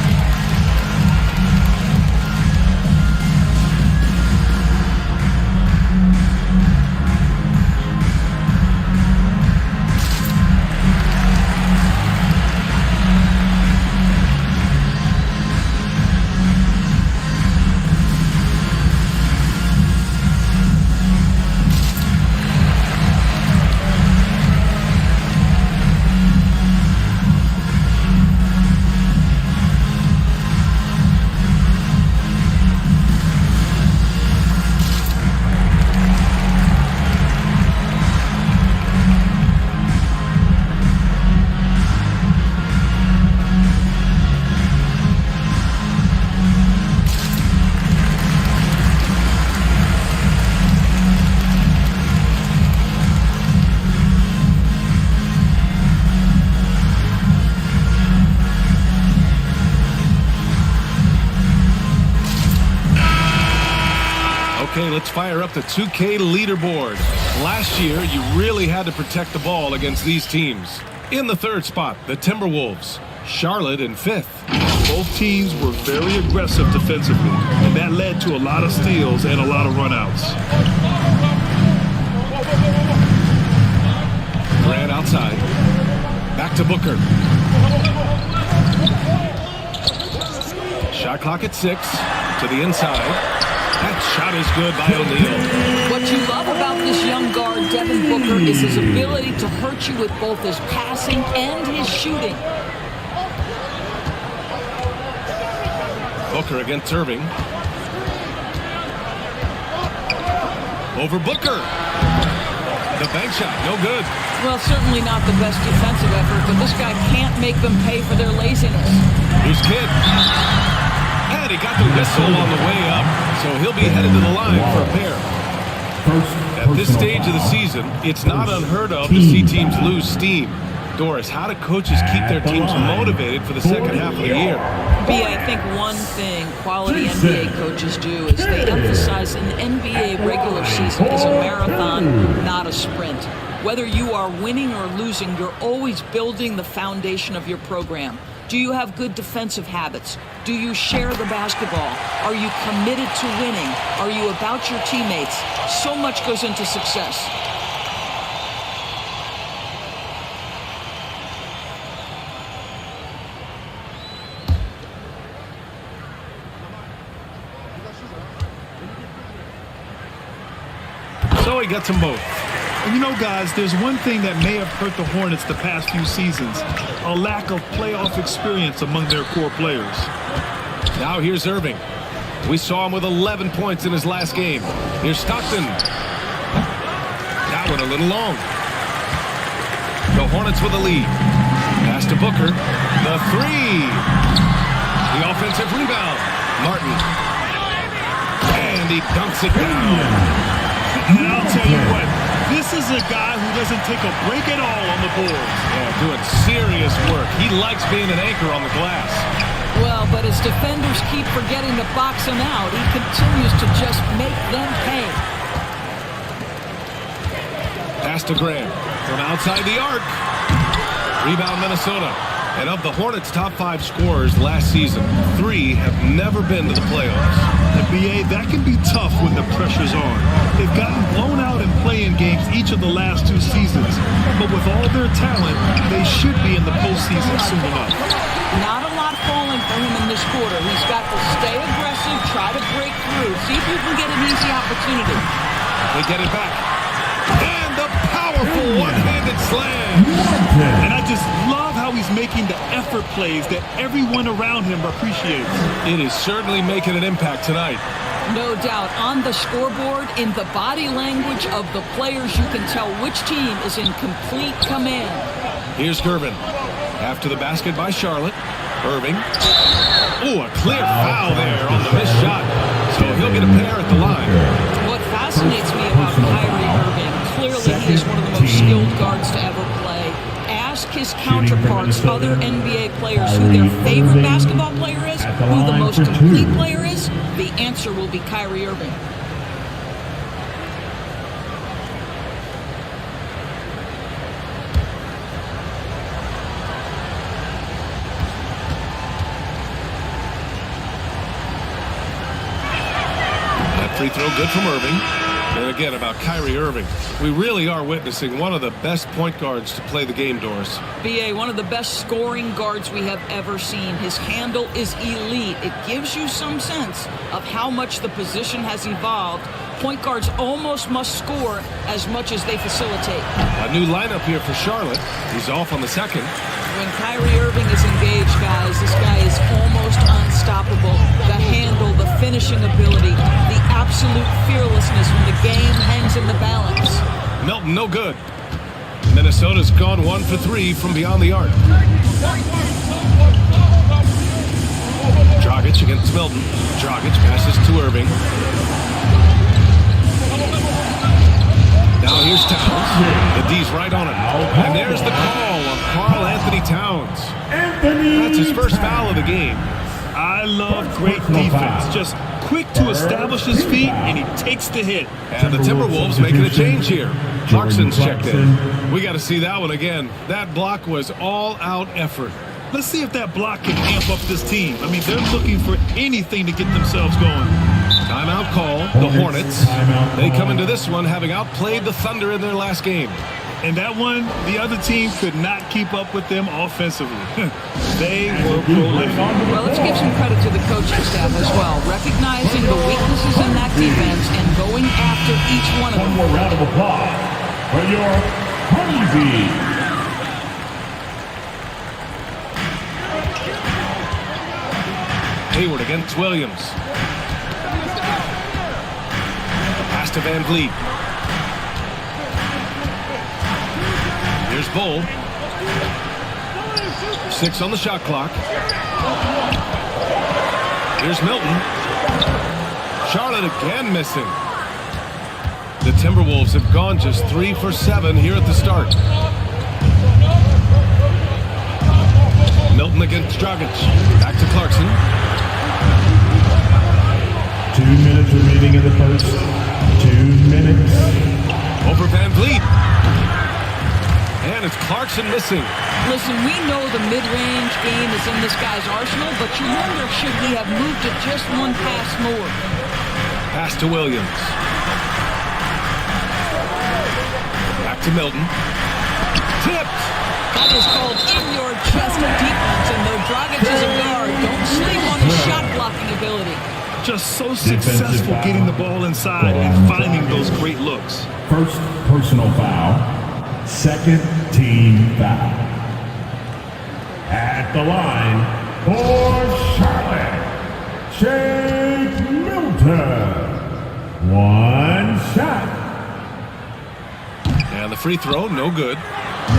Okay, let's fire up the 2K leaderboard. Last year, you really had to protect the ball against these teams. In the third spot, the Timberwolves. Charlotte in fifth. Both teams were very aggressive defensively, and that led to a lot of steals and a lot of runouts. Grant outside. Back to Booker. Shot clock at 6. To the inside. That shot is good by O'Neal. What you love about this young guard, Devin Booker, is his ability to hurt you with both his passing and his shooting. Booker against Irving. Over Booker. The bank shot, no good. Well, certainly not the best defensive effort, but this guy can't make them pay for their laziness. Here's Kidd. And he got the whistle on the way up, so he'll be headed to the line for a pair. At this stage of the season, it's not unheard of to see teams lose steam. Doris, how do coaches keep their teams motivated for the second half of the year? B, I think one thing quality NBA coaches do is they emphasize an NBA regular season is a marathon, not a sprint. Whether you are winning or losing, you're always building the foundation of your program. Do you have good defensive habits? Do you share the basketball? Are you committed to winning? Are you about your teammates? So much goes into success. So he gets them both. And you know, guys, there's one thing that may have hurt the Hornets the past few seasons, a lack of playoff experience among their core players. Now here's Irving. We saw him with 11 points in his last game. Here's Stockton. That one a little long. The Hornets with the lead. Pass to Booker. The three. The offensive rebound. Martin. And he dunks it down. And I'll tell you what. This is a guy who doesn't take a break at all on the boards. Yeah, doing serious work. He likes being an anchor on the glass. Well, but as defenders keep forgetting to box him out, he continues to just make them pay. Pass to Graham from outside the arc. Rebound Minnesota. And of the Hornets' top 5 scorers last season, 3 have never been to the playoffs. NBA, that can be tough when the pressure's on. They've gotten blown out in play-in games each of the last 2 seasons. But with all their talent, they should be in the postseason soon enough. Not a lot falling for him in this quarter. He's got to stay aggressive, try to break through, see if you can get an easy opportunity. They get it back. And the powerful one-handed slam. And I just love how he's making the effort plays that everyone around him appreciates. It is certainly making an impact tonight. No doubt. On the scoreboard, in the body language of the players, you can tell which team is in complete command. Here's Gervin. After the basket by Charlotte. Irving. Ooh, a clear foul there on the missed shot. So he'll get a pair at the line. What fascinates me about Kyrie Irving, clearly he is one of the most skilled guards to ever play. Ask his counterparts, other NBA players, who their favorite basketball player is, who the most complete player is. The answer will be Kyrie Irving. Free throw good from Irving. And again, about Kyrie Irving, we really are witnessing one of the best point guards to play the game, Doris. BA, one of the best scoring guards we have ever seen. His handle is elite. It gives you some sense of how much the position has evolved. Point guards almost must score as much as they facilitate. A new lineup here for Charlotte. He's off on the second. When Kyrie Irving is engaged, guys, this guy is almost unstoppable. The handle, the finishing ability, the absolute fearlessness when the game hangs in the balance. Melton, no good. Minnesota's gone 1 for 3 from beyond the arc. Dragic against Melton. Dragic passes to Irving. Now here's Towns. The D's right on it. And there's the call on Karl Anthony Towns. That's his first foul of the game. I love great defense. Just quick to establish his feet, and he takes the hit. And the Timberwolves making a change here. Clarkson's checked in. We got to see that one again. That block was all-out effort. Let's see if that block can amp up this team. I mean, they're looking for anything to get themselves going. Timeout call, the Hornets. They come into this one having outplayed the Thunder in their last game. And that one, the other team could not keep up with them offensively. They were prolific. Well, let's give some credit to the coaching staff as well, recognizing the weaknesses in that defense and going after each one of them. One more round of applause for your Honeybees. Hayward against Williams. Pass to Van Vliet. Here's Bull. 6 on the shot clock. Here's Milton. Charlotte again missing. The Timberwolves have gone just 3 for 7 here at the start. Milton against Dragic. Back to Clarkson. 2 minutes remaining in the first. 2 minutes. Over Van Vliet. And it's Clarkson missing. Listen, we know the mid-range game is in this guy's arsenal, but you wonder, should he have moved it just one pass more? Pass to Williams. Back to Milton. Tipped. That is called in-your-chest defense, and though Dragic is a guard, don't sleep on his shot-blocking ability. Just so successful getting the ball inside and finding those great looks. First personal foul. Second team foul. At the line for Charlotte, Shake Milton. 1 shot. And the free throw, no good.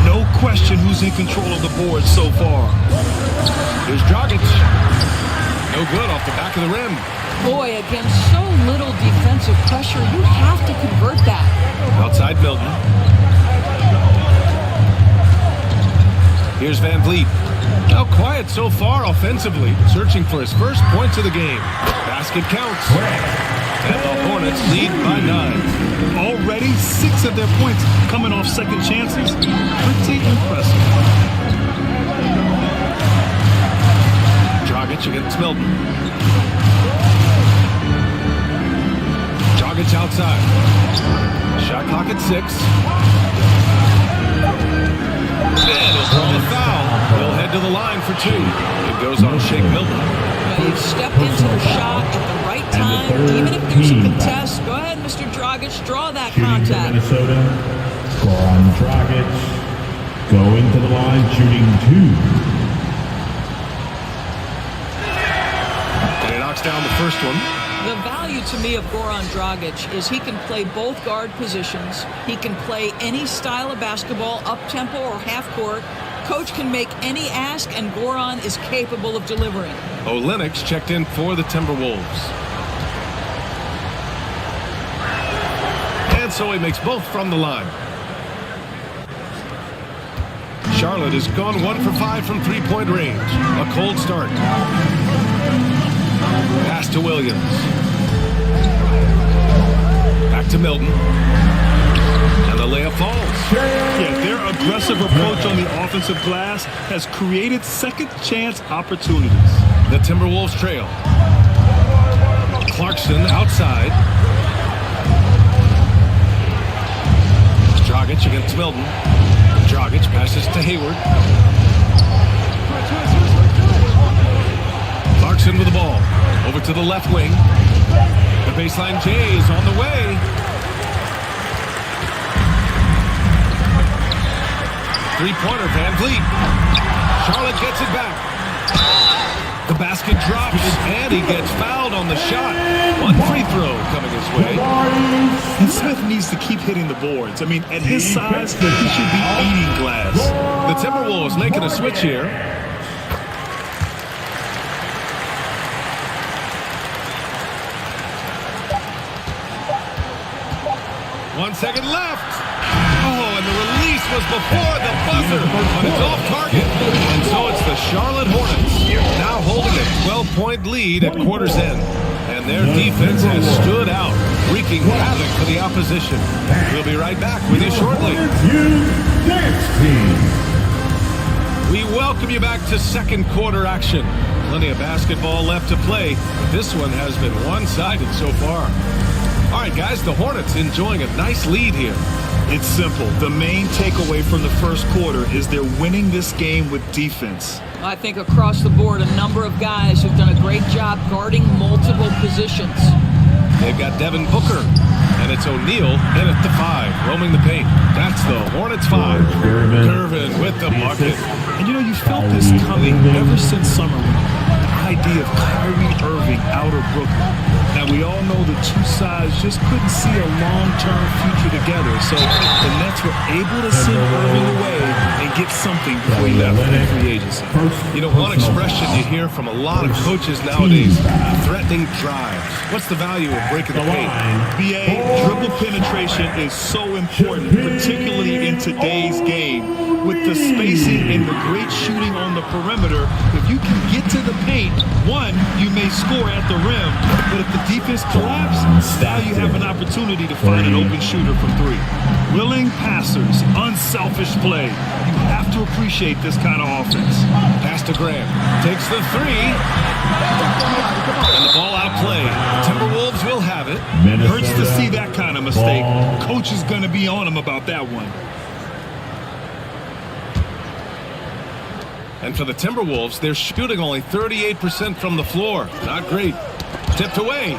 No question who's in control of the board so far. Here's Dragic. No good off the back of the rim. Boy, against so little defensive pressure, you have to convert that. Outside Milton. Here's Van Vliet. Now quiet so far offensively, searching for his first points of the game. Basket counts. And the Hornets lead by 9. Already 6 of their points coming off second chances. Pretty impressive. Dragic against Milton. Dragic outside. Shot clock at 6. And he'll draw the foul. He'll head to the line for 2. It goes on Shake Milton. You've stepped into the shot at the right time. Even if there's a contest, go ahead, Mr. Dragic, draw that contact. Minnesota. Goran Dragic going to the line, shooting 2. And he knocks down the first one. The value to me of Goran Dragic is he can play both guard positions. He can play any style of basketball, up-tempo or half-court. coach can make any ask, and Goran is capable of delivering. Olynyk checked in for the Timberwolves. And so he makes both from the line. Charlotte has gone 1 for 5 from three-point range. A cold start. Pass to Williams. Back to Milton. And the layup falls. Yeah, their aggressive approach on the offensive glass has created second chance opportunities. The Timberwolves trail. Clarkson outside. Dragic against Milton. Dragic passes to Hayward. Clarkson with the ball. Over to the left wing. The baseline J is on the way. Three-pointer, Van Vliet. Charlotte gets it back. The basket drops, and he gets fouled on the shot. One free throw coming his way. And Smith needs to keep hitting the boards. I mean, at his size, he should be eating glass. The Timberwolves making a switch here. One second left. Oh, and the release was before the buzzer, but it's off target. And so it's the Charlotte Hornets now holding a 12-point lead at quarter's end. And their defense has stood out, wreaking havoc for the opposition. We'll be right back with you shortly. We welcome you back to second quarter action. Plenty of basketball left to play, but this one has been one-sided so far. All right, guys, the Hornets enjoying a nice lead here. It's simple. The main takeaway from the first quarter is they're winning this game with defense. I think across the board, a number of guys who've done a great job guarding multiple positions. They've got Devin Booker, and it's O'Neal in at the 5, roaming the paint. That's the Hornets 5. Gervin with the bucket. And you know, you felt this coming ever since summer. The idea of Kyrie Irving out of Brooklyn. Now, we all know the two sides just couldn't see a long-term future together. So the Nets were able to send Irving away and get something before he left in free agency. You know, one expression you hear from a lot of coaches nowadays, threatening drives. What's the value of breaking the paint? BA, dribble penetration is so important, particularly in today's game. With the spacing and the great shooting on the perimeter, if you can get to the paint, one, you may score at the rim, but if the defense collapses, now you have an opportunity to find an open shooter from three. Willing passers, unselfish play. You have to appreciate this kind of offense. Pass to Graham. Takes the 3. And the ball out play. Timberwolves will have it. Hurts to see that kind of mistake. Coach is going to be on him about that one. And for the Timberwolves, they're shooting only 38% from the floor. Not great. Tipped away.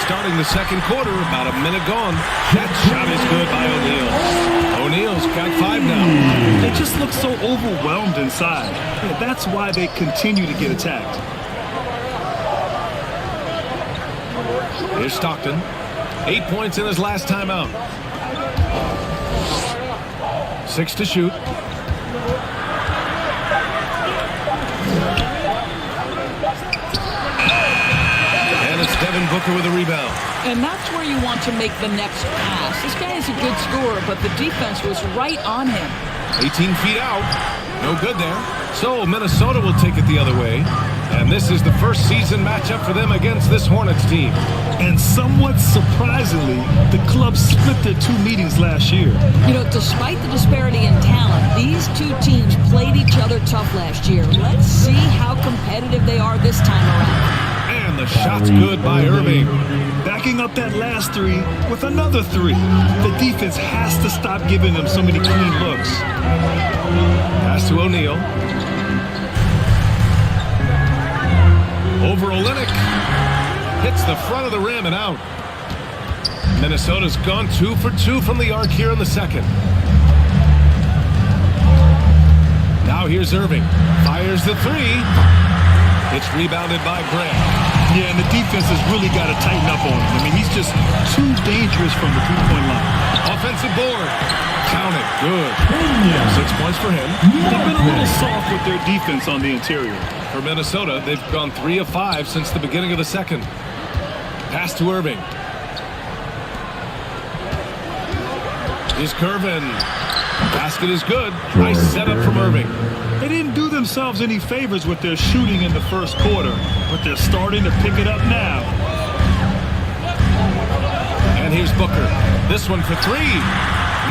Starting the second quarter, about a minute gone. That shot is good by O'Neal. O'Neal's got 5 now. They just look so overwhelmed inside. Yeah, that's why they continue to get attacked. Here's Stockton. 8 points in his last time out. 6 to shoot. And it's Devin Booker with a rebound. And that's where you want to make the next pass. This guy is a good scorer, but the defense was right on him. 18 feet out. No good there. So Minnesota will take it the other way. And this is the first season matchup for them against this Hornets team. And somewhat surprisingly, the club split their 2 meetings last year. You know, despite the disparity in talent, these two teams played each other tough last year. Let's see how competitive they are this time around. And the shot's good by Irving. Backing up that last 3 with another 3. The defense has to stop giving them so many clean looks. Pass to O'Neal. Over Olynyk. Hits the front of the rim and out. Minnesota's gone 2 for 2 from the arc here in the second. Now here's Irving. Fires the 3. It's rebounded by Graham. Yeah, and the defense has really got to tighten up on him. I mean, he's just too dangerous from the three-point line. Offensive contested board. Count it. Good. 6 points for him. They've been a little soft with their defense on the interior. For Minnesota, they've gone 3 of 5 since the beginning of the second. Pass to Irving. Here's Curvin. Basket is good. Nice setup from Irving. They didn't do themselves any favors with their shooting in the first quarter, but they're starting to pick it up now. And here's Booker. This one for 3.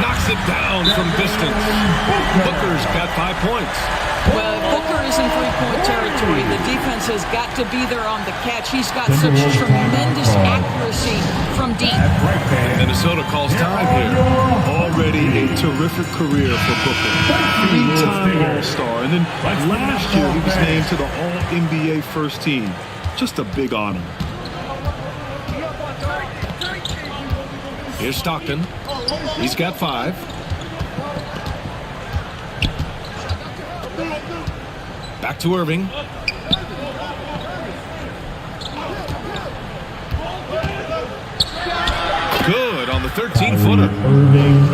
Knocks it down from distance. Booker's got 5 points. Well, Booker is in three-point territory. The defense has got to be there on the catch. He's got such tremendous accuracy from deep. And Minnesota calls time here. Already a terrific career for Booker. 3-time All-Star. And then last year he was named to the All-NBA first team. Just a big honor. Here's Stockton. He's got 5. Back to Irving. Good on the 13-footer.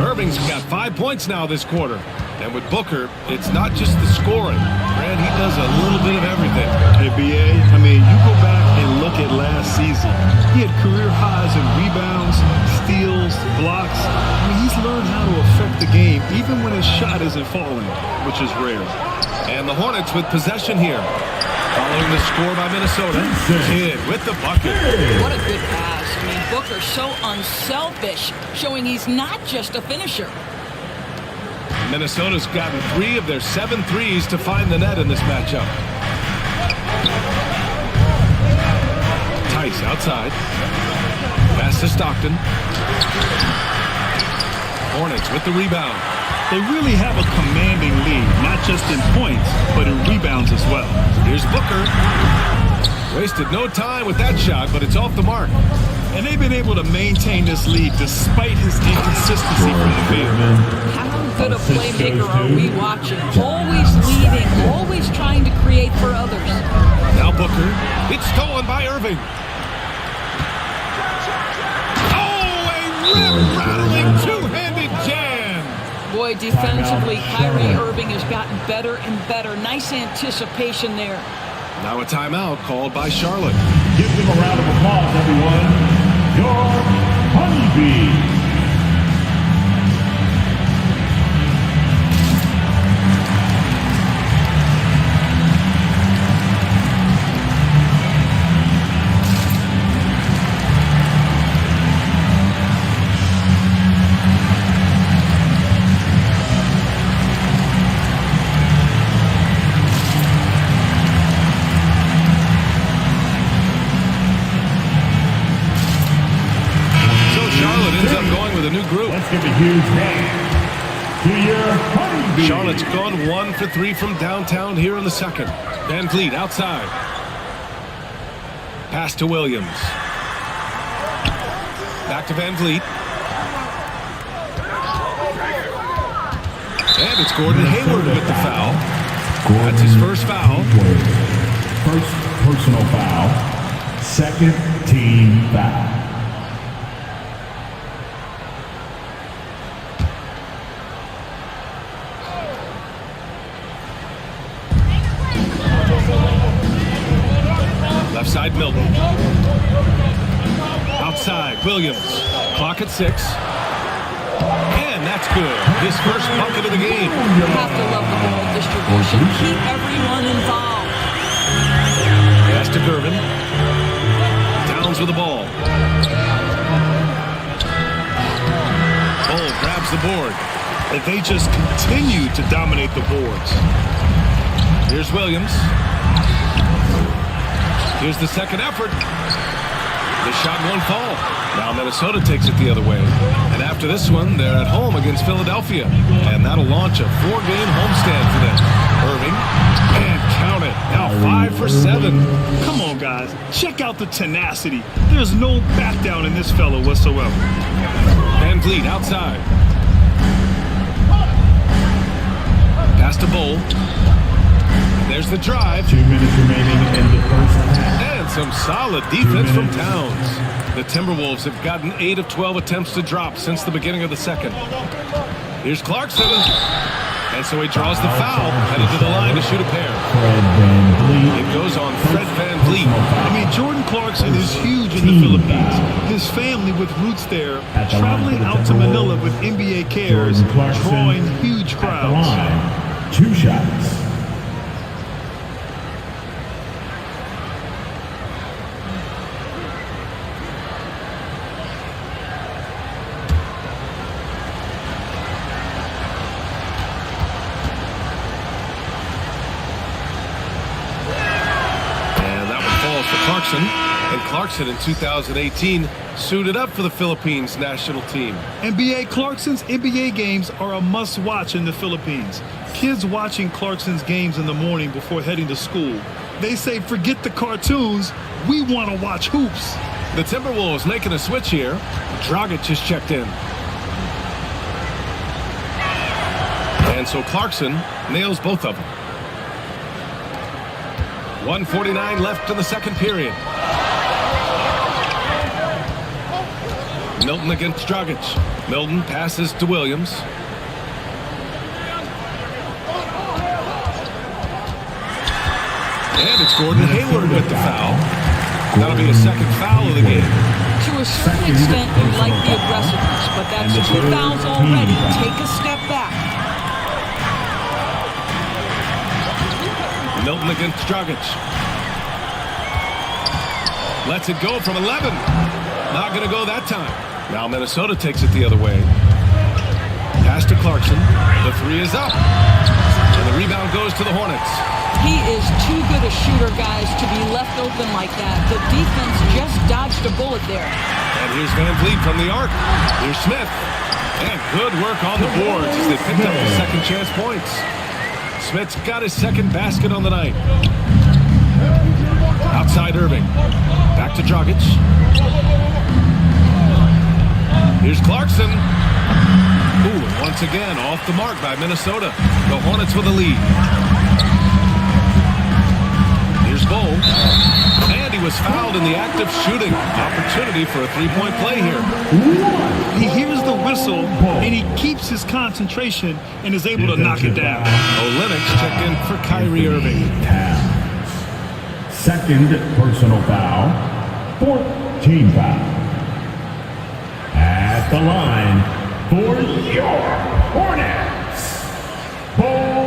Irving's got 5 points now this quarter. And with Booker, it's not just the scoring. Brad, he does a little bit of everything. Hey, B.A., I mean, you go back and look at last season. He had career highs in rebounds, steals, blocks. I mean, he's learned how to affect the game, even when his shot isn't falling, which is rare. And the Hornets with possession here. Following the score by Minnesota. Kidd with the bucket. What a good pass. I mean, Booker's so unselfish, showing he's not just a finisher. Minnesota's gotten 3 of their 7 threes to find the net in this matchup. Tice outside. Pass to Stockton. Hornets with the rebound. They really have a commanding lead, not just in points, but in rebounds as well. Here's Booker. Wasted no time with that shot, but it's off the mark. And they've been able to maintain this lead despite his inconsistency from the field. How good a playmaker are we watching? Always leading, always trying to create for others. Now Booker. It's stolen by Irving. Oh, a rim-rattling two-handed jam. Boy, defensively, Kyrie Irving has gotten better and better. Nice anticipation there. Now a timeout called by Charlotte. Give them a round of applause, everyone. Your Honeybee. Let's give a huge hand to your Honeybee. Charlotte's gone 1 for 3 from downtown here in the second. Van Vliet outside. Pass to Williams. Back to Van Vliet. And it's Gordon Hayward with the foul. That's his first foul. First personal foul. Second team foul. Left side, Milton. Outside, Williams. Clock at 6. And that's good. His first bucket of the game. You have to love the ball distribution. Keep everyone involved. Pass to Gervin. Downs with the ball. Cole grabs the board. And they just continue to dominate the boards. Here's Williams. Here's the second effort. The shot won't fall. Now Minnesota takes it the other way. And after this one, they're at home against Philadelphia. And that'll launch a 4-game homestand for them. Irving. And count it. Now 5 for 7. Come on, guys. Check out the tenacity. There's no back down in this fellow whatsoever. Van Vliet outside. Pass to Bull. There's the drive. 2 minutes remaining in the first half. And some solid defense from Towns. The Timberwolves have gotten 8 of 12 attempts to drop since the beginning of the second. Here's Clarkson. And so he draws the foul, headed to the line to shoot a pair. It goes on Fred VanVleet. I mean, Jordan Clarkson is huge in the Philippines. His family with roots there, traveling out to Manila with NBA cares, drawing huge crowds. 2 shots. And Clarkson in 2018 suited up for the Philippines national team. NBA Clarkson's NBA games are a must-watch in the Philippines. Kids watching Clarkson's games in the morning before heading to school. They say, forget the cartoons, we want to watch hoops. The Timberwolves making a switch here. Dragic just checked in. And so Clarkson nails both of them. 1:49 left in the second period. Milton against Dragic. Milton passes to Williams. And it's Gordon Hayward with the foul. That'll be a second foul of the game. To a certain extent, you like the aggressiveness, but that's 2 fouls already. Take a step back. Milton against Dragic. Lets it go from 11. Not going to go that time. Now Minnesota takes it the other way. Pass to Clarkson. The 3 is up. And the rebound goes to the Hornets. He is too good a shooter, guys, to be left open like that. The defense just dodged a bullet there. And here's VanVleet from the arc. Here's Smith. And good work on the boards as they picked up the second chance points. Smith's got his second basket on the night. Outside Irving. Back to Dragic. Here's Clarkson. Ooh, once again, off the mark by Minnesota. The Hornets with the lead. Here's Bull. And he was fouled in the act of shooting. Opportunity for a three-point play here. He hears the whistle, and he keeps his concentration and is able to knock it down. Olynyk checked in for Kyrie Irving. Second personal foul. 4th team foul. At the line for your Hornets, Bol.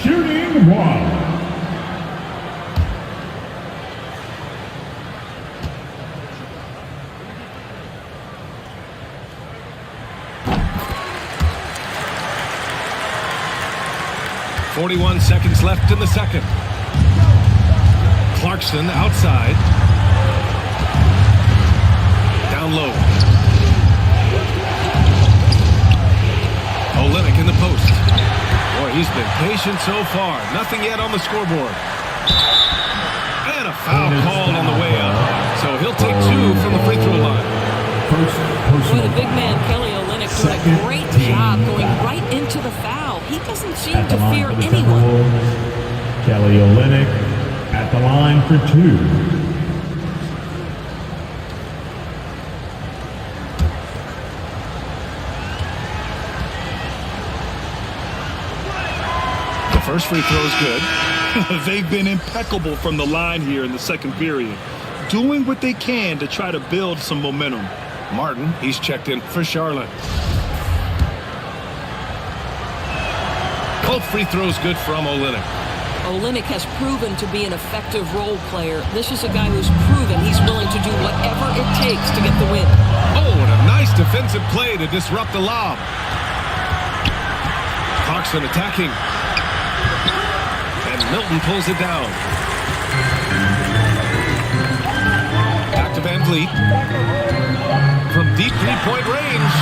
Shooting 1. .41 seconds left in the second. Clarkson outside. Down low. Olynyk in the post. Boy, he's been patient so far. Nothing yet on the scoreboard. And a foul called on the way up. So he'll take 2 from the free throw line. Boy, the big man, Kelly Olynyk, doing a great job going right into the foul. He doesn't seem to fear anyone. Kelly Olynyk at the line for 2. The first free throw is good. They've been impeccable from the line here in the second period, doing what they can to try to build some momentum. Martin, he's checked in for Charlotte. Both free throws good from Olynyk. Olynyk has proven to be an effective role player. This is a guy who's proven he's willing to do whatever it takes to get the win. Oh, and a nice defensive play to disrupt the lob. Clarkson attacking. And Milton pulls it down. Back to VanVleet. From deep three-point range.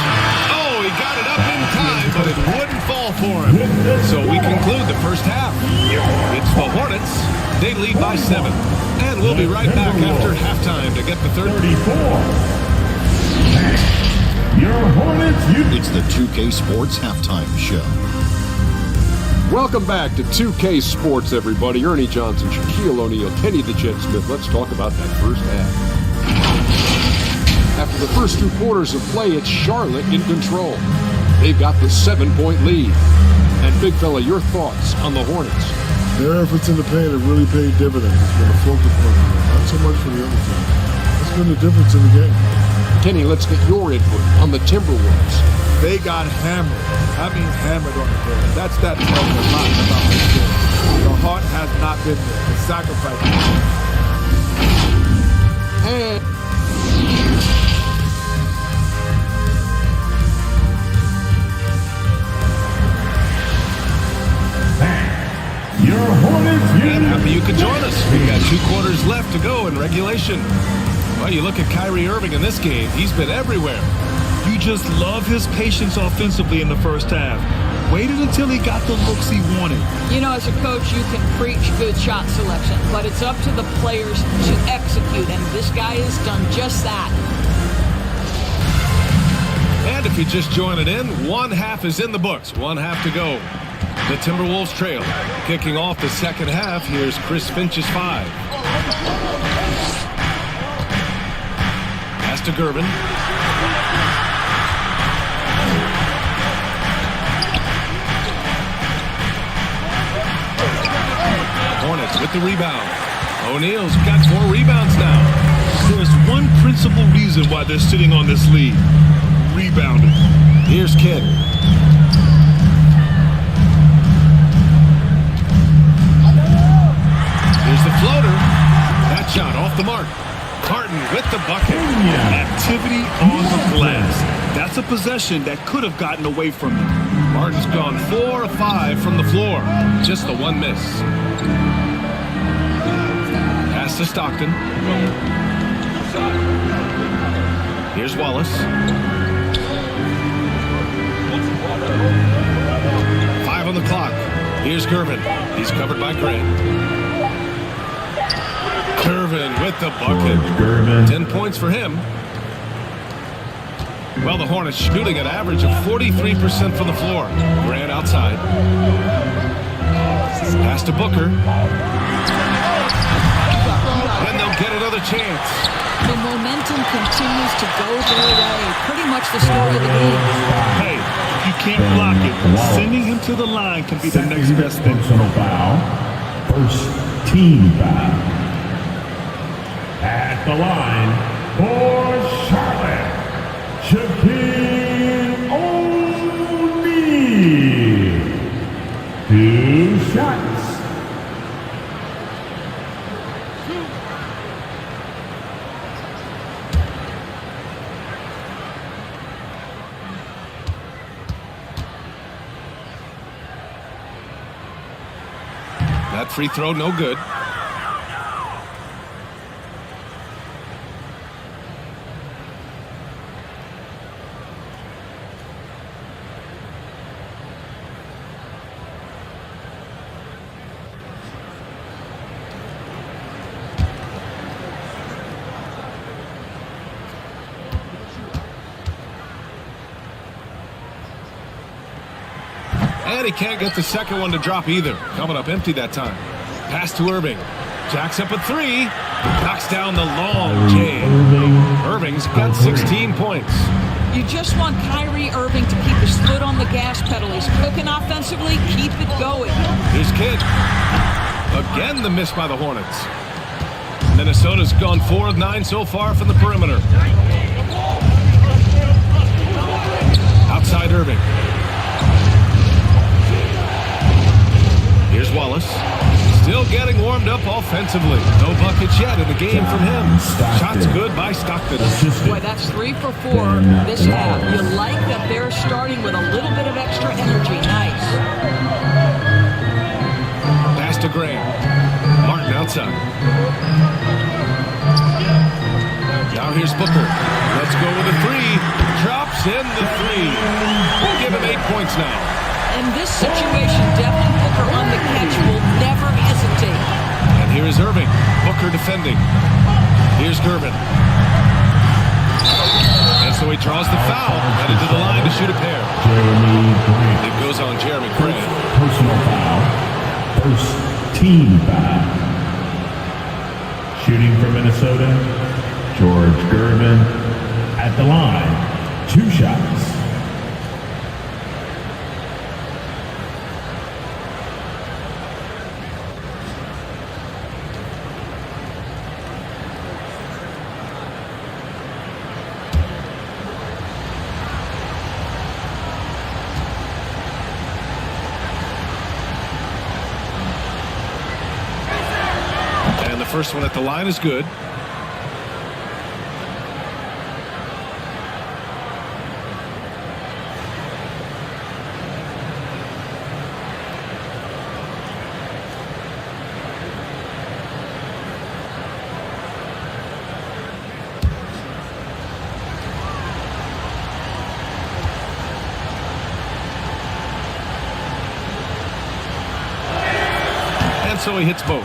Oh, he got it up in time, but it wouldn't fall for him. So we conclude the first half. It's the Hornets. They lead by 7. And we'll be right back after halftime to get the third. 34. Your Hornets. It's the 2K Sports Halftime Show. Welcome back to 2K Sports, everybody. Ernie Johnson, Shaquille O'Neal, Kenny the Jet Smith. Let's talk about that first half. After the first 2 quarters of play, it's Charlotte in control. They've got the 7-point lead. And Big Fella, your thoughts on the Hornets? Their efforts in the paint have really paid dividends. It's been a focal point for them, not so much for the other team. That's been the difference in the game. Kenny, let's get your input on the Timberwolves. They got hammered. I mean hammered on the game. That's that tells a lot about this game. The heart has not been there. The sacrifice. And your Hornets. And happy you could join us. We got 2 quarters left to go in regulation. Well, you look at Kyrie Irving in this game. He's been everywhere. You just love his patience offensively in the first half. Waited until he got the looks he wanted. You know, as a coach, you can preach good shot selection, but it's up to the players to execute, and this guy has done just that. And if you just join it in, 1 half is in the books. 1 half to go. The Timberwolves trail. Kicking off the second half, here's Chris Finch's 5. Pass to Gervin. Hornets with the rebound. O'Neal's got 4 rebounds now. There's one principal reason why they're sitting on this lead. Rebounding. Here's Kidd. Here's the floater. That shot off the mark. Carton with the bucket. Activity on the glass. That's a possession that could have gotten away from him. Martin's gone 4 of 5 from the floor. Just the 1 miss. Pass to Stockton. Here's Wallace. 5 on the clock. Here's Gervin. He's covered by Grant. Gervin with the bucket. 10 points for him. Well, the Hornets shooting an average of 43% from the floor. Grant outside. Pass to Booker. And they'll get another chance. The momentum continues to go their way. Pretty much the story of the game. Hey, if you can't block it, sending him to the line can be the next best thing. Personal foul. First team foul. At the line for Charlotte, Shaquille O'Neal. 2 shots. That free throw, no good. And he can't get the second one to drop either. Coming up empty that time. Pass to Irving. Jacks up a 3. Knocks down the long J. Irving's got 16 points. You just want Kyrie Irving to keep his foot on the gas pedal. He's cooking offensively. Keep it going. Here's Kidd. Again, the miss by the Hornets. Minnesota's gone 4 of 9 so far from the perimeter. Outside Irving. Here's Wallace. Still getting warmed up offensively. No buckets yet in the game from him. Shots good by Stockton. Boy, that's 3 for 4 this half. You like that they're starting with a little bit of extra energy. Nice. Pass to Graham. Martin outside. Now here's Booker. Let's go with a 3. Drops in the 3. We'll give him 8 points now. In this situation, Devin Booker on the catch will never hesitate. And here is Irving. Booker defending. Here's Gervin. And so he draws the foul. Headed to the line to shoot a pair. It goes on Jeremy Grant. Personal foul. first team foul. Shooting for Minnesota, George Gervin at the line, 2 shots. First one at the line is good. And so he hits both.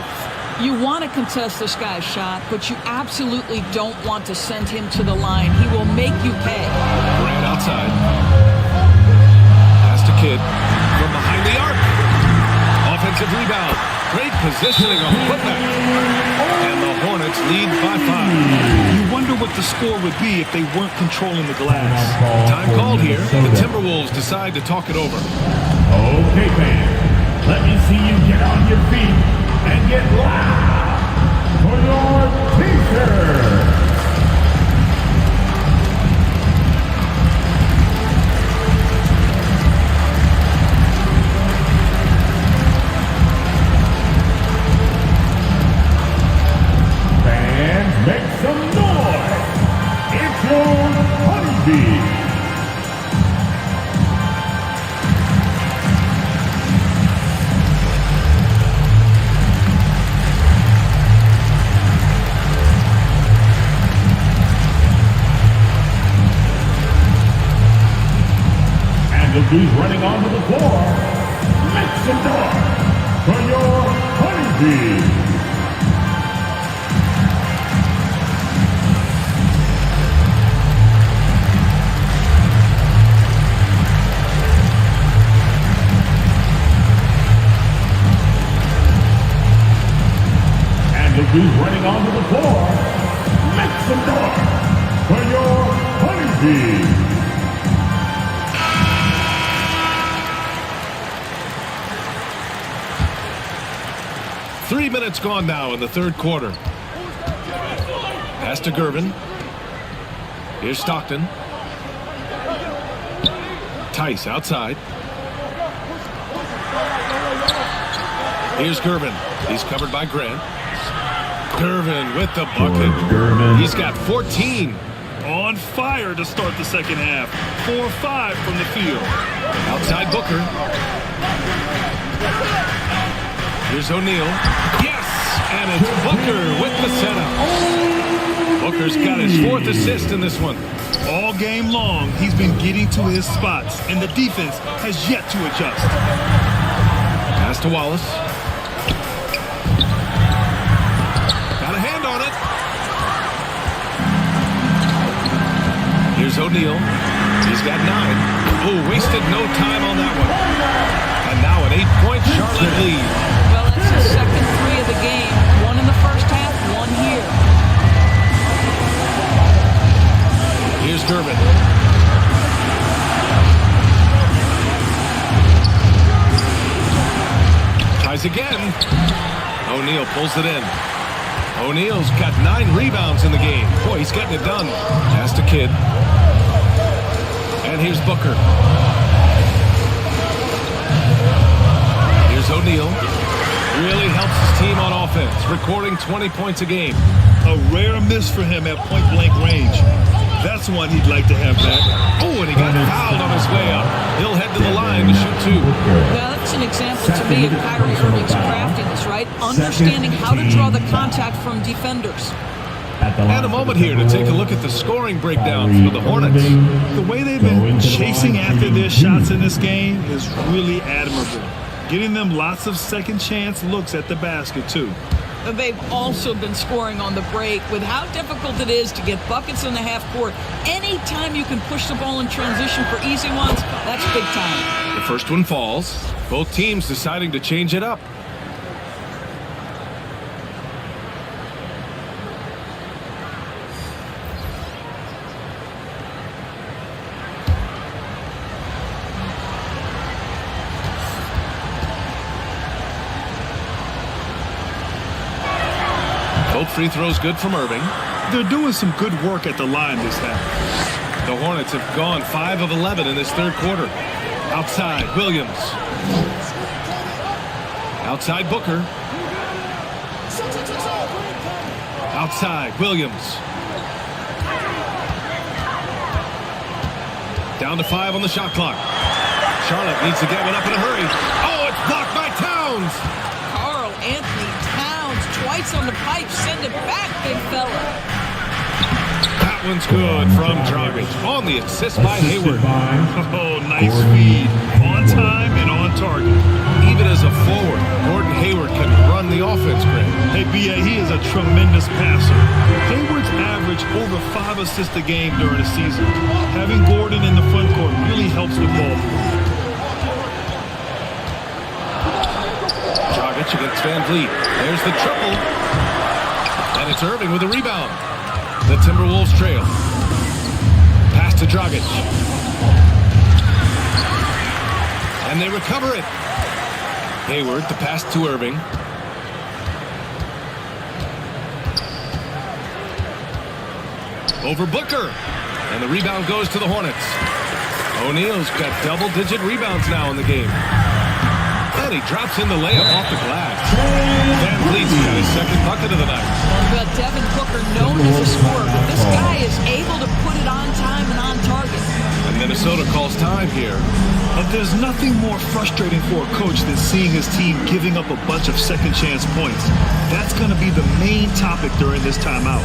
You want to contest this guy's shot, but you absolutely don't want to send him to the line. He will make you pay. Grant outside. Pass to Kidd from behind the arc. Offensive rebound. Great positioning on the putback. And the Hornets lead by 5. You wonder what the score would be if they weren't controlling the glass. Time called here. The Timberwolves decide to talk it over. Okay, fans. Let me see you get on your feet and get loud for your t-shirt. Fans, make some noise. It's your Honeybee. Who's running onto the floor? Make some noise for your Honeybee. And look who's running onto the floor. Make some noise for your Honeybee. 3 minutes gone now in the third quarter. Pass to Gervin. Here's Stockton. Tice outside. Here's Gervin. He's covered by Grant. Gervin with the bucket. He's got 14. On fire to start the second half. 4-5 from the field. Outside Booker. Here's O'Neal. Yes! And it's Booker with the setup. Booker's got his 4th assist in this one. All game long, he's been getting to his spots, and the defense has yet to adjust. Pass to Wallace. Got a hand on it. Here's O'Neal. He's got 9. Oh, wasted no time on that one. And now an 8-point Charlotte lead. His second 3 of the game. 1 in the first half, 1 here. Here's Gervin. Tries again. O'Neal pulls it in. O'Neal's got 9 rebounds in the game. Boy, he's getting it done. Pass to Kidd. And here's Booker. Here's O'Neal. Really helps his team on offense, recording 20 points a game. A rare miss for him at point-blank range. That's one he'd like to have back. Oh, and he got fouled on his way up. He'll head to the line to shoot 2. Well, that's an example to me of Kyrie Irving's craftiness, right? Understanding how to draw the contact from defenders. And a moment here to take a look at the scoring breakdown for the Hornets. The way they've been chasing after their shots in this game is really admirable. Getting them lots of second chance looks at the basket, too. They've also been scoring on the break. With how difficult it is to get buckets in the half court, anytime you can push the ball in transition for easy ones, that's big time. The first one falls. Both teams deciding to change it up. Both free throws good from Irving. They're doing some good work at the line this half. The Hornets have gone 5 of 11 in this third quarter. Outside, Williams. Outside, Booker. Outside, Williams. Down to 5 on the shot clock. Charlotte needs to get one up in a hurry. Oh, it's blocked by Towns. Karl Anthony Towns twice on the pipe. Send it back, big fella. That one's good from Dragic on the assist by Hayward. Oh, nice feed. On time and on target. Even as a forward, Gordon Hayward can run the offense great. Hey, B.A., he is a tremendous passer. Hayward's averaged over 5 assists a game during the season. Having Gordon in the front court really helps with ball movement. Dragic against Van Vliet. There's the triple. And it's Irving with a rebound. The Timberwolves trail. Pass to Dragic. And they recover it. Hayward, the pass to Irving. Over Booker. And the rebound goes to the Hornets. O'Neal's got double-digit rebounds now in the game. And he drops in the layup off the glass. Van Vliet's got his second bucket of the night. Well, Devin Booker known as a scorer, but this guy is able to put it on time and on target. And Minnesota calls time here. And there's nothing more frustrating for a coach than seeing his team giving up a bunch of second chance points. That's going to be the main topic during this timeout.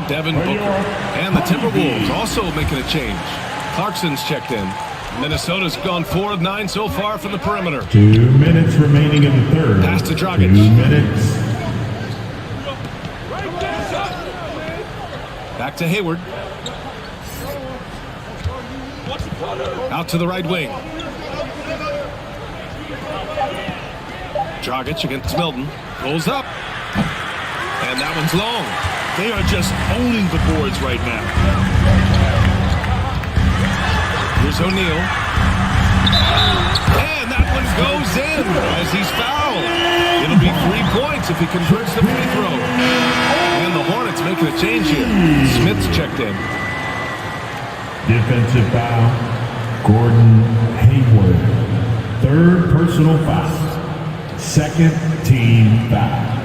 Devin Booker. And the Timberwolves also making a change. Clarkson's checked in. Minnesota's gone 4 of 9 so far from the perimeter. 2 minutes remaining in the third. Pass to Dragic. 2 minutes. Back to Hayward. Out to the right wing. Dragic against Milton. Pulls up. And that one's long. They are just owning the boards right now. Here's O'Neal. And that one goes in as he's fouled. It'll be 3 points if he converts the free throw. And the Hornets making a change here. Smith's checked in. Defensive foul, Gordon Hayward. Third personal foul. Second team foul.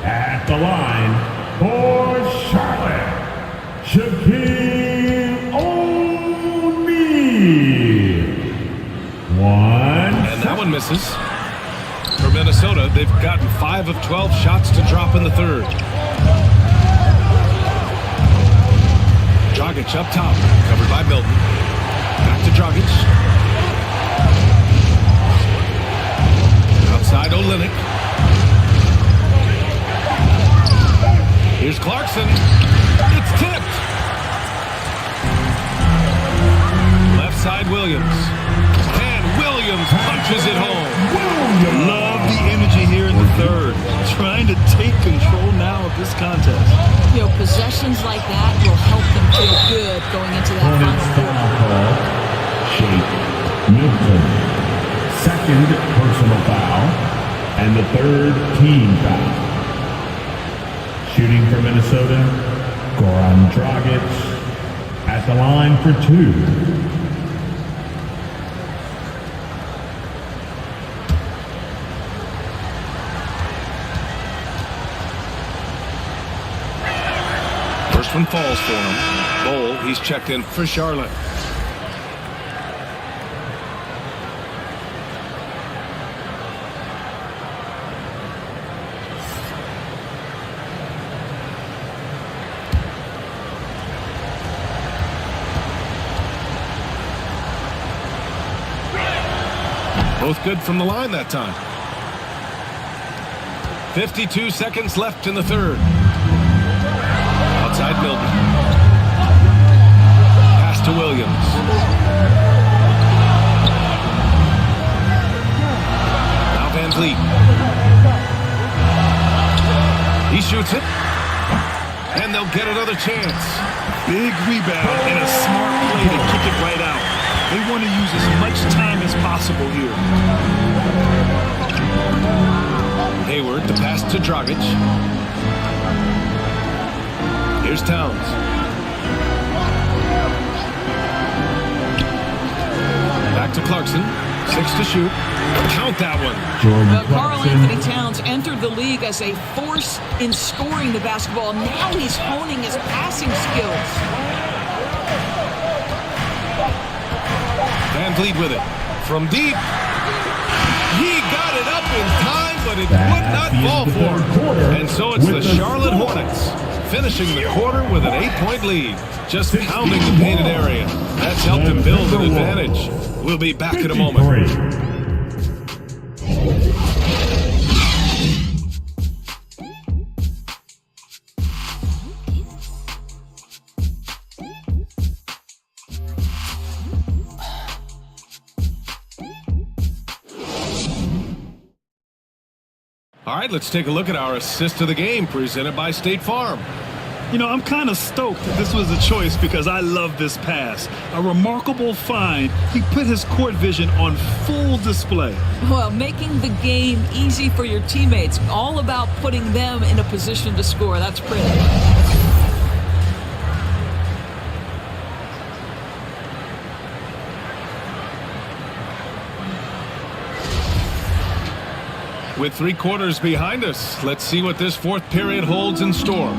At the line for Charlotte, Shaquille O'Neal. And that one misses. For Minnesota, they've gotten 5 of 12 shots to drop in the third. Dragic up top, covered by Milton. Back to Dragic. Outside Olynyk. Here's Clarkson. It's tipped. Left side Williams. And Williams punches it home. Love the energy here in the third. Trying to take control now of this contest. You know, possessions like that will help them feel good going into that final quarter. Shake Milton. Second personal foul. And the third team foul. Shooting for Minnesota, Goran Dragic at the line for 2. one falls for him. Bowl, he's checked in for Charlotte. Both good from the line that time. 52 seconds left in the third. Outside Milton. Pass to Williams. Now Van Vliet. He shoots it. And they'll get another chance. Big rebound and a smart play to kick it right out. They want to use as much time as possible here. Hayward, the pass to Dragic. Here's Towns. Back to Clarkson. 6 to shoot. Count that one. Karl Anthony Towns entered the league as a force in scoring the basketball. Now he's honing his passing skills. Van Vliet with it. From deep. He got it up in time, but it would not fall for him. And so it's the Charlotte Hornets finishing the quarter with an 8-point lead. Just pounding the painted area. That's helped them build an advantage. We'll be back in a moment. All right, let's take a look at our assist of the game presented by State Farm. You know, I'm kind of stoked that this was a choice because I love this pass. A remarkable find. He put his court vision on full display. Well, making the game easy for your teammates. All about putting them in a position to score. That's pretty. With 3 quarters behind us, let's see what this fourth period holds in store.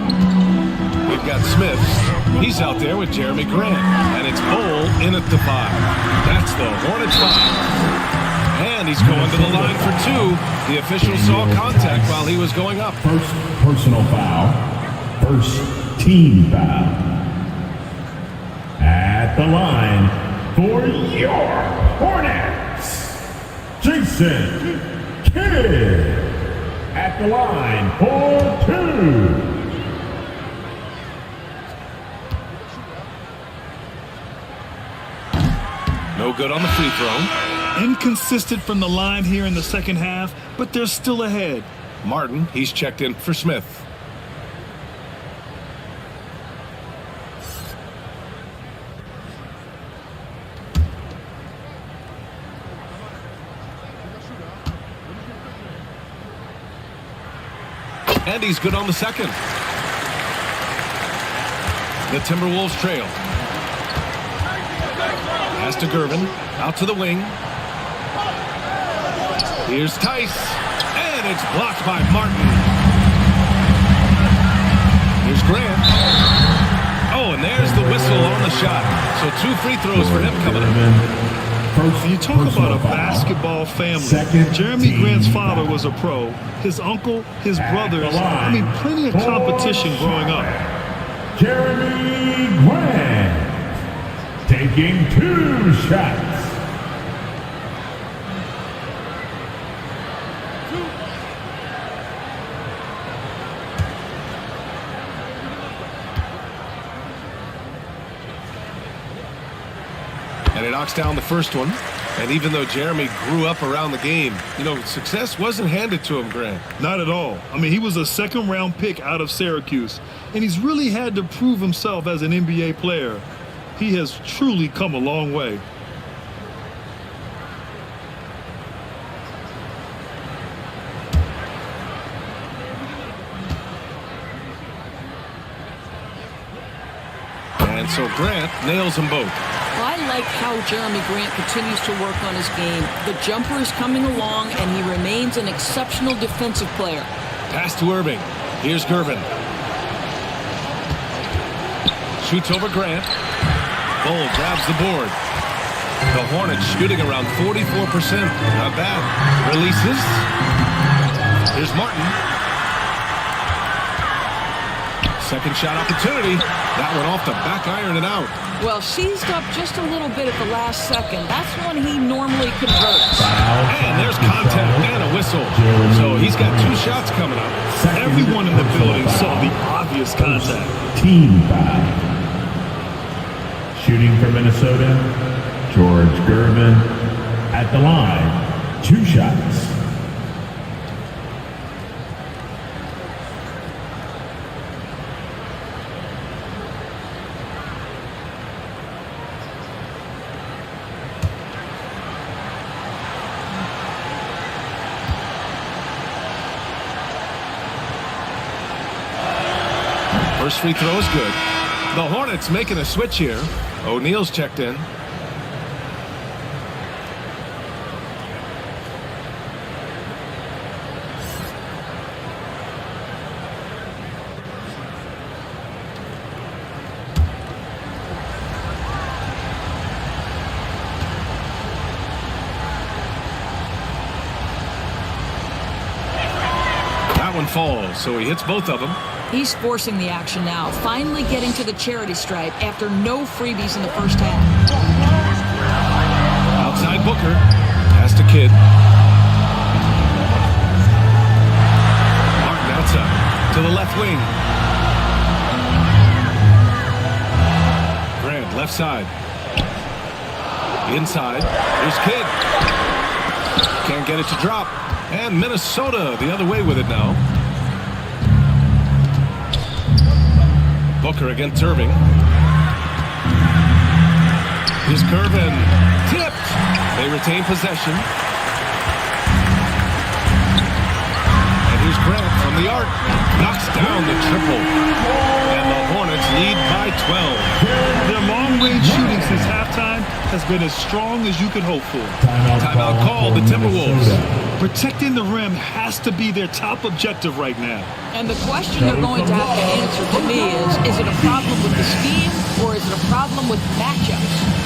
We've got Smith. He's out there with Jeremy Grant. And it's Bowl in at the 5. That's the Hornets 5. And he's going to the line for 2. The official saw contact while he was going up. First personal foul. First team foul. At the line for your Hornets, Jason Kidd. At the line for 2. No good on the free throw. Inconsistent from the line here in the second half, but they're still ahead. Martin, he's checked in for Smith. And he's good on the second. The Timberwolves trail. Pass to Gervin, out to the wing. Here's Tice, and it's blocked by Martin. Here's Grant. Oh, and there's the whistle on the shot. So 2 free throws for him coming up. You talk about a basketball family. Jeremy Grant's father was a pro. His uncle, his brothers, I mean, plenty of competition growing up. Jeremy Grant taking 2 shots. And he knocks down the first one. And even though Jeremy grew up around the game, you know, success wasn't handed to him, Grant. Not at all. I mean, he was a 2nd-round pick out of Syracuse, and he's really had to prove himself as an NBA player. He has truly come a long way. And so Grant nails them both. I like how Jeremy Grant continues to work on his game. The jumper is coming along, and he remains an exceptional defensive player. Pass to Irving. Here's Gervin. Shoots over Grant. Bull grabs the board. The Hornets shooting around 44%. Not bad. Releases. Here's Martin. Second shot opportunity. That one off the back iron and out. Well, seized up just a little bit at the last second. That's when he normally converts. And there's contact and a whistle. So he's got 2 shots coming up. Everyone in the building saw the obvious contact. Team foul. Shooting for Minnesota, George Gervin at the line. 2 shots. First free throw is good. The Hornets making a switch here. O'Neal's checked in. That one falls, so he hits both of them. He's forcing the action now, finally getting to the charity stripe after no freebies in the first half. Outside Booker. Pass to Kidd. Martin outside. To the left wing. Grant left side. Inside. Here's Kidd. Can't get it to drop. And Minnesota the other way with it now. Booker against Irving. Here's Gervin. Tipped. They retain possession. And here's Grant from the arc. Knocks down the triple. And the Hornets lead by 12. Their long-range shooting since halftime has been as strong as you could hope for. Timeout called the Timberwolves. Protecting the rim has to be their top objective right now. And the question they're going to have to answer to me is it a problem with the scheme or is it a problem with matchups?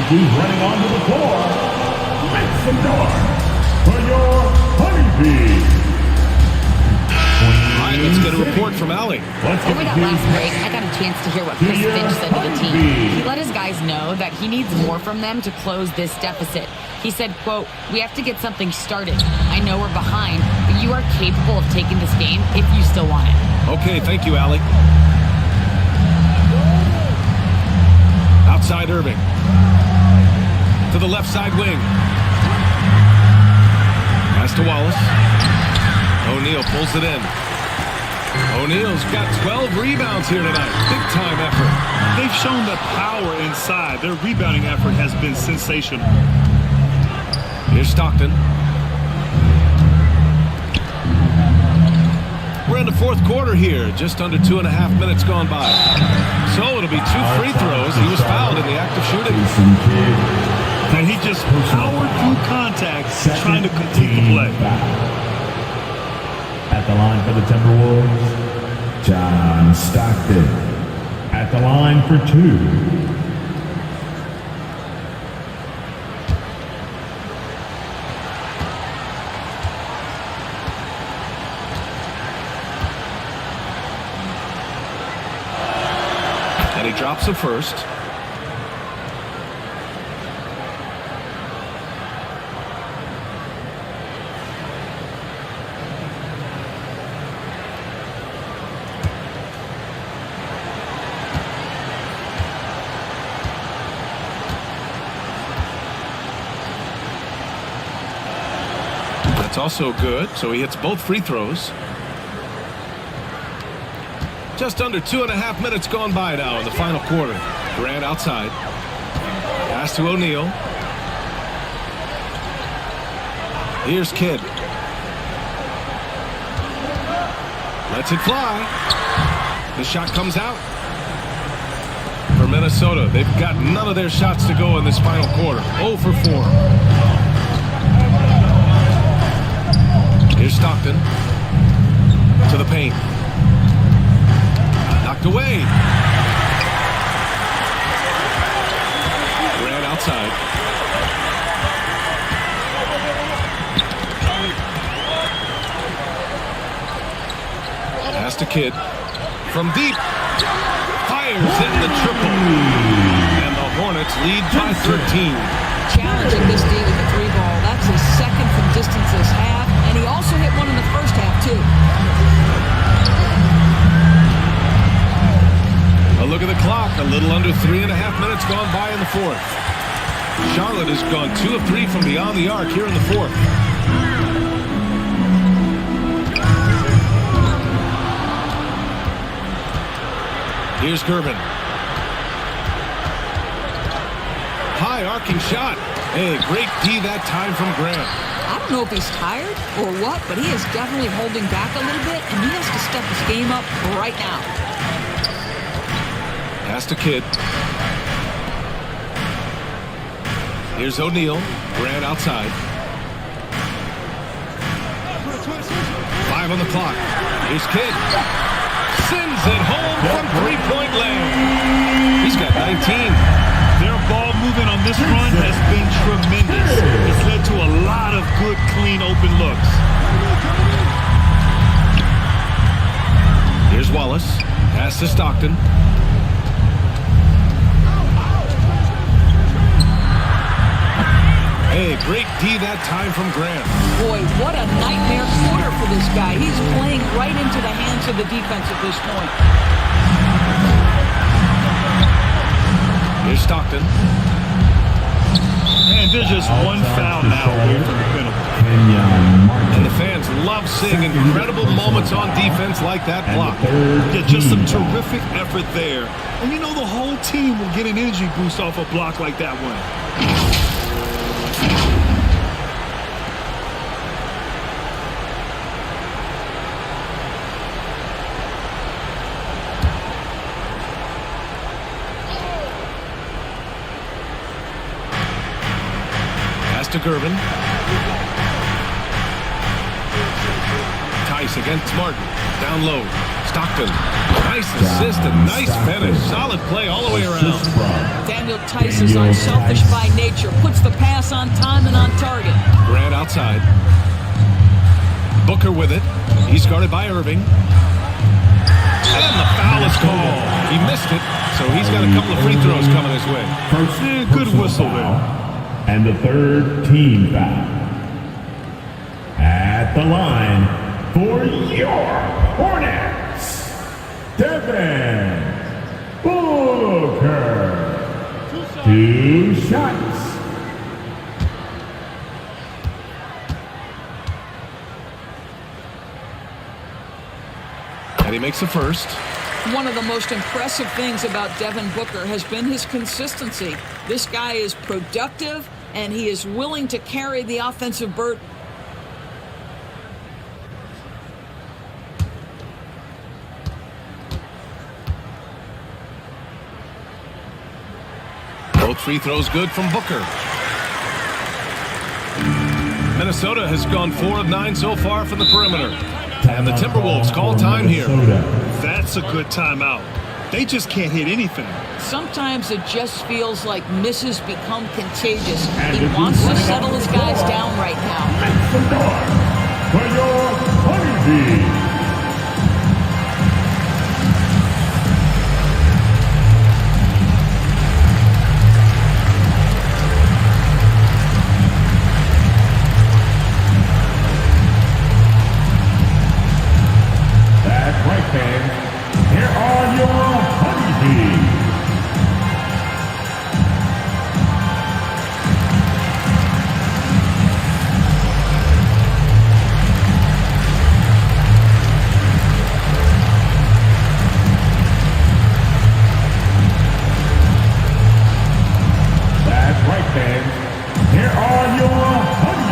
Who's running onto the floor? Make some noise for your Honeybee. All right, let's get a report from Allie. Over that last break, I got a chance to hear what Chris Finch said to the team. He let his guys know that he needs more from them to close this deficit. He said, quote, "We have to get something started. I know we're behind, but you are capable of taking this game if you still want it." Okay, thank you, Allie. Outside Irving. To the left side wing. Pass to Wallace. O'Neal pulls it in. O'Neal's got 12 rebounds here tonight. Big time effort. They've shown the power inside. Their rebounding effort has been sensational. Here's Stockton. We're in the fourth quarter here. Just under 2.5 minutes gone by. So it'll be 2 free throws. He was fouled in the act of shooting. And he just powered through contact, trying to complete the play. At the line for the Timberwolves, John Stockton. At the line for 2. drops the first. That's also good, so he hits both free throws. Just under 2.5 minutes gone by now in the final quarter. Grant outside. Pass to O'Neal. Here's Kidd. Lets it fly. The shot comes out. For Minnesota, they've got none of their shots to go in this final quarter. 0 for 4. Here's Stockton. To the paint. Knocked away. Grant outside. Pass to Kidd. From deep. Fires in the triple. And the Hornets lead by 13. Challenging this D with the 3-ball. That's his second from distance this half. And he also hit one in the first half, too. A look at the clock. A little under 3.5 minutes gone by in the fourth. Charlotte has gone 2 of 3 from beyond the arc here in the fourth. Here's Gervin. High arcing shot. Hey, great D that time from Grant. I don't know if he's tired or what, but he is definitely holding back a little bit, and he has to step his game up right now. Pass to Kidd. Here's O'Neal. Grant outside. 5 on the clock. Here's Kidd. Sends it home from three-point land. He's got 19. Their ball movement on this run has been tremendous. It's led to a lot of good, clean, open looks. Here's Wallace. Pass to Stockton. Hey, great D that time from Grant. Boy, what a nightmare quarter for this guy. He's playing right into the hands of the defense at this point. Here's Stockton. And there's just one foul now away from the penalty. And the fans love seeing incredible moments on defense like that block. Yeah, just some terrific effort there. And you know the whole team will get an energy boost off a block like that one. To Gervin. Tice against Martin. Down low. Stockton. Nice assist and nice finish. Solid play all the way around. Daniel Tice is unselfish by nature. Puts the pass on time and on target. Grant outside. Booker with it. He's guarded by Irving. And the foul is called. He missed it, so he's got a couple of free throws coming his way. And good whistle there. And the third team foul. At the line for your Hornets, Devin Booker. 2 shots. And he makes the first. One of the most impressive things about Devin Booker has been his consistency. This guy is productive, and he is willing to carry the offensive burden. Both free throws good from Booker. Minnesota has gone 4 of 9 so far from the perimeter. And the Timberwolves call time here. That's a good timeout. They just can't hit anything. Sometimes it just feels like misses become contagious. He wants to settle his guys down right now. For your Honeybees.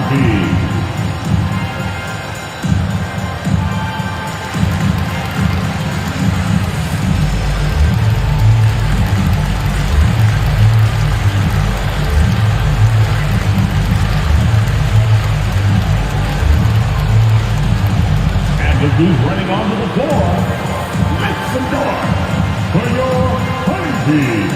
MVP. Who's running onto the floor? Make some noise for your honeybee.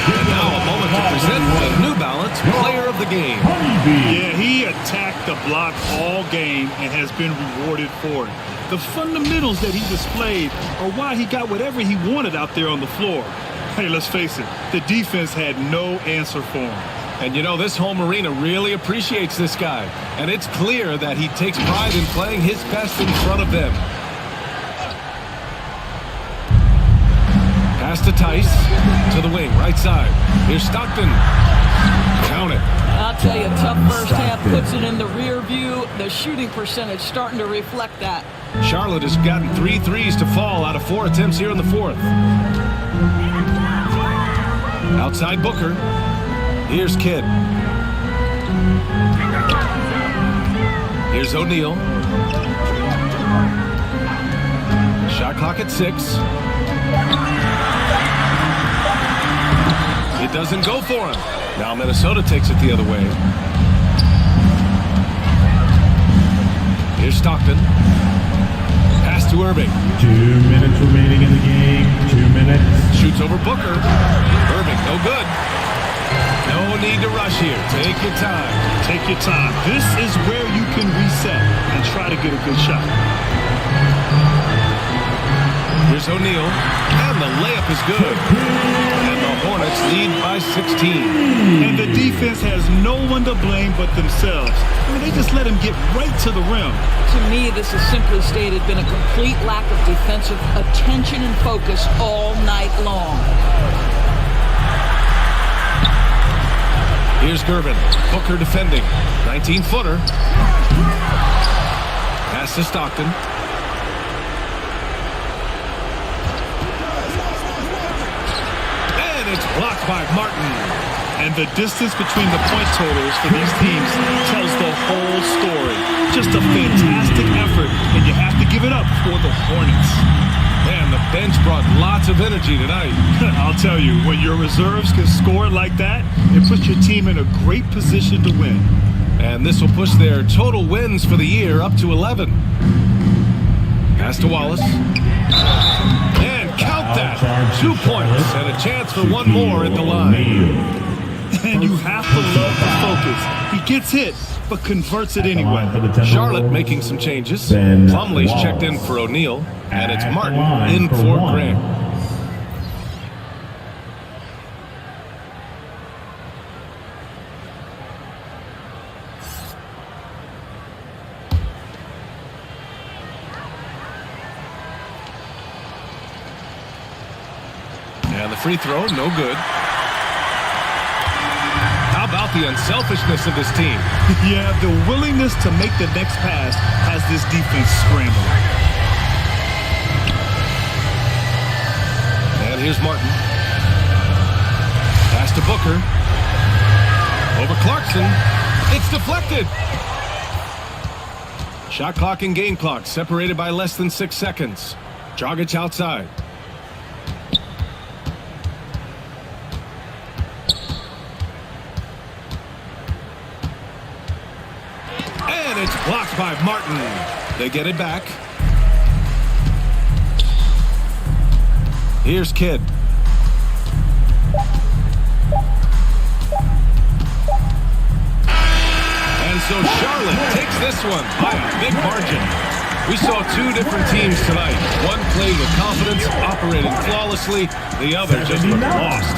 And now a moment to present the New Balance Player of the Game. Yeah, he attacked the block all game and has been rewarded for it. The fundamentals that he displayed are why he got whatever he wanted out there on the floor. Hey, let's face it, the defense had no answer for him. And you know, this home arena really appreciates this guy. And it's clear that he takes pride in playing his best in front of them. Pass to Tice, to the wing, right side. Here's Stockton. Count it. I'll tell you, tough first half puts it in the rear view. The shooting percentage starting to reflect that. Charlotte has gotten 3 threes to fall out of 4 attempts here in the fourth. Outside Booker. Here's Kidd. Here's O'Neal. Shot clock at 6. It doesn't go for him. Now Minnesota takes it the other way. Here's Stockton. Pass to Irving. 2 minutes remaining in the game. 2 minutes. Shoots over Booker. Irving, no good. No need to rush here. Take your time. Take your time. This is where you can reset and try to get a good shot. Here's O'Neal. And the layup is good. And the Hornets lead by 16. And the defense has no one to blame but themselves. I mean, they just let him get right to the rim. To me, this has simply stated been a complete lack of defensive attention and focus all night long. Here's Gervin. Booker defending. 19-footer. Pass to Stockton. And it's blocked by Martin. And the distance between the point totals for these teams tells the whole story. Just a fantastic effort, and you have to give it up for the Hornets. Man, the bench brought lots of energy tonight. I'll tell you, when your reserves can score like that, it puts your team in a great position to win. And this will push their total wins for the year up to 11. Pass to Wallace. And count that. 2 points and a chance for one more at the line. And you have to love the focus. He gets hit, but converts it anyway. Charlotte making some changes. Plumlee's checked in for O'Neal. And it's Martin in for Grant. And the free throw, no good. How about the unselfishness of this team? Yeah, the willingness to make the next pass has this defense scrambling. Here's Martin. Pass to Booker. Over Clarkson. It's deflected. Shot clock and game clock separated by less than 6 seconds. Dragic outside. And it's blocked by Martin. They get it back. Here's Kidd. And so Charlotte takes this one by a big margin. We saw 2 different teams tonight. One played with confidence, operating flawlessly. The other just looked lost.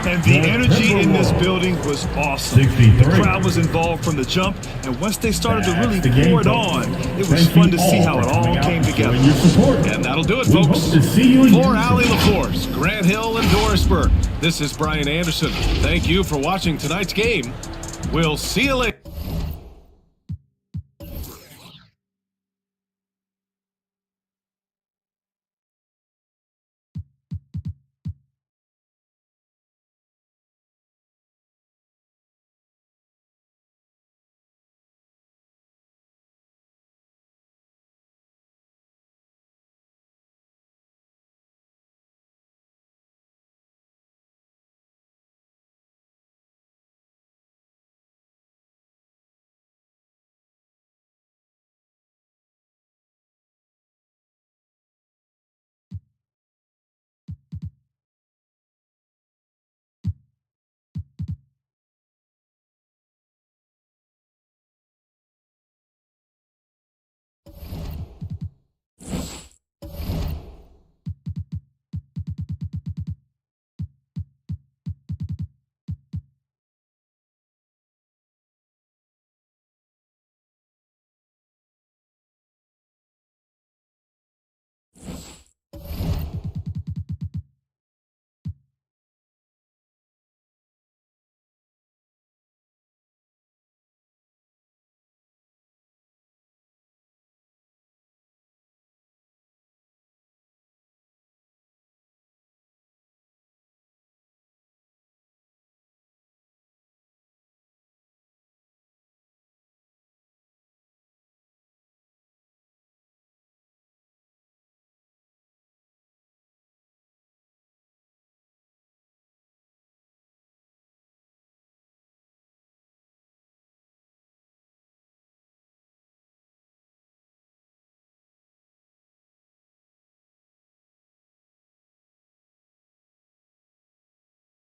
And the energy in this building was awesome. The crowd was involved from the jump, and once they started to really pour it on, it was fun to see how it all came together. And that'll do it, folks. For Allie LaForce, Grant Hill, and Doris Burke, this is Brian Anderson. Thank you for watching tonight's game. We'll see you later.